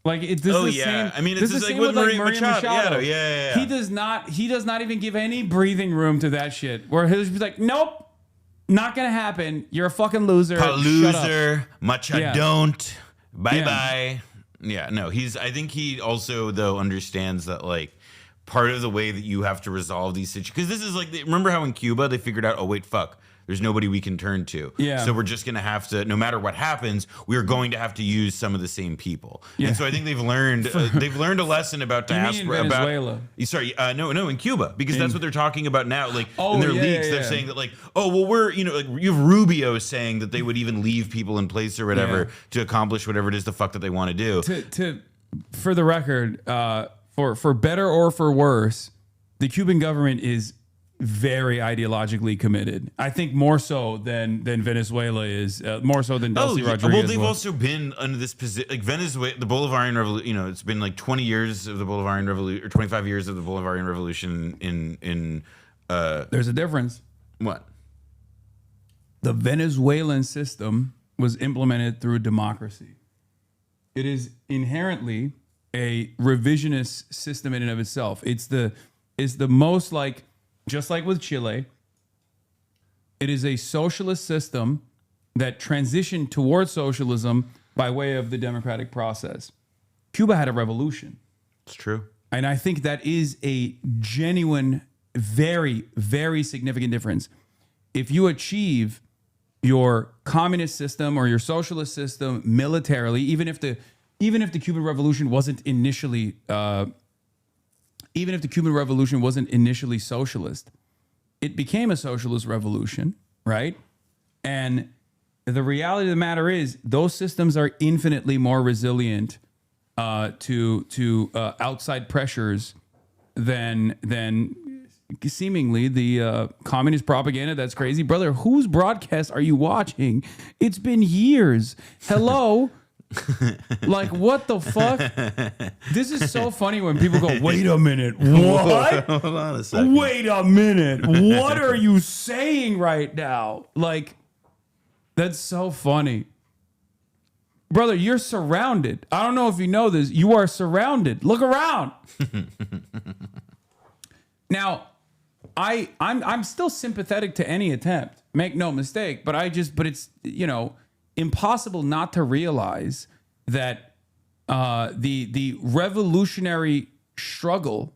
Like it. This is the same. I mean, this it's is like the same with with Maria Machado. Yeah. He does not even give any breathing room to that shit. Where he'll just be like, nope, not gonna happen. You're a fucking loser. Loser. Machado don't. Bye. Yeah, no, I think he also though understands that like part of the way that you have to resolve these situations, because this is like, remember how in Cuba they figured out, oh wait, fuck, there's nobody we can turn to. Yeah. So we're just going to have to, no matter what happens, we're going to have to use some of the same people. Yeah. And so I think they've learned a lesson about diaspora. You mean in Venezuela? No, in Cuba, because that's what they're talking about now. Like in their leaks, they're saying that like, oh, well, we're, you know, like you have Rubio saying that they would even leave people in place or whatever to accomplish whatever it is the fuck that they want to do. For the record, for better or for worse, the Cuban government is very ideologically committed. I think more so than Venezuela is, more so than Delcy Rodriguez. Well, they've also been under this position, like Venezuela, the Bolivarian Revolution. You know, it's been like 20 years of the Bolivarian Revolution, or 25 years of the Bolivarian Revolution. There's a difference. What? The Venezuelan system was implemented through democracy. It is inherently a revisionist system in and of itself. It's the most like. Just like with Chile, it is a socialist system that transitioned towards socialism by way of the democratic process. Cuba had a revolution. It's true. And I think that is a genuine, very, very significant difference. If you achieve your communist system or your socialist system militarily, even if the Cuban Revolution wasn't initially socialist, it became a socialist revolution, right? And the reality of the matter is those systems are infinitely more resilient to outside pressures than seemingly the communist propaganda. That's crazy. Brother, whose broadcast are you watching? It's been years. Hello? Like, what the fuck? This is so funny when people go, wait a minute, what? Hold on a second. Wait a minute, what are you saying right now? Like, that's so funny. Brother, you're surrounded. I don't know if you know this. You are surrounded. Look around. Now, I'm still sympathetic to any attempt. Make no mistake. But it's, impossible not to realize that the revolutionary struggle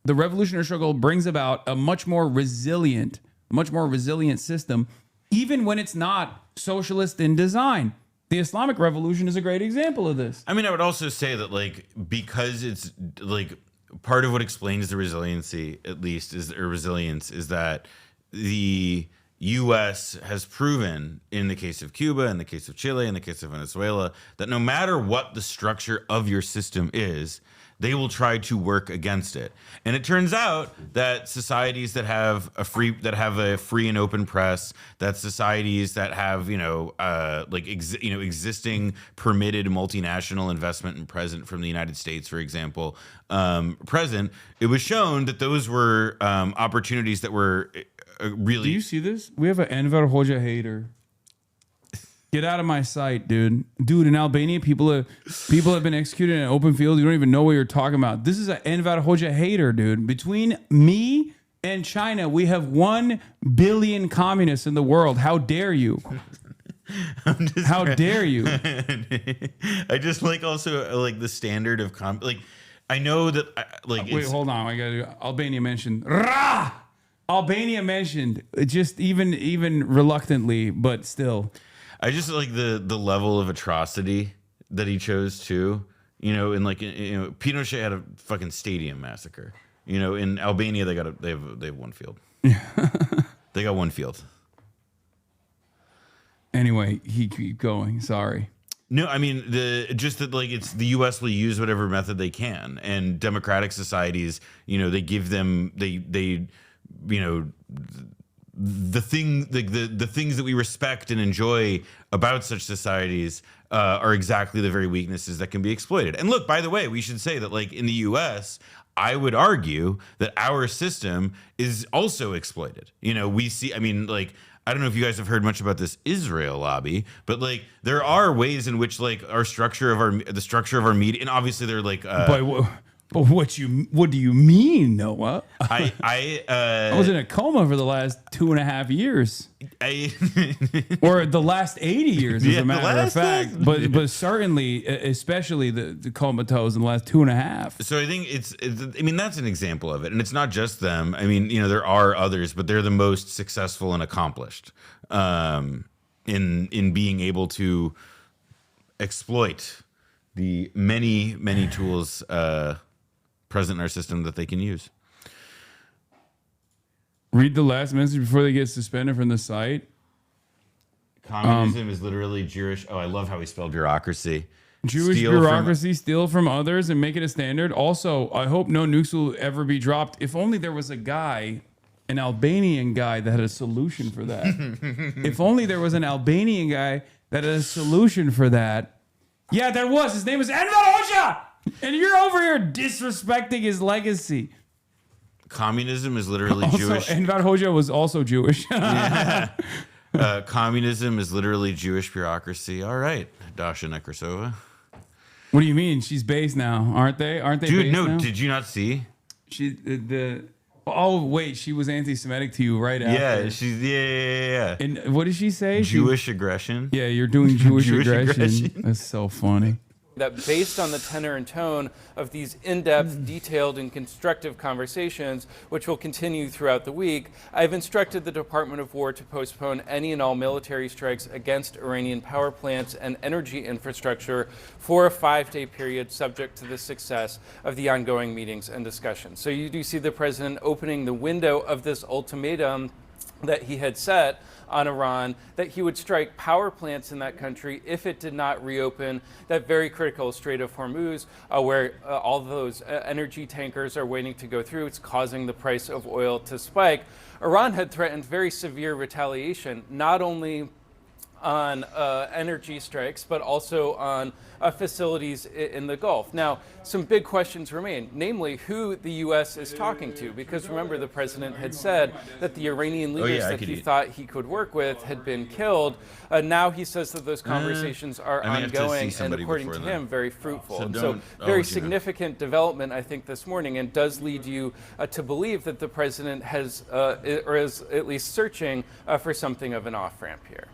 brings about a much more resilient system, even when it's not socialist in design. The Islamic Revolution is a great example of this. I mean, I would also say that, because it's part of what explains the resiliency, at least, resilience, is that the U.S. has proven, in the case of Cuba, in the case of Chile, in the case of Venezuela, that no matter what the structure of your system is, they will try to work against it. And it turns out that societies that have a free and open press, that societies that have existing permitted multinational investment and present from the United States, for example, present, it was shown that those were opportunities that were really. Do you see this? We have an Enver Hoxha hater. Get out of my sight, dude. Dude, in Albania, people have been executed in an open field. You don't even know what you're talking about. This is an Enver Hoxha hater, dude. Between me and China, we have 1 billion communists in the world. How dare you? How dare you? I just also the standard of I know that wait, hold on. I got to Albania mentioned. Rah! Albania mentioned, just even reluctantly, but still. I just like the level of atrocity that he chose to, Pinochet had a fucking stadium massacre. In Albania they have one field. They got one field. Anyway, he keep going. Sorry. No, I mean it's the U.S. will use whatever method they can, and democratic societies, they give them the things that we respect and enjoy about such societies are exactly the very weaknesses that can be exploited. And look, by the way, we should say that in the U.S., I would argue that our system is also exploited. We see, I don't know if you guys have heard much about this Israel lobby, but there are ways in which the structure of our media, and obviously they're But what do you mean, Noah? I was in a coma for the last 2.5 years, or the last 80 years, as a matter of fact. But certainly, especially the comatose in the last 2.5. So I think that's an example of it, and it's not just them. There are others, but they're the most successful and accomplished in being able to exploit the many tools present in our system that they can use. Read the last message before they get suspended from the site. Communism is literally Jewish. Oh, I love how he spelled bureaucracy. Jewish bureaucracy, steal from others and make it a standard. Also, I hope no nukes will ever be dropped. If only there was an Albanian guy that had a solution for that. If only there was an Albanian guy that had a solution for that. Yeah, there was. His name was Enver Hoxha! And you're over here disrespecting his legacy. Communism is literally also, Jewish. Enver Hoxha was also Jewish. Communism is literally Jewish bureaucracy. All right, Dasha Nekrasova. What do you mean? She's based now, aren't they? Aren't they? Dude, no. Now? Did you not see? Oh wait, she was anti-Semitic to you right after. Yeah, she's yeah. And what did she say? Jewish aggression. Yeah, you're doing Jewish aggression. That's so funny. That based on the tenor and tone of these in-depth, detailed, and constructive conversations, which will continue throughout the week, I've instructed the Department of War to postpone any and all military strikes against Iranian power plants and energy infrastructure for a 5-day period, subject to the success of the ongoing meetings and discussions. So you do see the president opening the window of this ultimatum that he had set on Iran, that he would strike power plants in that country if it did not reopen that very critical Strait of Hormuz, where all those energy tankers are waiting to go through. It's causing the price of oil to spike. Iran had threatened very severe retaliation, not only on energy strikes, but also on facilities in the Gulf. Now, some big questions remain, namely who the U.S. is talking to, because remember the president had said that the Iranian leaders that he thought he could work with had been killed. Now he says that those conversations are ongoing and, according to him, very fruitful. So very significant development, I think, this morning, and does lead you to believe that the president has, or is at least searching for something of an off-ramp here.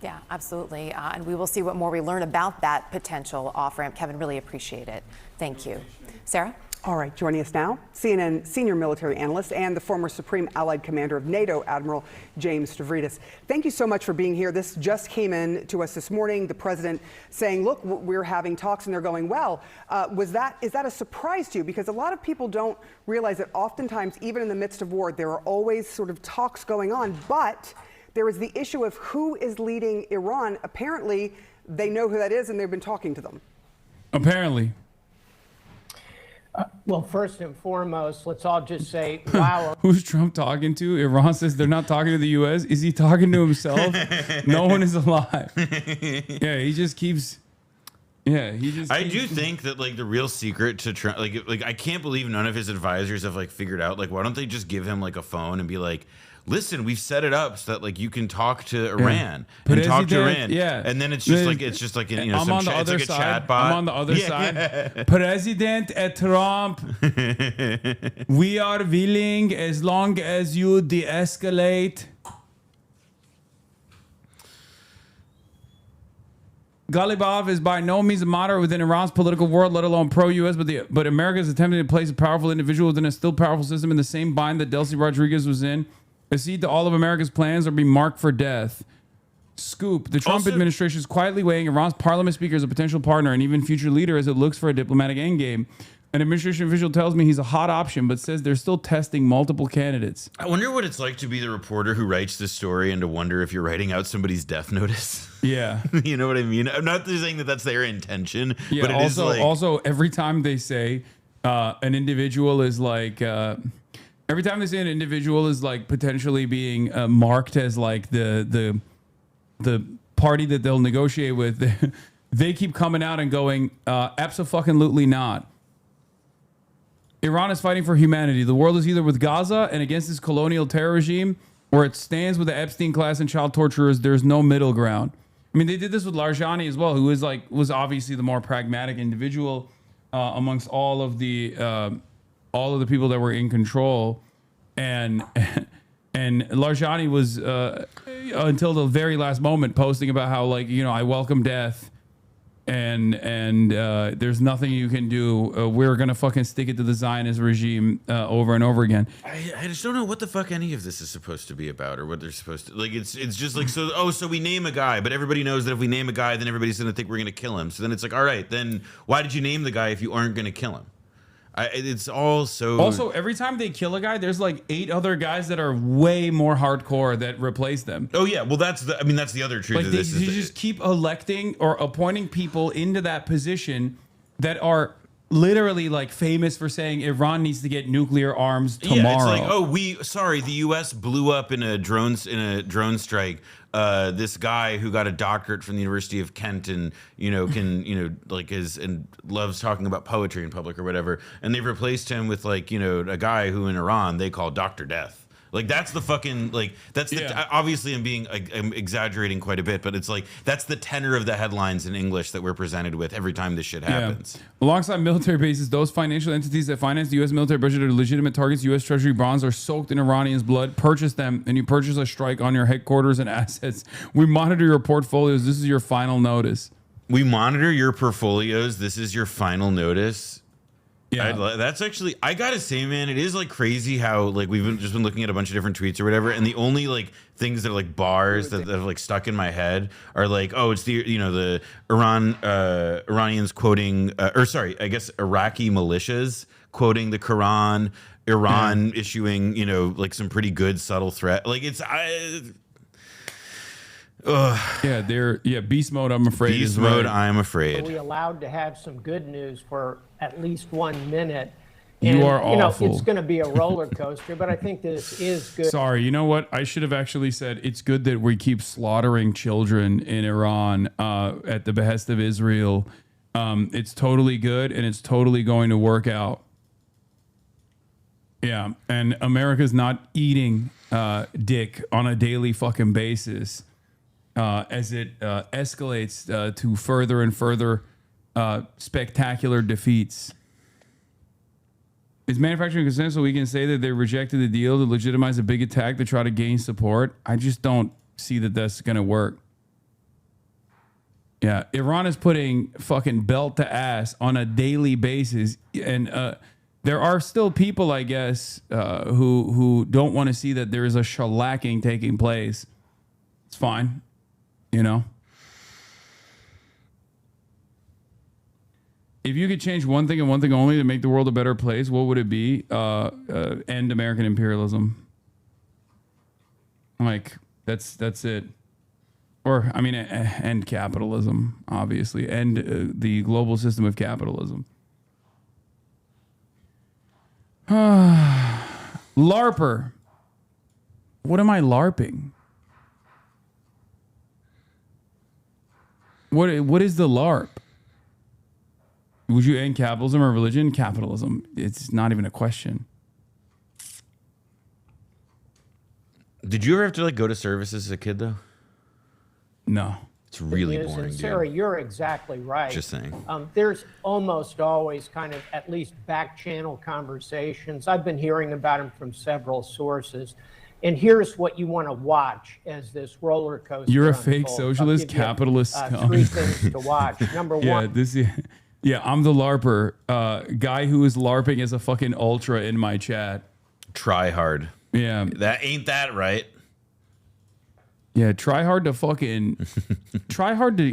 Yeah, absolutely. And we will see what more we learn about that potential off-ramp. Kevin, really appreciate it. Thank you. Sarah? All right, joining us now, CNN senior military analyst and the former Supreme Allied Commander of NATO, Admiral James Stavridis. Thank you so much for being here. This just came in to us this morning. The president saying, look, we're having talks and they're going well. Is that a surprise to you? Because a lot of people don't realize that oftentimes, even in the midst of war, there are always sort of talks going on, but there is the issue of who is leading Iran. Apparently, they know who that is, and they've been talking to them. Apparently. Well, first and foremost, let's all just say, wow. Who's Trump talking to? Iran says they're not talking to the U.S. Is he talking to himself? No one is alive. Yeah, he just keeps... Yeah, he just... I do think that, like, the real secret to Trump... Like, I can't believe none of his advisors have, like, figured out, like, why don't they just give him, like, a phone and be like... Listen, we've set it up so that like you can talk to Iran and talk to Iran, and then it's just like you know, I'm on the other side. I'm on the other side. President Trump, we are willing as long as you de-escalate. Ghalibaf is by no means a moderate within Iran's political world, let alone pro-U.S., but America is attempting to place a powerful individual within a still powerful system in the same bind that Delcy Rodriguez was in. Accede to all of America's plans or be marked for death. Scoop. The Trump administration is quietly weighing Iran's parliament speaker as a potential partner and even future leader as it looks for a diplomatic endgame. An administration official tells me he's a hot option, but says they're still testing multiple candidates. I wonder what it's like to be the reporter who writes this story and to wonder if you're writing out somebody's death notice. Yeah. You know what I mean? I'm not saying that that's their intention, yeah, but it is like... Also, every time they say an individual is like... every time they say an individual is like potentially being marked as like the party that they'll negotiate with, they keep coming out and going, abso-fucking-lutely not. Iran is fighting for humanity. The world is either with Gaza and against this colonial terror regime, or it stands with the Epstein class and child torturers. There's no middle ground. I mean, they did this with Larjani as well, who was obviously the more pragmatic individual amongst all of the people that were in control, and Larjani was until the very last moment posting about how, like, you know, I welcome death, and there's nothing you can do. We're gonna fucking stick it to the Zionist regime over and over again. I just don't know what the fuck any of this is supposed to be about, or what they're supposed to like. It's just like, so we name a guy, but everybody knows that if we name a guy, then everybody's gonna think we're gonna kill him. So then it's like, all right, then why did you name the guy if you aren't gonna kill him? It's all so... Also, every time they kill a guy, there's like 8 other guys that are way more hardcore that replace them. Oh yeah, well that's the other truth like of this. You just keep electing or appointing people into that position that are literally like famous for saying Iran needs to get nuclear arms tomorrow. Yeah, it's like, the U.S. blew up in a drone strike. This guy who got a doctorate from the University of Kent and loves talking about poetry in public or whatever, and they've replaced him with a guy who in Iran they call Dr. Death. Like that's the fucking obviously I'm exaggerating quite a bit, but it's like that's the tenor of the headlines in English that we're presented with every time this shit happens. Yeah. Alongside military bases, those financial entities that finance the U.S. military budget are legitimate targets. U.S. Treasury bonds are soaked in Iranians' blood. Purchase them, and you purchase a strike on your headquarters and assets. We monitor your portfolios. This is your final notice. We monitor your portfolios. This is your final notice. Yeah, that's actually, I gotta say, man, it is like crazy how like we've just been looking at a bunch of different tweets or whatever, and the only like things that are like bars that have like stuck in my head are like, oh, it's the Iranians quoting Iraqi militias quoting the Quran, Iran issuing like some pretty good subtle threat. Like it's beast mode. I'm afraid. Beast mode. I'm afraid. Are we allowed to have some good news for at least 1 minute? And, You are awful. It's going to be a roller coaster, but I think this is good. Sorry, you know what? I should have actually said it's good that we keep slaughtering children in Iran at the behest of Israel. It's totally good, and it's totally going to work out. Yeah, and America's not eating dick on a daily fucking basis as it escalates to further and further spectacular defeats. Is manufacturing consensus so we can say that they rejected the deal to legitimize a big attack to try to gain support? I just don't see that that's going to work. Yeah, Iran is putting fucking belt to ass on a daily basis. And there are still people, I guess, who don't want to see that there is a shellacking taking place. It's fine, you know? If you could change one thing and one thing only to make the world a better place, what would it be? End American imperialism. Like, that's it. Or, I mean, end capitalism, obviously. End the global system of capitalism. LARPer. What am I LARPing? What is the LARP? Would you end capitalism or religion? Capitalism. It's not even a question. Did you ever have to like go to services as a kid though? No. It's really And boring, Sarah, dude. you're exactly right. Just saying. There's almost always kind of at least back channel conversations. I've been hearing about them from several sources. And here's what you want to watch as this roller coaster You're a unfolds. fake I'll socialist give you, capitalist scum. 3 things to watch. Number one. Yeah, I'm the LARPer. Guy who is LARPing as a fucking ultra in my chat. Try hard. Yeah. That ain't that right. Yeah, try hard to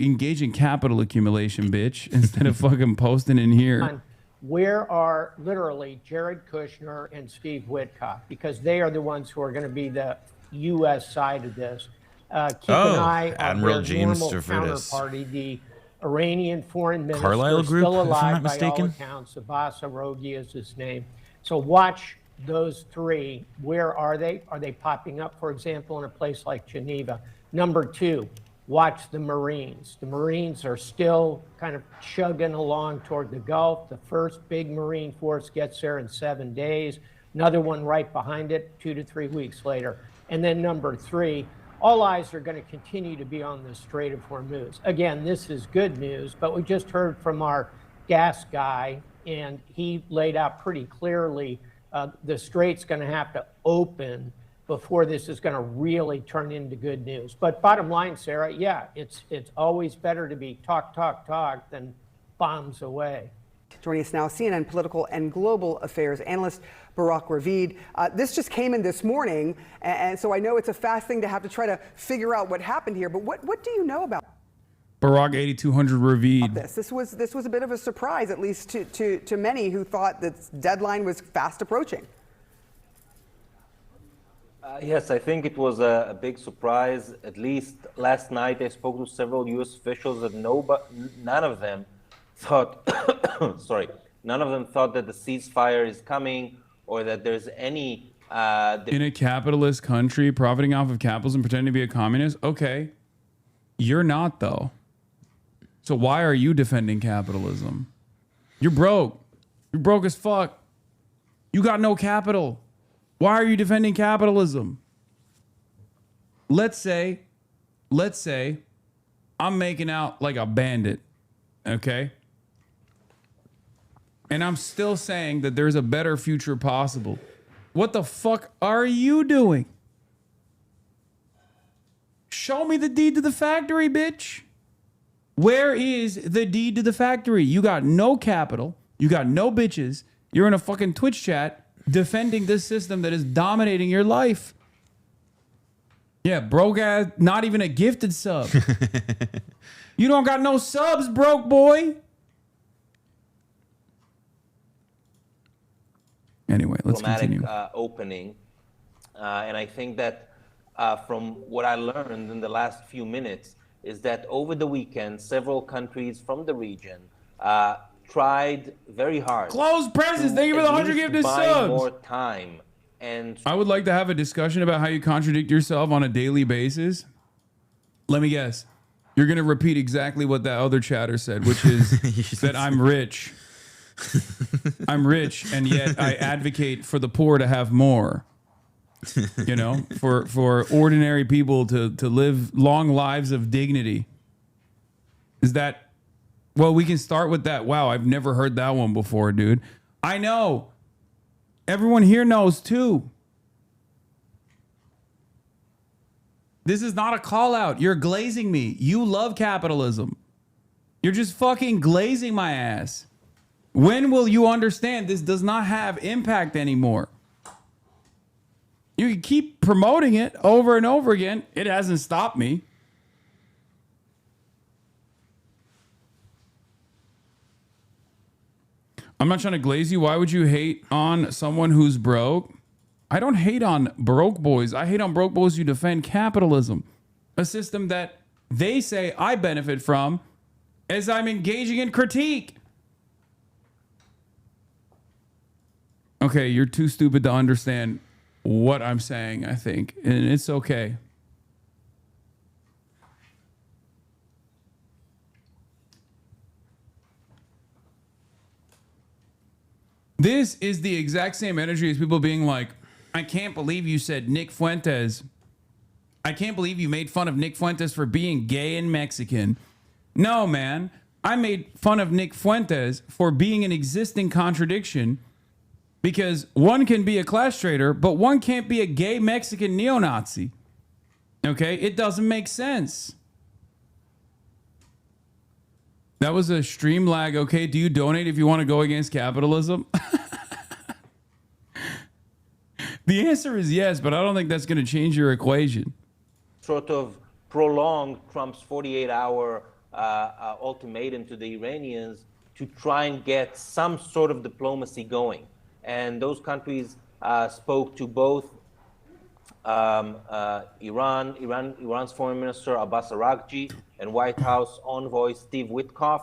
engage in capital accumulation, bitch, instead of fucking posting in here. Where are literally Jared Kushner and Steve Witkoff? Because they are the ones who are going to be the U.S. side of this. Keep an eye on Admiral their James normal Stavridis. counterparty, the Iranian foreign minister, Carlyle Group, still if I'm alive not by all mistaken. accounts. Abbas Aroghi is his name. So watch those 3. Where are they? Are they popping up, for example, in a place like Geneva? Number 2, watch the Marines. The Marines are still kind of chugging along toward the Gulf. The first big Marine force gets there in 7 days. Another one right behind it 2 to 3 weeks later. And then number 3, all eyes are going to continue to be on the Strait of Hormuz. Again, this is good news, but we just heard from our gas guy, and he laid out pretty clearly the strait's going to have to open before this is going to really turn into good news. But bottom line, Sarah, yeah, it's always better to be talk than bombs away. Joining us now, CNN political and global affairs analyst Barak Ravid. This just came in this morning, and so I know it's a fast thing to have to try to figure out what happened here, but what do you know about Barak 8200 Ravid. this was a bit of a surprise, at least to many who thought that deadline was fast approaching. Yes, I think it was a big surprise. At least last night I spoke to several U.S. officials and none of them thought, none of them thought that the ceasefire is coming or that there's any... in a capitalist country, profiting off of capitalism, pretending to be a communist? Okay. You're not, though. So why are you defending capitalism? You're broke. You're broke as fuck. You got no capital. Why are you defending capitalism? Let's say I'm making out like a bandit, okay? And I'm still saying that there's a better future possible. What the fuck are you doing? Show me the deed to the factory, bitch. Where is the deed to the factory? You got no capital. You got no bitches. You're in a fucking Twitch chat defending this system that is dominating your life. Yeah, broke ass, not even a gifted sub. You don't got no subs, broke boy. Anyway, let's continue. Opening. And I think that from what I learned in the last few minutes is that over the weekend, several countries from the region tried very hard. Close presses. Thank you for the 100 gifted subs. More time. And I would like to have a discussion about how you contradict yourself on a daily basis. Let me guess. You're going to repeat exactly what that other chatter said, which is that I'm rich. I'm rich, and yet I advocate for the poor to have more. You know, for ordinary people to live long lives of dignity. Is that... Well, we can start with that. Wow, I've never heard that one before, dude. I know. Everyone here knows, too. This is not a call out. You're glazing me. You love capitalism. You're just fucking glazing my ass. When will you understand this does not have impact anymore? You can keep promoting it over and over again. It hasn't stopped me. I'm not trying to glaze you. Why would you hate on someone who's broke? I don't hate on broke boys. I hate on broke boys who defend capitalism, a system that they say I benefit from as I'm engaging in critique. Okay, you're too stupid to understand what I'm saying, I think, and it's okay. This is the exact same energy as people being like, I can't believe you said Nick Fuentes. I can't believe you made fun of Nick Fuentes for being gay and Mexican. No, man. I made fun of Nick Fuentes for being an existing contradiction because one can be a class traitor, but one can't be a gay Mexican neo-Nazi. Okay? It doesn't make sense. That was a stream lag. Okay, do you donate if you want to go against capitalism? The answer is yes, but I don't think that's going to change your equation. Sort of prolonged Trump's 48-hour ultimatum to the Iranians to try and get some sort of diplomacy going. And those countries spoke to both Iran's Foreign Minister Abbas Araghchi and White House envoy Steve Witkoff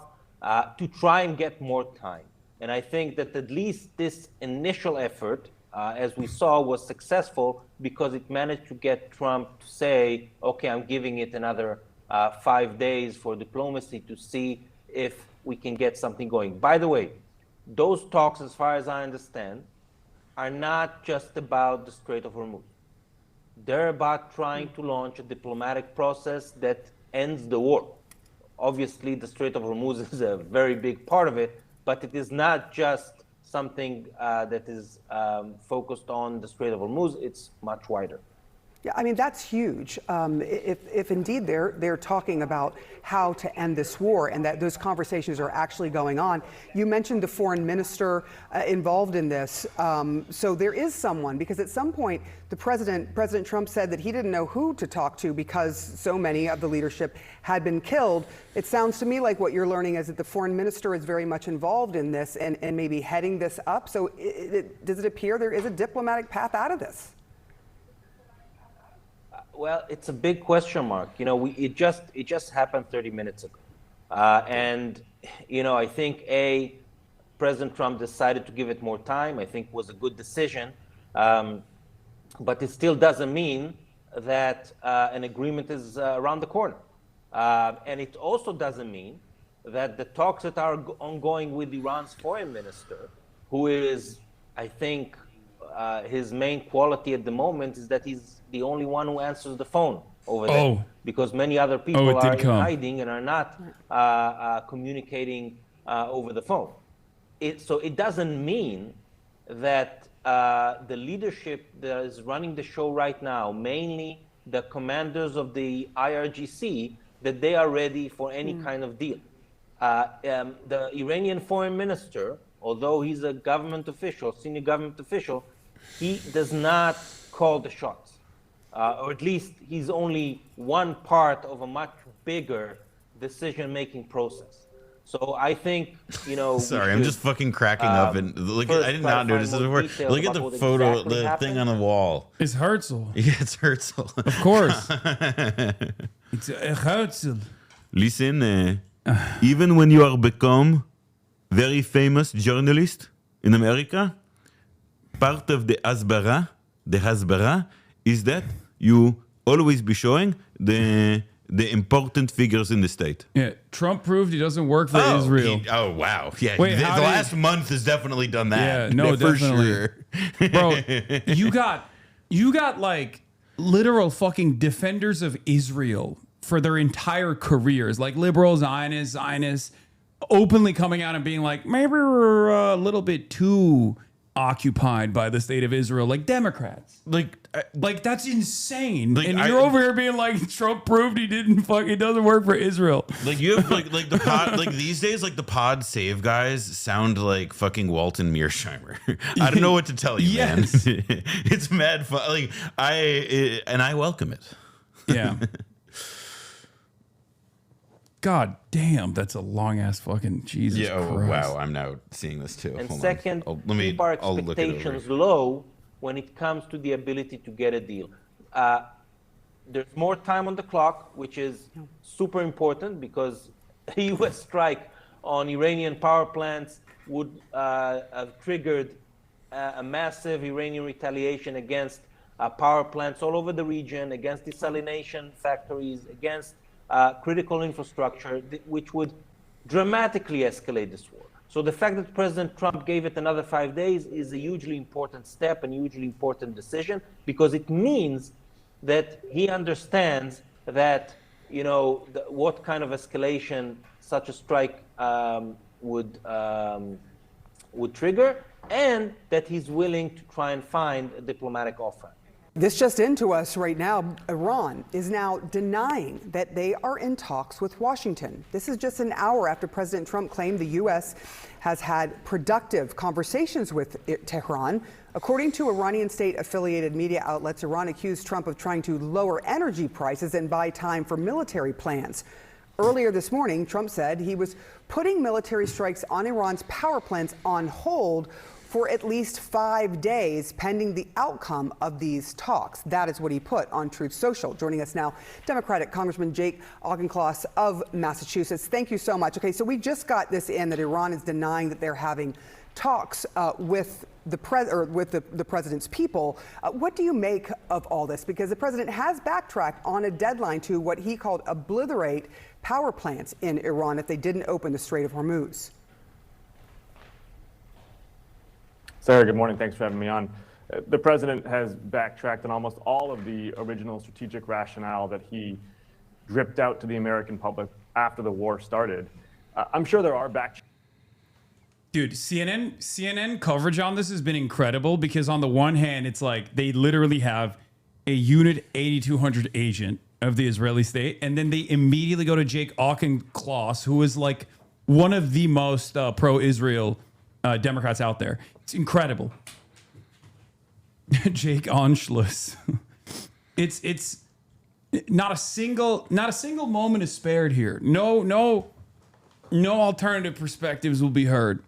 to try and get more time. And I think that at least this initial effort, as we saw, was successful because it managed to get Trump to say, okay, I'm giving it another 5 days for diplomacy to see if we can get something going. By the way, those talks, as far as I understand, are not just about the Strait of Hormuz. They're about trying to launch a diplomatic process that ends the war. Obviously, the Strait of Hormuz is a very big part of it, but it is not just something that is focused on the Strait of Hormuz. It's much wider. Yeah, I mean, that's huge. If indeed they're talking about how to end this war and that those conversations are actually going on. You mentioned the foreign minister involved in this. So there is someone, because at some point, President Trump said that he didn't know who to talk to because so many of the leadership had been killed. It sounds to me like what you're learning is that the foreign minister is very much involved in this and maybe heading this up. So does it appear there is a diplomatic path out of this? Well, it's a big question mark. You know, it just happened 30 minutes ago. And, you know, I think, President Trump decided to give it more time. I think was a good decision. But it still doesn't mean that an agreement is around the corner. And it also doesn't mean that the talks that are ongoing with Iran's foreign minister, who is, I think, his main quality at the moment is that he's the only one who answers the phone over there, because many other people are in hiding and are not communicating over the phone. So it doesn't mean that the leadership that is running the show right now, mainly the commanders of the IRGC, that they are ready for any kind of deal. The Iranian foreign minister, although he's a government official, senior government official, he does not call the shots. Or at least he's only one part of a much bigger decision-making process. So I think, you know... Sorry, I'm just fucking cracking up. And look, I did not notice this before. Look at the photo, exactly the thing on the wall. It's Herzl. Yeah, it's Herzl. Of course. It's Herzl. Listen, even when you are become very famous journalist in America. Part of the hasbara is that you always be showing the important figures in the state. Yeah, Trump proved he doesn't work for Israel. Wow. Yeah, Wait, the last month has definitely done that. Yeah, no, for definitely. sure. Bro, you got like literal fucking defenders of Israel for their entire careers, like liberal Zionists, openly coming out and being like, maybe we're a little bit too occupied by the state of Israel, like Democrats. Like that's insane. Like, and you're over here being like, Trump proved he doesn't work for Israel. Like you have like the pod, like these days, like the pod save guys sound like fucking Walton Mearsheimer. I don't know what to tell you, man. It's mad fun. Like I welcome it. Yeah. God damn, that's a long ass fucking Jesus Christ. Wow, I'm now seeing this too. And Hold second, on. keep our I'll look it over. expectations low when it comes to the ability to get a deal. There's more time on the clock, which is super important because a U.S. strike on Iranian power plants would have triggered a massive Iranian retaliation against power plants all over the region, against desalination factories, against critical infrastructure, which would dramatically escalate this war. So the fact that President Trump gave it another 5 days is a hugely important step and hugely important decision, because it means that he understands that, you know, what kind of escalation such a strike would trigger, and that he's willing to try and find a diplomatic offer. This just into us right now, Iran is now denying that they are in talks with Washington. This is just an hour after President Trump claimed the U.S. has had productive conversations with Tehran. According to Iranian state-affiliated media outlets, Iran accused Trump of trying to lower energy prices and buy time for military plans. Earlier this morning, Trump said he was putting military strikes on Iran's power plants on hold for at least 5 days, pending the outcome of these talks. That is what he put on Truth Social. Joining us now, Democratic Congressman Jake Auchincloss of Massachusetts. Thank you so much. Okay, so we just got this in that Iran is denying that they're having talks with the president's people. What do you make of all this? Because the president has backtracked on a deadline to what he called obliterate power plants in Iran if they didn't open the Strait of Hormuz. Sarah, good morning. Thanks for having me on. The president has backtracked on almost all of the original strategic rationale that he dripped out to the American public after the war started. I'm sure there are Dude, CNN coverage on this has been incredible because on the one hand, it's like they literally have a Unit 8200 agent of the Israeli state, and then they immediately go to Jake Auchincloss, who is like one of the most pro-Israel Democrats out there. It's incredible. Jake Auchincloss. It's not a single moment is spared here. No alternative perspectives will be heard.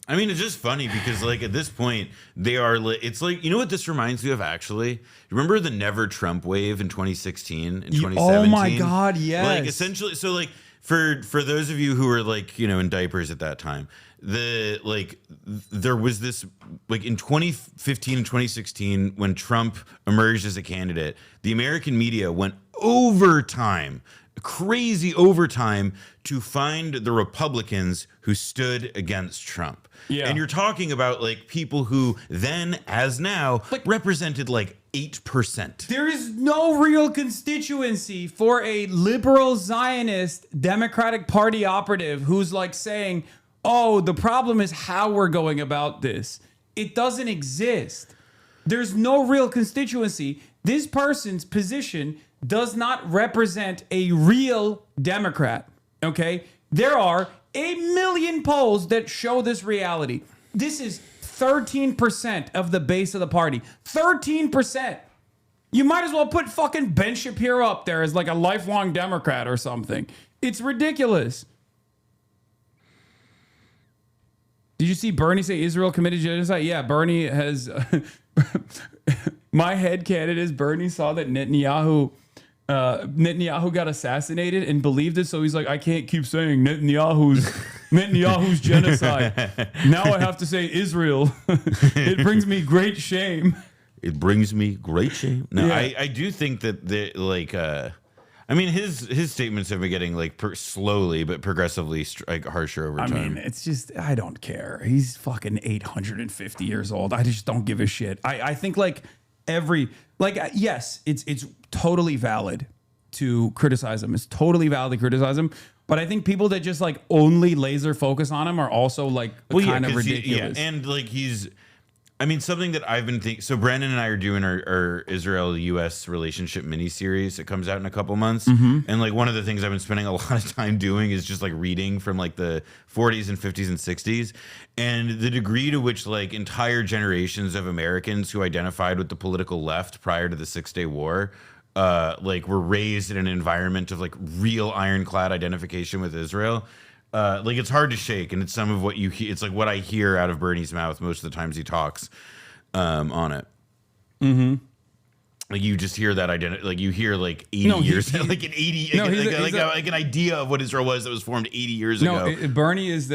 I mean, it's just funny because, like, at this point, they are. It's like, you know what this reminds me of? Actually, remember the Never Trump wave in 2016 and 2017? Oh my God, yes. Like, essentially, so like for those of you who were like, you know, in diapers at that time, there was this, like, in 2015 and 2016 when Trump emerged as a candidate, the American media went overtime, crazy overtime, to find the Republicans who stood against Trump. Yeah. And you're talking about like people who then, as now, like, represented like 8%. There is no real constituency for a liberal Zionist Democratic Party operative who's like saying, oh, the problem is how we're going about this. It doesn't exist. There's no real constituency. This person's position does not represent a real Democrat, okay? There are 1 million polls that show this reality. This is 13% of the base of the party. 13%. You might as well put fucking Ben Shapiro up there as like a lifelong Democrat or something. It's ridiculous. Did you see Bernie say Israel committed genocide? Yeah, Bernie has... My headcanon is Bernie saw that Netanyahu got assassinated and believed it, so he's like, I can't keep saying Netanyahu's Netanyahu's genocide. Now I have to say Israel. It brings me great shame. It brings me great shame. No, Yeah. I do think that I mean, his statements have been getting like slowly but progressively harsher over time. I mean, it's just, I don't care. He's fucking 850 years old. I just don't give a shit. I think like yes, it's totally valid to criticize him. It's totally valid to criticize him. But I think people that just like only laser focus on him are also like kind of ridiculous. And like I mean, something that I've been thinking. So Brandon and I are doing our Israel-U.S. relationship mini-series. It comes out in a couple months. And like one of the things I've been spending a lot of time doing is just like reading from like the 40s and 50s and 60s. And the degree to which like entire generations of Americans who identified with the political left prior to the 6-Day War like were raised in an environment of like real ironclad identification with Israel. Like it's hard to shake, and it's some of what you hear. It's like what I hear out of Bernie's mouth most of the times he talks on it. Like you just hear that identity. Like you hear like 80 years, like an 80, like an idea of what Israel was that was formed 80 years ago. Bernie is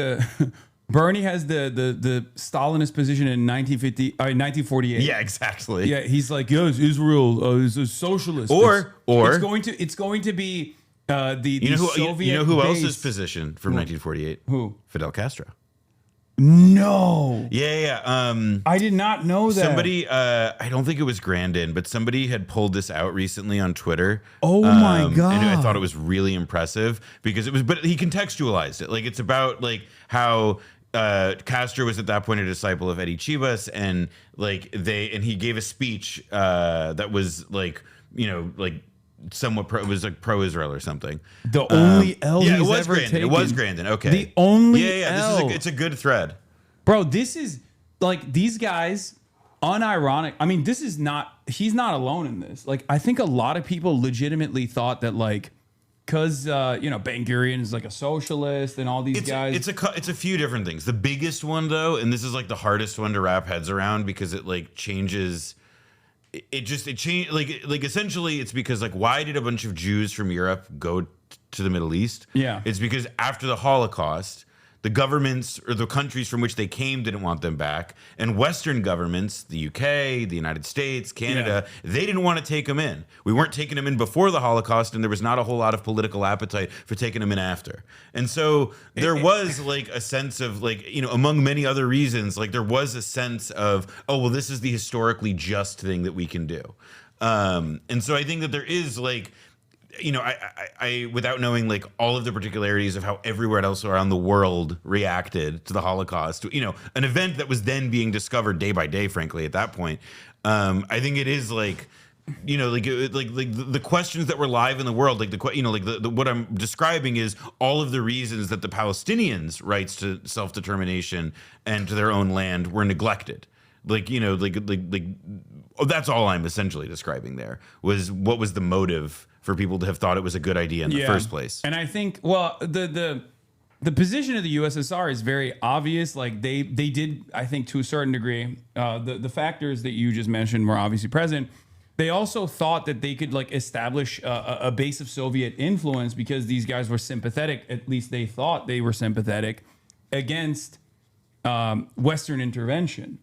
Bernie has the Stalinist position in 1948. Yeah, exactly. Yeah, he's like, yes, Israel is a socialist. Or it's going to be. The Soviet you know who base. else's position from 1948? Who? Fidel Castro. No. Yeah. I did not know that. Somebody, I don't think it was Grandin, but somebody had pulled this out recently on Twitter. Oh my God. And I thought it was really impressive because but he contextualized it. Like it's about like how Castro was at that point a disciple of Eddie Chivas, and like he gave a speech that was like, like somewhat pro-Israel or something. The only L yeah, he's it was ever Grandin. taken. It was Grandin. Okay. The only yeah. L. It's a good thread, bro. This is like these guys. Unironic. I mean, he's not alone in this. Like, I think a lot of people legitimately thought that like, because Ben Gurion is like a socialist and all these guys. It's a few different things. The biggest one though, and this is like the hardest one to wrap heads around because it like changes. It changed like essentially it's because like why did a bunch of Jews from Europe go to the Middle East? Yeah. It's because after the Holocaust, the governments or the countries from which they came didn't want them back. And Western governments, the UK, the United States, Canada, they didn't want to take them in. We weren't taking them in before the Holocaust, and there was not a whole lot of political appetite for taking them in after. And so there was like a sense of like, among many other reasons, like there was a sense of, oh, well, this is the historically just thing that we can do. And so I think that there is like, I without knowing like all of the particularities of how everywhere else around the world reacted to the Holocaust, an event that was then being discovered day by day, frankly, at that point, I think it is like, the questions that were live in the world, like what I'm describing is all of the reasons that the Palestinians' rights to self-determination and to their own land were neglected. That's all I'm essentially describing there was what was the motive for people to have thought it was a good idea in the first place. And I think, well, the position of the USSR is very obvious. Like they did, I think, to a certain degree, the factors that you just mentioned were obviously present. They also thought that they could like establish a base of Soviet influence because these guys were sympathetic. At least they thought they were sympathetic against Western intervention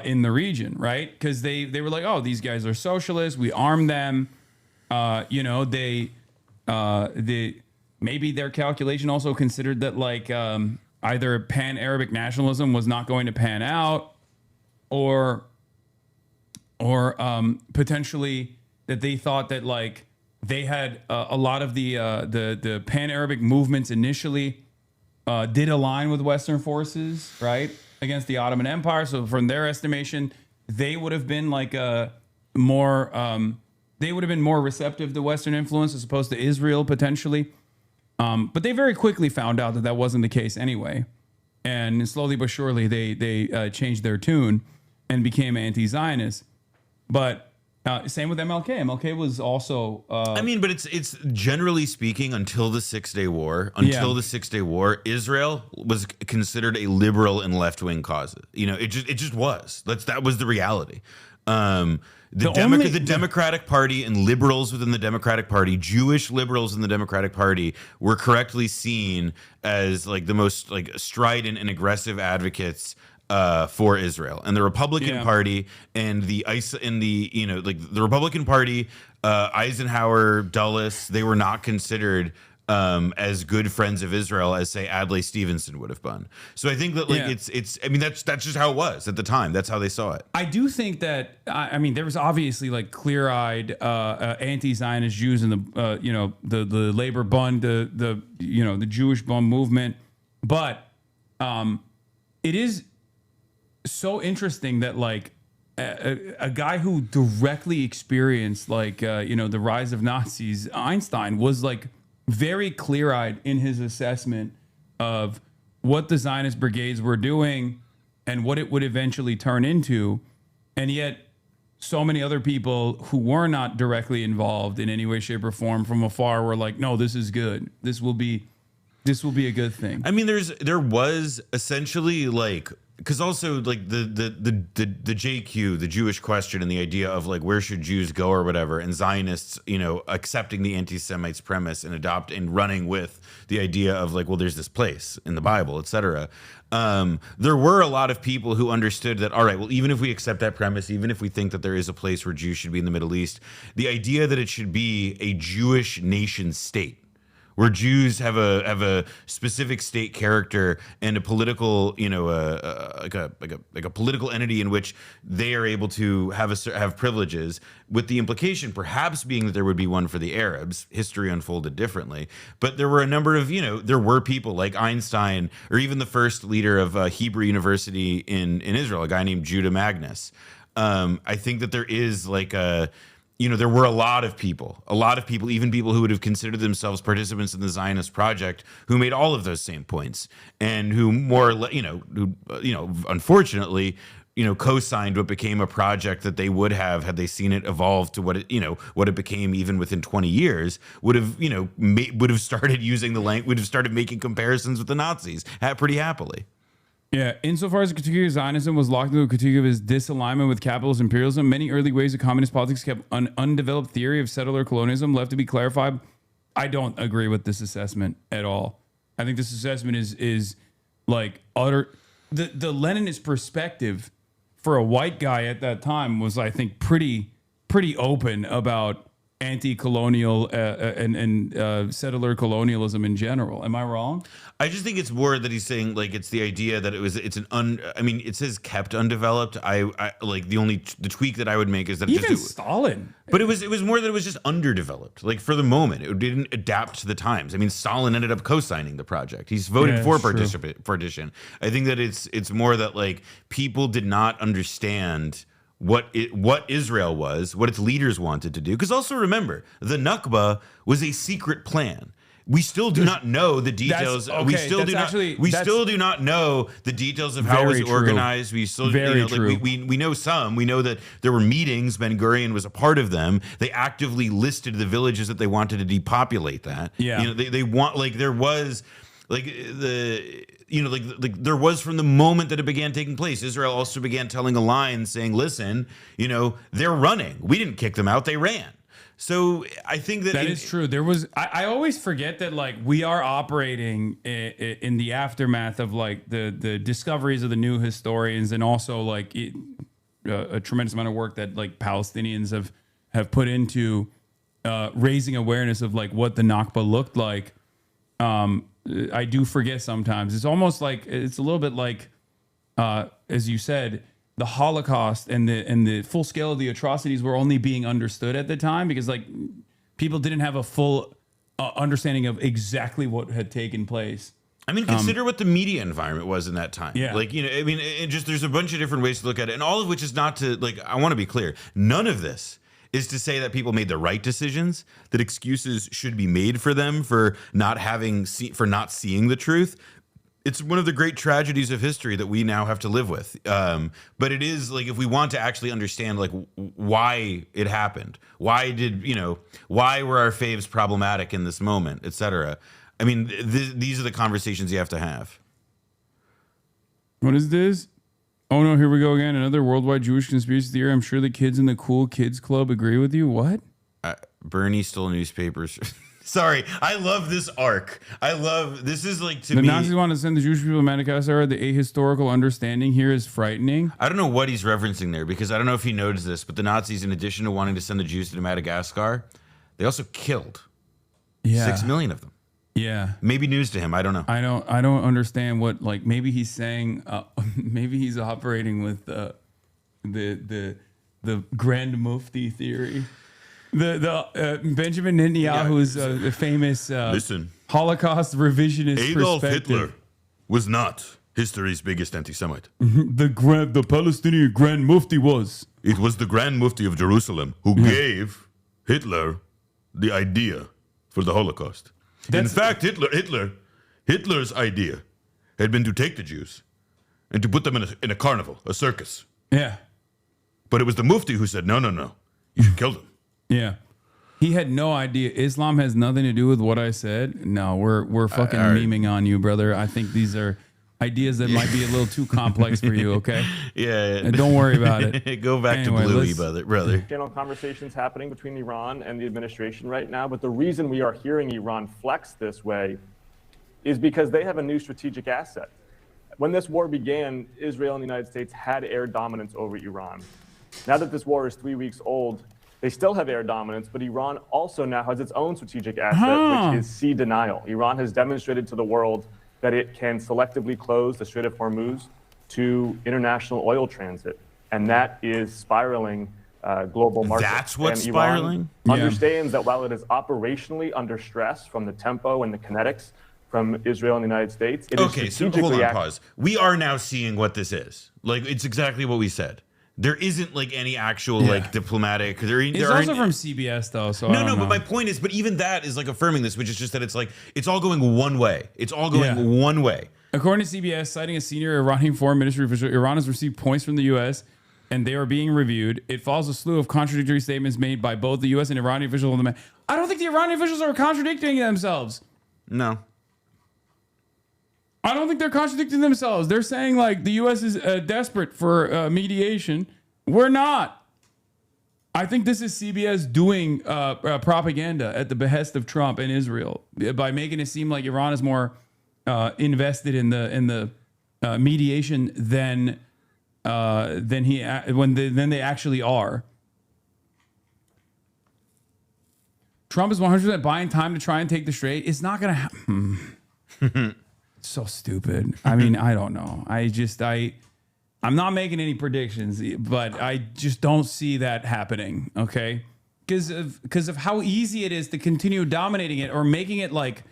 in the region, right? Because they were like, oh, these guys are socialists. We arm them. Maybe their calculation also considered that like either pan-Arabic nationalism was not going to pan out, or potentially that they thought that like they had a lot of the pan-Arabic movements initially did align with Western forces, right, against the Ottoman Empire. So from their estimation, they would have been like they would have been more receptive to Western influence as opposed to Israel potentially. But they very quickly found out that wasn't the case anyway. And slowly but surely they changed their tune and became anti-Zionist. But same with MLK. MLK was also... but it's generally speaking, until the 6-Day War, Israel was considered a liberal and left-wing cause. It just was. That was the reality. The Democratic Party and liberals within the Democratic Party, Jewish liberals in the Democratic Party, were correctly seen as like the most like strident and aggressive advocates for Israel. And the Republican Party and the Republican Party, Eisenhower, Dulles, they were not considered as good friends of Israel as, say, Adlai Stevenson would have been. So I think that I mean, that's just how it was at the time. That's how they saw it. I do think that, I mean, there was obviously like clear-eyed anti-Zionist Jews in the, the labor Bund, the Jewish Bund movement. But it is so interesting that like a guy who directly experienced like, the rise of Nazis, Einstein, was like very clear-eyed in his assessment of what the Zionist brigades were doing and what it would eventually turn into. And yet so many other people who were not directly involved in any way, shape, or form from afar were like, no, this is good. This will be a good thing. I mean, there was essentially like, because also like the JQ, the Jewish question, and the idea of like where should Jews go or whatever, and Zionists, accepting the anti-Semites premise and running with the idea of like, well, there's this place in the Bible, etc. There were a lot of people who understood that, all right, well, even if we accept that premise, even if we think that there is a place where Jews should be in the Middle East, the idea that it should be a Jewish nation state, where Jews have a specific state character and a political, like a political entity in which they are able to have privileges, with the implication perhaps being that there would be one for the Arabs. History unfolded differently, but there were a number of, there were people like Einstein, or even the first leader of Hebrew University in Israel, a guy named Judah Magnus. I think that there is like there were a lot of people, even people who would have considered themselves participants in the Zionist project, who made all of those same points, and who unfortunately, co-signed what became a project that they would have, had they seen it evolve to what it became even within 20 years, would have started using the language, would have started making comparisons with the Nazis pretty happily. Yeah, insofar as the critique of Zionism was locked into a critique of his disalignment with capitalist imperialism, many early waves of communist politics kept an undeveloped theory of settler colonialism left to be clarified. I don't agree with this assessment at all. I think this assessment is like utter. The Leninist perspective for a white guy at that time was, I think, pretty open about anti-colonial and settler colonialism in general. Am I wrong? I just think it's more that he's saying like it's the idea that it says kept undeveloped. I like the tweak that I would make is that even Stalin. But it was more that it was just underdeveloped. Like for the moment, it didn't adapt to the times. I mean, Stalin ended up co-signing the project. He's voted for partition. I think that it's more that like people did not understand what Israel was, what its leaders wanted to do. Because also remember, the Nakba was a secret plan. We still do not know the details. We still do not know the details of how it was organized. We still we know some. We know that there were meetings. Ben Gurion was a part of them. They actively listed the villages that they wanted to depopulate. That they want, like there was like there was from the moment that it began taking place. Israel also began telling a line saying, listen, they're running. We didn't kick them out. They ran. So I think that is true. There was, I always forget that like we are operating in the aftermath of like the discoveries of the new historians, and also like a tremendous amount of work that like Palestinians have put into raising awareness of like what the Nakba looked like. I do forget sometimes. It's almost like, it's a little bit like, as you said, the Holocaust and the full scale of the atrocities were only being understood at the time because like people didn't have a full understanding of exactly what had taken place. I mean, consider what the media environment was in that time. Yeah. Like, I mean, there's a bunch of different ways to look at it, and all of which is not to, like, I want to be clear. None of this is to say that people made the right decisions, that excuses should be made for them for not seeing the truth. It's one of the great tragedies of history that we now have to live with. But it is like, if we want to actually understand like why it happened, why were our faves problematic in this moment, etc. I mean, these are the conversations you have to have. What is this? Oh no, here we go again. Another worldwide Jewish conspiracy theory. I'm sure the kids in the cool kids club agree with you. What? Bernie stole newspapers. Sorry, I love this arc. This is like to the me. The Nazis want to send the Jewish people to Madagascar. The ahistorical understanding here is frightening. I don't know what he's referencing there because I don't know if he noticed this, but the Nazis, in addition to wanting to send the Jews to Madagascar, they also killed 6 million of them. Yeah. Maybe news to him. I don't know. I don't understand what, like, maybe he's saying, maybe he's operating with the Grand Mufti theory. The Benjamin Netanyahu's famous Listen, Holocaust revisionist Adolf perspective. Hitler was not history's biggest anti-Semite. The Palestinian Grand Mufti was. It was the Grand Mufti of Jerusalem who gave Hitler the idea for the Holocaust. In fact, Hitler's idea had been to take the Jews and to put them in a carnival, a circus. Yeah. But it was the Mufti who said, no, you should kill them. Yeah. He had no idea. Islam has nothing to do with what I said. No, we're fucking memeing on you, brother. I think these are ideas that might be a little too complex for you, okay? Yeah. Don't worry about it. Go back to Bluey, brother. Channel conversations happening between Iran and the administration right now, but the reason we are hearing Iran flex this way is because they have a new strategic asset. When this war began, Israel and the United States had air dominance over Iran. Now that this war is 3 weeks old, they still have air dominance, but Iran also now has its own strategic asset, which is sea denial. Iran has demonstrated to the world that it can selectively close the Strait of Hormuz to international oil transit, and that is spiraling global markets. That's what's and spiraling? Iran understands that while it is operationally under stress from the tempo and the kinetics from Israel and the United States, it is strategically hold on, pause. We are now seeing what this is. Like, it's exactly what we said. There isn't like any actual like diplomatic. It's also from CBS though. So no. But my point is, but even that is like affirming this, which is just that it's like it's all going one way. It's all going one way. According to CBS, citing a senior Iranian foreign ministry official, Iran has received points from the U.S. and they are being reviewed. It follows a slew of contradictory statements made by both the U.S. and Iranian officials. I don't think the Iranian officials are contradicting themselves. No. I don't think they're contradicting themselves. They're saying like the U.S. is desperate for mediation. We're not. I think this is CBS doing propaganda at the behest of Trump and Israel by making it seem like Iran is more invested in the mediation than they actually are. Trump is 100% buying time to try and take the Strait. It's not going to happen. So stupid. I mean, I don't know. I'm not making any predictions, but I just don't see that happening. Okay, because of how easy it is to continue dominating it or making it like,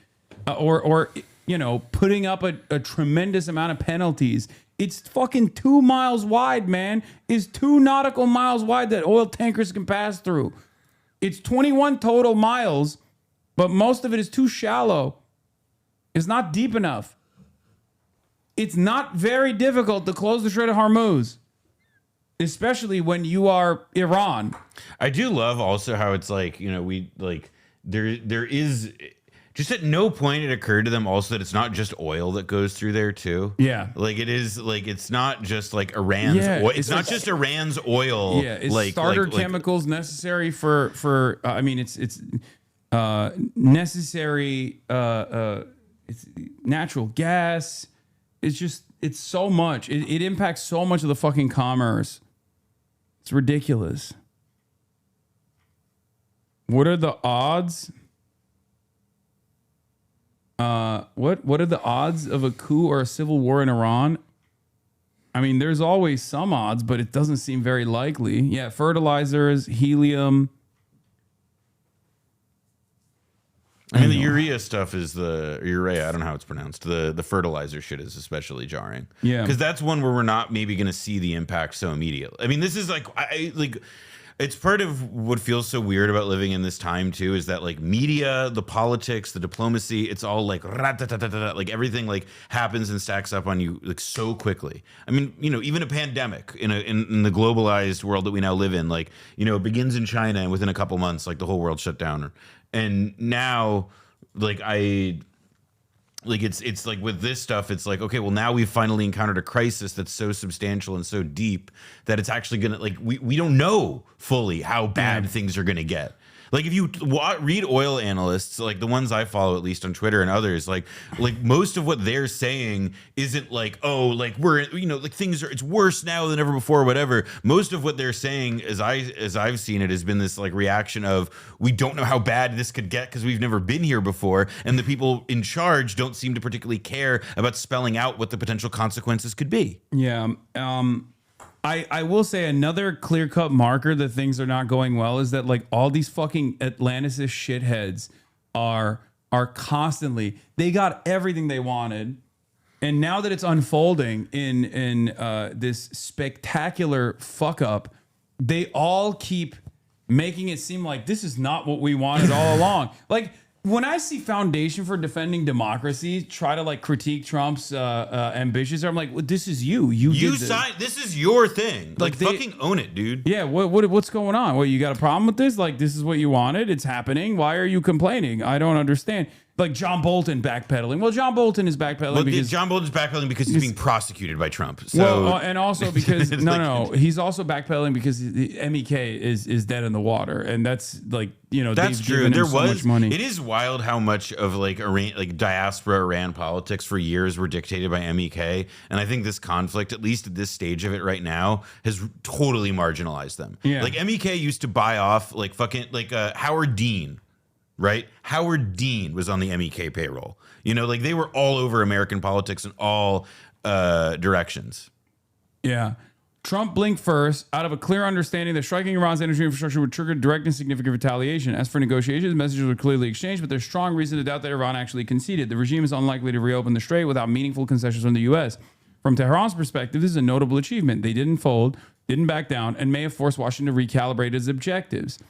or putting up a tremendous amount of penalties. It's fucking 2 miles wide, man. It's 2 nautical miles wide that oil tankers can pass through. It's 21 total miles, but most of it is too shallow. It's not deep enough. It's not very difficult to close the Strait of Hormuz, especially when you are Iran. I do love also how it's like, there is just at no point it occurred to them also that it's not just oil that goes through there too. Yeah. Like it is like, it's not just like Iran's oil. It's not just Iran's oil. Yeah. It's starter chemicals necessary for it's necessary, it's natural gas. It's so much. It impacts so much of the fucking commerce. It's ridiculous. What are the odds? What are the odds of a coup or a civil war in Iran? I mean, there's always some odds, but it doesn't seem very likely. Yeah, fertilizers, helium. I mean, the urea stuff is urea. I don't know how it's pronounced. The fertilizer shit is especially jarring. Yeah, because that's one where we're not maybe going to see the impact so immediately. I mean, this is like it's part of what feels so weird about living in this time too. Is that like media, the politics, the diplomacy, it's all like like everything like happens and stacks up on you like so quickly. I mean, even a pandemic in the globalized world that we now live in, like it begins in China and within a couple months, like the whole world shut down. And now, like Like it's like with this stuff, it's like, okay, well now we've finally encountered a crisis that's so substantial and so deep that it's actually gonna, like, we don't know fully how bad things are gonna get. Like if you read oil analysts, like the ones I follow, at least on Twitter and others, like most of what they're saying isn't like, oh, like we're, you know, like things are, it's worse now than ever before, or whatever. Most of what they're saying, as I've seen it, has been this like reaction of, we don't know how bad this could get because we've never been here before, and the people in charge don't seem to particularly care about spelling out what the potential consequences could be. Yeah. I will say another clear-cut marker that things are not going well is that like all these fucking Atlanticist shitheads are constantly, they got everything they wanted, and now that it's unfolding in this spectacular fuck up, they all keep making it seem like this is not what we wanted all along. Like when I see Foundation for Defending Democracy try to like critique Trump's ambitions, I'm like, well, this is you. You signed. This is your thing. Like fucking own it, dude. Yeah. What's going on? Well, you got a problem with this? Like this is what you wanted. It's happening. Why are you complaining? I don't understand. Like John Bolton backpedaling. Well, John Bolton is backpedaling because John Bolton's backpedaling because he's being prosecuted by Trump. So well, and also because no, he's also backpedaling because the MEK is dead in the water, and that's like, you know, that's true. There was so much money. It is wild how much of like Iran, like diaspora Iran politics for years were dictated by MEK, and I think this conflict, at least at this stage of it right now, has totally marginalized them. Yeah. Like MEK used to buy off like fucking like Howard Dean. Right? Howard Dean was on the MEK payroll. You know, like they were all over American politics in all directions. Yeah. Trump blinked first out of a clear understanding that striking Iran's energy infrastructure would trigger direct and significant retaliation. As for negotiations, messages were clearly exchanged, but there's strong reason to doubt that Iran actually conceded. The regime is unlikely to reopen the strait without meaningful concessions from the U.S. From Tehran's perspective, this is a notable achievement. They didn't fold, didn't back down, and may have forced Washington to recalibrate its objectives.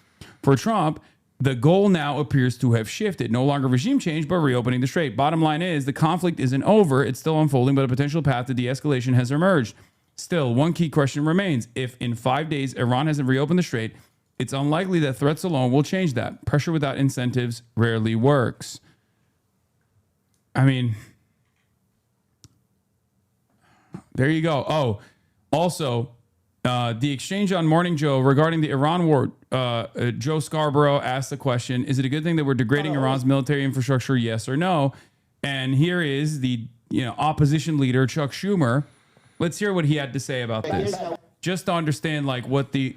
For Trump, the goal now appears to have shifted. No longer regime change, but reopening the strait. Bottom line is the conflict isn't over. It's still unfolding, but a potential path to de-escalation has emerged. Still, one key question remains. If in 5 days Iran hasn't reopened the strait, it's unlikely that threats alone will change that. Pressure without incentives rarely works. I mean, there you go. Oh, also, the exchange on Morning Joe regarding the Iran war, Joe Scarborough asked the question, is it a good thing that we're degrading Iran's military infrastructure, yes or no? And here is the opposition leader, Chuck Schumer. Let's hear what he had to say about this. Just to understand like what the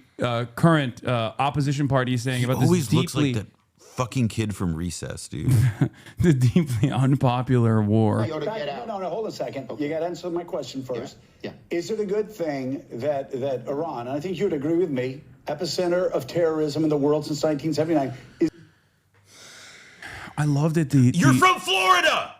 current opposition party is saying about this always deeply... looks like that fucking kid from Recess, dude. The deeply unpopular war. No, hold a second. You got to answer my question first. Yeah. Is it a good thing that Iran, and I think you would agree with me, epicenter of terrorism in the world since 1979? I love that You're from Florida!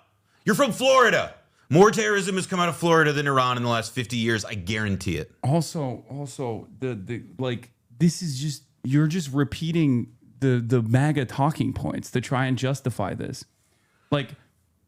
You're from Florida! More terrorism has come out of Florida than Iran in the last 50 years. I guarantee it. Also, the like, this is just, you're just repeating the MAGA talking points to try and justify this. Like,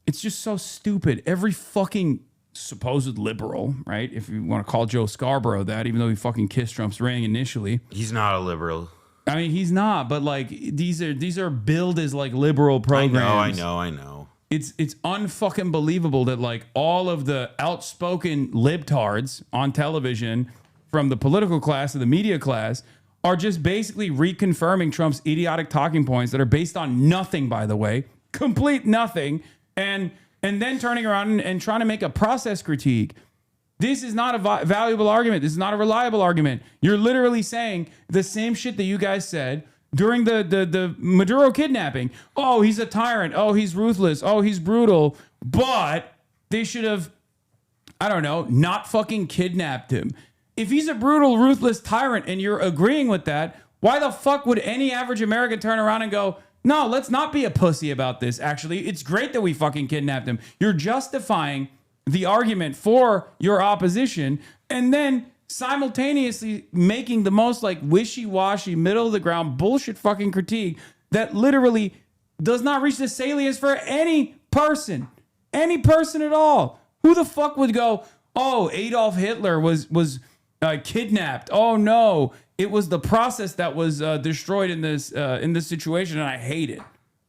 it's just so stupid. Every fucking supposed liberal, right? If you want to call Joe Scarborough that, even though he fucking kissed Trump's ring initially. He's not a liberal. I mean, he's not, but like, these are billed as like liberal programs. I know. It's unfucking believable that like all of the outspoken libtards on television from the political class to the media class are just basically reconfirming Trump's idiotic talking points that are based on nothing, by the way, complete nothing, and then turning around and trying to make a process critique. This is not a valuable argument. This is not a reliable argument. You're literally saying the same shit that you guys said during the Maduro kidnapping. Oh, he's a tyrant. Oh, he's ruthless. Oh, he's brutal. But they should have, I don't know, not fucking kidnapped him. If he's a brutal, ruthless tyrant and you're agreeing with that, why the fuck would any average American turn around and go, no, let's not be a pussy about this. Actually, it's great that we fucking kidnapped him. You're justifying the argument for your opposition and then simultaneously making the most like wishy-washy, middle of the ground bullshit fucking critique that literally does not reach the salience for any person at all. Who the fuck would go, oh, Adolf Hitler was kidnapped. Oh no, it was the process that was destroyed in this situation, and I hate it.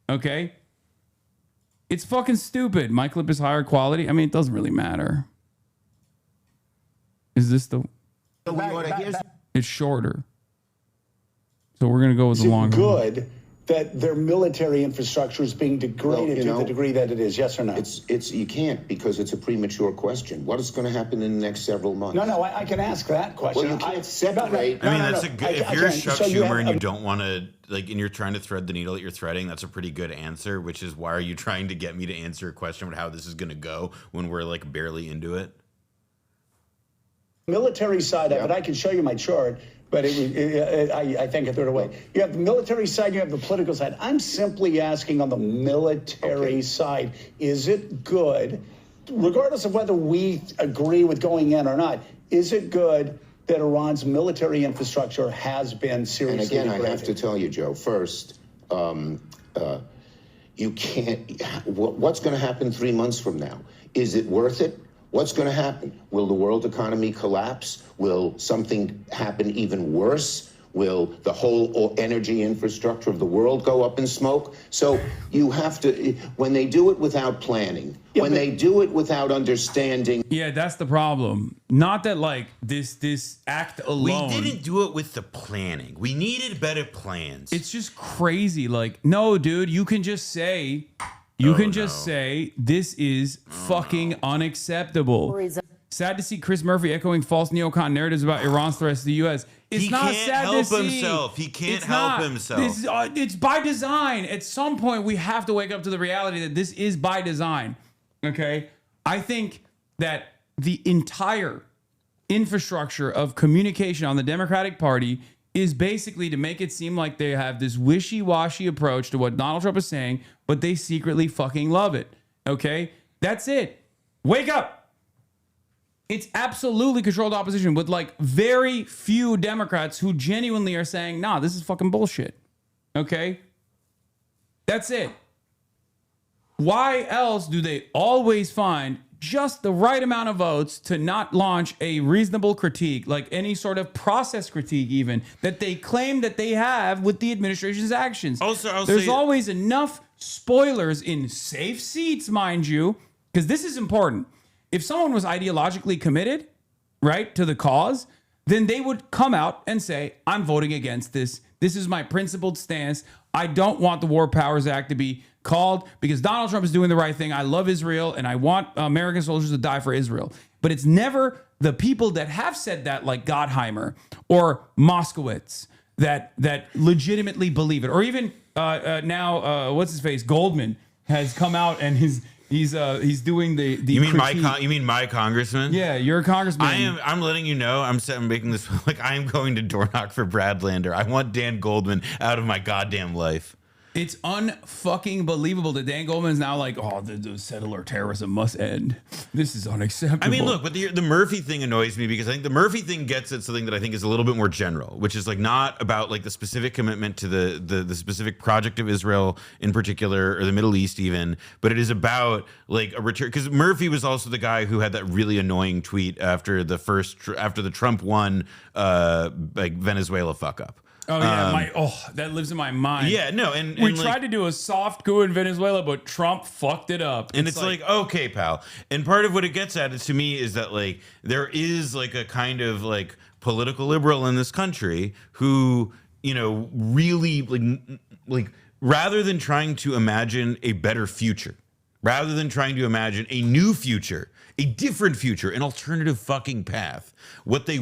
Okay. It's fucking stupid. My clip is higher quality. I mean, it doesn't really matter. Is this the... It's shorter. So we're going to go with the longer one. Good that their military infrastructure is being degraded to the degree that it is, yes or no? It's you can't, because it's a premature question. What is going to happen in the next several months? No, I can ask that question. Well, you can't separate. I mean, that's a good. If you're Chuck Schumer and you don't want to, like, and you're trying to thread the needle that you're threading, that's a pretty good answer. Which is, why are you trying to get me to answer a question about how this is going to go when we're like barely into it? Military side of it, I can show you my chart, but I think I threw it away. You have the military side, you have the political side. I'm simply asking on the military side, is it good, regardless of whether we agree with going in or not, is it good that Iran's military infrastructure has been seriously And again, degraded? I have to tell you, Joe, first, you can't, what's going to happen 3 months from now? Is it worth it? What's going to happen? Will the world economy collapse? Will something happen even worse? Will the whole energy infrastructure of the world go up in smoke? So you have to, when they do it without planning, when they do it without understanding. Yeah, that's the problem. Not that like this act alone. We didn't do it with the planning. We needed better plans. It's just crazy. Like, no, dude, you can just say, say this is fucking unacceptable. Sad to see Chris Murphy echoing false neocon narratives about Iran's threats to the U.S. It's not sad to see. He can't help himself. It's by design. At some point, we have to wake up to the reality that this is by design. Okay? I think that the entire infrastructure of communication on the Democratic Party is basically to make it seem like they have this wishy-washy approach to what Donald Trump is saying, but they secretly fucking love it. Okay? That's it. Wake up. It's absolutely controlled opposition with like very few Democrats who genuinely are saying, nah, this is fucking bullshit. Okay? That's it. Why else do they always find just the right amount of votes to not launch a reasonable critique, like any sort of process critique even, that they claim that they have with the administration's actions? Also, there's always enough spoilers in safe seats, mind you, because this is important. If someone was ideologically committed, right, to the cause, then they would come out and say, I'm voting against this. This is my principled stance. I don't want the War Powers Act to be called because Donald Trump is doing the right thing. I love Israel and I want American soldiers to die for Israel. But it's never the people that have said that, like Gottheimer or Moskowitz, that legitimately believe it. Or even now, what's his face? Goldman has come out and he's doing the You mean my congressman? Yeah, you're a congressman. I'm letting you know. I'm making this like I am going to door knock for Brad Lander. I want Dan Goldman out of my goddamn life. It's unfucking believable that Dan Goldman is now like, oh, the settler terrorism must end. This is unacceptable. I mean, look, but the Murphy thing annoys me because I think the Murphy thing gets at something that I think is a little bit more general, which is like not about like the specific commitment to the specific project of Israel in particular, or the Middle East even, but it is about like a return. Because Murphy was also the guy who had that really annoying tweet after the Trump won like Venezuela fuck up. Oh yeah, that lives in my mind. Yeah, no, and we tried to do a soft coup in Venezuela, but Trump fucked it up. And it's like, okay, pal. And part of what it gets at to me is that like there is like a kind of like political liberal in this country who, you know, really like rather than trying to imagine a better future, rather than trying to imagine a new future, a different future, an alternative fucking path, what they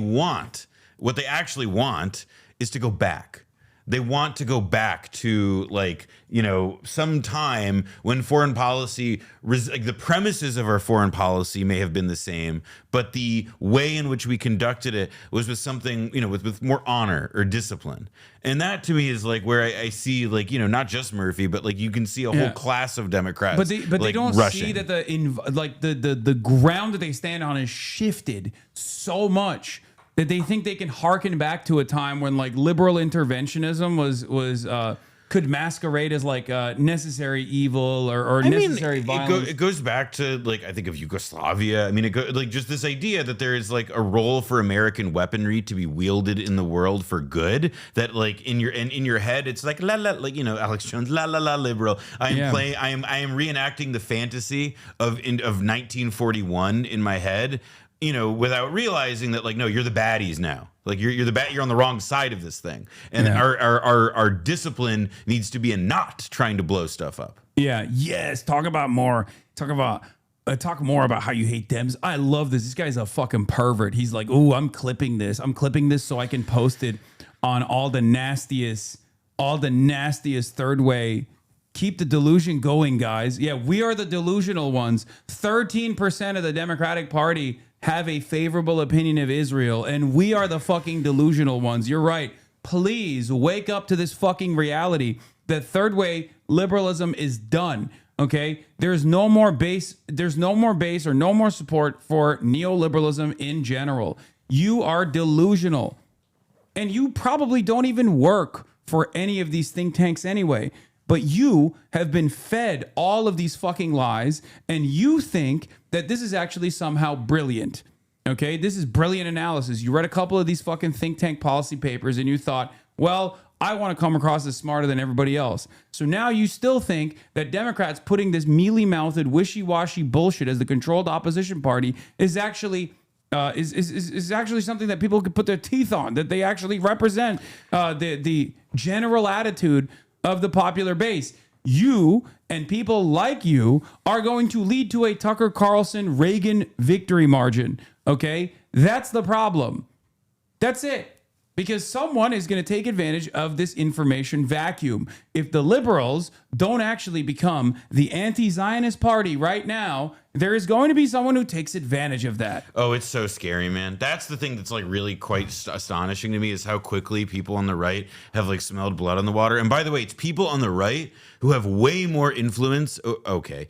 actually want is to go back. They want to go back to like, you know, some time when foreign policy, like the premises of our foreign policy may have been the same, but the way in which we conducted it was with something, you know, with more honor or discipline. And that to me is like where I see like, you know, not just Murphy, but like you can see a whole class of Democrats. But they don't see that the ground that they stand on is shifted so much that they think they can harken back to a time when like liberal interventionism was could masquerade as like necessary evil or necessary violence. It goes back to like, I think of Yugoslavia. I mean, like just this idea that there is like a role for American weaponry to be wielded in the world for good. That like in your head, it's like la la, like, you know, Alex Jones, la la la liberal. I am reenacting the fantasy of 1941 in my head, you know, without realizing that like, no, you're the baddies now. Like you're on the wrong side of this thing, and our discipline needs to be in not trying to blow stuff up. Yeah. Yes. Talk more about how you hate Dems. I love this. This guy's a fucking pervert. He's like, oh, I'm clipping this so I can post it on all the nastiest third way. Keep the delusion going, guys. Yeah, we are the delusional ones. 13% of the Democratic Party have a favorable opinion of Israel, and we are the fucking delusional ones. You're right. Please wake up to this fucking reality that third way liberalism is done. Okay? There's no more base or no more support for neoliberalism in general. You are delusional. And you probably don't even work for any of these think tanks anyway. But you have been fed all of these fucking lies, and you think that this is actually somehow brilliant. Okay? This is brilliant analysis. You read a couple of these fucking think tank policy papers, and you thought, well, I want to come across as smarter than everybody else. So now you still think that Democrats putting this mealy-mouthed, wishy-washy bullshit as the controlled opposition party is actually is actually something that people could put their teeth on, that they actually represent the general attitude of the popular base. You and people like you are going to lead to a Tucker Carlson Reagan victory margin. Okay? That's the problem. That's it. Because someone is going to take advantage of this information vacuum. If the liberals don't actually become the anti-Zionist party right now, there is going to be someone who takes advantage of that. Oh, it's so scary, man. That's the thing that's like really quite astonishing to me, is how quickly people on the right have like smelled blood on the water. And by the way, it's people on the right who have way more influence. Okay.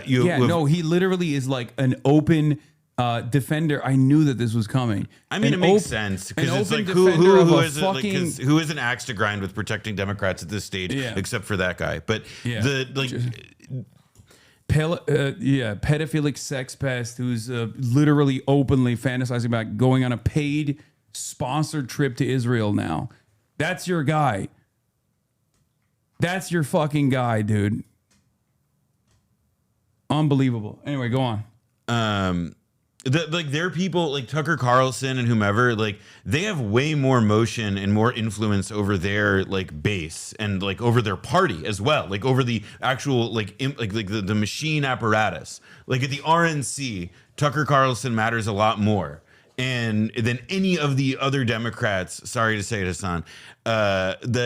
He literally is like an open defender. I knew that this was coming. I mean, it makes sense, because it's like who is an axe to grind with protecting Democrats at this stage, except for that guy. But pedophilic sex pest who's literally openly fantasizing about going on a paid sponsored trip to Israel now. That's your guy. That's your fucking guy, dude. Unbelievable. Anyway, go on. There are people like Tucker Carlson and whomever, like they have way more motion and more influence over their like base and like over their party as well, like over the actual the machine apparatus. Like at the RNC, Tucker Carlson matters a lot more and than any of the other Democrats, sorry to say it, Hasan,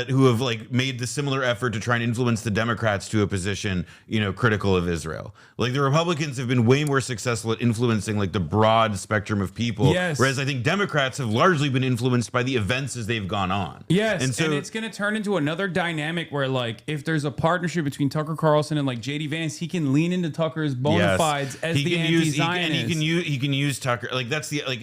who have like made the similar effort to try and influence the Democrats to a position, you know, critical of Israel. Like the Republicans have been way more successful at influencing like the broad spectrum of people. Yes. Whereas I think Democrats have largely been influenced by the events as they've gone on. Yes. And it's going to turn into another dynamic where like, if there's a partnership between Tucker Carlson and like JD Vance, he can lean into Tucker's bona fides as the anti-Zionist. He can use Tucker. Like that's the, like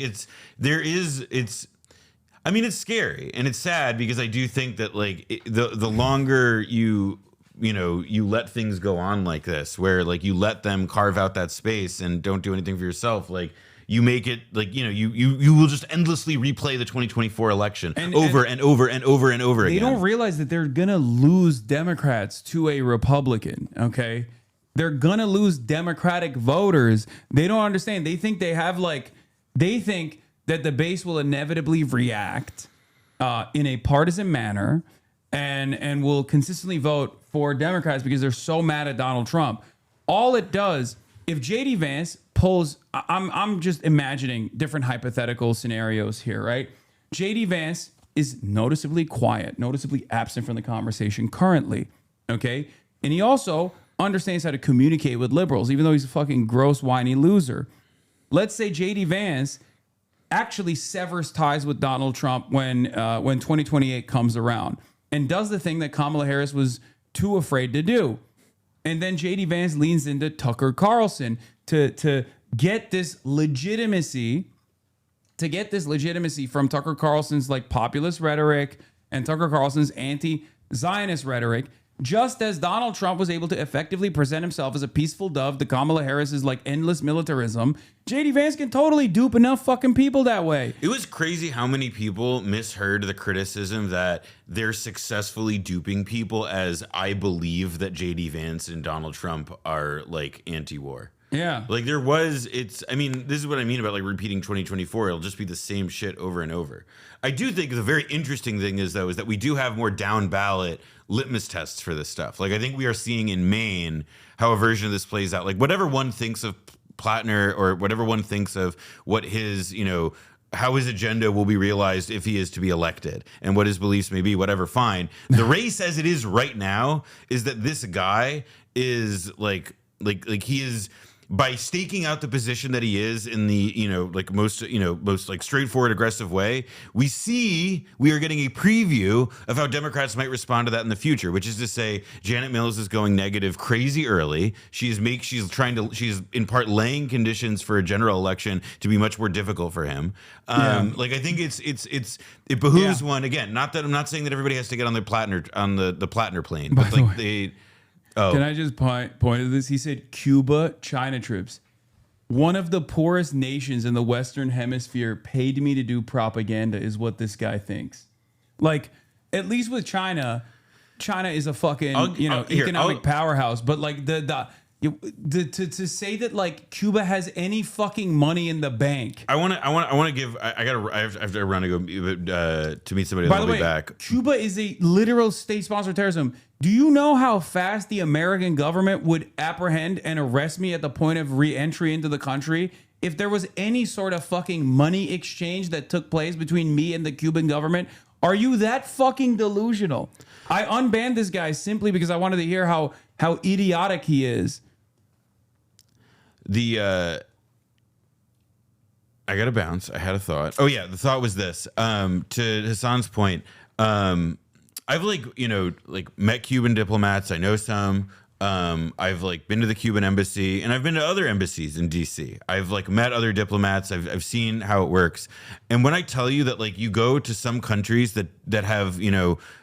I mean, it's scary and it's sad, because I do think that like the longer you let things go on like this, where like you let them carve out that space and don't do anything for yourself, like you make it like, you know, you will just endlessly replay the 2024 election over and over and over and over again. They don't realize that they're going to lose Democrats to a Republican. Okay. They're going to lose Democratic voters. They don't understand. They think that the base will inevitably react in a partisan manner and will consistently vote for Democrats because they're so mad at Donald Trump. All it does, if JD Vance pulls, I'm just imagining different hypothetical scenarios here, right? JD Vance is noticeably quiet, noticeably absent from the conversation currently, okay? And he also understands how to communicate with liberals, even though he's a fucking gross, whiny loser. Let's say JD Vance actually severs ties with Donald Trump when 2028 comes around and does the thing that Kamala Harris was too afraid to do. And then JD Vance leans into Tucker Carlson to get this legitimacy, from Tucker Carlson's like populist rhetoric and Tucker Carlson's Zionist rhetoric, just as Donald Trump was able to effectively present himself as a peaceful dove to Kamala Harris's like endless militarism, JD Vance can totally dupe enough fucking people that way. It was crazy how many people misheard the criticism that they're successfully duping people as I believe that JD Vance and Donald Trump are like anti-war. Yeah. Like there was, I mean, this is what I mean about like repeating 2024. It'll just be the same shit over and over. I do think the very interesting thing is though, is that we do have more down ballot litmus tests for this stuff. Like I think we are seeing in Maine how a version of this plays out. Like whatever one thinks of Plattner or whatever one thinks of what his, you know, how his agenda will be realized if he is to be elected and what his beliefs may be, whatever, fine. The race as it is right now is that this guy is like he is, by staking out the position that he is in the, you know, like most like straightforward, aggressive way, we are getting a preview of how Democrats might respond to that in the future, which is to say Janet Mills is going negative crazy early. She's in part laying conditions for a general election to be much more difficult for him. Like I think it behooves one, again, not that I'm not saying that everybody has to get on the Plattner plane, but like Can I just point to this? He said Cuba, China trips. One of the poorest nations in the Western Hemisphere paid me to do propaganda is what this guy thinks. Like, at least with China is a fucking economic powerhouse. But like to say that like Cuba has any fucking money in the bank. I have to run to go to meet somebody. By the way, way, back. Cuba is a literal state-sponsored terrorism. Do you know how fast the American government would apprehend and arrest me at the point of re-entry into the country if there was any sort of fucking money exchange that took place between me and the Cuban government? Are you that fucking delusional? I unbanned this guy simply because I wanted to hear how idiotic he is. I gotta bounce. I had a thought. Oh yeah, the thought was this. To Hasan's point, I've met Cuban diplomats. I know some. I've been to the Cuban embassy, and I've been to other embassies in DC. I've met other diplomats. I've seen how it works. And when I tell you that you go to some countries that have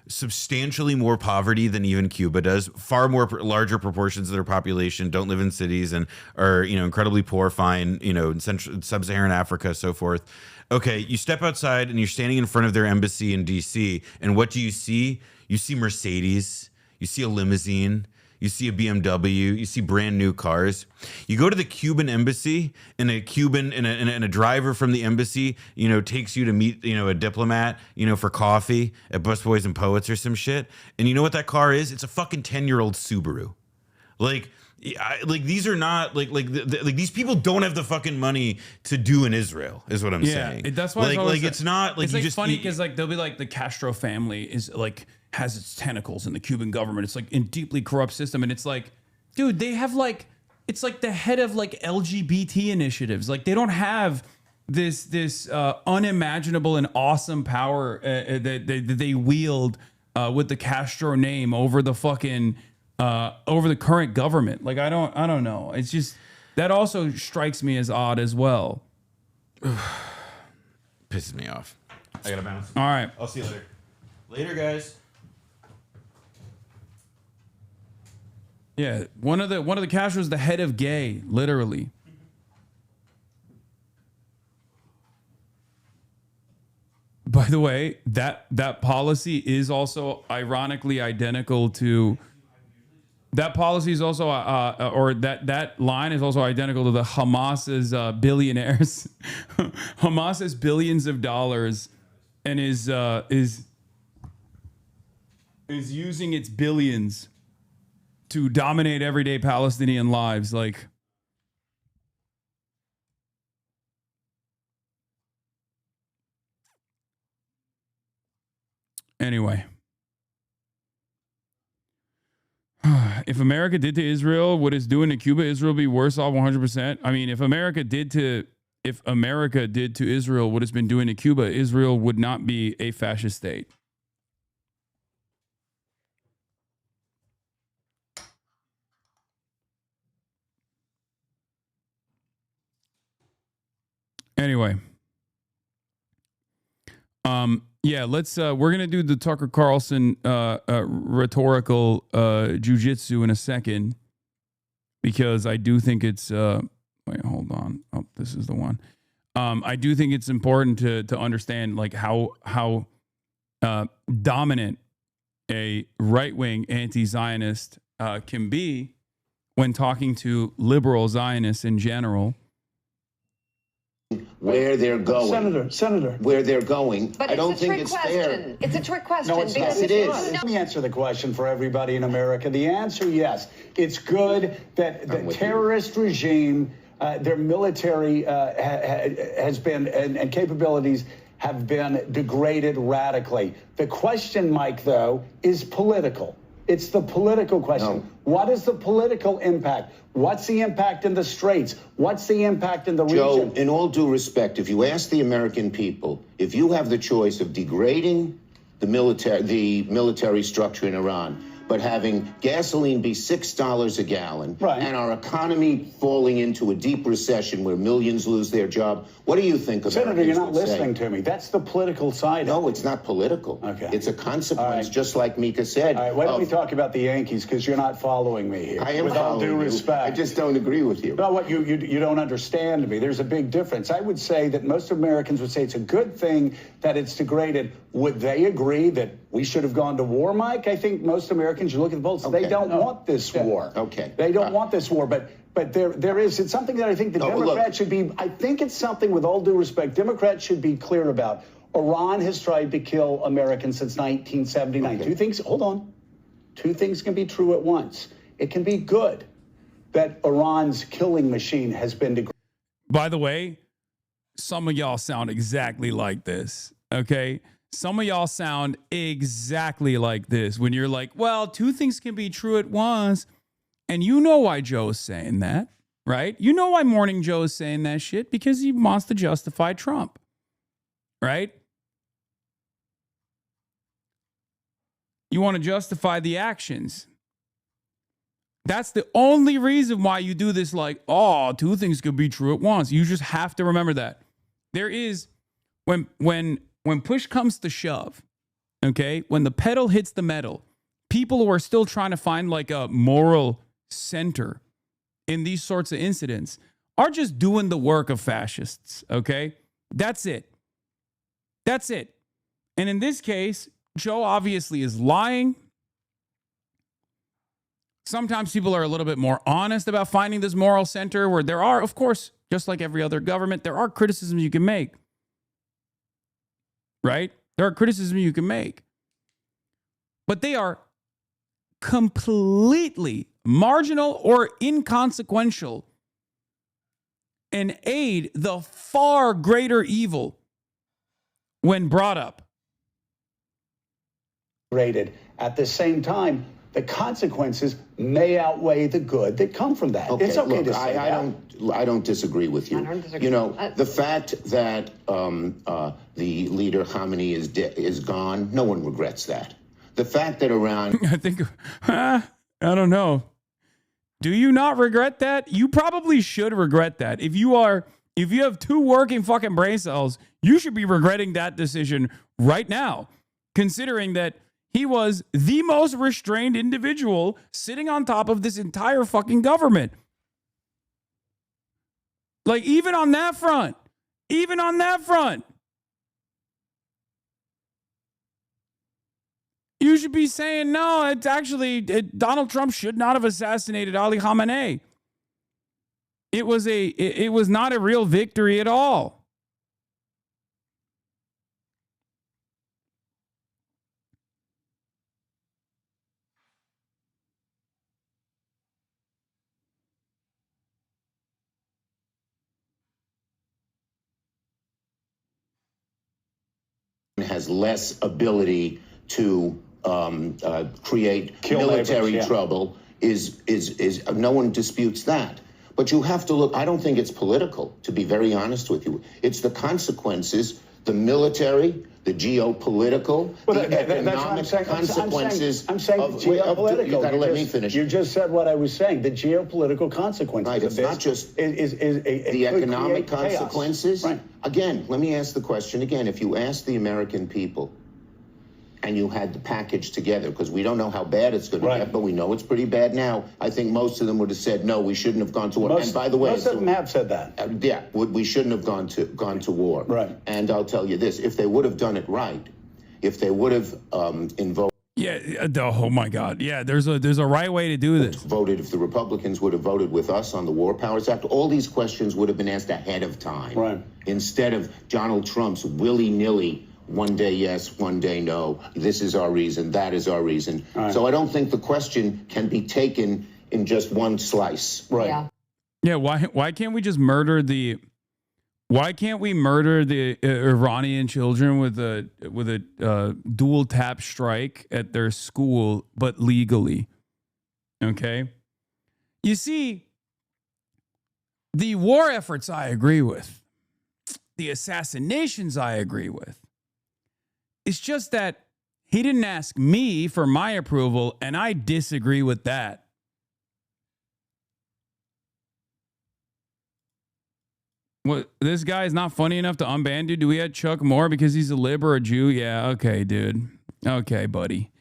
substantially more poverty than even Cuba does, far more larger proportions of their population don't live in cities and are incredibly poor, fine, in sub-Saharan Africa, so forth. Okay, you step outside and you're standing in front of their embassy in DC, and what do you see? You see Mercedes, you see a limousine, you see a BMW, you see brand new cars. You go to the Cuban embassy, and a driver from the embassy, takes you to meet, a diplomat, for coffee at Busboys and Poets or some shit. And you know what that car is? It's a fucking 10-year-old Subaru. These are not these people don't have the fucking money to do in Israel, is what I'm saying. That's why it's not like it's you just funny because they'll be like the Castro family is has its tentacles in the Cuban government. It's in deeply corrupt system, and it's dude, they have it's the head of LGBT initiatives. They don't have this unimaginable and awesome power that they wield with the Castro name over the fucking. Over the current government. I don't know. It's just, that also strikes me as odd as well. Pisses me off. I gotta bounce. All right. I'll see you later. Later, guys. Yeah, one of the Castros, the head of gay, literally. By the way, that policy is also ironically identical to. That policy is also, or that line is also identical to the Hamas's billionaires. Hamas has billions of dollars, and is using its billions to dominate everyday Palestinian lives. Anyway. If America did to Israel what it's doing to Cuba, Israel would be worse off 100%. I mean, if America did to Israel what it's been doing to Cuba, Israel would not be a fascist state. Anyway, Yeah, let's. We're gonna do the Tucker Carlson rhetorical jujitsu in a second, because I do think it's. Wait, hold on. Oh, this is the one. I do think it's important to understand like how dominant a right-wing anti-Zionist can be when talking to liberal Zionists in general. Where they're going. Senator. Where they're going. But I don't it's a think trick it's question. fair. It's a trick question. No, it's not. because It is. Let me answer the question for everybody in America. The answer, yes. It's good that the terrorist regime, their military has been, and capabilities have been degraded radically. The question, Mike, though, is political. It's the political question. No. What is the political impact? What's the impact in the Straits? What's the impact in the region? Joe, in all due respect, if you ask the American people, if you have the choice of degrading the military structure in Iran, but having gasoline be $6 a gallon, and our economy falling into a deep recession where millions lose their job, what do you think of Senator, you're not listening to me. That's the political side. No, it's not political. Okay. It's a consequence, just like Mika said. All right, why don't we talk about the Yankees, because you're not following me here. I am with all following due you. respect. I just don't agree with you. No, what you don't understand me. There's a big difference. I would say that most Americans would say it's a good thing that it's degraded. Would they agree that we should have gone to war, Mike? I think most Americans, you look at the polls, they don't want this war. Okay. They don't want this war, but there is, it's something that I think the Democrats should be, I think it's something, with all due respect, Democrats should be clear about. Iran has tried to kill Americans since 1979. Two things, hold on. Two things can be true at once. It can be good that Iran's killing machine has been degraded. By the way, some of y'all sound exactly like this, okay? Some of y'all sound exactly like this when you're like, well, two things can be true at once. And you know why Joe's saying that, right? You know why Morning Joe is saying that shit, because he wants to justify Trump, right? You want to justify the actions. That's the only reason why you do this, like, oh, two things could be true at once. You just have to remember that. There is, when push comes to shove, okay, when the pedal hits the metal, people who are still trying to find like a moral center in these sorts of incidents are just doing the work of fascists, okay? That's it. That's it. And in this case, Joe obviously is lying. Sometimes people are a little bit more honest about finding this moral center, where there are, of course, just like every other government, there are criticisms you can make. Right? There are criticisms you can make. But they are completely marginal or inconsequential and aid the far greater evil when brought up. Rated. At the same time, the consequences may outweigh the good that come from that. Okay, it's okay look, to say I don't disagree with you. I don't disagree. You know, the fact that the leader Khamenei is gone, no one regrets that. The fact that Iran, I think, I don't know. Do you not regret that? You probably should regret that. If you have two working fucking brain cells, you should be regretting that decision right now, considering that he was the most restrained individual sitting on top of this entire fucking government. Like, even on that front, you should be saying, no, it's actually, Donald Trump should not have assassinated Ali Khamenei. It was not a real victory at all. has less ability to create military trouble is no one disputes that. But you have to look, I don't think it's political, to be very honest with you. It's the consequences The military, the geopolitical, Well, the that's what I'm economic saying. consequences. I'm saying geopolitical. You got to let me finish. You just said what I was saying. The geopolitical consequences. Right. It's not just the economic consequences. Right. Again, let me ask the question again. If you ask the American people, and you had the package together, because we don't know how bad it's going to get, but we know it's pretty bad now. I think most of them would have said, no, we shouldn't have gone to war. And by the way, most of them have said that. Yeah, we shouldn't have gone to war. Right. And I'll tell you this: if they would have done it right, if they would have invoked. Yeah. Oh my God. Yeah. There's a right way to do this. Voted if the Republicans would have voted with us on the War Powers Act, all these questions would have been asked ahead of time. Right. Instead of Donald Trump's willy-nilly. One day yes, one day no. This is our reason. That is our reason. Right. So I don't think the question can be taken in just one slice. Right. Yeah. Why can't we just murder the? Why can't we murder the Iranian children with a dual tap strike at their school, but legally? Okay. You see, the war efforts I agree with. The assassinations I agree with. It's just that he didn't ask me for my approval, and I disagree with that. What, this guy is not funny enough to unban you? Do we add Chuck Moore because he's a lib or a Jew? Yeah, okay, dude. Okay, buddy.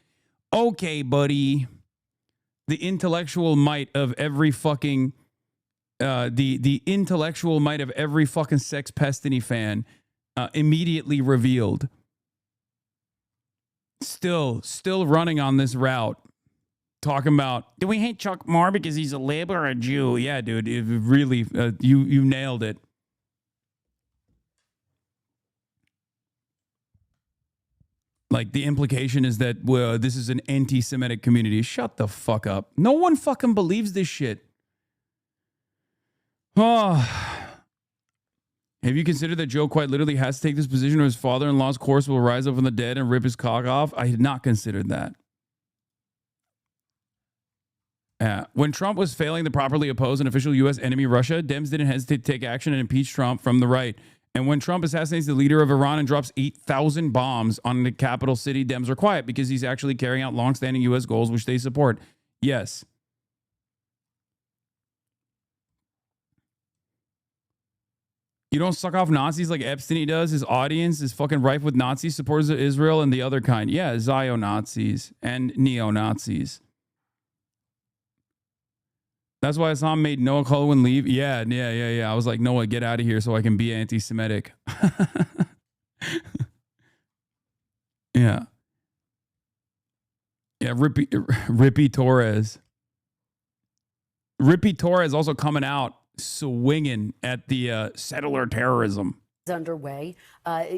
Okay, buddy. The intellectual might of every fucking the intellectual might of every fucking Sex Pestiny fan immediately revealed. Still running on this route, talking about, do we hate Chuck Moore because he's a lib or a Jew? Yeah, dude, it really, you nailed it. Like, the implication is that this is an anti-Semitic community. Shut the fuck up. No one fucking believes this shit. Oh. Have you considered that Joe quite literally has to take this position or his father-in-law's corpse will rise up from the dead and rip his cock off? I had not considered that. When Trump was failing to properly oppose an official U.S. enemy, Russia, Dems didn't hesitate to take action and impeach Trump from the right. And when Trump assassinates the leader of Iran and drops 8,000 bombs on the capital city, Dems are quiet because he's actually carrying out longstanding U.S. goals, which they support. Yes. You don't suck off Nazis like Epstein does. His audience is fucking rife with Nazi supporters of Israel and the other kind. Yeah, Zio-Nazis and neo-Nazis. That's why Hasan made Noah Kulwin leave. Yeah. I was like, Noah, get out of here so I can be anti-Semitic. Yeah. Yeah, Rippy Torres. Rippy Torres also coming out swinging at the settler terrorism. Underway.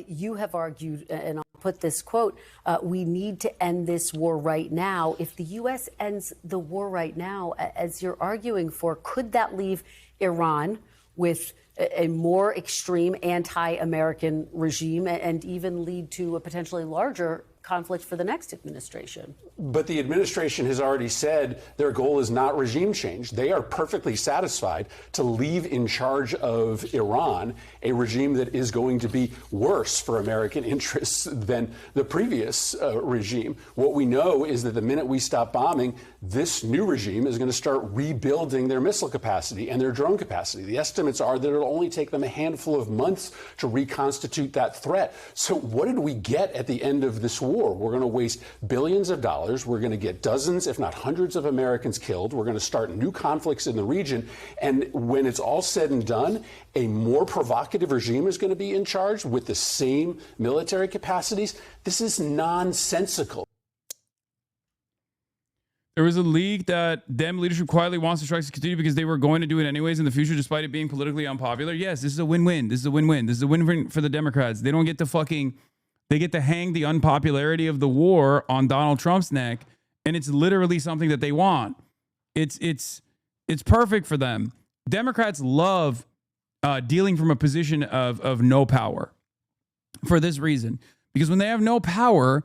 You have argued, and I'll put this quote, we need to end this war right now. If the U.S. ends the war right now, as you're arguing for, could that leave Iran with a more extreme anti-American regime and even lead to a potentially larger conflict for the next administration? But the administration has already said their goal is not regime change. They are perfectly satisfied to leave in charge of Iran a regime that is going to be worse for American interests than the previous regime. What we know is that the minute we stop bombing, this new regime is going to start rebuilding their missile capacity and their drone capacity. The estimates are that it'll only take them a handful of months to reconstitute that threat. So what did we get at the end of this war? We're going to waste billions of dollars. We're going to get dozens, if not hundreds of Americans killed. We're going to start new conflicts in the region. And when it's all said and done, a more provocative regime is going to be in charge with the same military capacities. This is nonsensical. There was a leak that Dem leadership quietly wants the strikes to continue because they were going to do it anyways in the future, despite it being politically unpopular. Yes, this is a win-win. This is a win-win. This is a win-win for the Democrats. They don't get to fucking... They get to hang the unpopularity of the war on Donald Trump's neck, and it's literally something that they want. It's perfect for them. Democrats love dealing from a position of no power for this reason. Because when they have no power,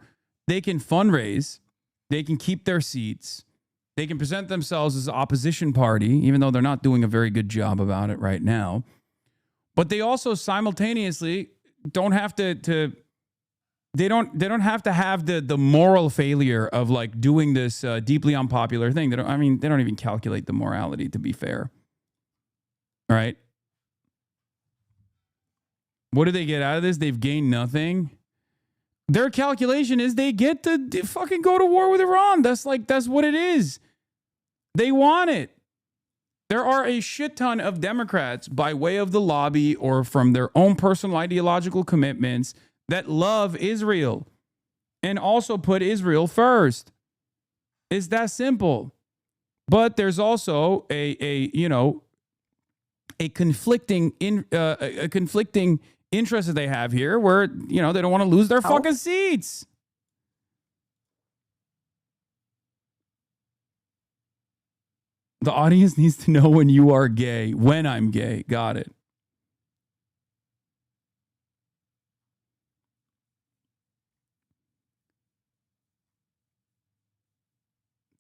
they can fundraise, they can keep their seats, they can present themselves as an opposition party, even though they're not doing a very good job about it right now. But they also simultaneously don't have to they don't have to have the moral failure of like doing this deeply unpopular thing. They don't even calculate the morality, to be fair. All right. What do they get out of this? They've gained nothing. Their calculation is they get to fucking go to war with Iran. That's what it is. They want it. There are a shit ton of Democrats by way of the lobby or from their own personal ideological commitments that love Israel and also put Israel first. It's that simple. But there's also a conflicting interest that they have here where, they don't want to lose their fucking seats. The audience needs to know when you are gay, when I'm gay. Got it.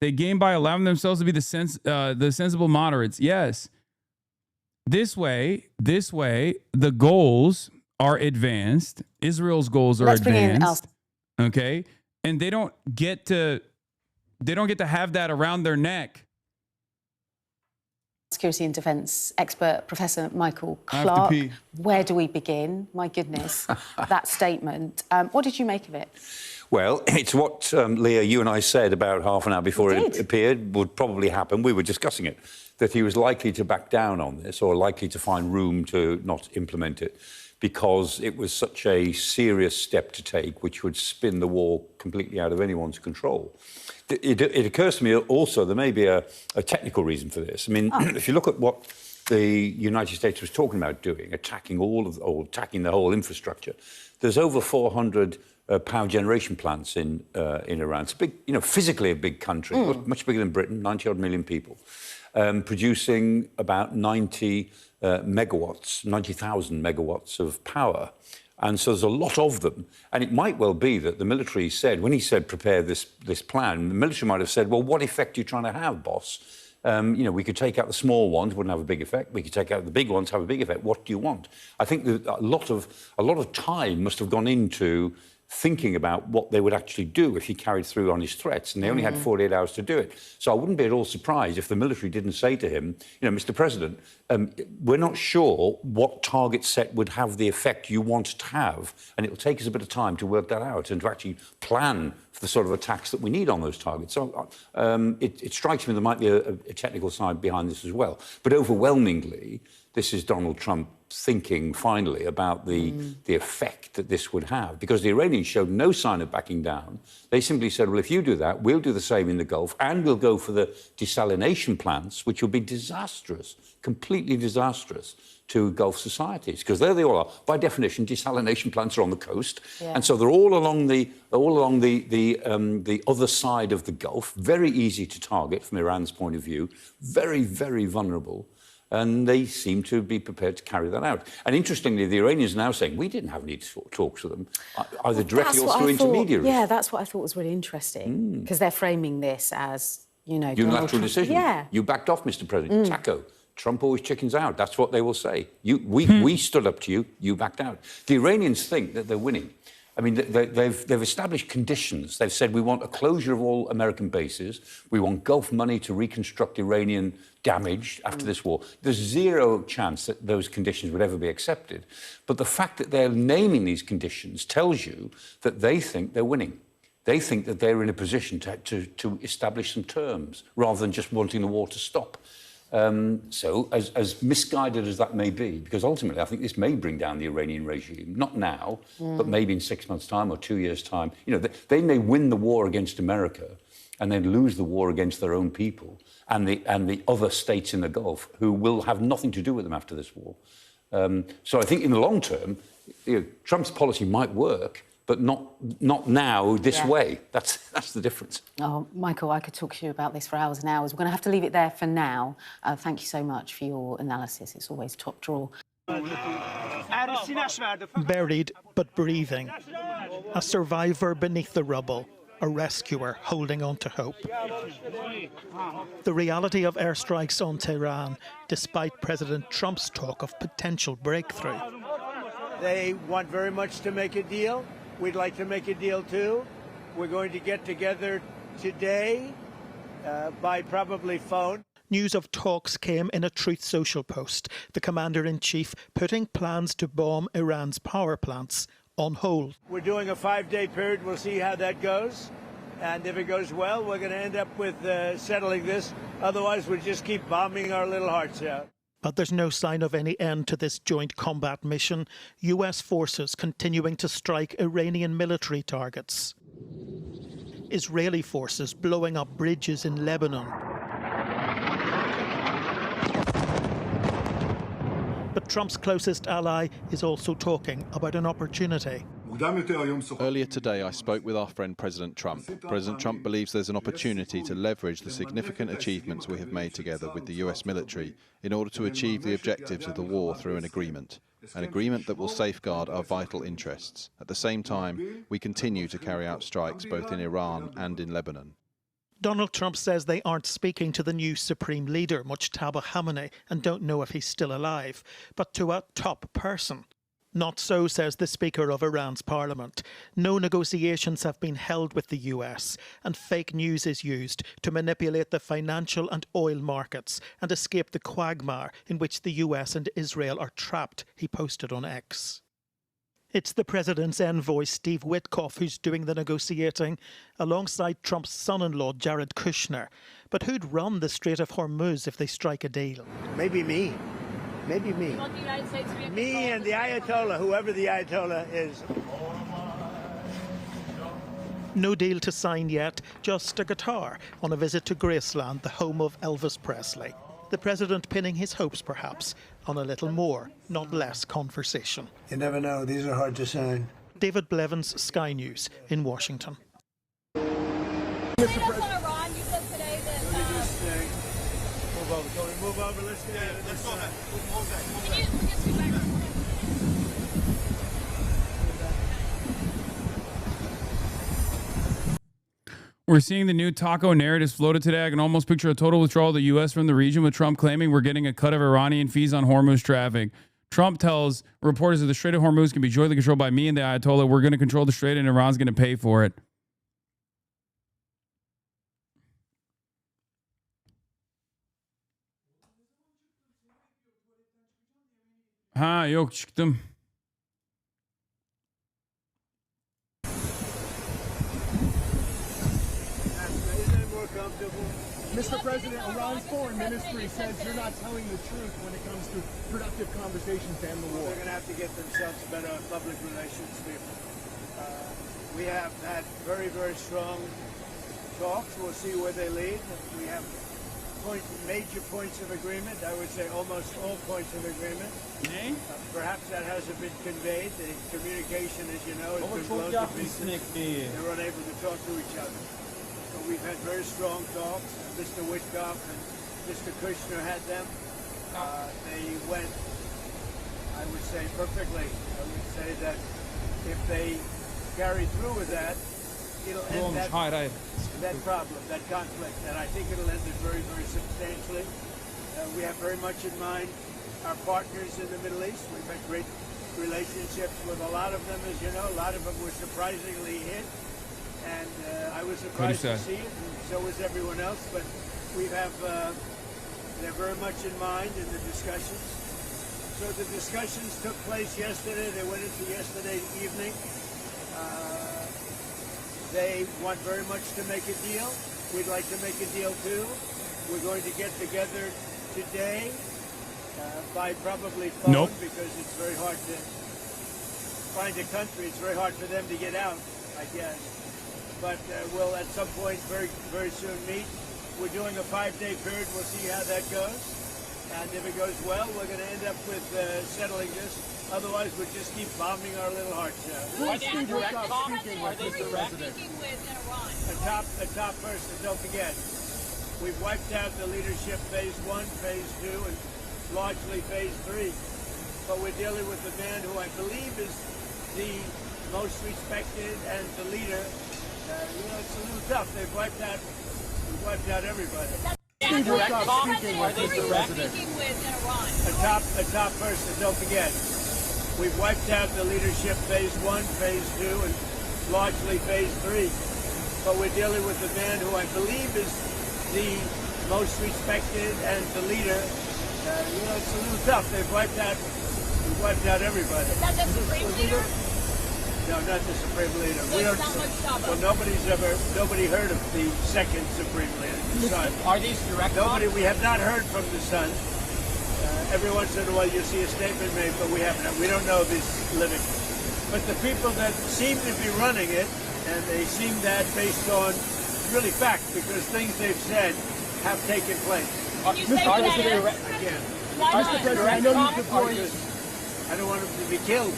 They gain by allowing themselves to be the sensible moderates. Yes. This way, the goals are advanced. Israel's goals are advanced. Okay? And they don't get to have that around their neck. Security and defence expert, Professor Michael Clark. Where do we begin? My goodness, that statement. What did you make of it? Well, it's what, Leah, you and I said about half an hour before it appeared would probably happen. We were discussing it, that he was likely to back down on this or likely to find room to not implement it because it was such a serious step to take, which would spin the war completely out of anyone's control. It occurs to me also there may be a technical reason for this. I mean, if you look at what the United States was talking about doing, attacking the whole infrastructure, there's over 400 power generation plants in Iran. It's a big, physically a big country, much bigger than Britain, 90-odd million people, producing about 90,000 megawatts of power. And so there's a lot of them. And it might well be that the military said, when he said prepare this plan, the military might have said, well, what effect are you trying to have, boss? We could take out the small ones, wouldn't have a big effect. We could take out the big ones, have a big effect. What do you want? I think that a lot of time must have gone into thinking about what they would actually do if he carried through on his threats, and they only had 48 hours to do it. So I wouldn't be at all surprised if the military didn't say to him, Mr. President, we're not sure what target set would have the effect you want to have, and it'll take us a bit of time to work that out and to actually plan for the sort of attacks that we need on those targets. So it strikes me there might be a technical side behind this as well. But overwhelmingly, this is Donald Trump thinking finally about the effect that this would have, because the Iranians showed no sign of backing down. They simply said, well, if you do that, we'll do the same in the Gulf, and we'll go for the desalination plants, which will be disastrous, completely disastrous to Gulf societies, because there they all are. By definition, desalination plants are on the coast, and so they're all along the other side of the Gulf, very easy to target from Iran's point of view, very, very vulnerable. And they seem to be prepared to carry that out. And interestingly, the Iranians are now saying, we didn't have any talks with them, either directly or through intermediaries. Yeah, that's what I thought was really interesting, because they're framing this as, unilateral decision. Yeah. You backed off, Mr. President. Taco. Trump always chickens out. That's what they will say. We stood up to you. You backed out. The Iranians think that they're winning. I mean, they've established conditions. They've said we want a closure of all American bases. We want Gulf money to reconstruct Iranian damage after this war. There's zero chance that those conditions would ever be accepted. But the fact that they're naming these conditions tells you that they think they're winning. They think that they're in a position to establish some terms rather than just wanting the war to stop. So as misguided as that may be, because ultimately I think this may bring down the Iranian regime, not now, but maybe in 6 months' time or 2 years' time. They may win the war against America and then lose the war against their own people and the other states in the Gulf who will have nothing to do with them after this war. So I think in the long term, Trump's policy might work, but not now this way. That's the difference. Oh, Michael, I could talk to you about this for hours and hours. We're going to have to leave it there for now. Thank you so much for your analysis. It's always top draw. Buried but breathing. A survivor beneath the rubble. A rescuer holding on to hope. The reality of airstrikes on Tehran, despite President Trump's talk of potential breakthrough. They want very much to make a deal. We'd like to make a deal too. We're going to get together today by probably phone. News of talks came in a Truth Social post. The commander-in-chief putting plans to bomb Iran's power plants on hold. We're doing a 5-day period. We'll see how that goes. And if it goes well, we're going to end up with settling this. Otherwise, we'll just keep bombing our little hearts out. But there's no sign of any end to this joint combat mission. US forces continuing to strike Iranian military targets. Israeli forces blowing up bridges in Lebanon. But Trump's closest ally is also talking about an opportunity. Earlier today, I spoke with our friend President Trump. President Trump believes there's an opportunity to leverage the significant achievements we have made together with the US military in order to achieve the objectives of the war through an agreement that will safeguard our vital interests. At the same time, we continue to carry out strikes both in Iran and in Lebanon. Donald Trump says they aren't speaking to the new Supreme Leader, Mujtaba Khamenei, and don't know if he's still alive, but to a top person. Not so, says the Speaker of Iran's parliament. No negotiations have been held with the US, and fake news is used to manipulate the financial and oil markets and escape the quagmire in which the US and Israel are trapped, he posted on X. It's the president's envoy, Steve Witkoff, who's doing the negotiating, alongside Trump's son-in-law, Jared Kushner. But who'd run the Strait of Hormuz if they strike a deal? Maybe me. Maybe me. You want the United States to be Me and the Ayatollah, whoever the Ayatollah is. No deal to sign yet, just a guitar on a visit to Graceland, the home of Elvis Presley. The president pinning his hopes, perhaps, on a little more, not less conversation. You never know. These are hard to sign. David Blevins, Sky News in Washington. Mr. President. Iran, you said today that... Move over. Can we move over? Let's get it. Let's go back. Move back. We get you back. We're seeing the new taco narratives floated today. I can almost picture a total withdrawal of the U.S. from the region, with Trump claiming we're getting a cut of Iranian fees on Hormuz traffic. Trump tells reporters that the Strait of Hormuz can be jointly controlled by me and the Ayatollah. We're going to control the Strait and Iran's going to pay for it. Ha, yok çıktım. Mr. President, Iran's foreign ministry says you're not telling the truth when it comes to productive conversations to end the war. They're going to have to get themselves better public relations people. We have had very, very strong talks. We'll see where they lead. We have major points of agreement. I would say almost all points of agreement. Perhaps that hasn't been conveyed. The communication, as you know, has been blown to pieces. They're unable to talk to each other. So we've had very strong talks. Mr. Witkoff and Mr. Kushner had them. They went, I would say, perfectly. I would say that if they carry through with that, it'll end that problem, that conflict, and I think it'll end it very, very substantially. We have very much in mind our partners in the Middle East. We've had great relationships with a lot of them, as you know. A lot of them were surprisingly hit, and I was surprised to see it, and so was everyone else, but we have, they're very much in mind in the discussions. So the discussions took place yesterday. They went into yesterday evening. They want very much to make a deal. We'd like to make a deal too. We're going to get together today by probably phone because it's very hard to find a country. It's very hard for them to get out, I guess. But we'll at some point very, very soon meet. We're doing a 5-day period. We'll see how that goes. And if it goes well, we're going to end up with settling this. Otherwise, we'll just keep bombing our little hearts out. Are they speaking with Iran? A top person, don't forget. We've wiped out the leadership phase 1, phase 2, and largely phase 3. But we're dealing with the man who I believe is the most respected and the leader. It's a little tough. We've wiped out everybody. Are they speaking with Iran? A top person, don't forget. We've wiped out the leadership phase 1, phase 2, and largely phase 3. But we're dealing with the man who I believe is the most respected and the leader. It's a little tough. We've wiped out everybody. Is that the Supreme Leader? No, not the Supreme Leader. Well, nobody heard of the second Supreme Leader, the son. Are these direct? We have not heard from the son. Every once in a while you see a statement made, but we don't know if he's living. But the people that seem to be running it, and they seem that based on really fact, because things they've said have taken place. Mr. President, Again, Mr. President, I know you deployed. I don't want him to be killed.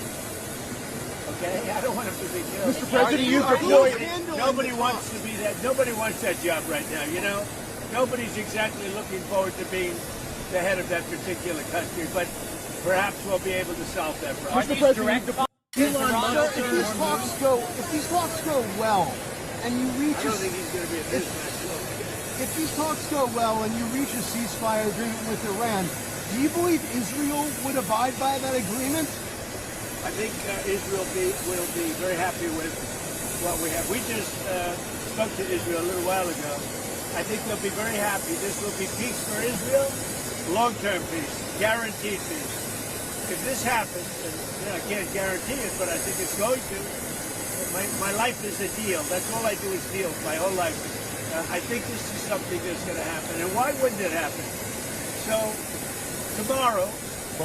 Okay, I don't want him to be killed. Mr. President, you deployed. Nobody wants to be that. Nobody wants that job right now. You know, nobody's exactly looking forward to being the head of that particular country, but perhaps we'll be able to solve that problem. Mr. President, Elon Musk, if these talks go well, and you reach I don't think he's going to be a business. If these talks go well and you reach a ceasefire agreement with Iran, do you believe Israel would abide by that agreement? I think Israel will be very happy with what we have. We just spoke to Israel a little while ago. I think they'll be very happy. This will be peace for Israel. Long-term peace, guaranteed peace. If this happens, and I can't guarantee it, but I think it's going to. My life is a deal. That's all I do is deals my whole life. I think this is something that's going to happen. And why wouldn't it happen? So tomorrow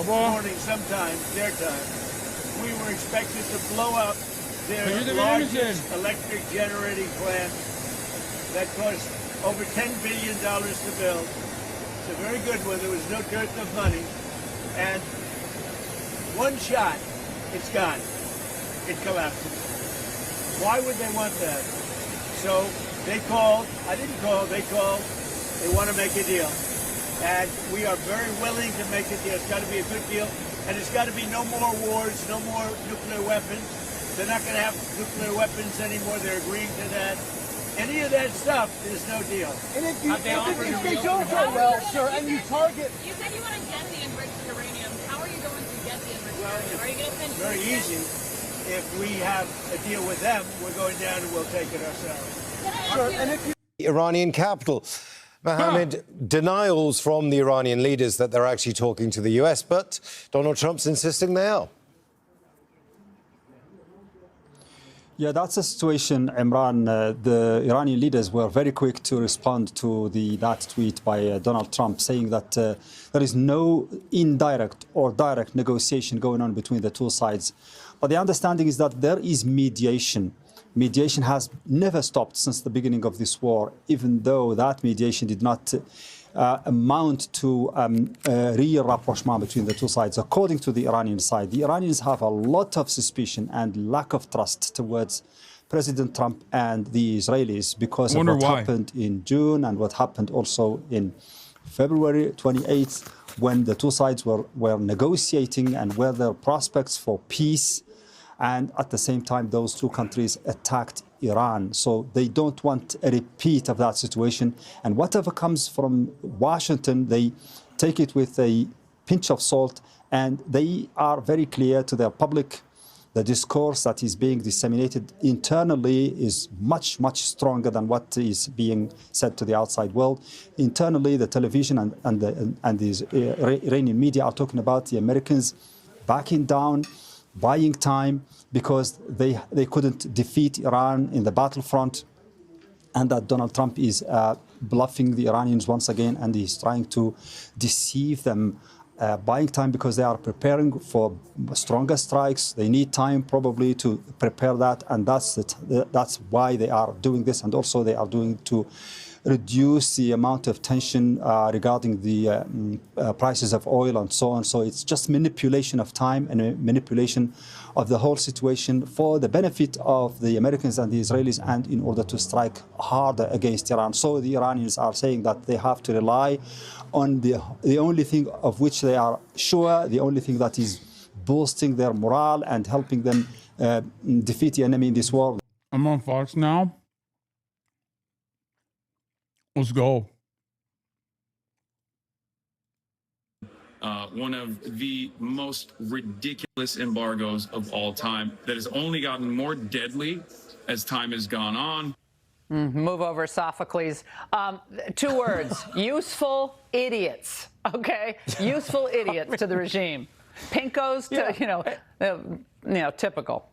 morning, sometime, their time, we were expected to blow up their largest electric generating plant that cost over $10 billion to build. It's a very good one. There was no dearth of money. And one shot, it's gone. It collapses. Why would they want that? So they called. I didn't call. They called. They want to make a deal. And we are very willing to make a deal. It's got to be a good deal. And it's got to be no more wars, no more nuclear weapons. They're not going to have nuclear weapons anymore. They're agreeing to that. Any of that stuff is no deal. And if they don't go well, sir, and you target... You said you want to get the enriched uranium. How are you going to get the enriched uranium? Are you going to send... Very easy. If we have a deal with them, we're going down and we'll take it ourselves. Sure, and if you... The Iranian capital. Mohammed, denials from the Iranian leaders that they're actually talking to the US, but Donald Trump's insisting they are. Yeah, that's the situation, Imran. The Iranian leaders were very quick to respond to that tweet by Donald Trump, saying that there is no indirect or direct negotiation going on between the two sides. But the understanding is that there is mediation. Mediation has never stopped since the beginning of this war, even though that mediation did not amount to a real rapprochement between the two sides. According to the Iranian side, the Iranians have a lot of suspicion and lack of trust towards President Trump and the Israelis because of what happened in June and what happened also in February 28th, when the two sides were negotiating and were there prospects for peace. And at the same time, those two countries attacked Iran. So they don't want a repeat of that situation. And whatever comes from Washington, they take it with a pinch of salt. And they are very clear to their public. The discourse that is being disseminated internally is much, much stronger than what is being said to the outside world. Internally, the television and the Iranian media are talking about the Americans backing down, buying time because they couldn't defeat Iran in the battlefront, and that Donald Trump is bluffing the Iranians once again, and he's trying to deceive them, buying time because they are preparing for stronger strikes. They need time probably to prepare that, and that's why they are doing this, and also they are doing to reduce the amount of tension regarding the prices of oil and so on. So it's just manipulation of time and manipulation of the whole situation for the benefit of the Americans and the Israelis, and in order to strike harder against Iran. So the Iranians are saying that they have to rely on the only thing of which they are sure, the only thing that is boosting their morale and helping them defeat the enemy in this war. I'm on Fox now. Let's go. one of the most ridiculous embargoes of all time that has only gotten more deadly as time has gone on. Move over, Sophocles. 2 words, useful idiots, okay? Useful idiots to the regime. Pinkos to, typical.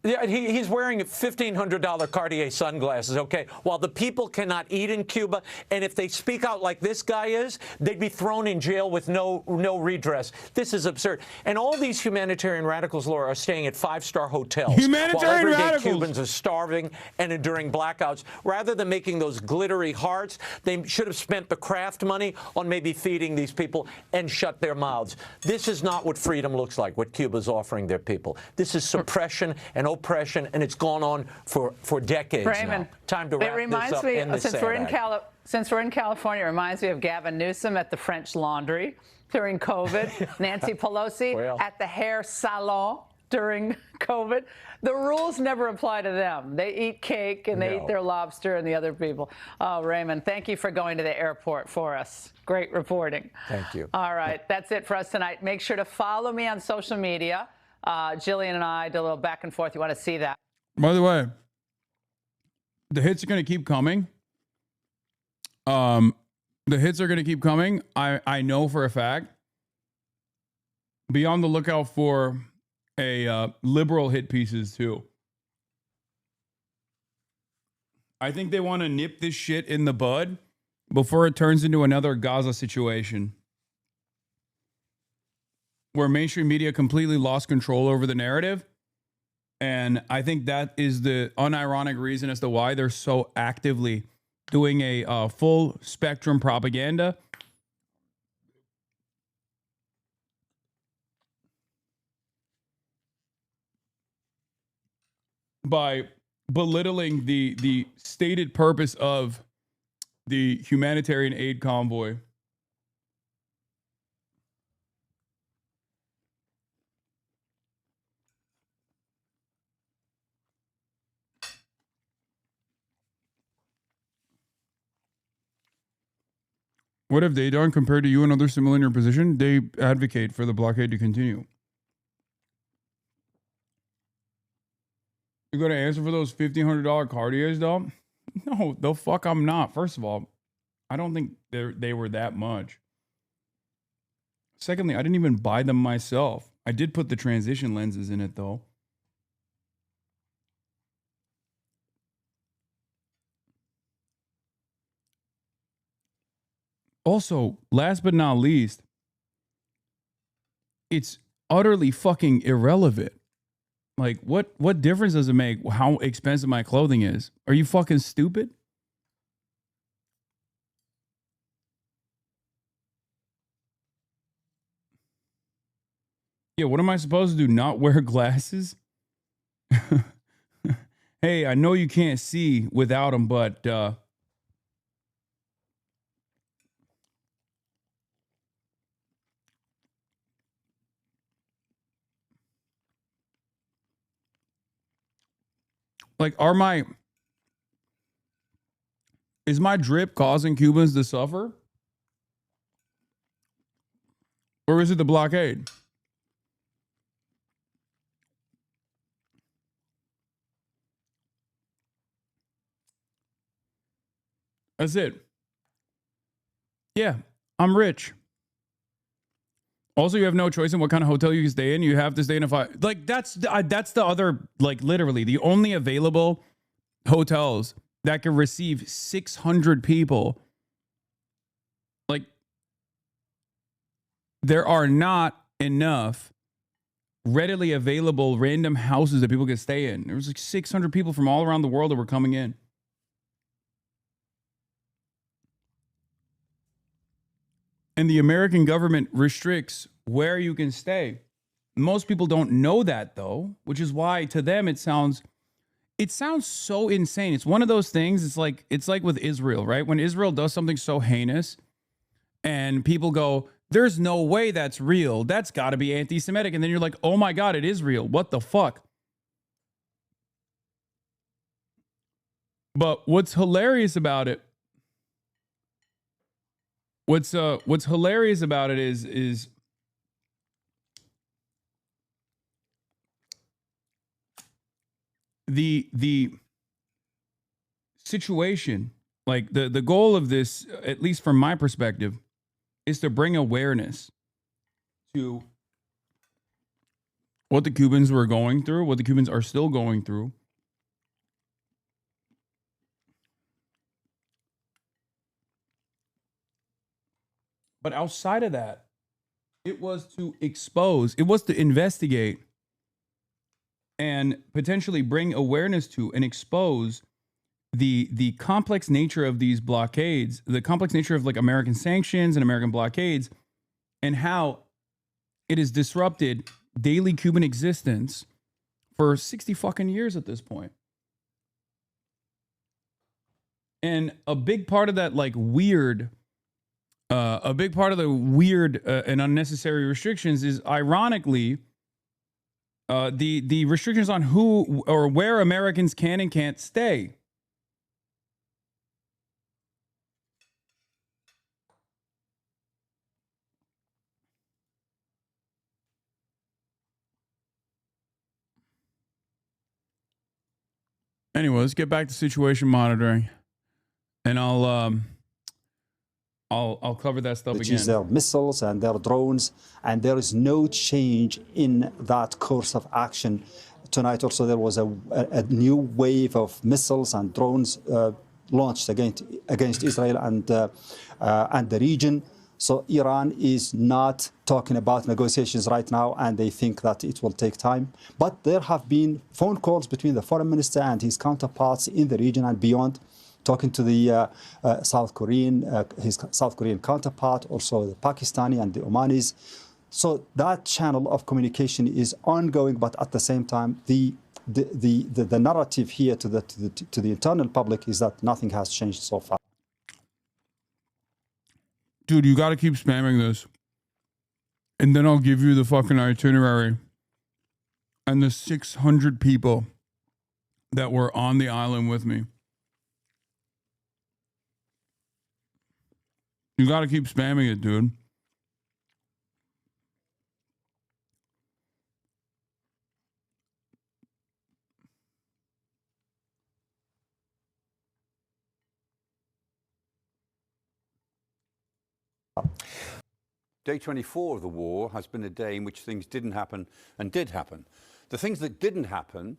Yeah, he's wearing $1,500 Cartier sunglasses, okay, while the people cannot eat in Cuba. And if they speak out like this guy is, they'd be thrown in jail with no redress. This is absurd. And all these humanitarian radicals, Laura, are staying at 5-star hotels. Humanitarian while everyday radicals. Cubans are starving and enduring blackouts. Rather than making those glittery hearts, they should have spent the craft money on maybe feeding these people and shut their mouths. This is not what freedom looks like, what Cuba's offering their people. This is suppression and oppression, and it's gone on for decades Raymond, now. Time to wrap this up. End this since we're in sad since we're in California, it reminds me of Gavin Newsom at the French Laundry during COVID, Nancy Pelosi at the hair salon during COVID. The rules never apply to them. They eat cake and they eat their lobster and the other people. Oh, Raymond, thank you for going to the airport for us. Great reporting. Thank you. All right, that's it for us tonight. Make sure to follow me on social media. Jillian and I did a little back and forth. You want to see that? By the way, the hits are going to keep coming. The hits are going to keep coming. I know for a fact. Be on the lookout for a liberal hit pieces too. I think they want to nip this shit in the bud before it turns into another Gaza situation, where mainstream media completely lost control over the narrative. And I think that is the unironic reason as to why they're so actively doing a full spectrum propaganda. By belittling the stated purpose of the humanitarian aid convoy. What have they done compared to you and others similar in your position? They advocate for the blockade to continue. You're going to answer for those $1,500 Cartiers, though? No, the fuck I'm not. First of all, I don't think they were that much. Secondly, I didn't even buy them myself. I did put the transition lenses in it, though. Also, last but not least, it's utterly fucking irrelevant. Like, what difference does it make how expensive my clothing is? Are you fucking stupid? Yeah, what am I supposed to do? Not wear glasses? Hey, I know you can't see without them, but like, is my drip causing Cubans to suffer? Or is it the blockade? That's it. Yeah, I'm rich. Also, you have no choice in what kind of hotel you can stay in. You have to stay in a like that's the other, like, literally the only available hotels that can receive 600 people. Like, there are not enough readily available random houses that people can stay in. There was like 600 people from all around the world that were coming in. And the American government restricts where you can stay. Most people don't know that, though, which is why to them it sounds so insane. It's one of those things. It's like with Israel, right? When Israel does something so heinous and people go, there's no way that's real. That's got to be anti-Semitic. And then you're like, oh my God, it is real. What the fuck? But what's hilarious about it What's hilarious about it is the situation, like the goal of this, at least from my perspective, is to bring awareness to what the Cubans were going through, what the Cubans are still going through. But outside of that, it was to expose, it was to investigate and potentially bring awareness to and expose the complex nature of these blockades, the complex nature of like American sanctions and American blockades, and how it has disrupted daily Cuban existence for 60 fucking years at this point. And a big part of that, like weird, and unnecessary restrictions is, ironically, the restrictions on who or where Americans can and can't stay. Anyway, let's get back to situation monitoring, and I'll cover that stuff which again. is their missiles and their drones, and there is no change in that course of action. Tonight also there was a new wave of missiles and drones launched against Israel and the region. So Iran is not talking about negotiations right now, and they think that it will take time. But there have been phone calls between the foreign minister and his counterparts in the region and beyond, talking to the his South Korean counterpart, also the Pakistani and the Omanis. So that channel of communication is ongoing, but at the same time, the narrative here to the internal public is that nothing has changed so far. Dude, you got to keep spamming this. And then I'll give you the fucking itinerary and the 600 people that were on the island with me. You got to keep spamming it, dude. Day 24 of the war has been a day in which things didn't happen and did happen. The things that didn't happen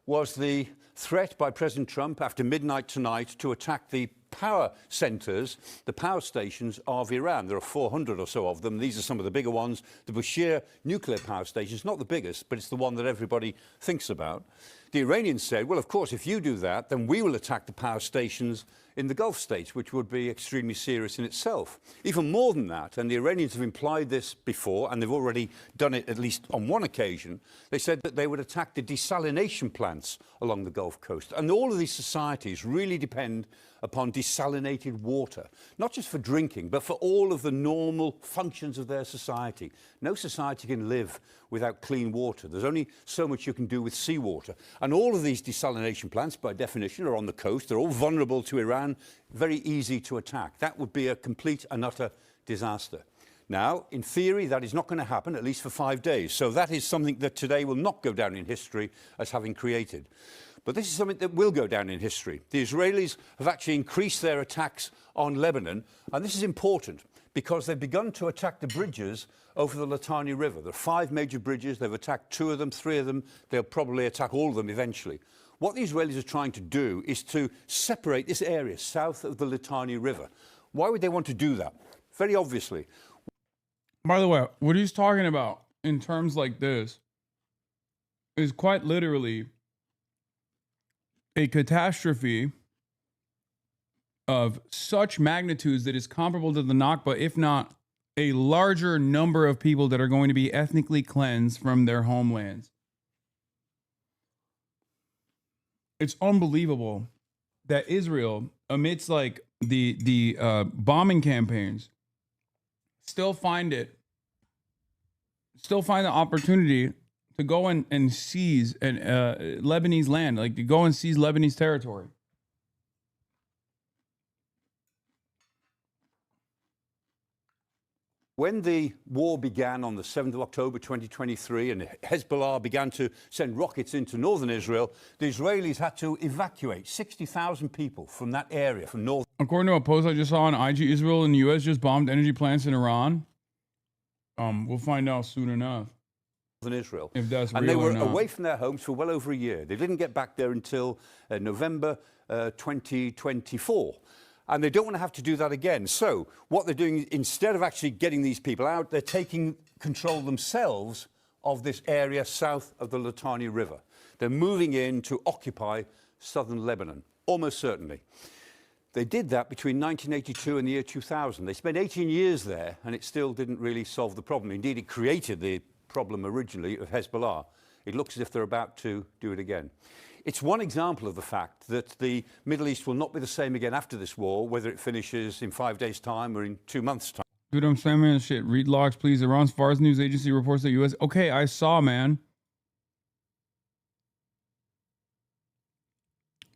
was the threat by President Trump after midnight tonight to attack the power centers, the power stations of Iran. There are 400 or so of them. These are some of the bigger ones. The Bushehr nuclear power station is not the biggest, but it's the one that everybody thinks about. The Iranians said, well, of course, if you do that, then we will attack the power stations in the Gulf states, which would be extremely serious in itself. Even more than that, and the Iranians have implied this before, and they've already done it at least on one occasion, they said that they would attack the desalination plants along the Gulf Coast. And all of these societies really depend upon desalinated water, not just for drinking, but for all of the normal functions of their society. No society can live without clean water. There's only so much you can do with seawater. And all of these desalination plants, by definition, are on the coast. They're all vulnerable to Iran, very easy to attack. That would be a complete and utter disaster. Now, in theory, that is not going to happen, at least for 5 days. So that is something that today will not go down in history as having created. But this is something that will go down in history. The Israelis have actually increased their attacks on Lebanon, and this is important because they've begun to attack the bridges over the Litani River. There are 5 major bridges. They've attacked 2 of them, 3 of them. They'll probably attack all of them eventually. What the Israelis are trying to do is to separate this area south of the Litani River. Why would they want to do that? Very obviously. By the way, what he's talking about in terms like this is quite literally a catastrophe of such magnitudes that is comparable to the Nakba, if not a larger number of people that are going to be ethnically cleansed from their homelands. It's unbelievable that Israel, amidst like the bombing campaigns, still find the opportunity to go and seize Lebanese land, like to go and seize Lebanese territory. When the war began on the 7th of October 2023 and Hezbollah began to send rockets into northern Israel, the Israelis had to evacuate 60,000 people from that area, from northern. According to a post I just saw on IG, Israel and the U.S. just bombed energy plants in Iran. We'll find out soon enough. Israel. If that's real and they were or not. away from their homes for well over a year. They didn't get back there until November 2024. And they don't want to have to do that again. So what they're doing, instead of actually getting these people out, they're taking control themselves of this area south of the Litani River. They're moving in to occupy southern Lebanon, almost certainly. They did that between 1982 and the year 2000. They spent 18 years there, and it still didn't really solve the problem. Indeed, it created the problem originally of Hezbollah. It looks as if they're about to do it again. It's one example of the fact that the Middle East will not be the same again after this war, whether it finishes in 5 days' time or in 2 months' time. Dude, I'm saying, man, shit. Read logs, please. Iran's Fars News Agency reports that U.S. Okay, I saw, man.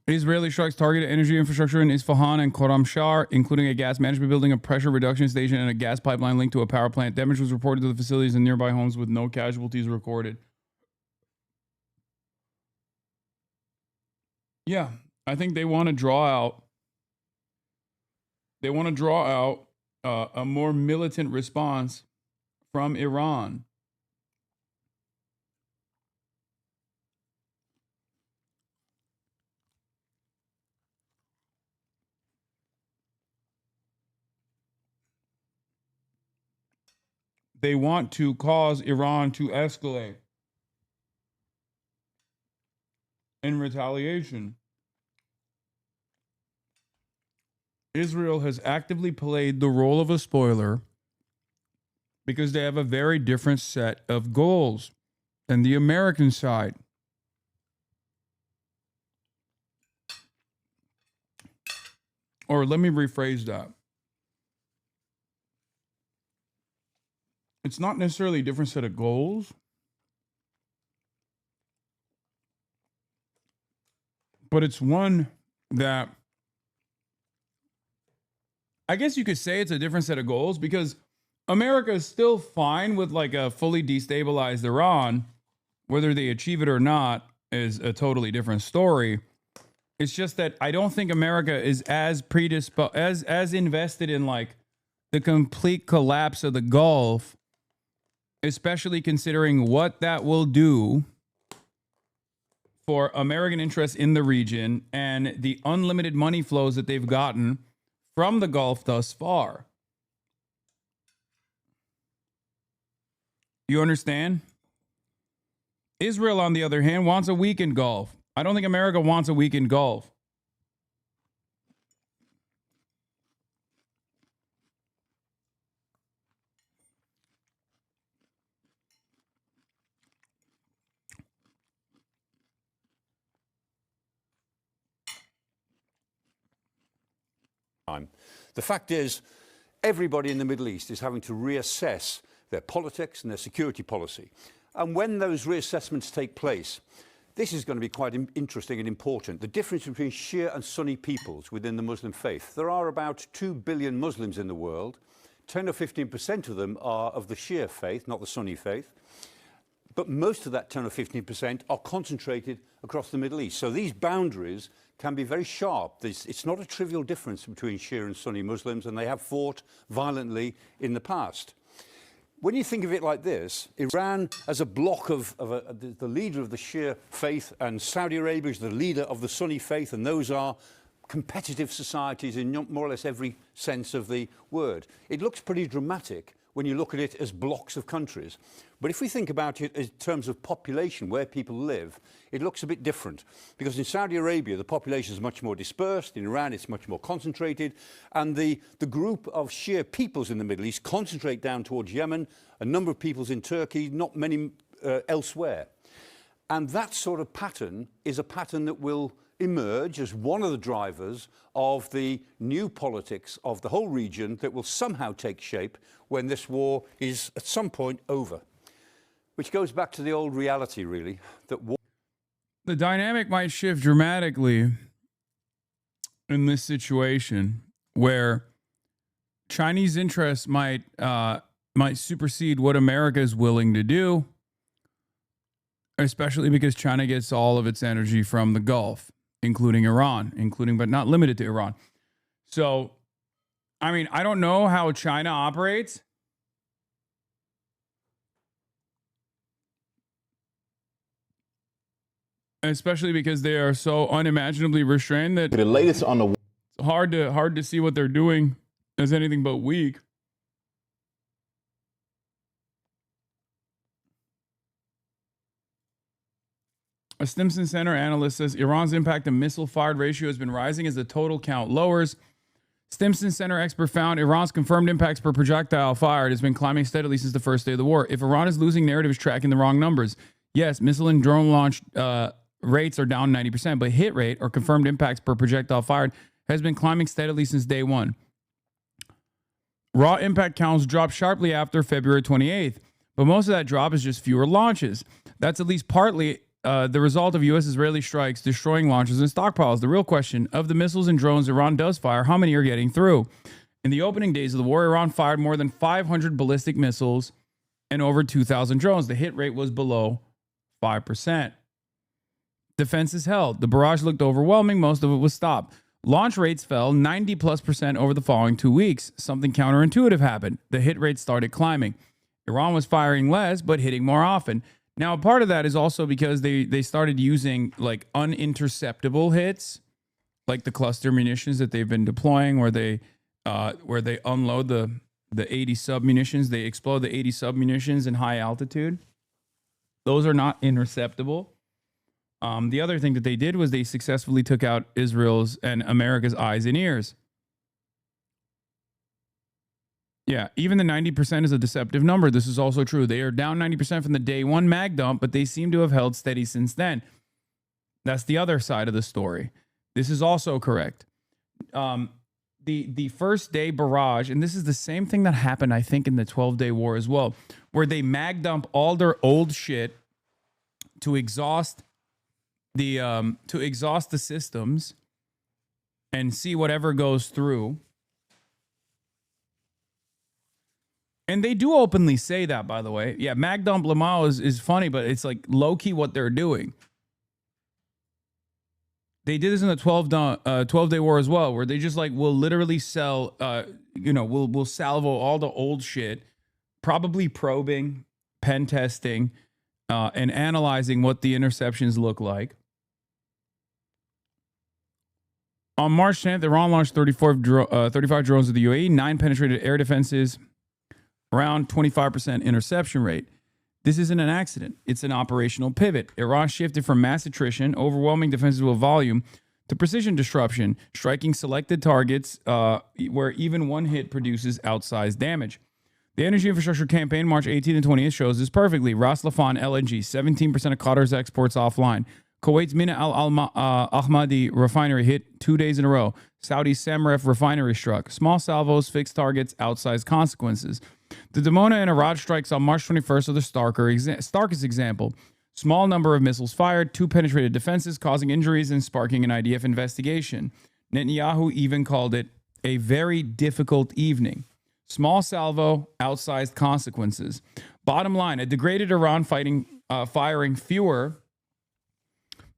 Israeli strikes targeted energy infrastructure in Isfahan and Khorramshahr, including a gas management building, a pressure reduction station, and a gas pipeline linked to a power plant. Damage was reported to the facilities and nearby homes with no casualties recorded. Yeah, I think they want to draw out. They want to draw out a more militant response from Iran. They want to cause Iran to escalate in retaliation. Israel has actively played the role of a spoiler because they have a very different set of goals than the American side. Or let me rephrase that. It's not necessarily a different set of goals, but it's one that I guess you could say it's a different set of goals because America is still fine with like a fully destabilized Iran. Whether they achieve it or not is a totally different story. It's just that I don't think America is as predisposed, as invested in like the complete collapse of the Gulf, especially considering what that will do for American interests in the region and the unlimited money flows that they've gotten from the Gulf thus far. You understand? Israel, on the other hand, wants a weakened Gulf. I don't think America wants a weakened Gulf. The fact is, everybody in the Middle East is having to reassess their politics and their security policy. And when those reassessments take place, this is going to be quite interesting and important. The difference between Shia and Sunni peoples within the Muslim faith. There are about 2 billion Muslims in the world. 10 or 15% of them are of the Shia faith, not the Sunni faith. But most of that 10 or 15% are concentrated across the Middle East. So these boundaries can be very sharp. It's not a trivial difference between Shia and Sunni Muslims, and they have fought violently in the past. When you think of it like this, Iran as a block of the leader of the Shia faith, and Saudi Arabia is the leader of the Sunni faith, and those are competitive societies in more or less every sense of the word. It looks pretty dramatic when you look at it as blocks of countries. But if we think about it in terms of population, where people live, it looks a bit different. Because in Saudi Arabia, the population is much more dispersed. In Iran, it's much more concentrated. And the group of Shia peoples in the Middle East concentrate down towards Yemen, a number of peoples in Turkey, not many elsewhere. And that sort of pattern is a pattern that will emerge as one of the drivers of the new politics of the whole region that will somehow take shape when this war is at some point over. Which goes back to the old reality, really, that war. The dynamic might shift dramatically in this situation where Chinese interests might might supersede what America is willing to do, especially because China gets all of its energy from the Gulf, including Iran, including but not limited to Iran. So, I mean, I don't know how China operates. Especially because they are so unimaginably restrained that the latest on the it's hard to see what they're doing as anything but weak. A Stimson Center analyst says Iran's impact to missile-fired ratio has been rising as the total count lowers. Stimson Center expert found Iran's confirmed impacts per projectile fired has been climbing steadily since the first day of the war. If Iran is losing, narrative is tracking the wrong numbers. Yes, missile and drone launch rates are down 90%, but hit rate, or confirmed impacts per projectile fired, has been climbing steadily since day one. Raw impact counts dropped sharply after February 28th, but most of that drop is just fewer launches. That's at least partly the result of U.S.-Israeli strikes destroying launches and stockpiles. The real question, of the missiles and drones Iran does fire, how many are getting through? In the opening days of the war, Iran fired more than 500 ballistic missiles and over 2,000 drones. The hit rate was below 5%. Defenses held. The barrage looked overwhelming. Most of it was stopped. Launch rates fell 90+% over the following 2 weeks. Something counterintuitive happened. The hit rate started climbing. Iran was firing less, but hitting more often. Now, a part of that is also because they started using like uninterceptable hits, like the cluster munitions that they've been deploying, where they unload the 80 submunitions. They explode the 80 submunitions in high altitude. Those are not interceptable. The other thing that they did was they successfully took out Israel's and America's eyes and ears. Yeah, even the 90% is a deceptive number. This is also true. They are down 90% from the day one mag dump, but they seem to have held steady since then. That's the other side of the story. This is also correct. The first day barrage, and this is the same thing that happened, I think, in the 12-day war as well, where they mag dump all their old shit to exhaust the systems and see whatever goes through. And they do openly say that, by the way. Yeah, mag dump Lamau is funny, but it's like low-key what they're doing. They did this in the 12-day war as well, where they just like will literally sell, we'll salvo all the old shit, probably probing, pen testing, and analyzing what the interceptions look like. On March 10th, Iran launched 35 drones with the UAE, 9 penetrated air defenses, around 25% interception rate. This isn't an accident. It's an operational pivot. Iran shifted from mass attrition, overwhelming defenses with volume, to precision disruption, striking selected targets where even one hit produces outsized damage. The energy infrastructure campaign, March 18th and 20th, shows this perfectly. Ras Laffan LNG, 17% of Qatar's exports offline. Kuwait's Mina al-Ahmadi refinery hit 2 days in a row. Saudi's Samref refinery struck. Small salvos, fixed targets, outsized consequences. The Dimona and Arad strikes on March 21st are the starkest example. Small number of missiles fired, 2 penetrated defenses, causing injuries and sparking an IDF investigation. Netanyahu even called it a very difficult evening. Small salvo, outsized consequences. Bottom line, a degraded Iran firing fewer,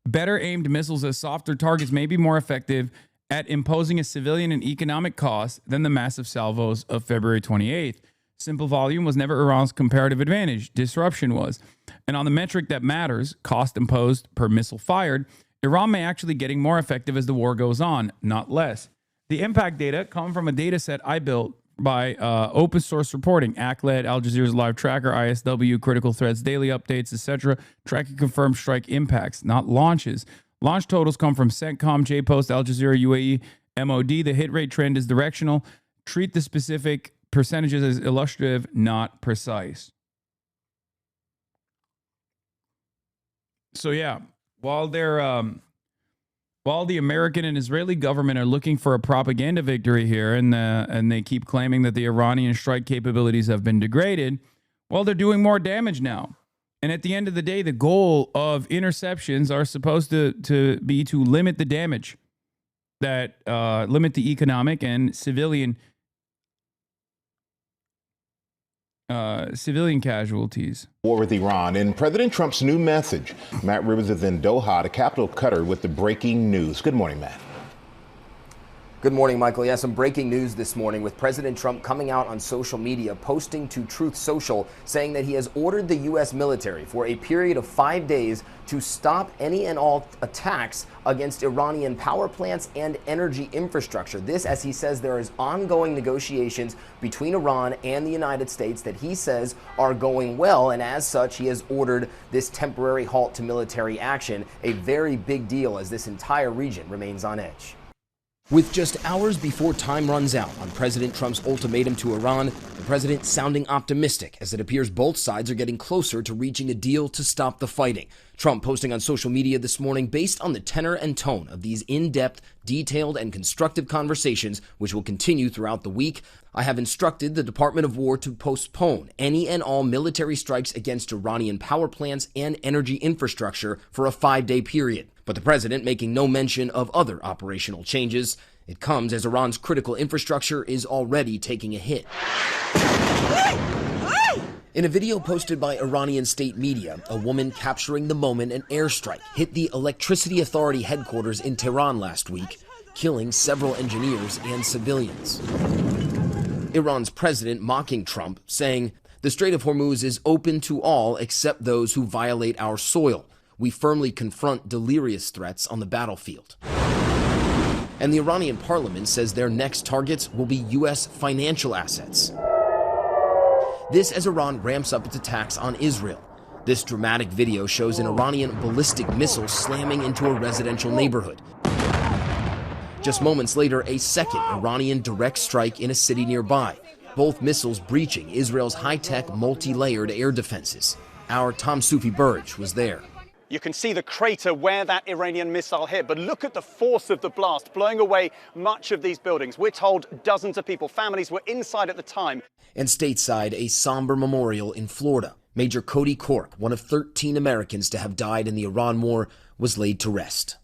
better aimed missiles as softer targets may be more effective at imposing a civilian and economic cost than the massive salvos of February 28th. Simple volume was never Iran's comparative advantage. Disruption was. And on the metric that matters, cost imposed per missile fired, Iran may actually getting more effective as the war goes on, not less. The impact data come from a data set I built by open source reporting, ACLED, Al Jazeera's live tracker, ISW, critical threats, daily updates, etc. Tracking confirmed strike impacts, not launches. Launch totals come from CENTCOM, JPost, Al Jazeera, UAE, MOD. The hit rate trend is directional. Treat the specific percentages as illustrative, not precise. So yeah, while the American and Israeli government are looking for a propaganda victory here, and they keep claiming that the Iranian strike capabilities have been degraded, well, they're doing more damage now. And at the end of the day, the goal of interceptions are supposed to be to limit the damage, that limit the economic and civilian civilian casualties. War with Iran. In President Trump's new message, Matt Rivers is in Doha, the capital of Qatar, with the breaking news. Good morning, Matt. Good morning, Michael. Yeah, some breaking news this morning with President Trump coming out on social media, posting to Truth Social, saying that he has ordered the U.S. military for a period of 5 days to stop any and all attacks against Iranian power plants and energy infrastructure. This, as he says, there is ongoing negotiations between Iran and the United States that he says are going well, and as such, he has ordered this temporary halt to military action, a very big deal as this entire region remains on edge. With just hours before time runs out on President Trump's ultimatum to Iran, the president sounding optimistic as it appears both sides are getting closer to reaching a deal to stop the fighting. Trump posting on social media this morning based on the tenor and tone of these in-depth, detailed, and constructive conversations, which will continue throughout the week. I have instructed the Department of War to postpone any and all military strikes against Iranian power plants and energy infrastructure for a 5-day period. But the president making no mention of other operational changes. It comes as Iran's critical infrastructure is already taking a hit. In a video posted by Iranian state media, a woman capturing the moment an airstrike hit the Electricity Authority headquarters in Tehran last week, killing several engineers and civilians. Iran's president mocking Trump, saying, "The Strait of Hormuz is open to all except those who violate our soil. We firmly confront delirious threats on the battlefield." And the Iranian parliament says their next targets will be U.S. financial assets. This as Iran ramps up its attacks on Israel. This dramatic video shows an Iranian ballistic missile slamming into a residential neighborhood. Just moments later, a second Iranian direct strike in a city nearby, both missiles breaching Israel's high-tech, multi-layered air defenses. Our Tom Sufi-Burge was there. You can see the crater where that Iranian missile hit, but look at the force of the blast, blowing away much of these buildings. We're told dozens of people, families were inside at the time. And stateside, a somber memorial in Florida. Major Cody Cork, one of 13 Americans to have died in the Iran war, was laid to rest.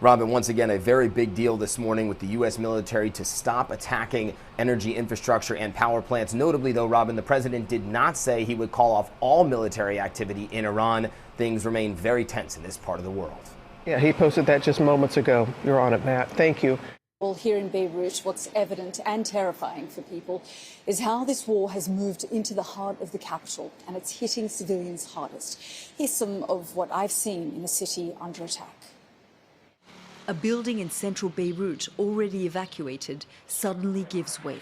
Robin, once again, a very big deal this morning with the U.S. military to stop attacking energy infrastructure and power plants. Notably, though, Robin, the president did not say he would call off all military activity in Iran. Things remain very tense in this part of the world. Yeah, he posted that just moments ago. You're on it, Matt. Thank you. Well, here in Beirut, what's evident and terrifying for people is how this war has moved into the heart of the capital, and it's hitting civilians hardest. Here's some of what I've seen in a city under attack. A building in central Beirut, already evacuated, suddenly gives way.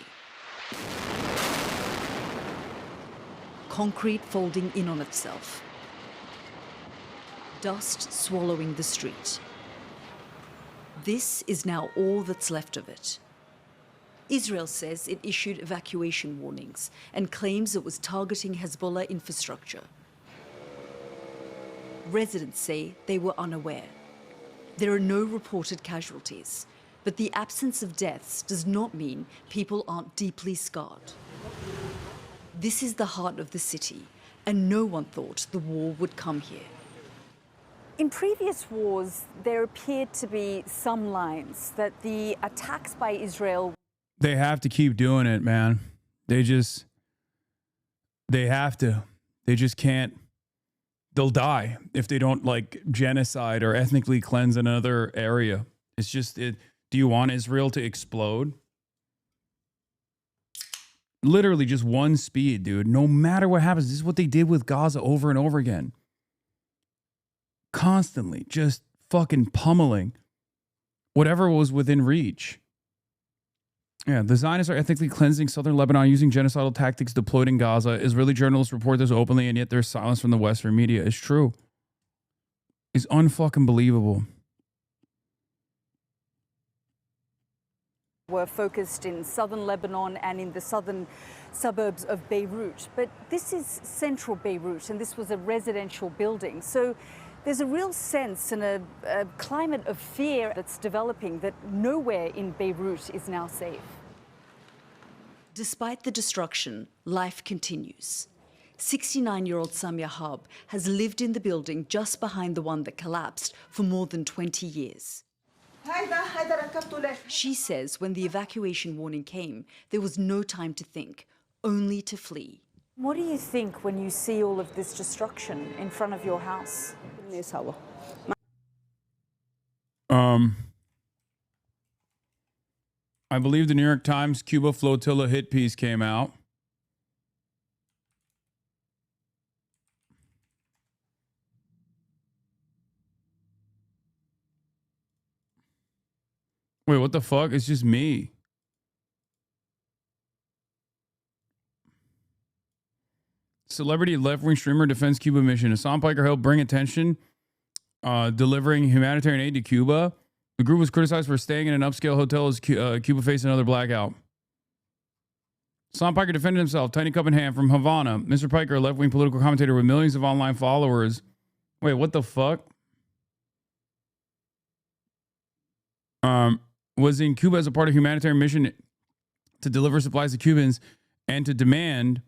Concrete folding in on itself. Dust swallowing the street. This is now all that's left of it. Israel says it issued evacuation warnings and claims it was targeting Hezbollah infrastructure. Residents say they were unaware. There are no reported casualties, but the absence of deaths does not mean people aren't deeply scarred. This is the heart of the city, and no one thought the war would come here. In previous wars, there appeared to be some lines that the attacks by Israel... They have to keep doing it, man. They have to. They just can't. They'll die if they don't like genocide or ethnically cleanse another area. It's just, do you want Israel to explode? Literally just one speed, dude. No matter what happens, this is what they did with Gaza over and over again. Constantly just fucking pummeling whatever was within reach. Yeah, the Zionists are ethnically cleansing southern Lebanon using genocidal tactics deployed in Gaza. Israeli journalists report this openly, and yet there's silence from the Western media. It's true. It's unfucking believable. Were focused in southern Lebanon and in the southern suburbs of Beirut. But this is central Beirut, and this was a residential building. So there's a real sense and a climate of fear that's developing that nowhere in Beirut is now safe. Despite the destruction, life continues. 69-year-old Samia Hab has lived in the building just behind the one that collapsed for more than 20 years. She says when the evacuation warning came, there was no time to think, only to flee. What do you think when you see all of this destruction in front of your house? I believe the New York Times Cuba flotilla hit piece came out. Wait, what the fuck? It's just me. Celebrity left-wing streamer defends Cuba mission. Hasan Piker helped bring attention, delivering humanitarian aid to Cuba. The group was criticized for staying in an upscale hotel as Cuba faced another blackout. Hasan Piker defended himself, tiny cup in hand, from Havana. Mr. Piker, a left-wing political commentator with millions of online followers. Wait, what the fuck? Was in Cuba as a part of a humanitarian mission to deliver supplies to Cubans and to demand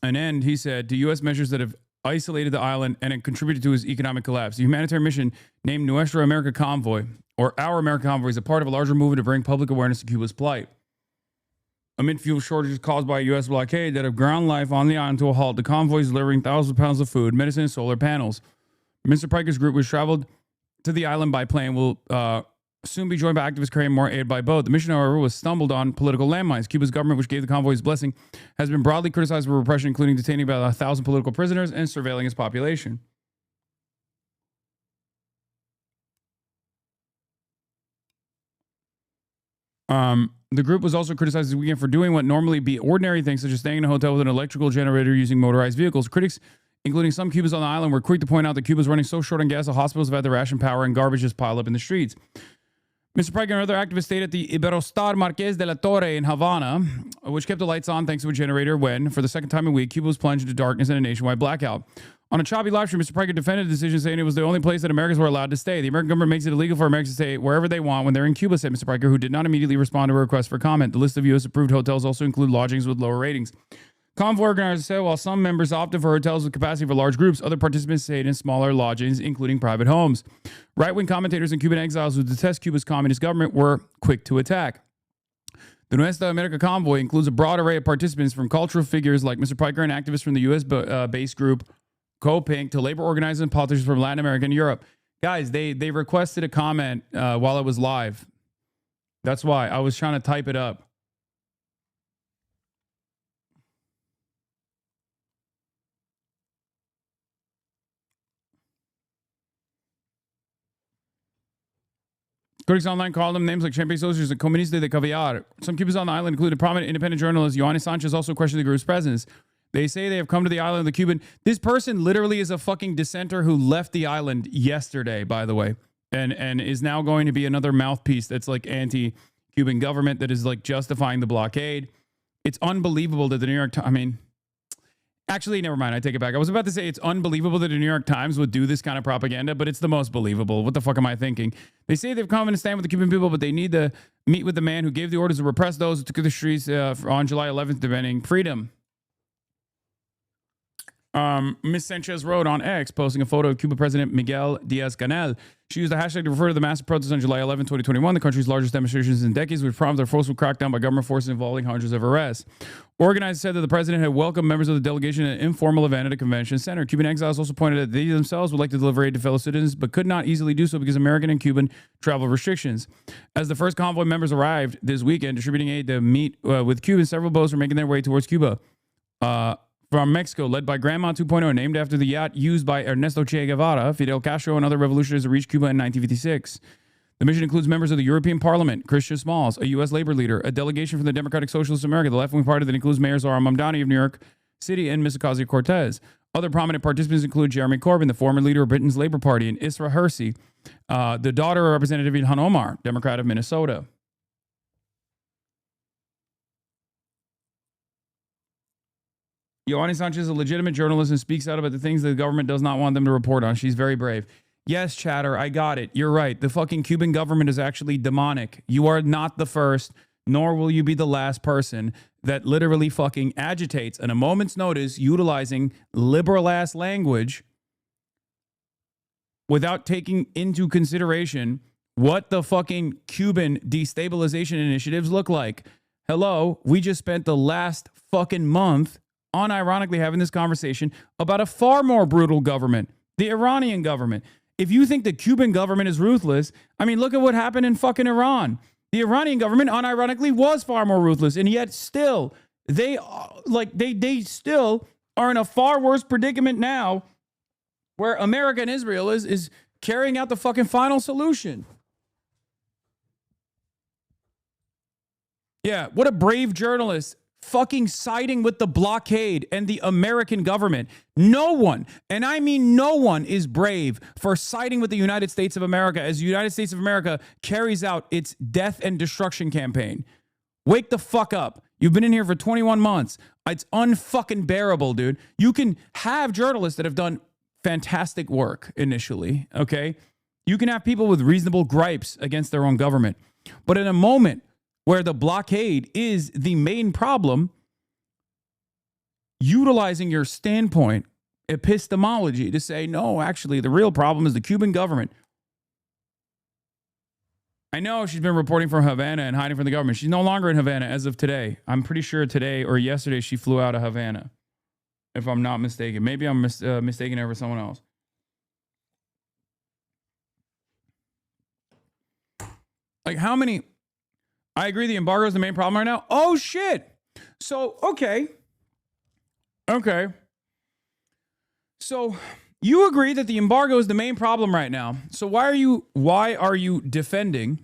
an end, he said, to U.S. measures that have isolated the island and it contributed to his economic collapse. The humanitarian mission named Nuestra America Convoy, or Our America Convoy, is a part of a larger movement to bring public awareness to Cuba's plight. Amid fuel shortages caused by a U.S. blockade that have ground life on the island to a halt, the convoy is delivering thousands of pounds of food, medicine, and solar panels. Mr. Piker's group, which traveled to the island by plane, will soon be joined by activists carrying more aid by boat. The mission, however, was stumbled on political landmines. Cuba's government, which gave the convoy its blessing, has been broadly criticized for repression, including detaining about 1,000 political prisoners and surveilling its population. The group was also criticized this weekend for doing what normally be ordinary things, such as staying in a hotel with an electrical generator using motorized vehicles. Critics, including some Cubans on the island, were quick to point out that Cuba's running so short on gas that hospitals have had to ration power and garbage just pile up in the streets. Mr. Piker and other activists stayed at the Iberostar Marqués de la Torre in Havana, which kept the lights on thanks to a generator when, for the second time in a week, Cuba was plunged into darkness and a nationwide blackout. On a choppy live stream, Mr. Piker defended the decision, saying it was the only place that Americans were allowed to stay. The American government makes it illegal for Americans to stay wherever they want when they're in Cuba, said Mr. Piker, who did not immediately respond to a request for comment. The list of U.S.-approved hotels also include lodgings with lower ratings. Convoy organizers said while some members opted for hotels with capacity for large groups, other participants stayed in smaller lodgings, including private homes. Right-wing commentators and Cuban exiles who detest Cuba's communist government were quick to attack. The Nuestra America Convoy includes a broad array of participants, from cultural figures like Mr. Piker and activists from the U.S.-based group Co-Pink to labor organizers and politicians from Latin America and Europe. Guys, they requested a comment while it was live. That's why I was trying to type it up. Critics online called them names like Champagne Soldiers and Comunista de Caviar. Some Cubans on the island, including prominent independent journalist Ioannis Sanchez, also questioned the group's presence. They say they have come to the island of the Cuban. This person literally is a fucking dissenter who left the island yesterday, by the way, and is now going to be another mouthpiece that's like anti-Cuban government that is like justifying the blockade. It's unbelievable that the New York Times, I mean, actually, never mind. I take it back. I was about to say it's unbelievable that the New York Times would do this kind of propaganda, but it's the most believable. What the fuck am I thinking? They say they've come and stand with the Cuban people, but they need to meet with the man who gave the orders to repress those who took to the streets on July 11th, demanding freedom. Ms. Sanchez wrote on X, posting a photo of Cuba President Miguel Diaz-Canel. She used the hashtag to refer to the massive protests on July 11, 2021, the country's largest demonstrations in decades, which prompted a forceful crackdown by government forces involving hundreds of arrests. Organizers said that the president had welcomed members of the delegation at an informal event at a convention center. Cuban exiles also pointed out that they themselves would like to deliver aid to fellow citizens, but could not easily do so because of American and Cuban travel restrictions. As the first convoy members arrived this weekend distributing aid to meet with Cubans, several boats were making their way towards Cuba. From Mexico, led by Grandma 2.0, named after the yacht used by Ernesto Che Guevara, Fidel Castro, and other revolutionaries to reach Cuba in 1956. The mission includes members of the European Parliament, Christian Smalls, a U.S. labor leader, a delegation from the Democratic Socialists of America, the left-wing party that includes Mayor Zohar Mamdani of New York City, and Ms. Ocasio-Cortez. Other prominent participants include Jeremy Corbyn, the former leader of Britain's Labour Party, and Isra Hirsi, the daughter of Representative Ilhan Omar, Democrat of Minnesota. Ioannis Sanchez is a legitimate journalist and speaks out about the things that the government does not want them to report on. She's very brave. Yes, chatter, I got it. You're right. The fucking Cuban government is actually demonic. You are not the first, nor will you be the last person that literally fucking agitates at a moment's notice, utilizing liberal-ass language without taking into consideration what the fucking Cuban destabilization initiatives look like. Hello, we just spent the last fucking month unironically having this conversation about a far more brutal government, the Iranian government. If you think the Cuban government is ruthless, I mean, look at what happened in fucking Iran. The Iranian government unironically was far more ruthless, and yet still they still are in a far worse predicament now, where America and Israel is carrying out the fucking final solution. Yeah, what a brave journalist fucking siding with the blockade and the American government. No one, and I mean no one, is brave for siding with the United States of America as the United States of America carries out its death and destruction campaign. Wake the fuck up. You've been in here for 21 months. It's unfucking bearable, dude. You can have journalists that have done fantastic work initially, okay? You can have people with reasonable gripes against their own government. But in a moment where the blockade is the main problem, utilizing your standpoint epistemology to say, no, actually, the real problem is the Cuban government. I know she's been reporting from Havana and hiding from the government. She's no longer in Havana as of today. I'm pretty sure today or yesterday she flew out of Havana, if I'm not mistaken. Maybe I'm mistaken her for someone else. Like, how many... I agree the embargo is the main problem right now. Oh, shit. So, okay. So, you agree that the embargo is the main problem right now. So why are you defending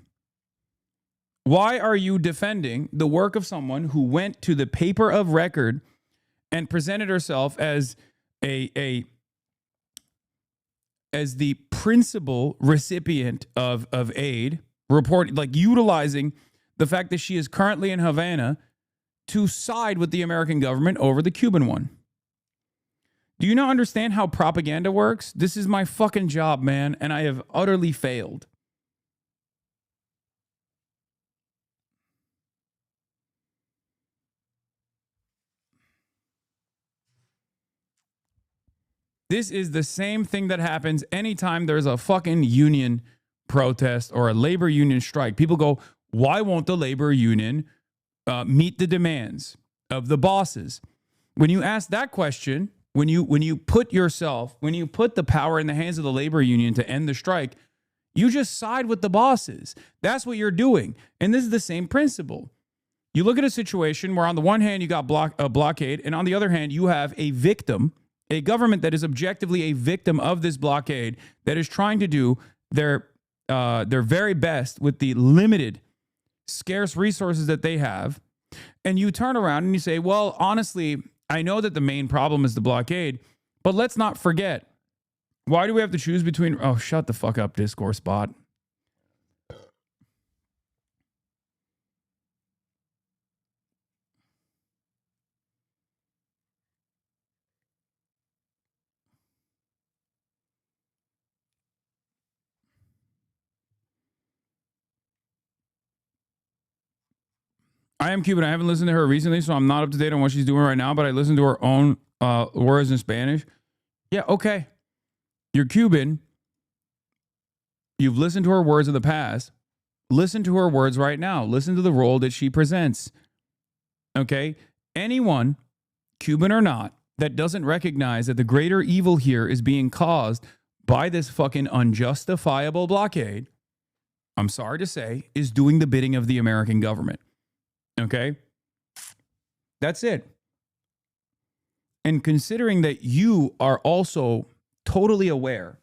the work of someone who went to the paper of record and presented herself as as the principal recipient of aid, utilizing the fact that she is currently in Havana to side with the American government over the Cuban one? Do you not understand how propaganda works? This is my fucking job, man, and I have utterly failed. This is the same thing that happens anytime there's a fucking union protest or a labor union strike. People go, why won't the labor union meet the demands of the bosses? When you ask that question, when you put the power in the hands of the labor union to end the strike, you just side with the bosses. That's what you're doing. And this is the same principle. You look at a situation where on the one hand you got a blockade, and on the other hand you have a victim, a government that is objectively a victim of this blockade, that is trying to do their very best with the limited, scarce resources that they have. And you turn around and you say, well, honestly, I know that the main problem is the blockade, but let's not forget, why do we have to choose between... Oh, shut the fuck up, discourse bot. I am Cuban. I haven't listened to her recently, so I'm not up to date on what she's doing right now, but I listened to her own words in Spanish. Yeah, okay. You're Cuban. You've listened to her words of the past. Listen to her words right now. Listen to the role that she presents. Okay? Anyone, Cuban or not, that doesn't recognize that the greater evil here is being caused by this fucking unjustifiable blockade, I'm sorry to say, is doing the bidding of the American government. Okay? That's it. And considering that you are also totally aware,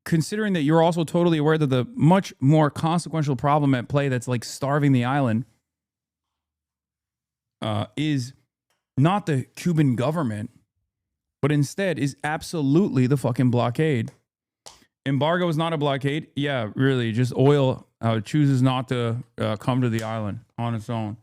that the much more consequential problem at play that's like starving the island is not the Cuban government, but instead is absolutely the fucking blockade. Embargo is not a blockade. Yeah, really, just oil chooses not to come to the island on its own.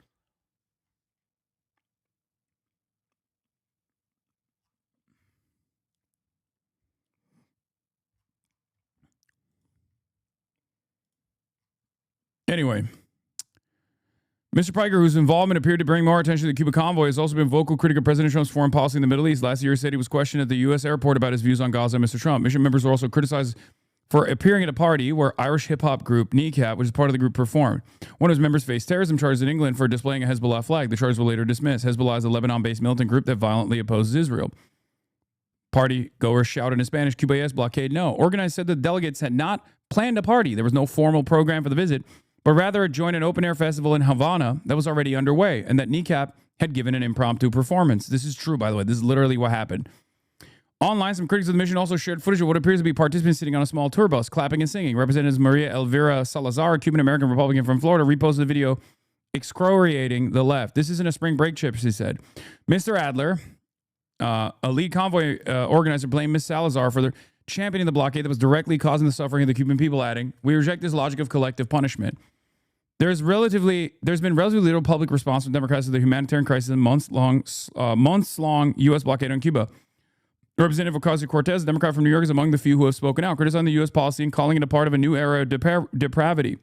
Anyway, Mr. Piker, whose involvement appeared to bring more attention to the Cuba convoy, has also been vocal critic of President Trump's foreign policy in the Middle East. Last year, he said he was questioned at the U.S. airport about his views on Gaza and Mr. Trump. Mission members were also criticized for appearing at a party where Irish hip-hop group Kneecap, which is part of the group, performed. One of his members faced terrorism charges in England for displaying a Hezbollah flag. The charges were later dismissed. Hezbollah is a Lebanon-based militant group that violently opposes Israel. Party goers shouted in Spanish, Cuba yes, blockade no. Organizers said the delegates had not planned a party. There was no formal program for the visit, but rather joined an open-air festival in Havana that was already underway, and that Kneecap had given an impromptu performance. This is true, by the way. This is literally what happened. Online, some critics of the mission also shared footage of what appears to be participants sitting on a small tour bus, clapping and singing. Representatives Maria Elvira Salazar, a Cuban-American Republican from Florida, reposted the video excoriating the left. This isn't a spring break trip, she said. Mr. Adler, a lead convoy organizer, blamed Ms. Salazar for championing the blockade that was directly causing the suffering of the Cuban people, adding, "We reject this logic of collective punishment." There's been relatively little public response from Democrats to the humanitarian crisis and months-long U.S. blockade on Cuba. Representative Ocasio-Cortez, a Democrat from New York, is among the few who have spoken out, criticizing the U.S. policy and calling it a part of a new era of depravity.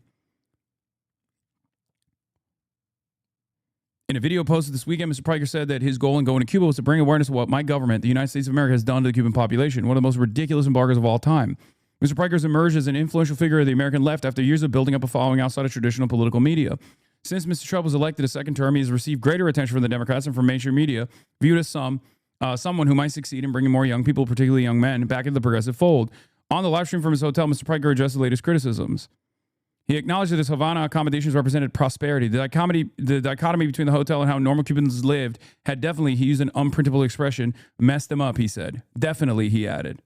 In a video posted this weekend, Mr. Priker said that his goal in going to Cuba was to bring awareness of what my government, the United States of America, has done to the Cuban population, one of the most ridiculous embargoes of all time. Mr. Priker has emerged as an influential figure of the American left after years of building up a following outside of traditional political media. Since Mr. Trump was elected a second term, he has received greater attention from the Democrats and from mainstream media, viewed as someone who might succeed in bringing more young people, particularly young men, back into the progressive fold. On the live stream from his hotel, Mr. Priker addressed the latest criticisms. He acknowledged that his Havana accommodations represented prosperity. The dichotomy between the hotel and how normal Cubans lived had definitely, he used an unprintable expression, messed them up, he said. Definitely, he added.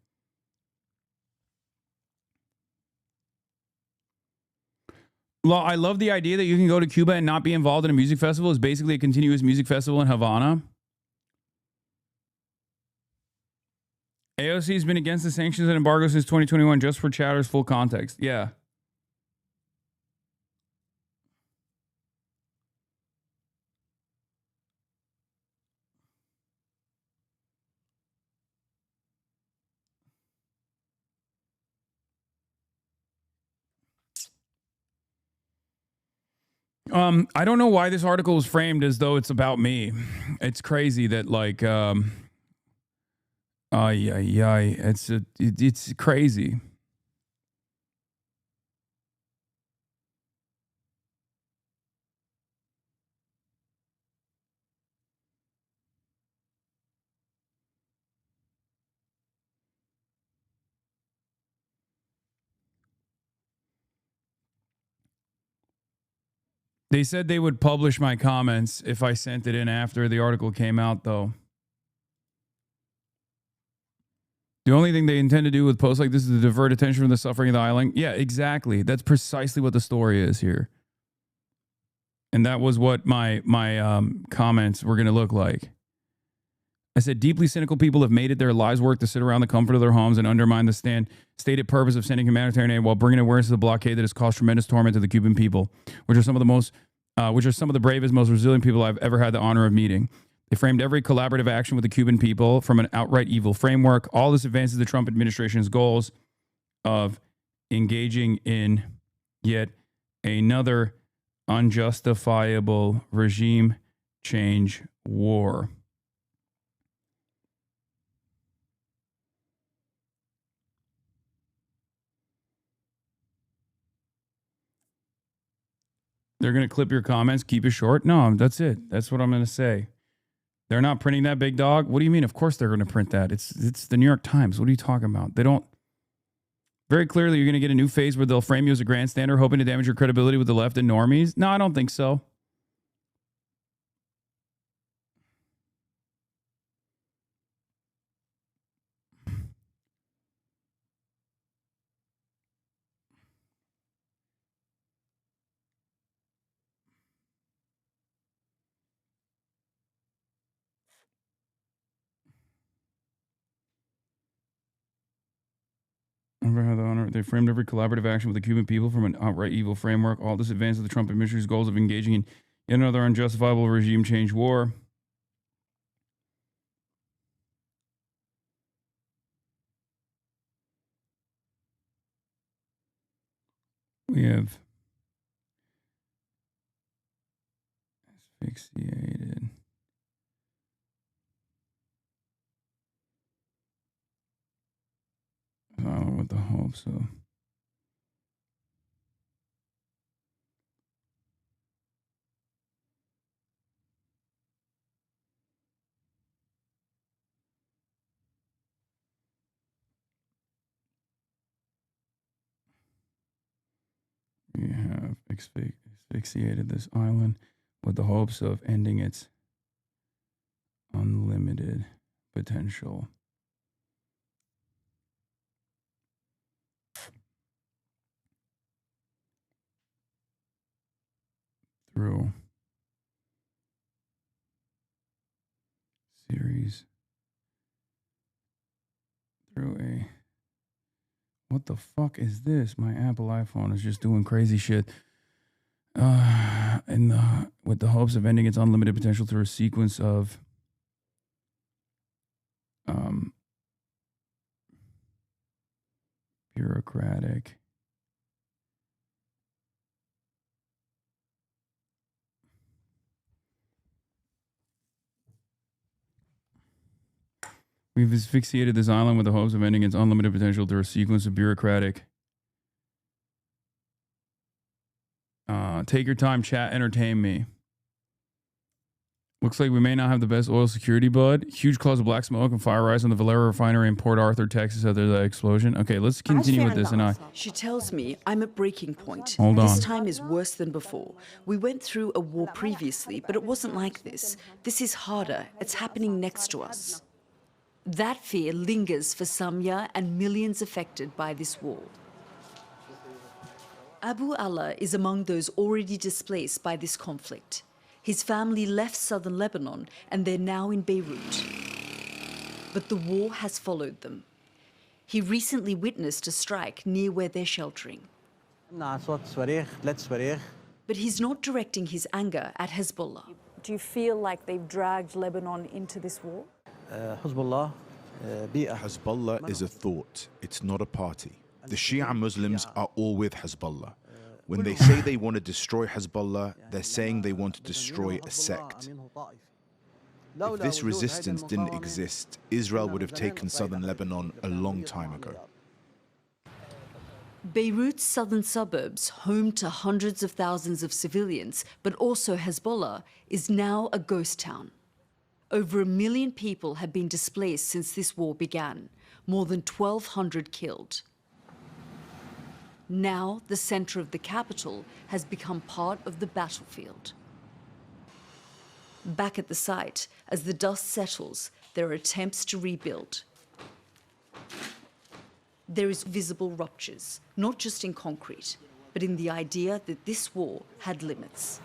I love the idea that you can go to Cuba and not be involved in a music festival. It's basically a continuous music festival in Havana. AOC has been against the sanctions and embargo since 2021, just for chatter's full context. Yeah. I don't know why this article was framed as though it's about me. It's crazy that it's crazy. They said they would publish my comments if I sent it in after the article came out, though. The only thing they intend to do with posts like this is to divert attention from the suffering of the island. Yeah, exactly. That's precisely what the story is here. And that was what my comments were going to look like. I said, deeply cynical people have made it their lives' work to sit around the comfort of their homes and undermine the stated purpose of sending humanitarian aid while bringing awareness to the blockade that has caused tremendous torment to the Cuban people, which are some of the bravest, most resilient people I've ever had the honor of meeting. They framed every collaborative action with the Cuban people from an outright evil framework. All this advances the Trump administration's goals of engaging in yet another unjustifiable regime change war. They're going to clip your comments, keep it short? No, that's it. That's what I'm going to say. They're not printing that, big dog? What do you mean? Of course they're going to print that. It's the New York Times. What are you talking about? They don't. Very clearly, you're going to get a new phase where they'll frame you as a grandstander, hoping to damage your credibility with the left and normies. No, I don't think so. They framed every collaborative action with the Cuban people from an outright evil framework. All this advances the Trump administration's goals of engaging in yet another unjustifiable regime change war. We have asphyxiated. With the hopes of We have asphyxiated this island with the hopes of ending its unlimited potential. Through series. Through a... What the fuck is this? My Apple iPhone is just doing crazy shit. With the hopes of ending its unlimited potential through a sequence of bureaucratic We've asphyxiated this island with the hopes of ending its unlimited potential through a sequence of bureaucratic. Take your time, chat, entertain me. Looks like we may not have the best oil security, bud. Huge clouds of black smoke and fire rise on the Valero refinery in Port Arthur, Texas after the explosion. Okay, let's continue with this. She tells me I'm at breaking point. Hold on. This time is worse than before. We went through a war previously, but it wasn't like this. This is harder. It's happening next to us. That fear lingers for Samia and millions affected by this war. Abu Allah is among those already displaced by this conflict. His family left southern Lebanon and they're now in Beirut. But the war has followed them. He recently witnessed a strike near where they're sheltering. But he's not directing his anger at Hezbollah. Do you feel like they've dragged Lebanon into this war? Hezbollah is a thought, it's not a party. The Shia Muslims are all with Hezbollah. When they say they want to destroy Hezbollah, they're saying they want to destroy a sect. If this resistance didn't exist, Israel would have taken southern Lebanon a long time ago. Beirut's southern suburbs, home to hundreds of thousands of civilians, but also Hezbollah, is now a ghost town. Over 1 million people have been displaced since this war began, more than 1,200 killed. Now, the center of the capital has become part of the battlefield. Back at the site, as the dust settles, there are attempts to rebuild. There is visible ruptures, not just in concrete, but in the idea that this war had limits.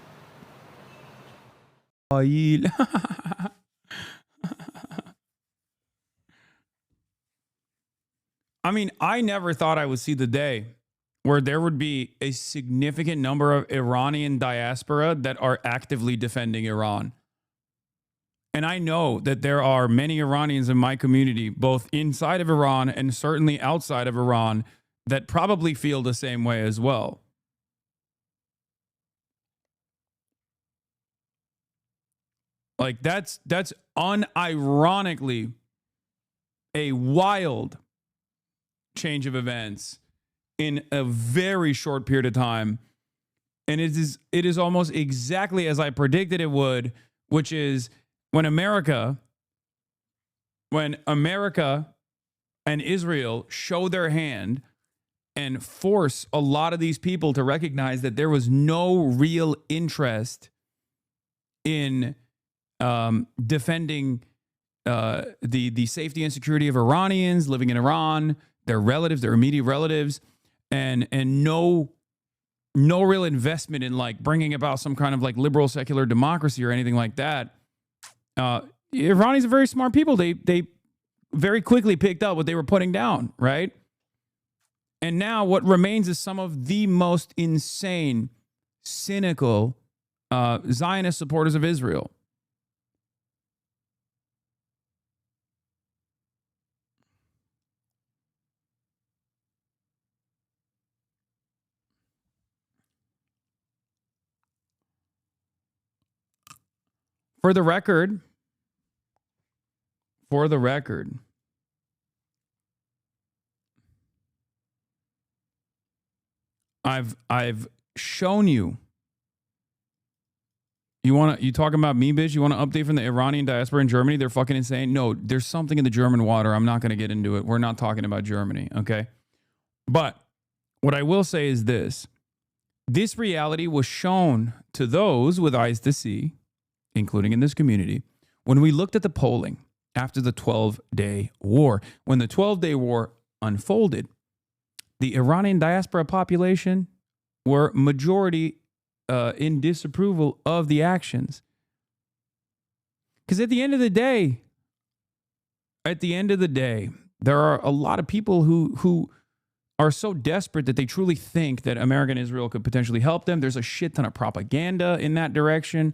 I mean, I never thought I would see the day where there would be a significant number of Iranian diaspora that are actively defending Iran. And I know that there are many Iranians in my community, both inside of Iran and certainly outside of Iran, that probably feel the same way as well. Like that's unironically a wild change of events in a very short period of time. And it is almost exactly as I predicted it would, which is when America and Israel show their hand and force a lot of these people to recognize that there was no real interest in defending the safety and security of Iranians living in Iran, their relatives, their immediate relatives, and no real investment in like bringing about some kind of like liberal secular democracy or anything like that. Iranians are very smart people. They very quickly picked up what they were putting down, right? And now what remains is some of the most insane, cynical Zionist supporters of Israel. For the record, I've shown you. You talking about me, bitch? You want an update from the Iranian diaspora in Germany? They're fucking insane. No, there's something in the German water. I'm not going to get into it. We're not talking about Germany, okay? But what I will say is this. This reality was shown to those with eyes to see, including in this community, when we looked at the polling after the 12-day war. When the 12-day war unfolded, the Iranian diaspora population were majority in disapproval of the actions. Because at the end of the day, there are a lot of people who are so desperate that they truly think that America and Israel could potentially help them. There's a shit ton of propaganda in that direction.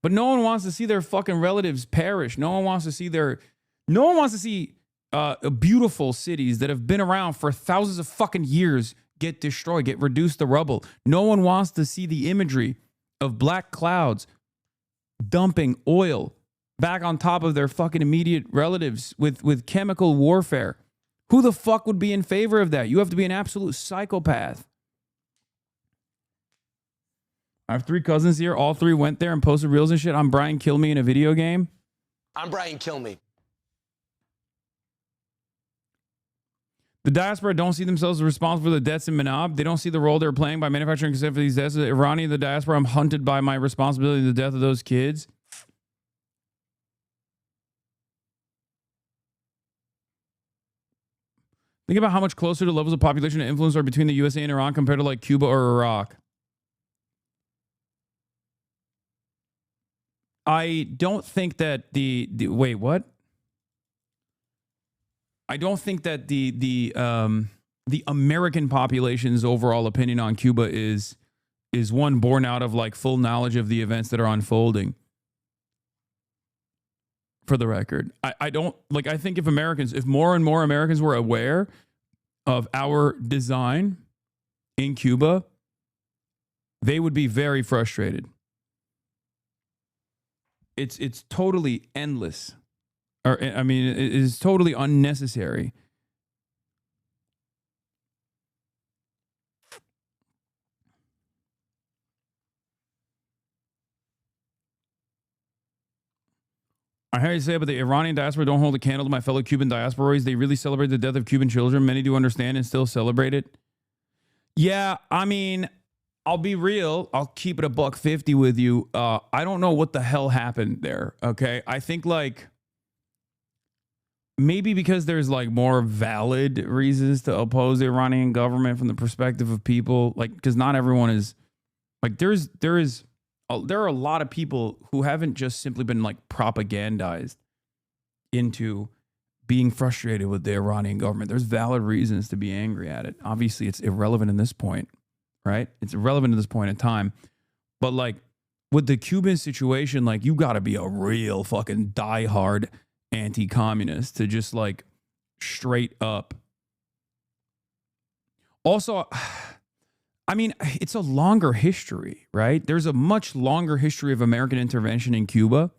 But no one wants to see their fucking relatives perish. No one wants to see beautiful cities that have been around for thousands of fucking years get destroyed, get reduced to rubble. No one wants to see the imagery of black clouds dumping oil back on top of their fucking immediate relatives with chemical warfare. Who the fuck would be in favor of that? You have to be an absolute psychopath. I have 3 cousins here. All 3 went there and posted reels and shit. I'm Brian Kill Me in a video game. I'm Brian Kill Me. The diaspora don't see themselves responsible for the deaths in Manab. They don't see the role they're playing by manufacturing consent for these deaths. The Iranian, the diaspora, I'm hunted by my responsibility in the death of those kids. Think about how much closer the levels of population and influence are between the USA and Iran compared to like Cuba or Iraq. I don't think that wait, what? I don't think that the American population's overall opinion on Cuba is one born out of like full knowledge of the events that are unfolding. For the record, I don't like. I think if more and more Americans were aware of our design in Cuba, they would be very frustrated. It's totally endless. Or, I mean, it is totally unnecessary. I hear you say, but the Iranian diaspora don't hold a candle to my fellow Cuban diasporas. They really celebrate the death of Cuban children. Many do understand and still celebrate it. Yeah, I mean, I'll be real. I'll keep it $150 with you. I don't know what the hell happened there. Okay, I think like maybe because there's like more valid reasons to oppose the Iranian government from the perspective of people, like because not everyone is like there are a lot of people who haven't just simply been like propagandized into being frustrated with the Iranian government. There's valid reasons to be angry at it. Obviously, it's irrelevant in this point, right? It's irrelevant at this point in time. But like with the Cuban situation, like you got to be a real fucking diehard anti-communist to just like straight up. Also, I mean, it's a longer history, right? There's a much longer history of American intervention in Cuba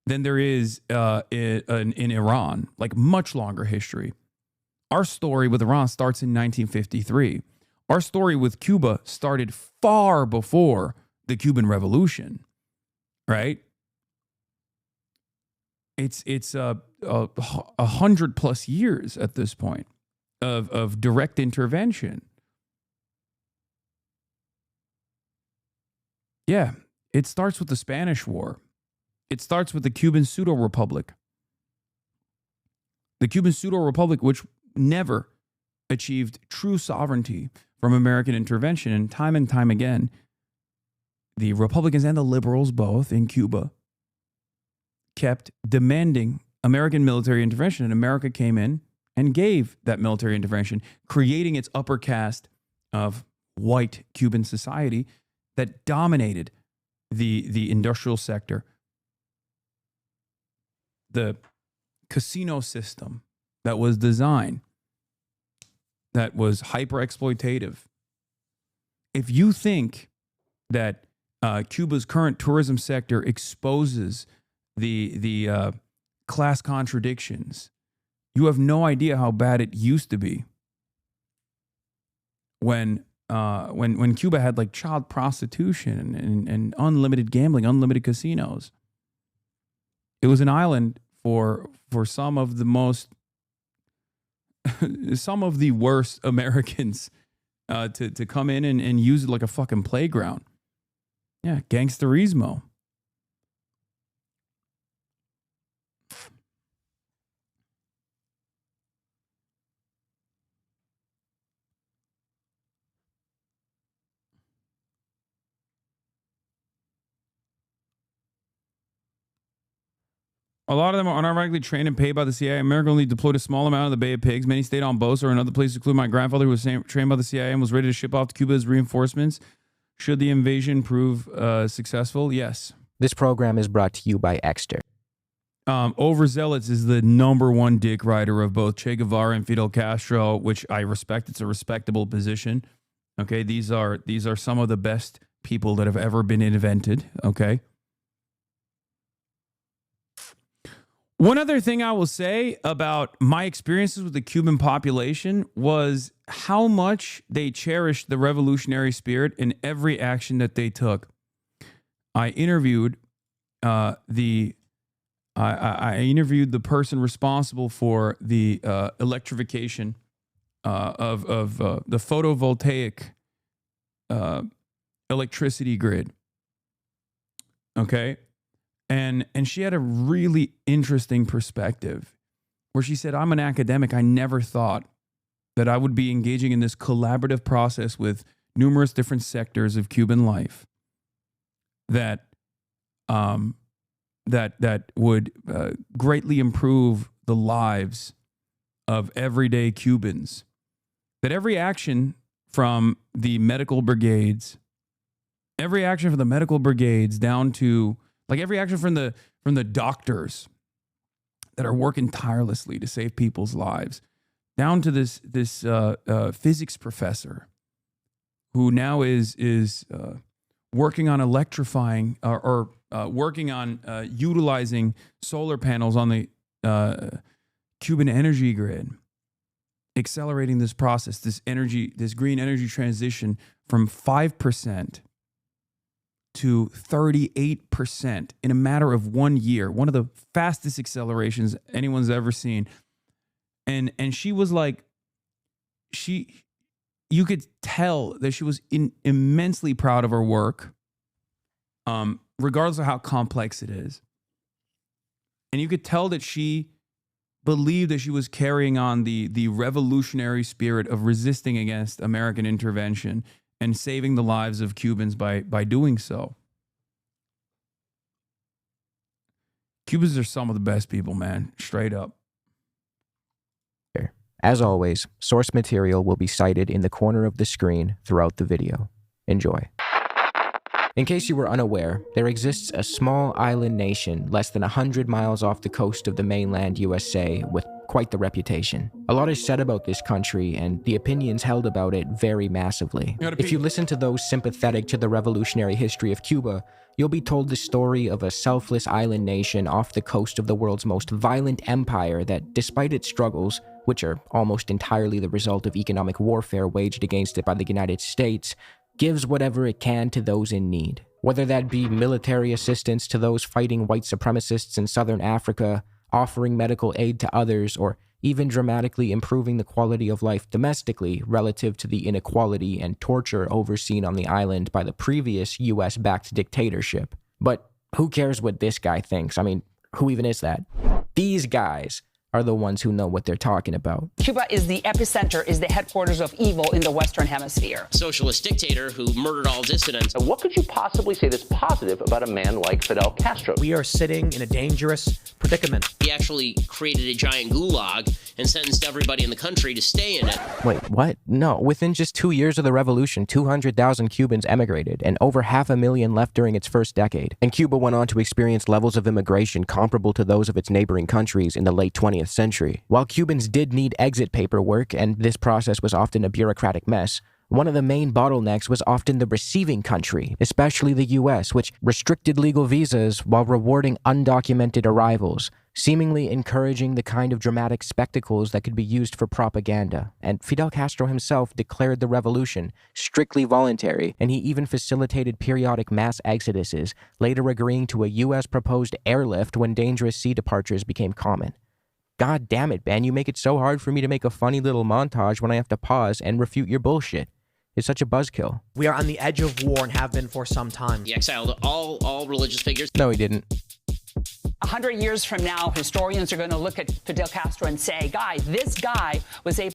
than there is in Iran, like much longer history. Our story with Iran starts in 1953. Our story with Cuba started far before the Cuban Revolution, right? It's 100+ years at this point of direct intervention. Yeah, it starts with the Spanish War. It starts with the Cuban pseudo-republic. The Cuban pseudo-republic, which never achieved true sovereignty from American intervention. And time again, the Republicans and the liberals, both in Cuba, kept demanding American military intervention. And America came in and gave that military intervention, creating its upper caste of white Cuban society that dominated the industrial sector. The casino system that was designed, that was hyper exploitative. If you think that Cuba's current tourism sector exposes the class contradictions, you have no idea how bad it used to be when Cuba had like child prostitution and unlimited gambling, unlimited casinos. It was an island for some of the worst Americans to come in and use it like a fucking playground. Yeah, gangsterismo. A lot of them are unironically trained and paid by the CIA. America only deployed a small amount of the Bay of Pigs. Many stayed on boats or in other places, including my grandfather, who was trained by the CIA and was ready to ship off to Cuba as reinforcements. Should the invasion prove successful? Yes. This program is brought to you by Exter. Overzealots is the #1 dick rider of both Che Guevara and Fidel Castro, which I respect. It's a respectable position. Okay, these are some of the best people that have ever been invented. Okay. One other thing I will say about my experiences with the Cuban population was how much they cherished the revolutionary spirit in every action that they took. I interviewed I interviewed the person responsible for the electrification of the photovoltaic electricity grid. Okay. And she had a really interesting perspective where she said, I'm an academic. I never thought that I would be engaging in this collaborative process with numerous different sectors of Cuban life that would greatly improve the lives of everyday Cubans. That every action from the medical brigades down to like every action from the doctors that are working tirelessly to save people's lives, down to this physics professor who now is working on electrifying or working on utilizing solar panels on the Cuban energy grid, accelerating this process, this green energy transition from 5% to 38% in a matter of 1 year. One of the fastest accelerations anyone's ever seen. And she was like, you could tell that she was immensely proud of her work, regardless of how complex it is. And you could tell that she believed that she was carrying on the revolutionary spirit of resisting against American intervention and saving the lives of Cubans by doing so. Cubans are some of the best people, man. Straight up. As always, source material will be cited in the corner of the screen throughout the video. Enjoy. In case you were unaware, there exists a small island nation less than 100 miles off the coast of the mainland USA with quite the reputation. A lot is said about this country, and the opinions held about it vary massively. If you listen to those sympathetic to the revolutionary history of Cuba, you'll be told the story of a selfless island nation off the coast of the world's most violent empire that, despite its struggles, which are almost entirely the result of economic warfare waged against it by the United States, gives whatever it can to those in need. Whether that be military assistance to those fighting white supremacists in southern Africa, offering medical aid to others, or even dramatically improving the quality of life domestically relative to the inequality and torture overseen on the island by the previous US-backed dictatorship. But who cares what this guy thinks? I mean, who even is that? These guys are the ones who know what they're talking about. Cuba is the epicenter, is the headquarters of evil in the Western Hemisphere. Socialist dictator who murdered all dissidents. What could you possibly say that's positive about a man like Fidel Castro? We are sitting in a dangerous predicament. He actually created a giant gulag and sentenced everybody in the country to stay in it. Wait, what? No, within just 2 years of the revolution, 200,000 Cubans emigrated, and over 500,000 left during its first decade. And Cuba went on to experience levels of immigration comparable to those of its neighboring countries in the late 20th century. While Cubans did need exit paperwork, and this process was often a bureaucratic mess, one of the main bottlenecks was often the receiving country, especially the US, which restricted legal visas while rewarding undocumented arrivals, seemingly encouraging the kind of dramatic spectacles that could be used for propaganda. And Fidel Castro himself declared the revolution strictly voluntary, and he even facilitated periodic mass exoduses, later agreeing to a US proposed airlift when dangerous sea departures became common. God damn it, Ben, you make it so hard for me to make a funny little montage when I have to pause and refute your bullshit. is such a buzzkill. We are on the edge of war and have been for some time. He exiled all religious figures. No, he didn't. 100 years from now, historians are going to look at Fidel Castro and say, guys, this guy was a...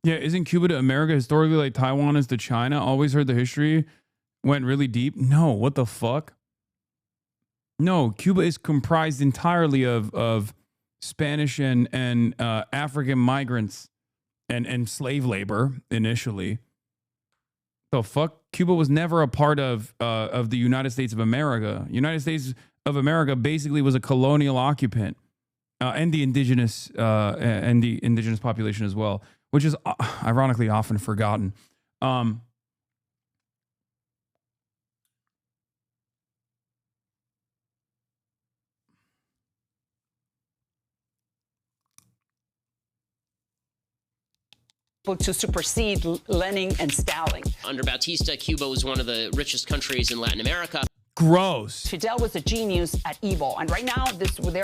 Yeah, isn't Cuba to America historically like Taiwan is to China? Always heard the history went really deep. No, what the fuck? No, Cuba is comprised entirely of Spanish and African migrants and slave labor initially. The fuck? Cuba was never a part of the United States of America. United States of America basically was a colonial occupant and the indigenous population as well, which is ironically often forgotten. to supersede Lenin and Stalin. Under Bautista, Cuba was one of the richest countries in Latin America. Gross. Fidel was a genius at evil, and right now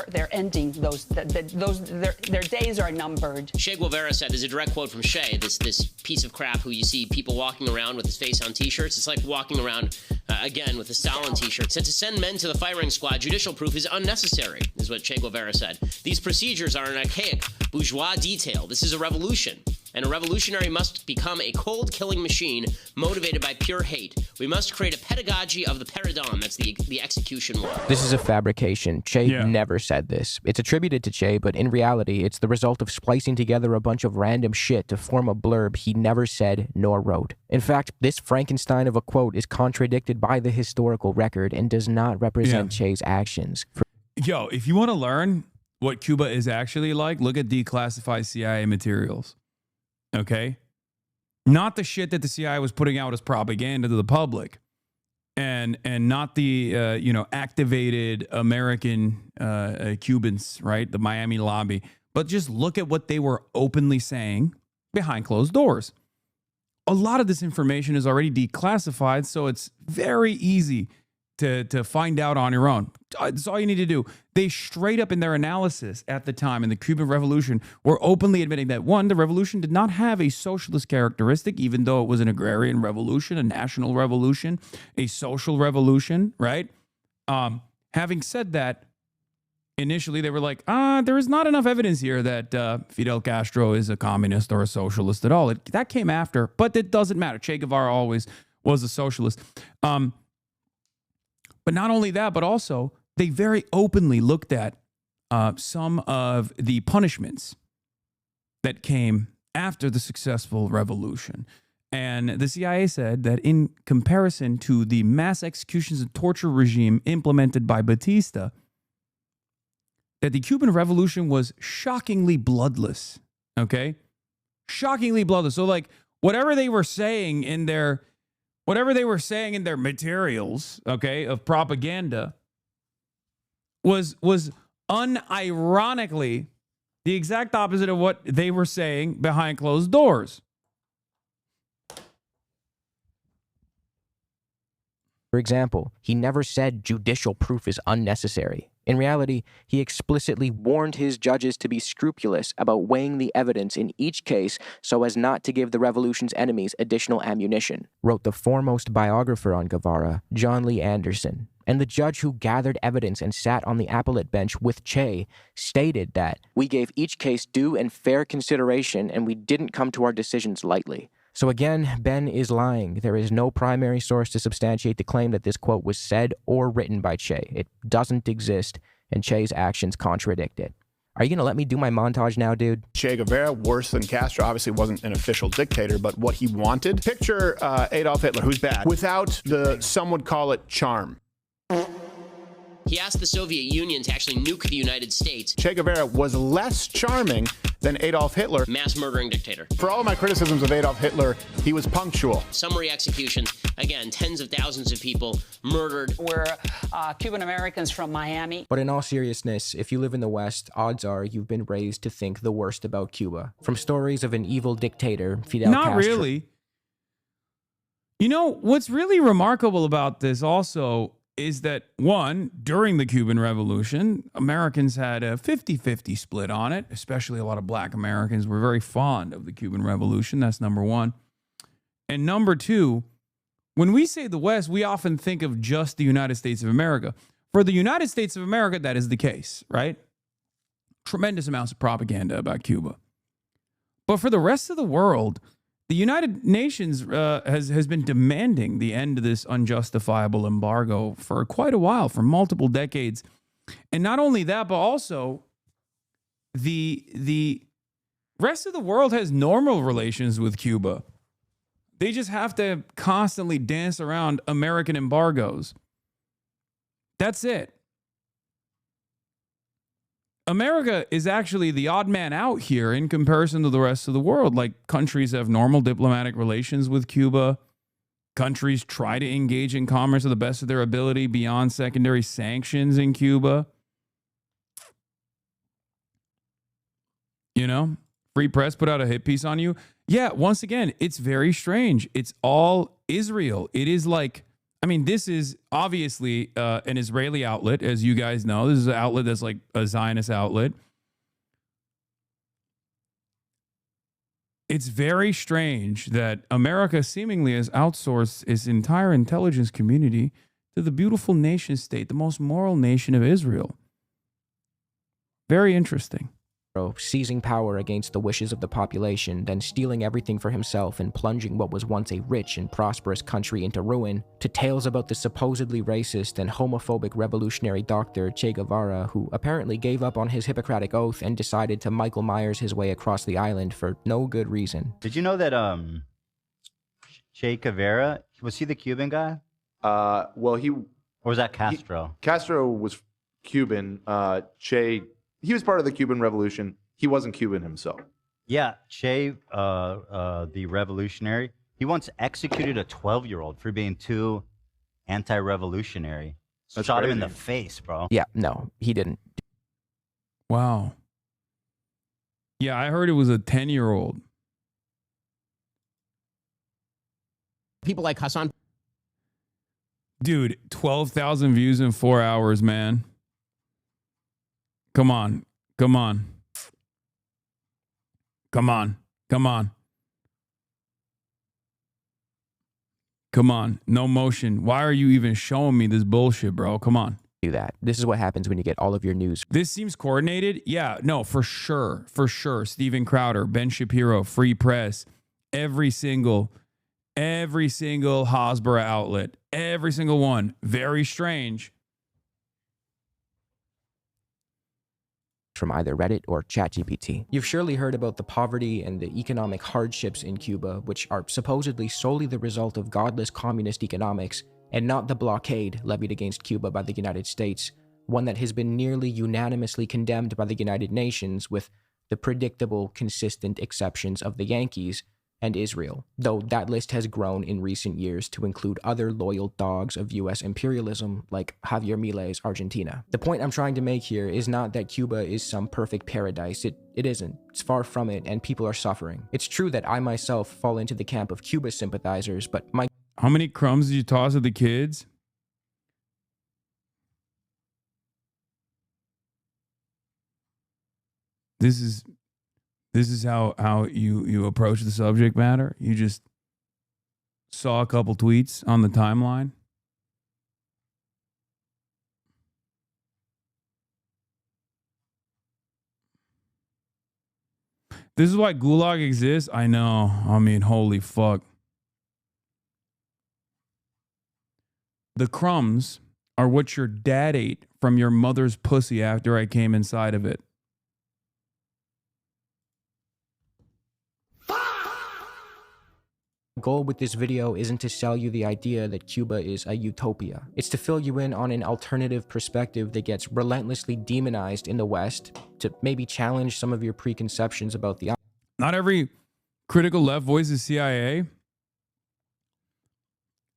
they're ending those. Their days are numbered. Che Guevara said, "There's a direct quote from Che, this piece of crap who you see people walking around with his face on T-shirts. It's like walking around again with a Stalin T-shirt. Said to send men to the firing squad, judicial proof is unnecessary," is what Che Guevara said. "These procedures are an archaic bourgeois detail. This is a revolution. And a revolutionary must become a cold killing machine motivated by pure hate. We must create a pedagogy of the paradigm." That's the execution one. This is a fabrication. Che never said this. It's attributed to Che, but in reality, it's the result of splicing together a bunch of random shit to form a blurb he never said nor wrote. In fact, this Frankenstein of a quote is contradicted by the historical record and does not represent Che's actions. Yo, if you want to learn what Cuba is actually like, look at declassified CIA materials. Okay? Not the shit that the CIA was putting out as propaganda to the public. And not the, activated American Cubans, right? The Miami lobby. But just look at what they were openly saying behind closed doors. A lot of this information is already declassified, so it's very easy to find out on your own. That's all you need to do. They straight up in their analysis at the time in the Cuban Revolution were openly admitting that, one, the revolution did not have a socialist characteristic, even though it was an agrarian revolution, a national revolution, a social revolution, right? Having said that, initially they were like, there is not enough evidence here that Fidel Castro is a communist or a socialist at all. That came after, but it doesn't matter. Che Guevara always was a socialist. But not only that, but also they very openly looked at some of the punishments that came after the successful revolution. And the CIA said that in comparison to the mass executions and torture regime implemented by Batista, that the Cuban Revolution was shockingly bloodless, okay? Shockingly bloodless. So, like, whatever they were saying in their materials, okay, of propaganda was unironically the exact opposite of what they were saying behind closed doors. For example, he never said judicial proof is unnecessary. In reality, he explicitly warned his judges to be scrupulous about weighing the evidence in each case so as not to give the revolution's enemies additional ammunition, wrote the foremost biographer on Guevara, John Lee Anderson. And the judge who gathered evidence and sat on the appellate bench with Che stated that, "We gave each case due and fair consideration and we didn't come to our decisions lightly." So again, Ben is lying. There is no primary source to substantiate the claim that this quote was said or written by Che. It doesn't exist, and Che's actions contradict it. Are you going to let me do my montage now, dude? Che Guevara, worse than Castro, obviously wasn't an official dictator, but what he wanted, picture Adolf Hitler, who's bad, without the, some would call it, charm. He asked the Soviet Union to actually nuke the United States. Che Guevara was less charming than Adolf Hitler. Mass murdering dictator. For all of my criticisms of Adolf Hitler, he was punctual. Summary executions, again, tens of thousands of people murdered. We're Cuban Americans from Miami. But in all seriousness, if you live in the West, odds are you've been raised to think the worst about Cuba. From stories of an evil dictator, Fidel Castro. Not really. You know, what's really remarkable about this also is that, one, during the Cuban Revolution, Americans had a 50-50 split on it, especially a lot of black Americans were very fond of the Cuban Revolution. That's number one. And number two, when we say the West, we often think of just the United States of America. For the United States of America, that is the case, right? Tremendous amounts of propaganda about Cuba. But for the rest of the world, the United Nations has been demanding the end of this unjustifiable embargo for quite a while, for multiple decades. And not only that, but also the rest of the world has normal relations with Cuba. They just have to constantly dance around American embargoes. That's it. America is actually the odd man out here in comparison to the rest of the world. Like, countries have normal diplomatic relations with Cuba. Countries try to engage in commerce to the best of their ability beyond secondary sanctions in Cuba. You know, Free Press put out a hit piece on you. Yeah, once again, it's very strange. It's all Israel. It is like, I mean, this is obviously an Israeli outlet, as you guys know. This is an outlet that's like a Zionist outlet. It's very strange that America seemingly has outsourced its entire intelligence community to the beautiful nation state, the most moral nation of Israel. Very interesting. Seizing power against the wishes of the population, then stealing everything for himself and plunging what was once a rich and prosperous country into ruin, to tales about the supposedly racist and homophobic revolutionary doctor Che Guevara, who apparently gave up on his Hippocratic oath and decided to Michael Myers his way across the island for no good reason. Did you know that Che Guevara, was he the Cuban guy? Well, or was that Castro? Castro was Cuban. Che, he was part of the Cuban Revolution. He wasn't Cuban himself. Yeah, Che, the revolutionary, he once executed a 12-year-old for being too anti-revolutionary. Shot him in the face, bro. Yeah, no, he didn't. Wow. Yeah, I heard it was a 10-year-old. People like Hasan. Dude, 12,000 views in 4 hours, man. Come on. Come on. Come on. Come on. Come on. No motion. Why are you even showing me this bullshit, bro? Come on. Do that. This is what happens when you get all of your news. This seems coordinated. Yeah, no, for sure. For sure. Steven Crowder, Ben Shapiro, Free Press, every single Hasbara outlet, every single one. Very strange. From either Reddit or ChatGPT. You've surely heard about the poverty and the economic hardships in Cuba, which are supposedly solely the result of godless communist economics, and not the blockade levied against Cuba by the United States, one that has been nearly unanimously condemned by the United Nations, with the predictable, consistent exceptions of the Yankees and Israel, though that list has grown in recent years to include other loyal dogs of US imperialism like Javier Milei's Argentina. The point I'm trying to make here is not that Cuba is some perfect paradise. It isn't. It's far from it, and people are suffering. It's true that I myself fall into the camp of Cuba sympathizers, but my... How many crumbs did you toss at the kids? This is how you approach the subject matter. You just saw a couple tweets on the timeline. This is why Gulag exists? I know. I mean, holy fuck. The crumbs are what your dad ate from your mother's pussy after I came inside of it. goal with this video isn't to sell you the idea that Cuba is a utopia. It's to fill you in on an alternative perspective that gets relentlessly demonized in the West to maybe challenge some of your preconceptions about the... Not every critical left voice is CIA.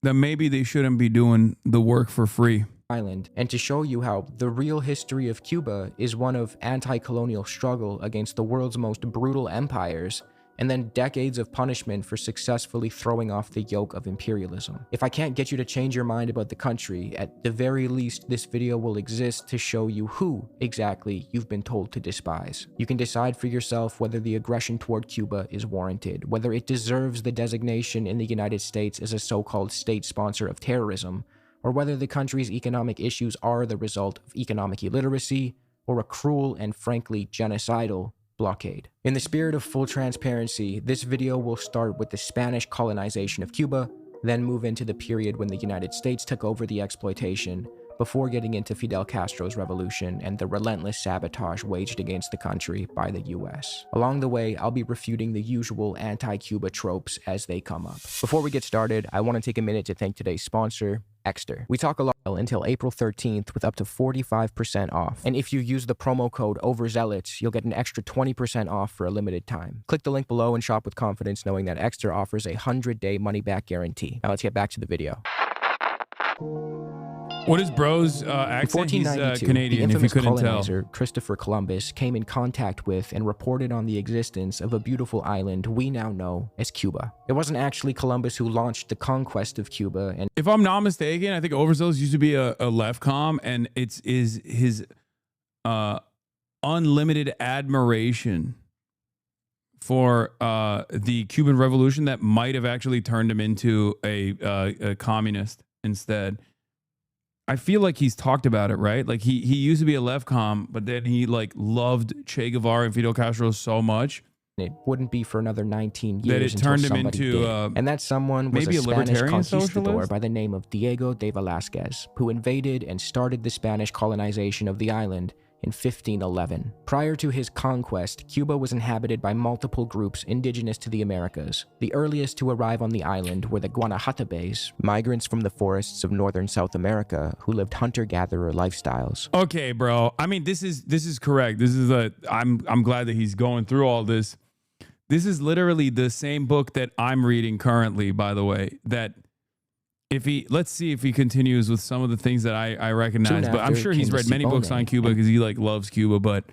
Then maybe they shouldn't be doing the work for free. Island, and to show you how the real history of Cuba is one of anti-colonial struggle against the world's most brutal empires and then decades of punishment for successfully throwing off the yoke of imperialism. If I can't get you to change your mind about the country, at the very least, this video will exist to show you who exactly you've been told to despise. You can decide for yourself whether the aggression toward Cuba is warranted, whether it deserves the designation in the United States as a so-called state sponsor of terrorism, or whether the country's economic issues are the result of economic illiteracy or a cruel and frankly genocidal blockade. In the spirit of full transparency, this video will start with the Spanish colonization of Cuba, then move into the period when the United States took over the exploitation, before getting into Fidel Castro's revolution and the relentless sabotage waged against the country by the US. Along the way, I'll be refuting the usual anti-Cuba tropes as they come up. Before we get started, I want to take a minute to thank today's sponsor, Exter. We talk a lot until April 13th with up to 45% off. And if you use the promo code OVERZEALOTS, you'll get an extra 20% off for a limited time. Click the link below and shop with confidence knowing that Exter offers a 100-day money-back guarantee. Now let's get back to the video. What is bro's accent? He's Canadian, the if you infamous couldn't tell. colonizer Christopher Columbus came in contact with and reported on the existence of a beautiful island we now know as Cuba. It wasn't actually Columbus who launched the conquest of Cuba, and if I'm not mistaken, I think Overzealous used to be a left comm, and it's his unlimited admiration for the Cuban Revolution that might have actually turned him into a communist instead. I feel like he's talked about it, right? Like he used to be a left comm, but then he like loved Che Guevara and Fidel Castro so much. It wouldn't be for another 19 years that it until turned him somebody into did. And that someone was maybe a a Spanish libertarian conquistador socialist? by the name of Diego de Velázquez, who invaded and started the Spanish colonization of the island in 1511. Prior to his conquest, Cuba was inhabited by multiple groups indigenous to the Americas. The earliest to arrive on the island were the Guanahatabes, migrants from the forests of northern South America who lived hunter-gatherer lifestyles. Okay, bro. I mean, this is correct. This is I'm glad that he's going through all this. This is literally the same book that I'm reading currently, by the way, that let's see if he continues with some of the things that I recognize, but I'm sure he's read many books on Cuba because he like loves Cuba, but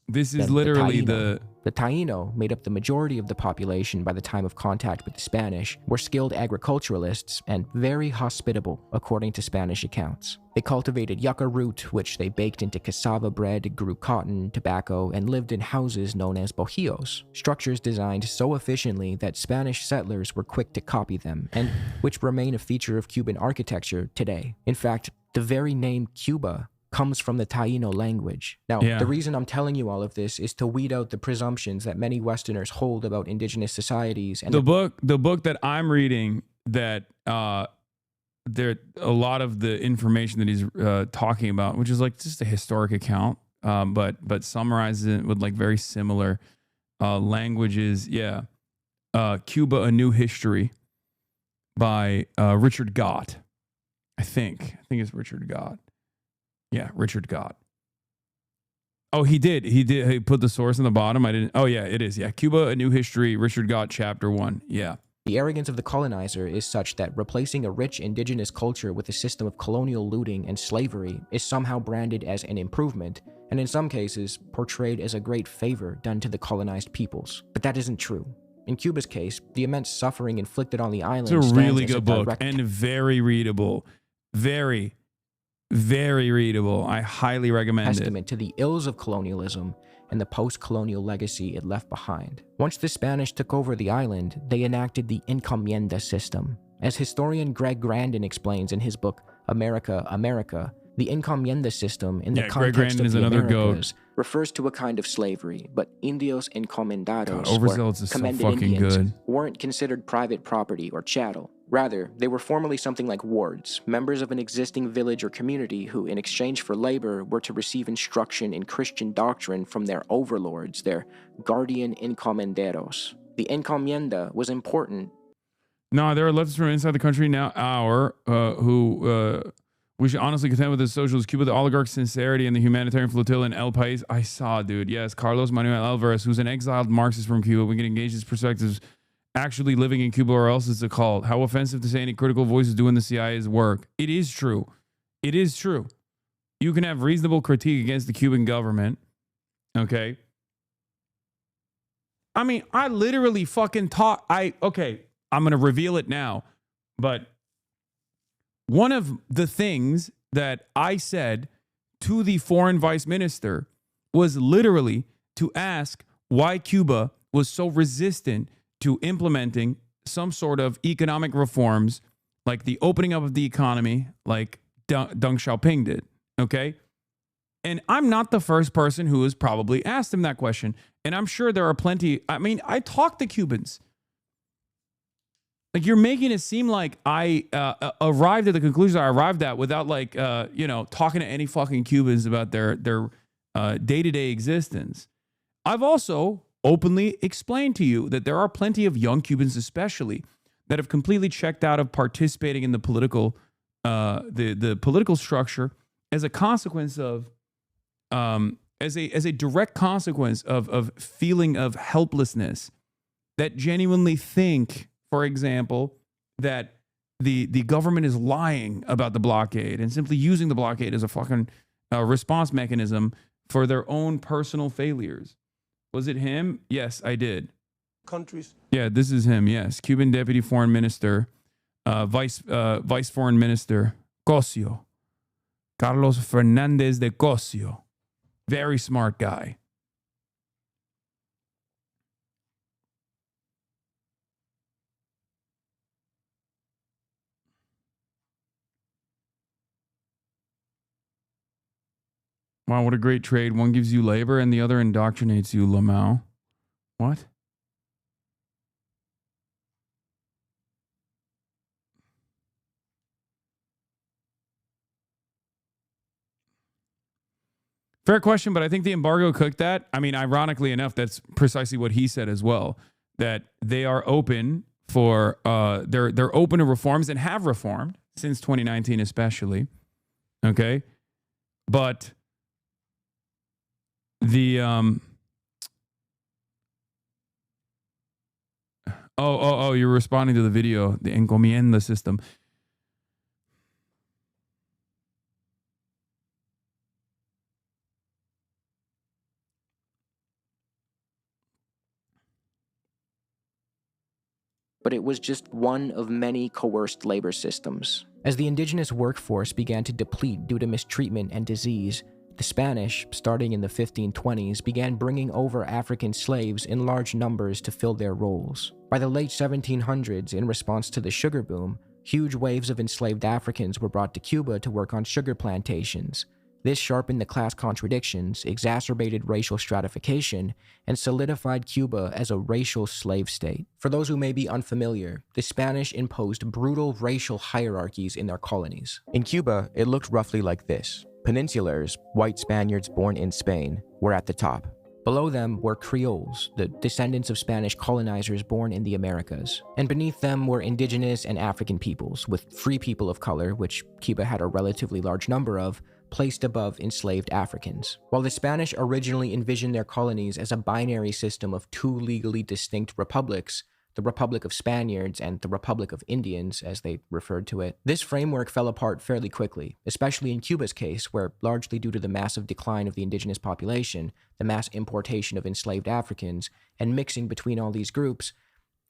this is literally the Taino made up the majority of the population by the time of contact with the Spanish, were skilled agriculturalists and very hospitable, according to Spanish accounts. They cultivated yucca root, which they baked into cassava bread, grew cotton, tobacco, and lived in houses known as bohíos, structures designed so efficiently that Spanish settlers were quick to copy them, and which remain a feature of Cuban architecture today. In fact, the very name Cuba comes from the Taino language. Now, the reason I'm telling you all of this is to weed out the presumptions that many Westerners hold about indigenous societies. And the book that I'm reading, that there a lot of the information that he's talking about, which is like just a historic account, but summarizes it with like very similar languages. Yeah, Cuba: A New History by Richard Gott. I think it's Richard Gott. Yeah, Richard Gott. Oh, he did. He put the source in the bottom. I didn't. Oh, yeah, it is. Yeah, Cuba: A New History, Richard Gott, Chapter 1. Yeah. The arrogance of the colonizer is such that replacing a rich indigenous culture with a system of colonial looting and slavery is somehow branded as an improvement, and in some cases, portrayed as a great favor done to the colonized peoples. But that isn't true. In Cuba's case, the immense suffering inflicted on the island It's a really good book and very readable. Very readable. I highly recommend it. Testament to the ills of colonialism and the post-colonial legacy it left behind. Once the Spanish took over the island, they enacted the encomienda system. As historian Greg Grandin explains in his book, America, America, the encomienda system in the context of the Americas refers to a kind of slavery, but indios encomendados, or commended Indians, weren't considered private property or chattel. Rather, they were formerly something like wards, members of an existing village or community who, in exchange for labor, were to receive instruction in Christian doctrine from their overlords, their guardian encomenderos. The encomienda was important. No, there are leftists from inside the country now, who we should honestly contend with the socialist Cuba, the oligarch sincerity, and the humanitarian flotilla in El País. I saw, dude. Yes, Carlos Manuel Alvarez, who's an exiled Marxist from Cuba. We can engage his perspectives actually living in Cuba, or else it's a cult. How offensive to say any critical voices doing the CIA's work. It is true. It is true. You can have reasonable critique against the Cuban government, okay? I mean, I literally fucking okay, I'm going to reveal it now. But one of the things that I said to the foreign vice minister was literally to ask why Cuba was so resistant to implementing some sort of economic reforms like the opening up of the economy, like Deng Xiaoping did, okay? And I'm not the first person who has probably asked him that question. And I'm sure there are plenty. I mean, I talked to Cubans. Like, you're making it seem like I arrived at the conclusion I arrived at without, like, talking to any fucking Cubans about their day-to-day existence. I've also openly explained to you that there are plenty of young Cubans, especially, that have completely checked out of participating in the political, the political structure as a consequence of, as a direct consequence of feeling of helplessness, that genuinely think, for example, that the government is lying about the blockade and simply using the blockade as a fucking response mechanism for their own personal failures. Was it him? Yes, I did. Countries. Yeah, this is him. Yes, Cuban Deputy Foreign Minister, Vice Foreign Minister Cosio, Carlos Fernandez de Cosio. Very smart guy. Wow, what a great trade. One gives you labor and the other indoctrinates you, Lamau. What? Fair question, but I think the embargo cooked that. I mean, ironically enough, that's precisely what he said as well, that they are open for, they're open to reforms and have reformed since 2019 especially, okay? But the, you're responding to the video, the encomienda system. But it was just one of many coerced labor systems. As the indigenous workforce began to deplete due to mistreatment and disease, the Spanish, starting in the 1520s, began bringing over African slaves in large numbers to fill their roles. By the late 1700s, in response to the sugar boom, huge waves of enslaved Africans were brought to Cuba to work on sugar plantations. This sharpened the class contradictions, exacerbated racial stratification, and solidified Cuba as a racial slave state. For those who may be unfamiliar, the Spanish imposed brutal racial hierarchies in their colonies. In Cuba, it looked roughly like this. Peninsulars, white Spaniards born in Spain, were at the top. Below them were Creoles, the descendants of Spanish colonizers born in the Americas. And beneath them were indigenous and African peoples, with free people of color, which Cuba had a relatively large number of, placed above enslaved Africans. While the Spanish originally envisioned their colonies as a binary system of two legally distinct republics, the Republic of Spaniards and the Republic of Indians, as they referred to it, this framework fell apart fairly quickly, especially in Cuba's case, where, largely due to the massive decline of the indigenous population, the mass importation of enslaved Africans, and mixing between all these groups,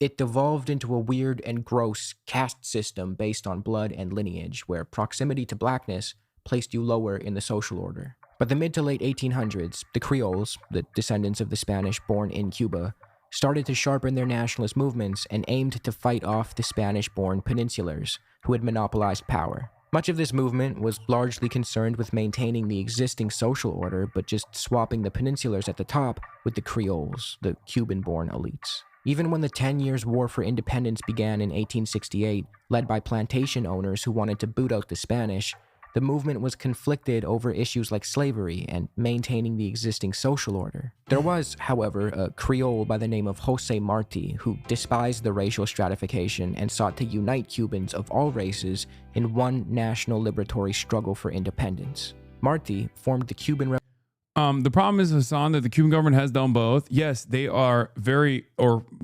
it devolved into a weird and gross caste system based on blood and lineage, where proximity to blackness placed you lower in the social order. By the mid to late 1800s, the Creoles, the descendants of the Spanish born in Cuba, started to sharpen their nationalist movements and aimed to fight off the Spanish-born peninsulars, who had monopolized power. Much of this movement was largely concerned with maintaining the existing social order, but just swapping the peninsulars at the top with the Creoles, the Cuban-born elites. Even when the 10 Years' War for Independence began in 1868, led by plantation owners who wanted to boot out the Spanish, the movement was conflicted over issues like slavery and maintaining the existing social order. There was, however, a Creole by the name of Jose Marti who despised the racial stratification and sought to unite Cubans of all races in one national liberatory struggle for independence. Marti formed the Cuban Revolution. The problem is, Hasan, that the Cuban government has done both. Yes, they are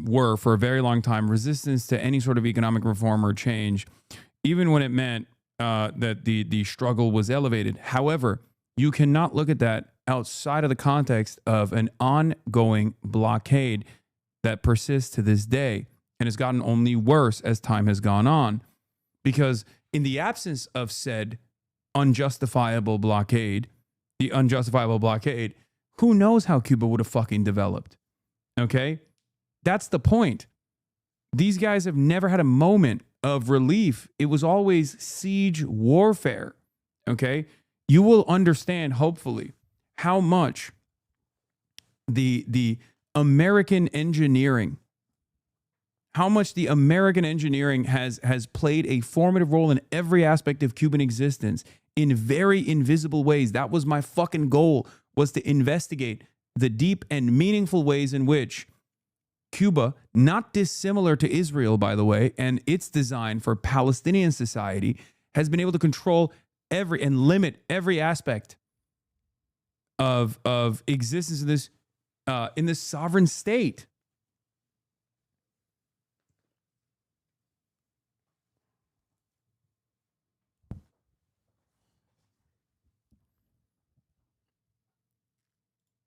were for a very long time resistance to any sort of economic reform or change, even when it meant that the struggle was elevated. However, you cannot look at that outside of the context of an ongoing blockade that persists to this day and has gotten only worse as time has gone on. Because in the absence of said unjustifiable blockade, the unjustifiable blockade, who knows how Cuba would have fucking developed? Okay? That's the point. These guys have never had a moment of relief. It was always siege warfare. Okay? You will understand, hopefully, how much the American engineering, has played a formative role in every aspect of Cuban existence in very invisible ways. That was my fucking goal, was to investigate the deep and meaningful ways in which Cuba, not dissimilar to Israel, by the way, and its design for Palestinian society, has been able to control every and limit every aspect of existence in this sovereign state.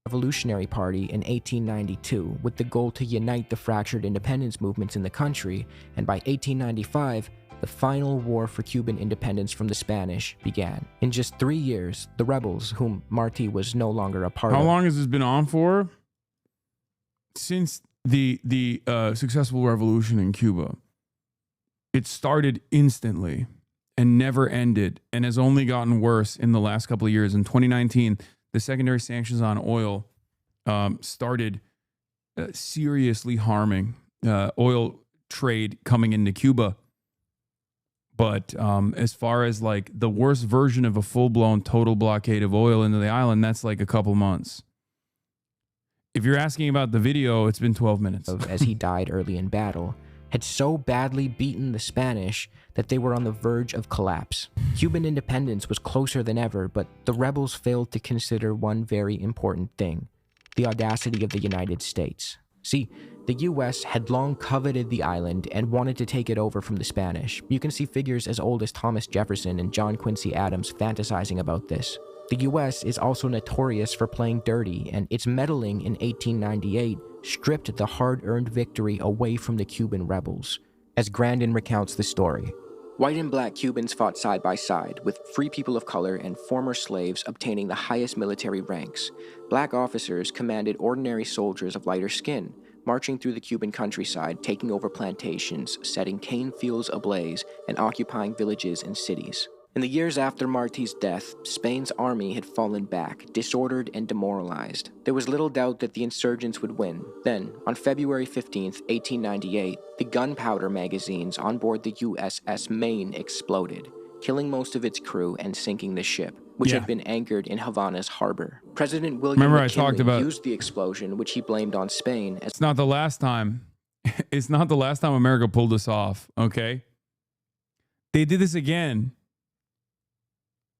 Revolutionary Party in 1892 with the goal to unite the fractured independence movements in the country, and by 1895, the final war for Cuban independence from the Spanish began. In just 3 years, the rebels, whom Martí was no longer a part of... How long has this been on for? Since the successful revolution in Cuba. It started instantly and never ended, and has only gotten worse in the last couple of years. In 2019, the secondary sanctions on oil started seriously harming oil trade coming into Cuba. But as far as like the worst version of a full-blown total blockade of oil into the island, that's like a couple months. If you're asking about the video, it's been 12 minutes. As he died early in battle, had so badly beaten the Spanish that they were on the verge of collapse. Cuban independence was closer than ever, but the rebels failed to consider one very important thing: the audacity of the United States. See, the US had long coveted the island and wanted to take it over from the Spanish. You can see figures as old as Thomas Jefferson and John Quincy Adams fantasizing about this. The US is also notorious for playing dirty, and its meddling in 1898 stripped the hard-earned victory away from the Cuban rebels. As Grandin recounts the story, white and black Cubans fought side by side, with free people of color and former slaves obtaining the highest military ranks. Black officers commanded ordinary soldiers of lighter skin, marching through the Cuban countryside, taking over plantations, setting cane fields ablaze, and occupying villages and cities. In the years after Martí's death, Spain's army had fallen back, disordered and demoralized. There was little doubt that the insurgents would win. Then, on February 15, 1898, the gunpowder magazines on board the USS Maine exploded, killing most of its crew and sinking the ship, which had been anchored in Havana's harbor. President William McKinley used the explosion, which he blamed on Spain. It's not the last time. It's not the last time America pulled this off, okay? They did this again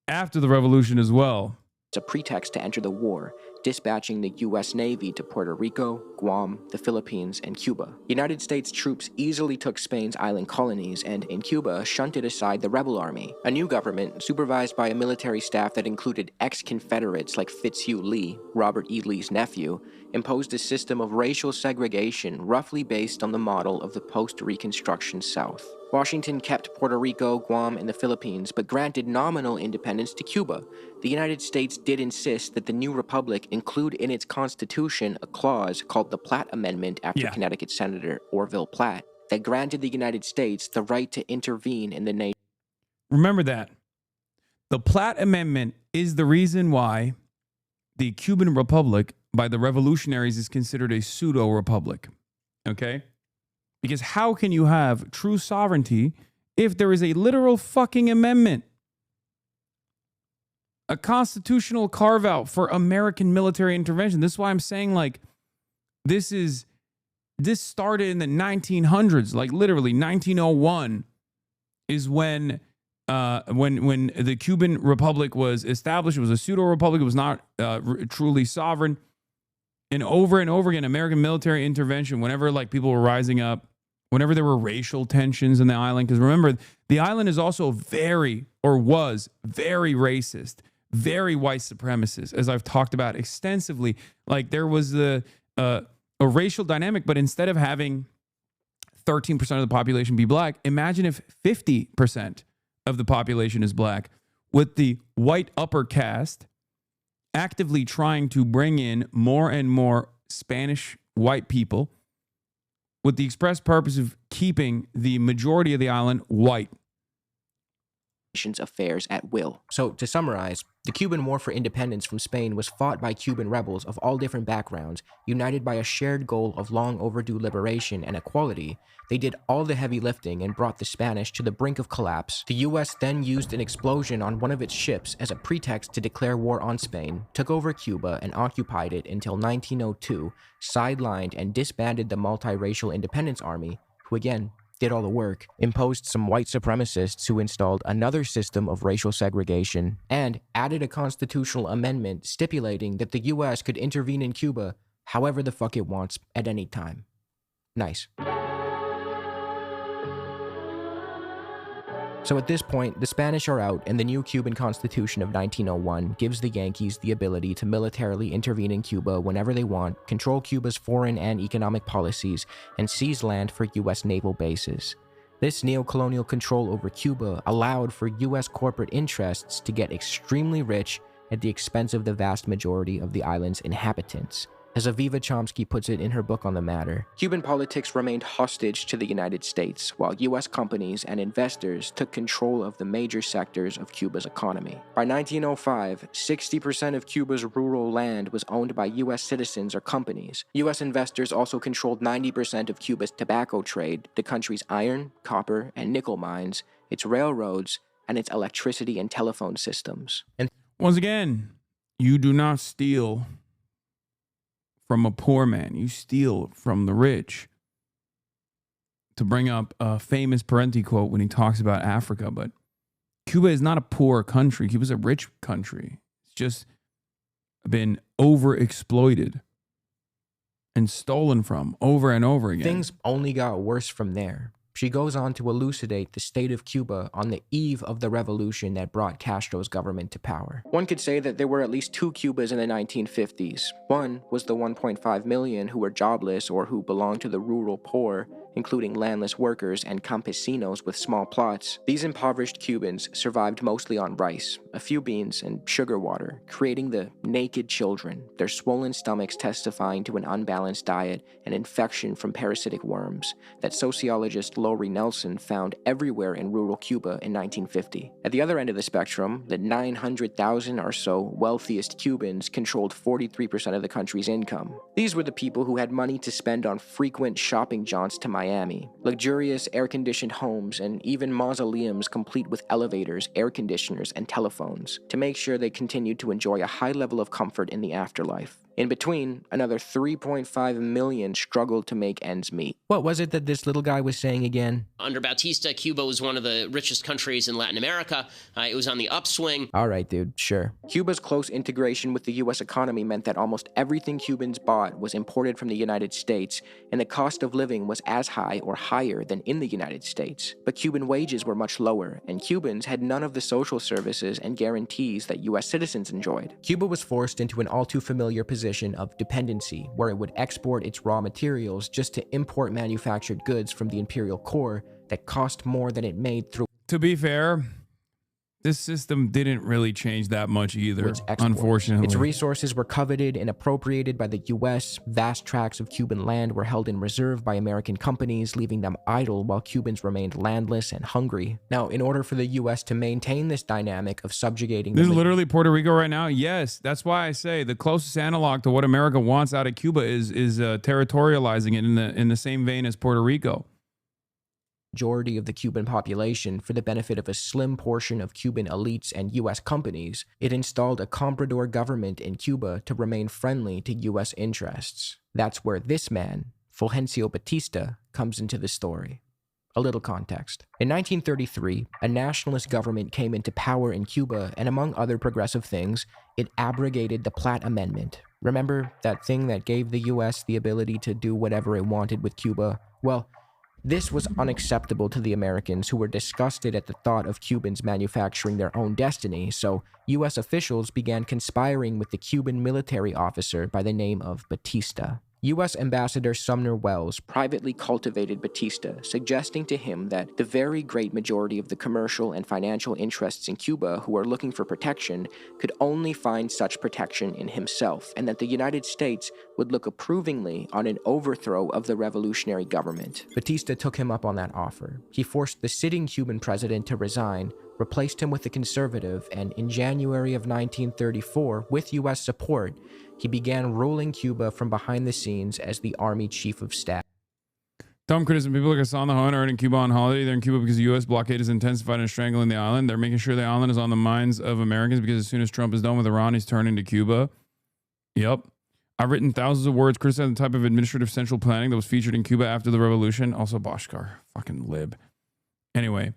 after the revolution as well. It's a pretext to enter the war, dispatching the U.S. Navy to Puerto Rico, Guam, the Philippines, and Cuba. United States troops easily took Spain's island colonies and, in Cuba, shunted aside the rebel army. A new government, supervised by a military staff that included ex-Confederates like Fitzhugh Lee, Robert E. Lee's nephew, imposed a system of racial segregation roughly based on the model of the post-Reconstruction South. Washington kept Puerto Rico, Guam, and the Philippines, but granted nominal independence to Cuba. The United States did insist that the new republic include in its constitution a clause called the Platt Amendment after Connecticut Senator Orville Platt that granted the United States the right to intervene in the nation. Remember that. The Platt Amendment is the reason why the Cuban Republic by the revolutionaries is considered a pseudo-republic. Okay? Because how can you have true sovereignty if there is a literal fucking amendment? A constitutional carve-out for American military intervention. This is why I'm saying, like, this started in the 1900s, like literally 1901 is when the Cuban Republic was established. It was a pseudo-republic. It was not truly sovereign. And over again, American military intervention, whenever like people were rising up, whenever there were racial tensions in the island, because remember, the island is also was very racist, very white supremacist, as I've talked about extensively. Like there was the a racial dynamic, but instead of having 13% of the population be black, imagine if 50% of the population is black, with the white upper caste actively trying to bring in more and more Spanish white people with the express purpose of keeping the majority of the island white. Affairs at will. So, to summarize, the Cuban War for Independence from Spain was fought by Cuban rebels of all different backgrounds, united by a shared goal of long overdue liberation and equality. They did all the heavy lifting and brought the Spanish to the brink of collapse. The US then used an explosion on one of its ships as a pretext to declare war on Spain, took over Cuba and occupied it until 1902, sidelined and disbanded the multiracial independence army, who again did all the work, imposed some white supremacists who installed another system of racial segregation, and added a constitutional amendment stipulating that the US could intervene in Cuba however the fuck it wants at any time. Nice. So at this point, the Spanish are out, and the new Cuban Constitution of 1901 gives the Yankees the ability to militarily intervene in Cuba whenever they want, control Cuba's foreign and economic policies, and seize land for US naval bases. This neo-colonial control over Cuba allowed for US corporate interests to get extremely rich at the expense of the vast majority of the island's inhabitants. As Aviva Chomsky puts it in her book on the matter, Cuban politics remained hostage to the United States, while US companies and investors took control of the major sectors of Cuba's economy. By 1905, 60% of Cuba's rural land was owned by US citizens or companies. US investors also controlled 90% of Cuba's tobacco trade, the country's iron, copper, and nickel mines, its railroads, and its electricity and telephone systems. And once again, you do not steal from a poor man. You steal from the rich. To bring up a famous Parenti quote when he talks about Africa, but Cuba is not a poor country. Cuba's a rich country. It's just been overexploited and stolen from over and over again. Things only got worse from there. She goes on to elucidate the state of Cuba on the eve of the revolution that brought Castro's government to power. One could say that there were at least two Cubas in the 1950s. One was the 1.5 million who were jobless or who belonged to the rural poor, including landless workers and campesinos with small plots. These impoverished Cubans survived mostly on rice, a few beans, and sugar water, creating the naked children, their swollen stomachs testifying to an unbalanced diet and infection from parasitic worms that sociologist Lori Nelson found everywhere in rural Cuba in 1950. At the other end of the spectrum, the 900,000 or so wealthiest Cubans controlled 43% of the country's income. These were the people who had money to spend on frequent shopping jaunts to Miami, luxurious air-conditioned homes, and even mausoleums complete with elevators, air conditioners, and telephones, to make sure they continued to enjoy a high level of comfort in the afterlife. In between, another 3.5 million struggled to make ends meet. What was it that this little guy was saying again? Under Bautista, Cuba was one of the richest countries in Latin America. It was on the upswing. All right, dude, sure. Cuba's close integration with the US economy meant that almost everything Cubans bought was imported from the United States, and the cost of living was as high or higher than in the United States. But Cuban wages were much lower, and Cubans had none of the social services and guarantees that US citizens enjoyed. Cuba was forced into an all too familiar position of dependency, where it would export its raw materials just to import manufactured goods from the imperial core that cost more than it made through. To be fair, this system didn't really change that much either, unfortunately. Its resources were coveted and appropriated by the US. Vast tracts of Cuban land were held in reserve by American companies, leaving them idle while Cubans remained landless and hungry. Now, in order for the US to maintain this dynamic of subjugating... This is literally Puerto Rico right now? Yes, that's why I say the closest analog to what America wants out of Cuba is territorializing it in the same vein as Puerto Rico. Majority of the Cuban population for the benefit of a slim portion of Cuban elites and US companies, it installed a comprador government in Cuba to remain friendly to US interests. That's where this man, Fulgencio Batista, comes into the story. A little context. In 1933, a nationalist government came into power in Cuba, and among other progressive things, it abrogated the Platt Amendment. Remember that thing that gave the US the ability to do whatever it wanted with Cuba? Well, this was unacceptable to the Americans, who were disgusted at the thought of Cubans manufacturing their own destiny, so US officials began conspiring with the Cuban military officer by the name of Batista. U.S. Ambassador Sumner Wells privately cultivated Batista, suggesting to him that the very great majority of the commercial and financial interests in Cuba who are looking for protection could only find such protection in himself, and that the United States would look approvingly on an overthrow of the revolutionary government. Batista took him up on that offer. He forced the sitting Cuban president to resign, replaced him with a conservative, and in January of 1934, with U.S. support, he began ruling Cuba from behind the scenes as the Army Chief of Staff. Dumb criticism. People like Hasan are in Cuba on holiday. They're in Cuba because the U.S. blockade is intensified and strangling the island. They're making sure the island is on the minds of Americans because as soon as Trump is done with Iran, he's turning to Cuba. Yep. I've written thousands of words criticizing the type of administrative central planning that was featured in Cuba after the revolution. Also, Bashkar. Fucking lib. Anyway,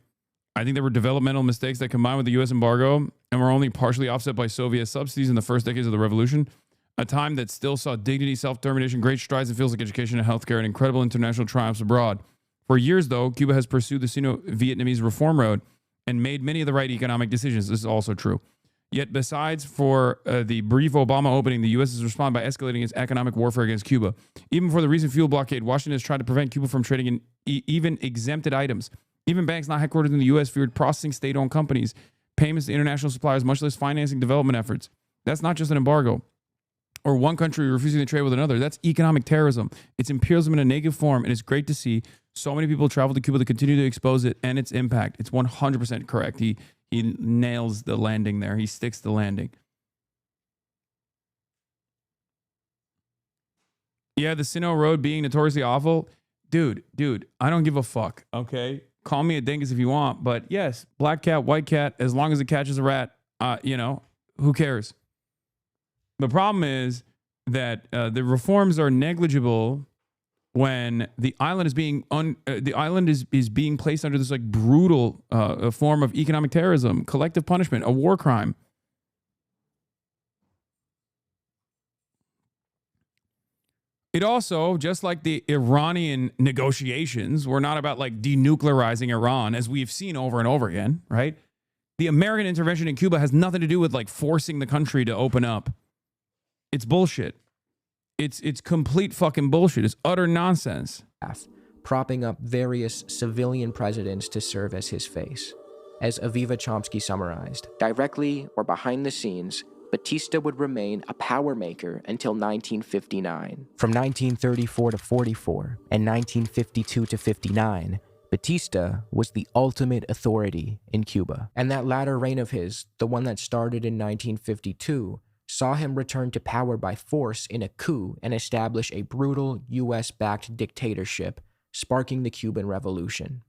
I think there were developmental mistakes that combined with the U.S. embargo and were only partially offset by Soviet subsidies in the first decades of the revolution. A time that still saw dignity, self-determination, great strides in fields like education and healthcare, and incredible international triumphs abroad. For years, though, Cuba has pursued the Sino-Vietnamese reform road and made many of the right economic decisions. This is also true. Yet, besides for the brief Obama opening, the U.S. has responded by escalating its economic warfare against Cuba. Even for the recent fuel blockade, Washington has tried to prevent Cuba from trading in even exempted items. Even banks not headquartered in the U.S. feared processing state-owned companies, payments to international suppliers, much less financing development efforts. That's not just an embargo or one country refusing to trade with another. That's economic terrorism. It's imperialism in a negative form, and it's great to see so many people travel to Cuba to continue to expose it and its impact. It's 100% correct. He nails the landing there. He sticks the landing. Yeah, the Sino Road being notoriously awful. Dude, I don't give a fuck, okay? Call me a dingus if you want, but yes, black cat, white cat, as long as it catches a rat, who cares? The problem is that the reforms are negligible when the island is being is being placed under this like brutal form of economic terrorism, collective punishment, a war crime. It also, just like the Iranian negotiations, were not about like denuclearizing Iran, as we've seen over and over again, right? The American intervention in Cuba has nothing to do with like forcing the country to open up. It's bullshit. It's complete fucking bullshit. It's utter nonsense. Propping up various civilian presidents to serve as his face. As Aviva Chomsky summarized, directly or behind the scenes, Batista would remain a power maker until 1959. From 1934 to 44 and 1952 to 59, Batista was the ultimate authority in Cuba. And that latter reign of his, the one that started in 1952, saw him return to power by force in a coup and establish a brutal US-backed dictatorship, sparking the Cuban Revolution.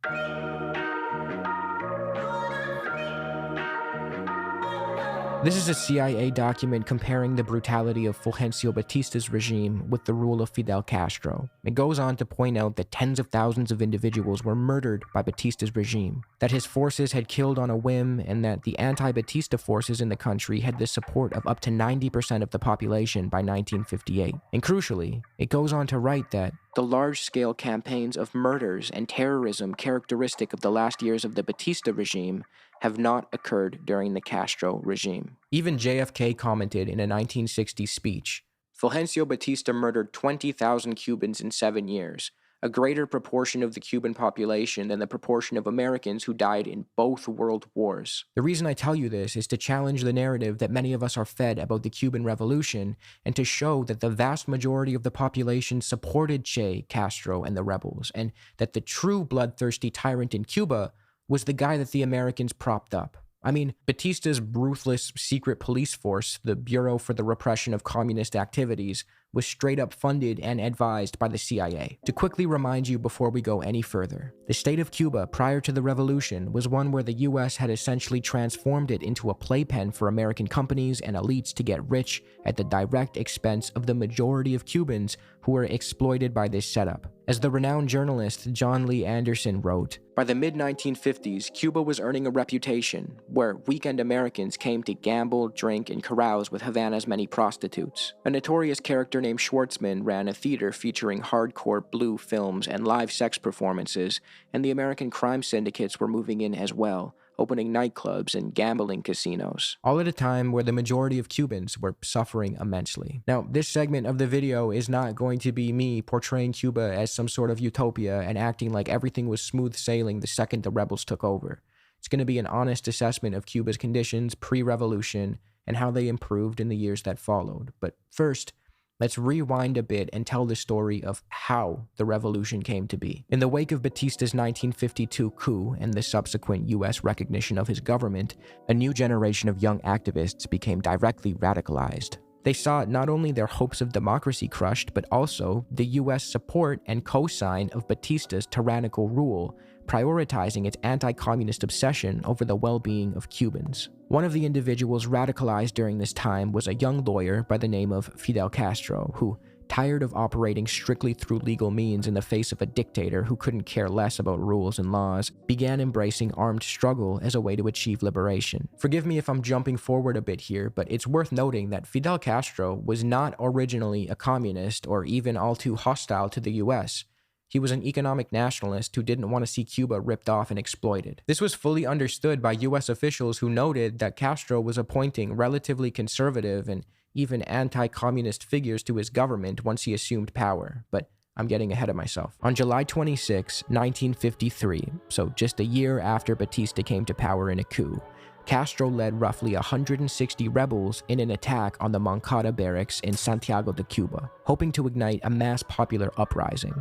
This is a CIA document comparing the brutality of Fulgencio Batista's regime with the rule of Fidel Castro. It goes on to point out that tens of thousands of individuals were murdered by Batista's regime, that his forces had killed on a whim, and that the anti-Batista forces in the country had the support of up to 90% of the population by 1958. And crucially, it goes on to write that the large-scale campaigns of murders and terrorism characteristic of the last years of the Batista regime have not occurred during the Castro regime. Even JFK commented in a 1960 speech, Fulgencio Batista murdered 20,000 Cubans in 7 years, a greater proportion of the Cuban population than the proportion of Americans who died in both world wars. The reason I tell you this is to challenge the narrative that many of us are fed about the Cuban Revolution and to show that the vast majority of the population supported Che, Castro, and the rebels, and that the true bloodthirsty tyrant in Cuba was the guy that the Americans propped up. I mean, Batista's ruthless secret police force, the Bureau for the Repression of Communist Activities, was straight up funded and advised by the CIA. To quickly remind you before we go any further, the state of Cuba prior to the revolution was one where the US had essentially transformed it into a playpen for American companies and elites to get rich at the direct expense of the majority of Cubans who were exploited by this setup. As the renowned journalist John Lee Anderson wrote, by the mid-1950s, Cuba was earning a reputation where weekend Americans came to gamble, drink, and carouse with Havana's many prostitutes. A notorious character named Schwartzman ran a theater featuring hardcore blue films and live sex performances, and the American crime syndicates were moving in as well, opening nightclubs and gambling casinos, all at a time where the majority of Cubans were suffering immensely. Now, this segment of the video is not going to be me portraying Cuba as some sort of utopia and acting like everything was smooth sailing the second the rebels took over. It's going to be an honest assessment of Cuba's conditions pre-revolution and how they improved in the years that followed. But first, let's rewind a bit and tell the story of how the revolution came to be. In the wake of Batista's 1952 coup and the subsequent US recognition of his government, a new generation of young activists became directly radicalized. They saw not only their hopes of democracy crushed, but also the US support and co-sign of Batista's tyrannical rule, prioritizing its anti-communist obsession over the well-being of Cubans. One of the individuals radicalized during this time was a young lawyer by the name of Fidel Castro, who, tired of operating strictly through legal means in the face of a dictator who couldn't care less about rules and laws, began embracing armed struggle as a way to achieve liberation. Forgive me if I'm jumping forward a bit here, but it's worth noting that Fidel Castro was not originally a communist or even all too hostile to the US. He was an economic nationalist who didn't want to see Cuba ripped off and exploited. This was fully understood by US officials who noted that Castro was appointing relatively conservative and even anti-communist figures to his government once he assumed power. But I'm getting ahead of myself. On July 26, 1953, so just a year after Batista came to power in a coup, Castro led roughly 160 rebels in an attack on the Moncada barracks in Santiago de Cuba, hoping to ignite a mass popular uprising.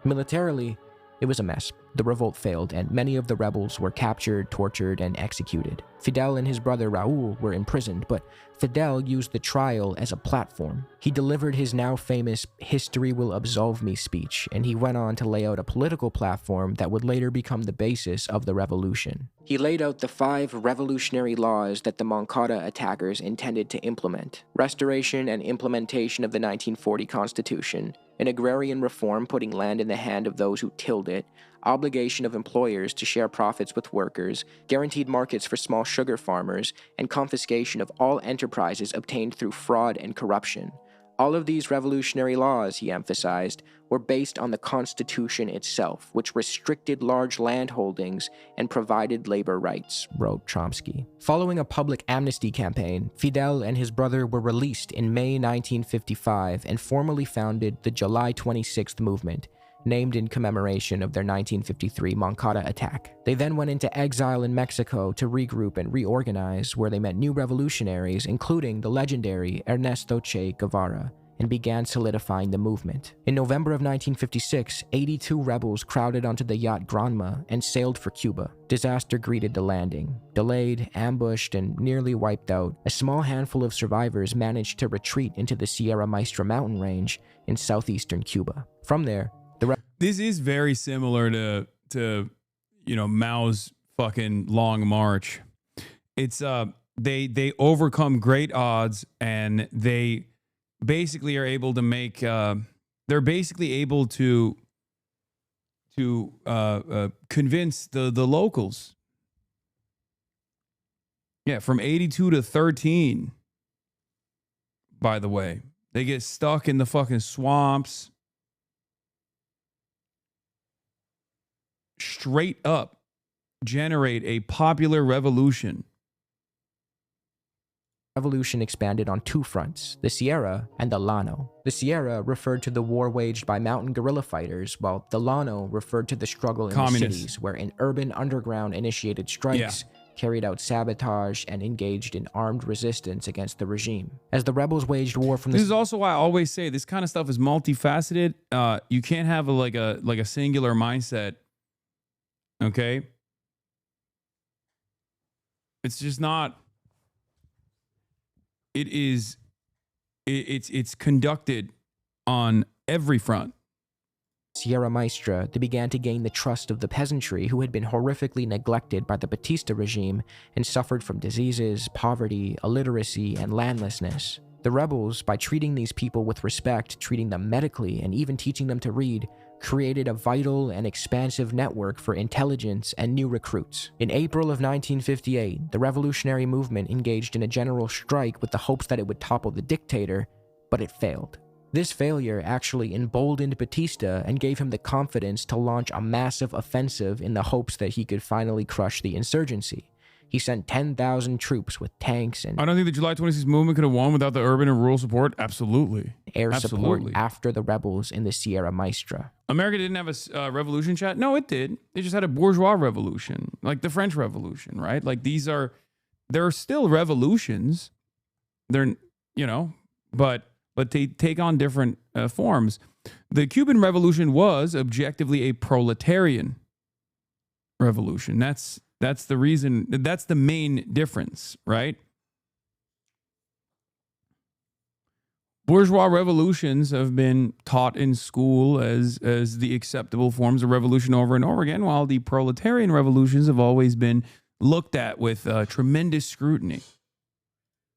Militarily, it was a mess. The revolt failed, and many of the rebels were captured, tortured, and executed. Fidel and his brother Raul were imprisoned, but Fidel used the trial as a platform. He delivered his now famous "History will absolve me" speech, and he went on to lay out a political platform that would later become the basis of the revolution. He laid out the 5 revolutionary laws that the Moncada attackers intended to implement: restoration and implementation of the 1940 Constitution, an agrarian reform putting land in the hand of those who tilled it, obligation of employers to share profits with workers, guaranteed markets for small sugar farmers, and confiscation of all enterprises obtained through fraud and corruption. All of these revolutionary laws, he emphasized, were based on the Constitution itself, which restricted large land holdings and provided labor rights, wrote Chomsky. Following a public amnesty campaign, Fidel and his brother were released in May 1955 and formally founded the July 26th movement, named in commemoration of their 1953 Moncada attack. They then went into exile in Mexico to regroup and reorganize, where they met new revolutionaries, including the legendary Ernesto Che Guevara, and began solidifying the movement. In November of 1956, 82 rebels crowded onto the yacht Granma and sailed for Cuba. Disaster greeted the landing. Delayed, ambushed, and nearly wiped out, a small handful of survivors managed to retreat into the Sierra Maestra mountain range in southeastern Cuba. From there, this is very similar to you know, Mao's fucking Long March. It's they overcome great odds, and they basically are able to make they're basically able to convince the locals. Yeah, from 82 to 13. By the way, they get stuck in the fucking swamps. Straight up generate a popular revolution. Revolution expanded on 2 fronts, the Sierra and the Llano. The Sierra referred to the war waged by mountain guerrilla fighters, while the Llano referred to the struggle in the cities, where an urban underground initiated strikes, carried out sabotage, and engaged in armed resistance against the regime. As the rebels waged war from the— This is also why I always say this kind of stuff is multifaceted. You can't have a singular mindset. Okay? It's just not. It's conducted on every front. Sierra Maestra, they began to gain the trust of the peasantry, who had been horrifically neglected by the Batista regime and suffered from diseases, poverty, illiteracy, and landlessness. The rebels, by treating these people with respect, treating them medically, and even teaching them to read, created a vital and expansive network for intelligence and new recruits. In April of 1958, the revolutionary movement engaged in a general strike with the hopes that it would topple the dictator, but it failed. This failure actually emboldened Batista and gave him the confidence to launch a massive offensive in the hopes that he could finally crush the insurgency. He sent 10,000 troops with tanks and I don't think the July 26th movement could have won without the urban and rural support. Absolutely. air support Absolutely. after the rebels in the Sierra Maestra. America didn't have a revolution, chat? No, it did. It just had a bourgeois revolution, like the French Revolution, right? Like there are still revolutions. They're, but they take on different forms. The Cuban Revolution was objectively a proletarian revolution. That's the reason. That's the main difference, right? Bourgeois revolutions have been taught in school as the acceptable forms of revolution over and over again, while the proletarian revolutions have always been looked at with tremendous scrutiny.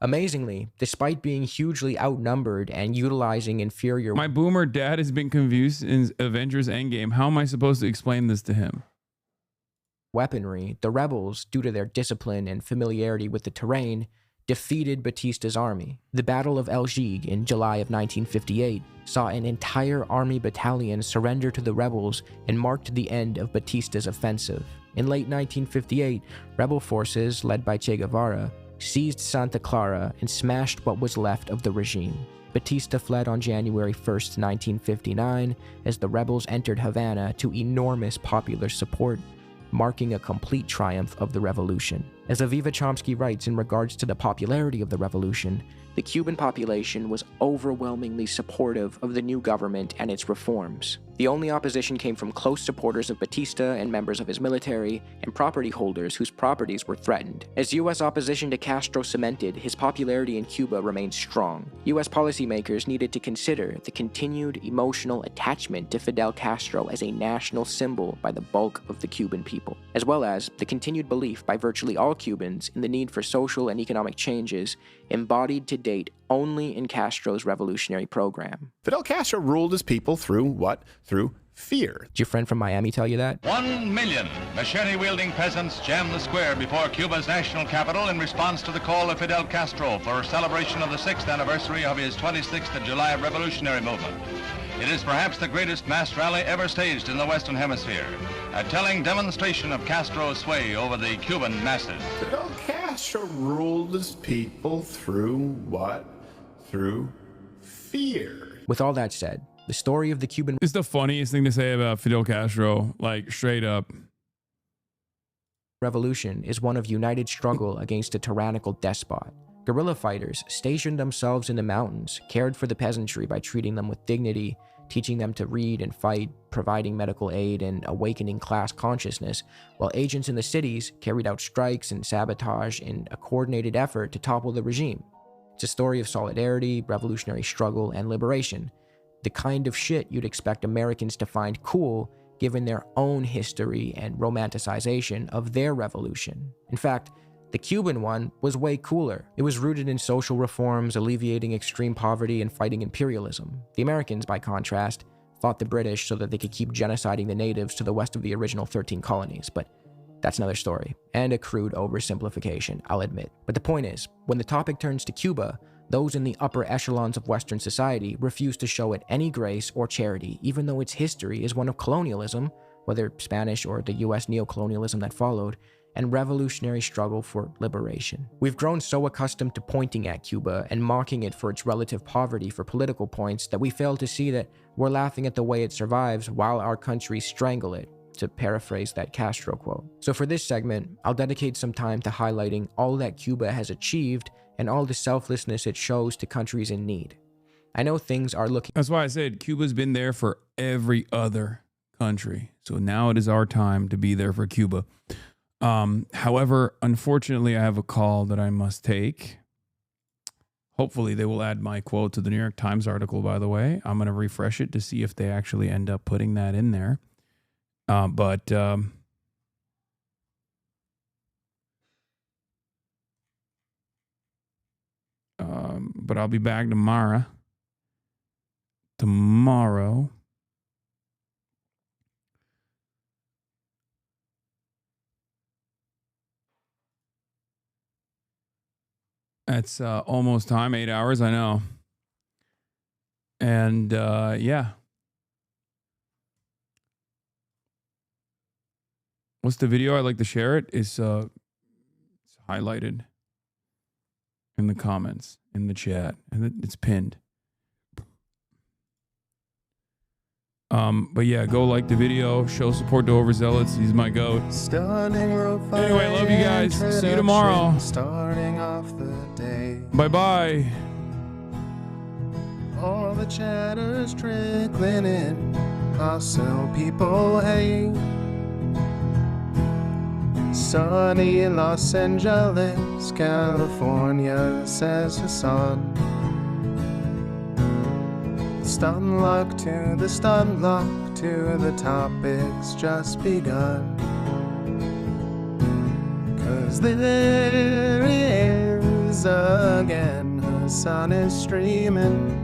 Amazingly, despite being hugely outnumbered and utilizing inferior... My boomer dad has been confused in Avengers Endgame. How am I supposed to explain this to him? weaponry, the rebels, due to their discipline and familiarity with the terrain, defeated Batista's army. The Battle of El Jig in July of 1958 saw an entire army battalion surrender to the rebels and marked the end of Batista's offensive. In late 1958, rebel forces, led by Che Guevara, seized Santa Clara and smashed what was left of the regime. Batista fled on January 1st, 1959, as the rebels entered Havana to enormous popular support, marking a complete triumph of the revolution. As Aviva Chomsky writes in regards to the popularity of the revolution, the Cuban population was overwhelmingly supportive of the new government and its reforms. The only opposition came from close supporters of Batista and members of his military, and property holders whose properties were threatened. As U.S. opposition to Castro cemented, his popularity in Cuba remained strong. U.S. policymakers needed to consider the continued emotional attachment to Fidel Castro as a national symbol by the bulk of the Cuban people, as well as the continued belief by virtually all Cubans in the need for social and economic changes embodied to date only in Castro's revolutionary program. Fidel Castro ruled his people through what? Through fear. Did your friend from Miami tell you that? 1 million machete-wielding peasants jammed the square before Cuba's national capital in response to the call of Fidel Castro for a celebration of the 6th anniversary of his 26th of July revolutionary movement. It is perhaps the greatest mass rally ever staged in the Western Hemisphere, a telling demonstration of Castro's sway over the Cuban masses. Fidel Castro ruled his people through what? Through fear. With all that said, the story of the Cuban... It's the funniest thing to say about Fidel Castro, like straight up. Revolution is one of united struggle against a tyrannical despot. Guerrilla fighters stationed themselves in the mountains, cared for the peasantry by treating them with dignity, teaching them to read and fight, providing medical aid, and awakening class consciousness, while agents in the cities carried out strikes and sabotage in a coordinated effort to topple the regime. It's a story of solidarity, revolutionary struggle, and liberation. The kind of shit you'd expect Americans to find cool given their own history and romanticization of their revolution. In fact, the Cuban one was way cooler. It was rooted in social reforms, alleviating extreme poverty, and fighting imperialism. The Americans, by contrast, fought the British so that they could keep genociding the natives to the west of the original 13 colonies, but that's another story, and a crude oversimplification, I'll admit. But the point is, when the topic turns to Cuba, those in the upper echelons of Western society refuse to show it any grace or charity, even though its history is one of colonialism, whether Spanish or the US neocolonialism that followed, and revolutionary struggle for liberation. We've grown so accustomed to pointing at Cuba and mocking it for its relative poverty for political points that we fail to see that we're laughing at the way it survives while our countries strangle it, to paraphrase that Castro quote. So for this segment, I'll dedicate some time to highlighting all that Cuba has achieved and all the selflessness it shows to countries in need. I know things are looking... That's why I said Cuba's been there for every other country. So now it is our time to be there for Cuba. However, unfortunately, I have a call that I must take. Hopefully, they will add my quote to the New York Times article, by the way. I'm going to refresh it to see if they actually end up putting that in there. But I'll be back tomorrow. It's almost time, 8 hours, I know. And yeah. What's the video? I'd like to share it. It's highlighted in the comments, in the chat, and it's pinned. But yeah, go like the video, show support to Overzealots. He's my goat. Anyway, I love you guys. See you tomorrow. Starting off the day. Bye-bye. All the chatter's trickling in. I'll sell people hay. Sunny in Los Angeles, California, says Hasan. Stun luck to the stun luck to the topic's just begun. 'Cause there he is again. Hasan is streaming.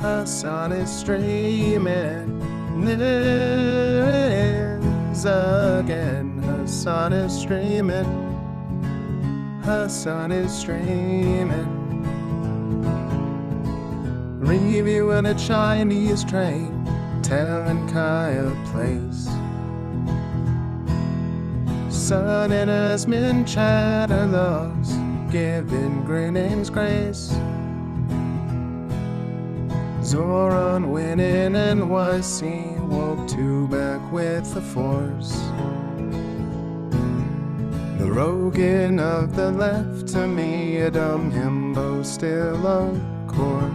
Hasan is streaming. There it is again. Hasan is streaming. Hasan is streaming. Reviewing a Chinese train, telling Kaya place. Sun and Asmin chatter loves, giving Greening's grace. Zoran winning NYC, woke two back with the force. The Rogan of the left to me, a dumb himbo still of course.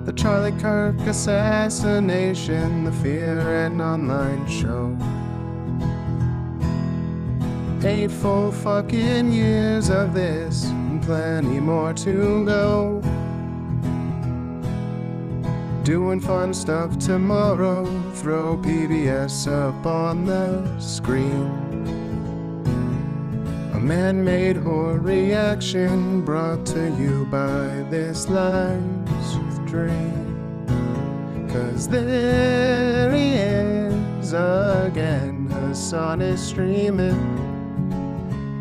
The Charlie Kirk assassination, the Fear and Online show. 8 full fucking years of this, and plenty more to go. Doing fun stuff tomorrow, throw PBS up on the screen. A man-made horror reaction brought to you by this life's dream. 'Cause there he is again, Hasan is streaming.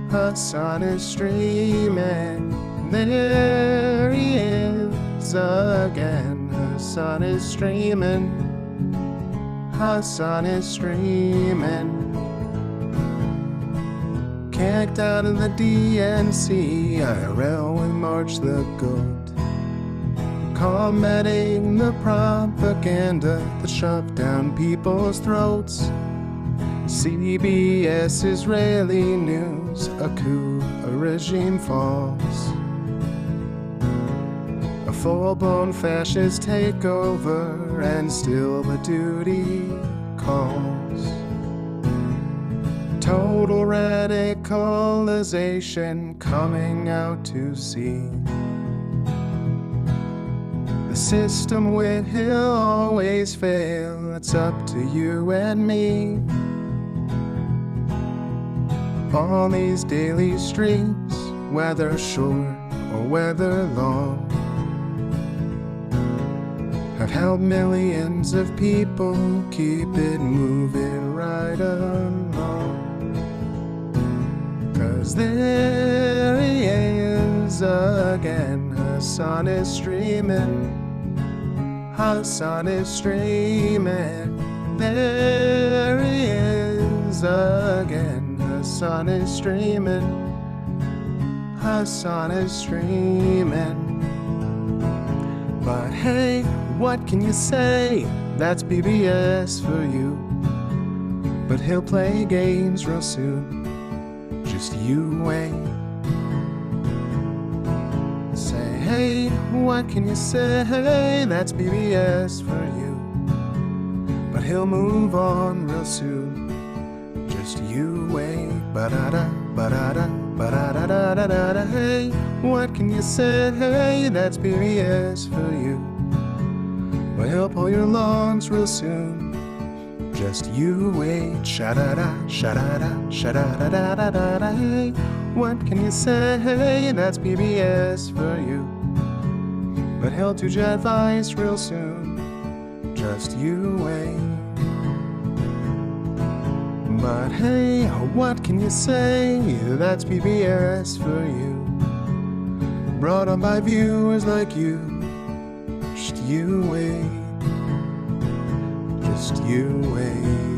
Hasan is streaming. There he is again, Hasan is streaming. Hasan is streaming. Kicked out of the DNC, IRL with March the Goat. Combating the propaganda that shoved down people's throats. CBS Israeli news, a coup, a regime falls. A full-blown fascist takeover, and still the duty calls. Total radicalization coming out to see. The system will always fail, it's up to you and me. On these daily streets, whether short or whether long, have helped millions of people keep it moving right along. 'Cause there he is again, Hasan is streaming. Hasan is streaming. There he is again, Hasan is streaming. Hasan is streaming. But hey, what can you say? That's BBS for you. But he'll play games real soon. Just you wait. Say, hey, what can you say? That's BBS for you. But he'll move on real soon. Just you wait. Ba-da-da, ba-da-da, ba-da-da-da-da-da. Hey, what can you say? That's BBS for you. But he'll pull your lungs real soon. Just you wait. Sha-da-da, sha-da-da, sha-da-da-da-da-da. Hey, what can you say? That's BBS for you. But he'll do jet advice real soon. Just you wait. But hey, what can you say? That's PBS for you. Brought on by viewers like you. Just you wait. Just you wait.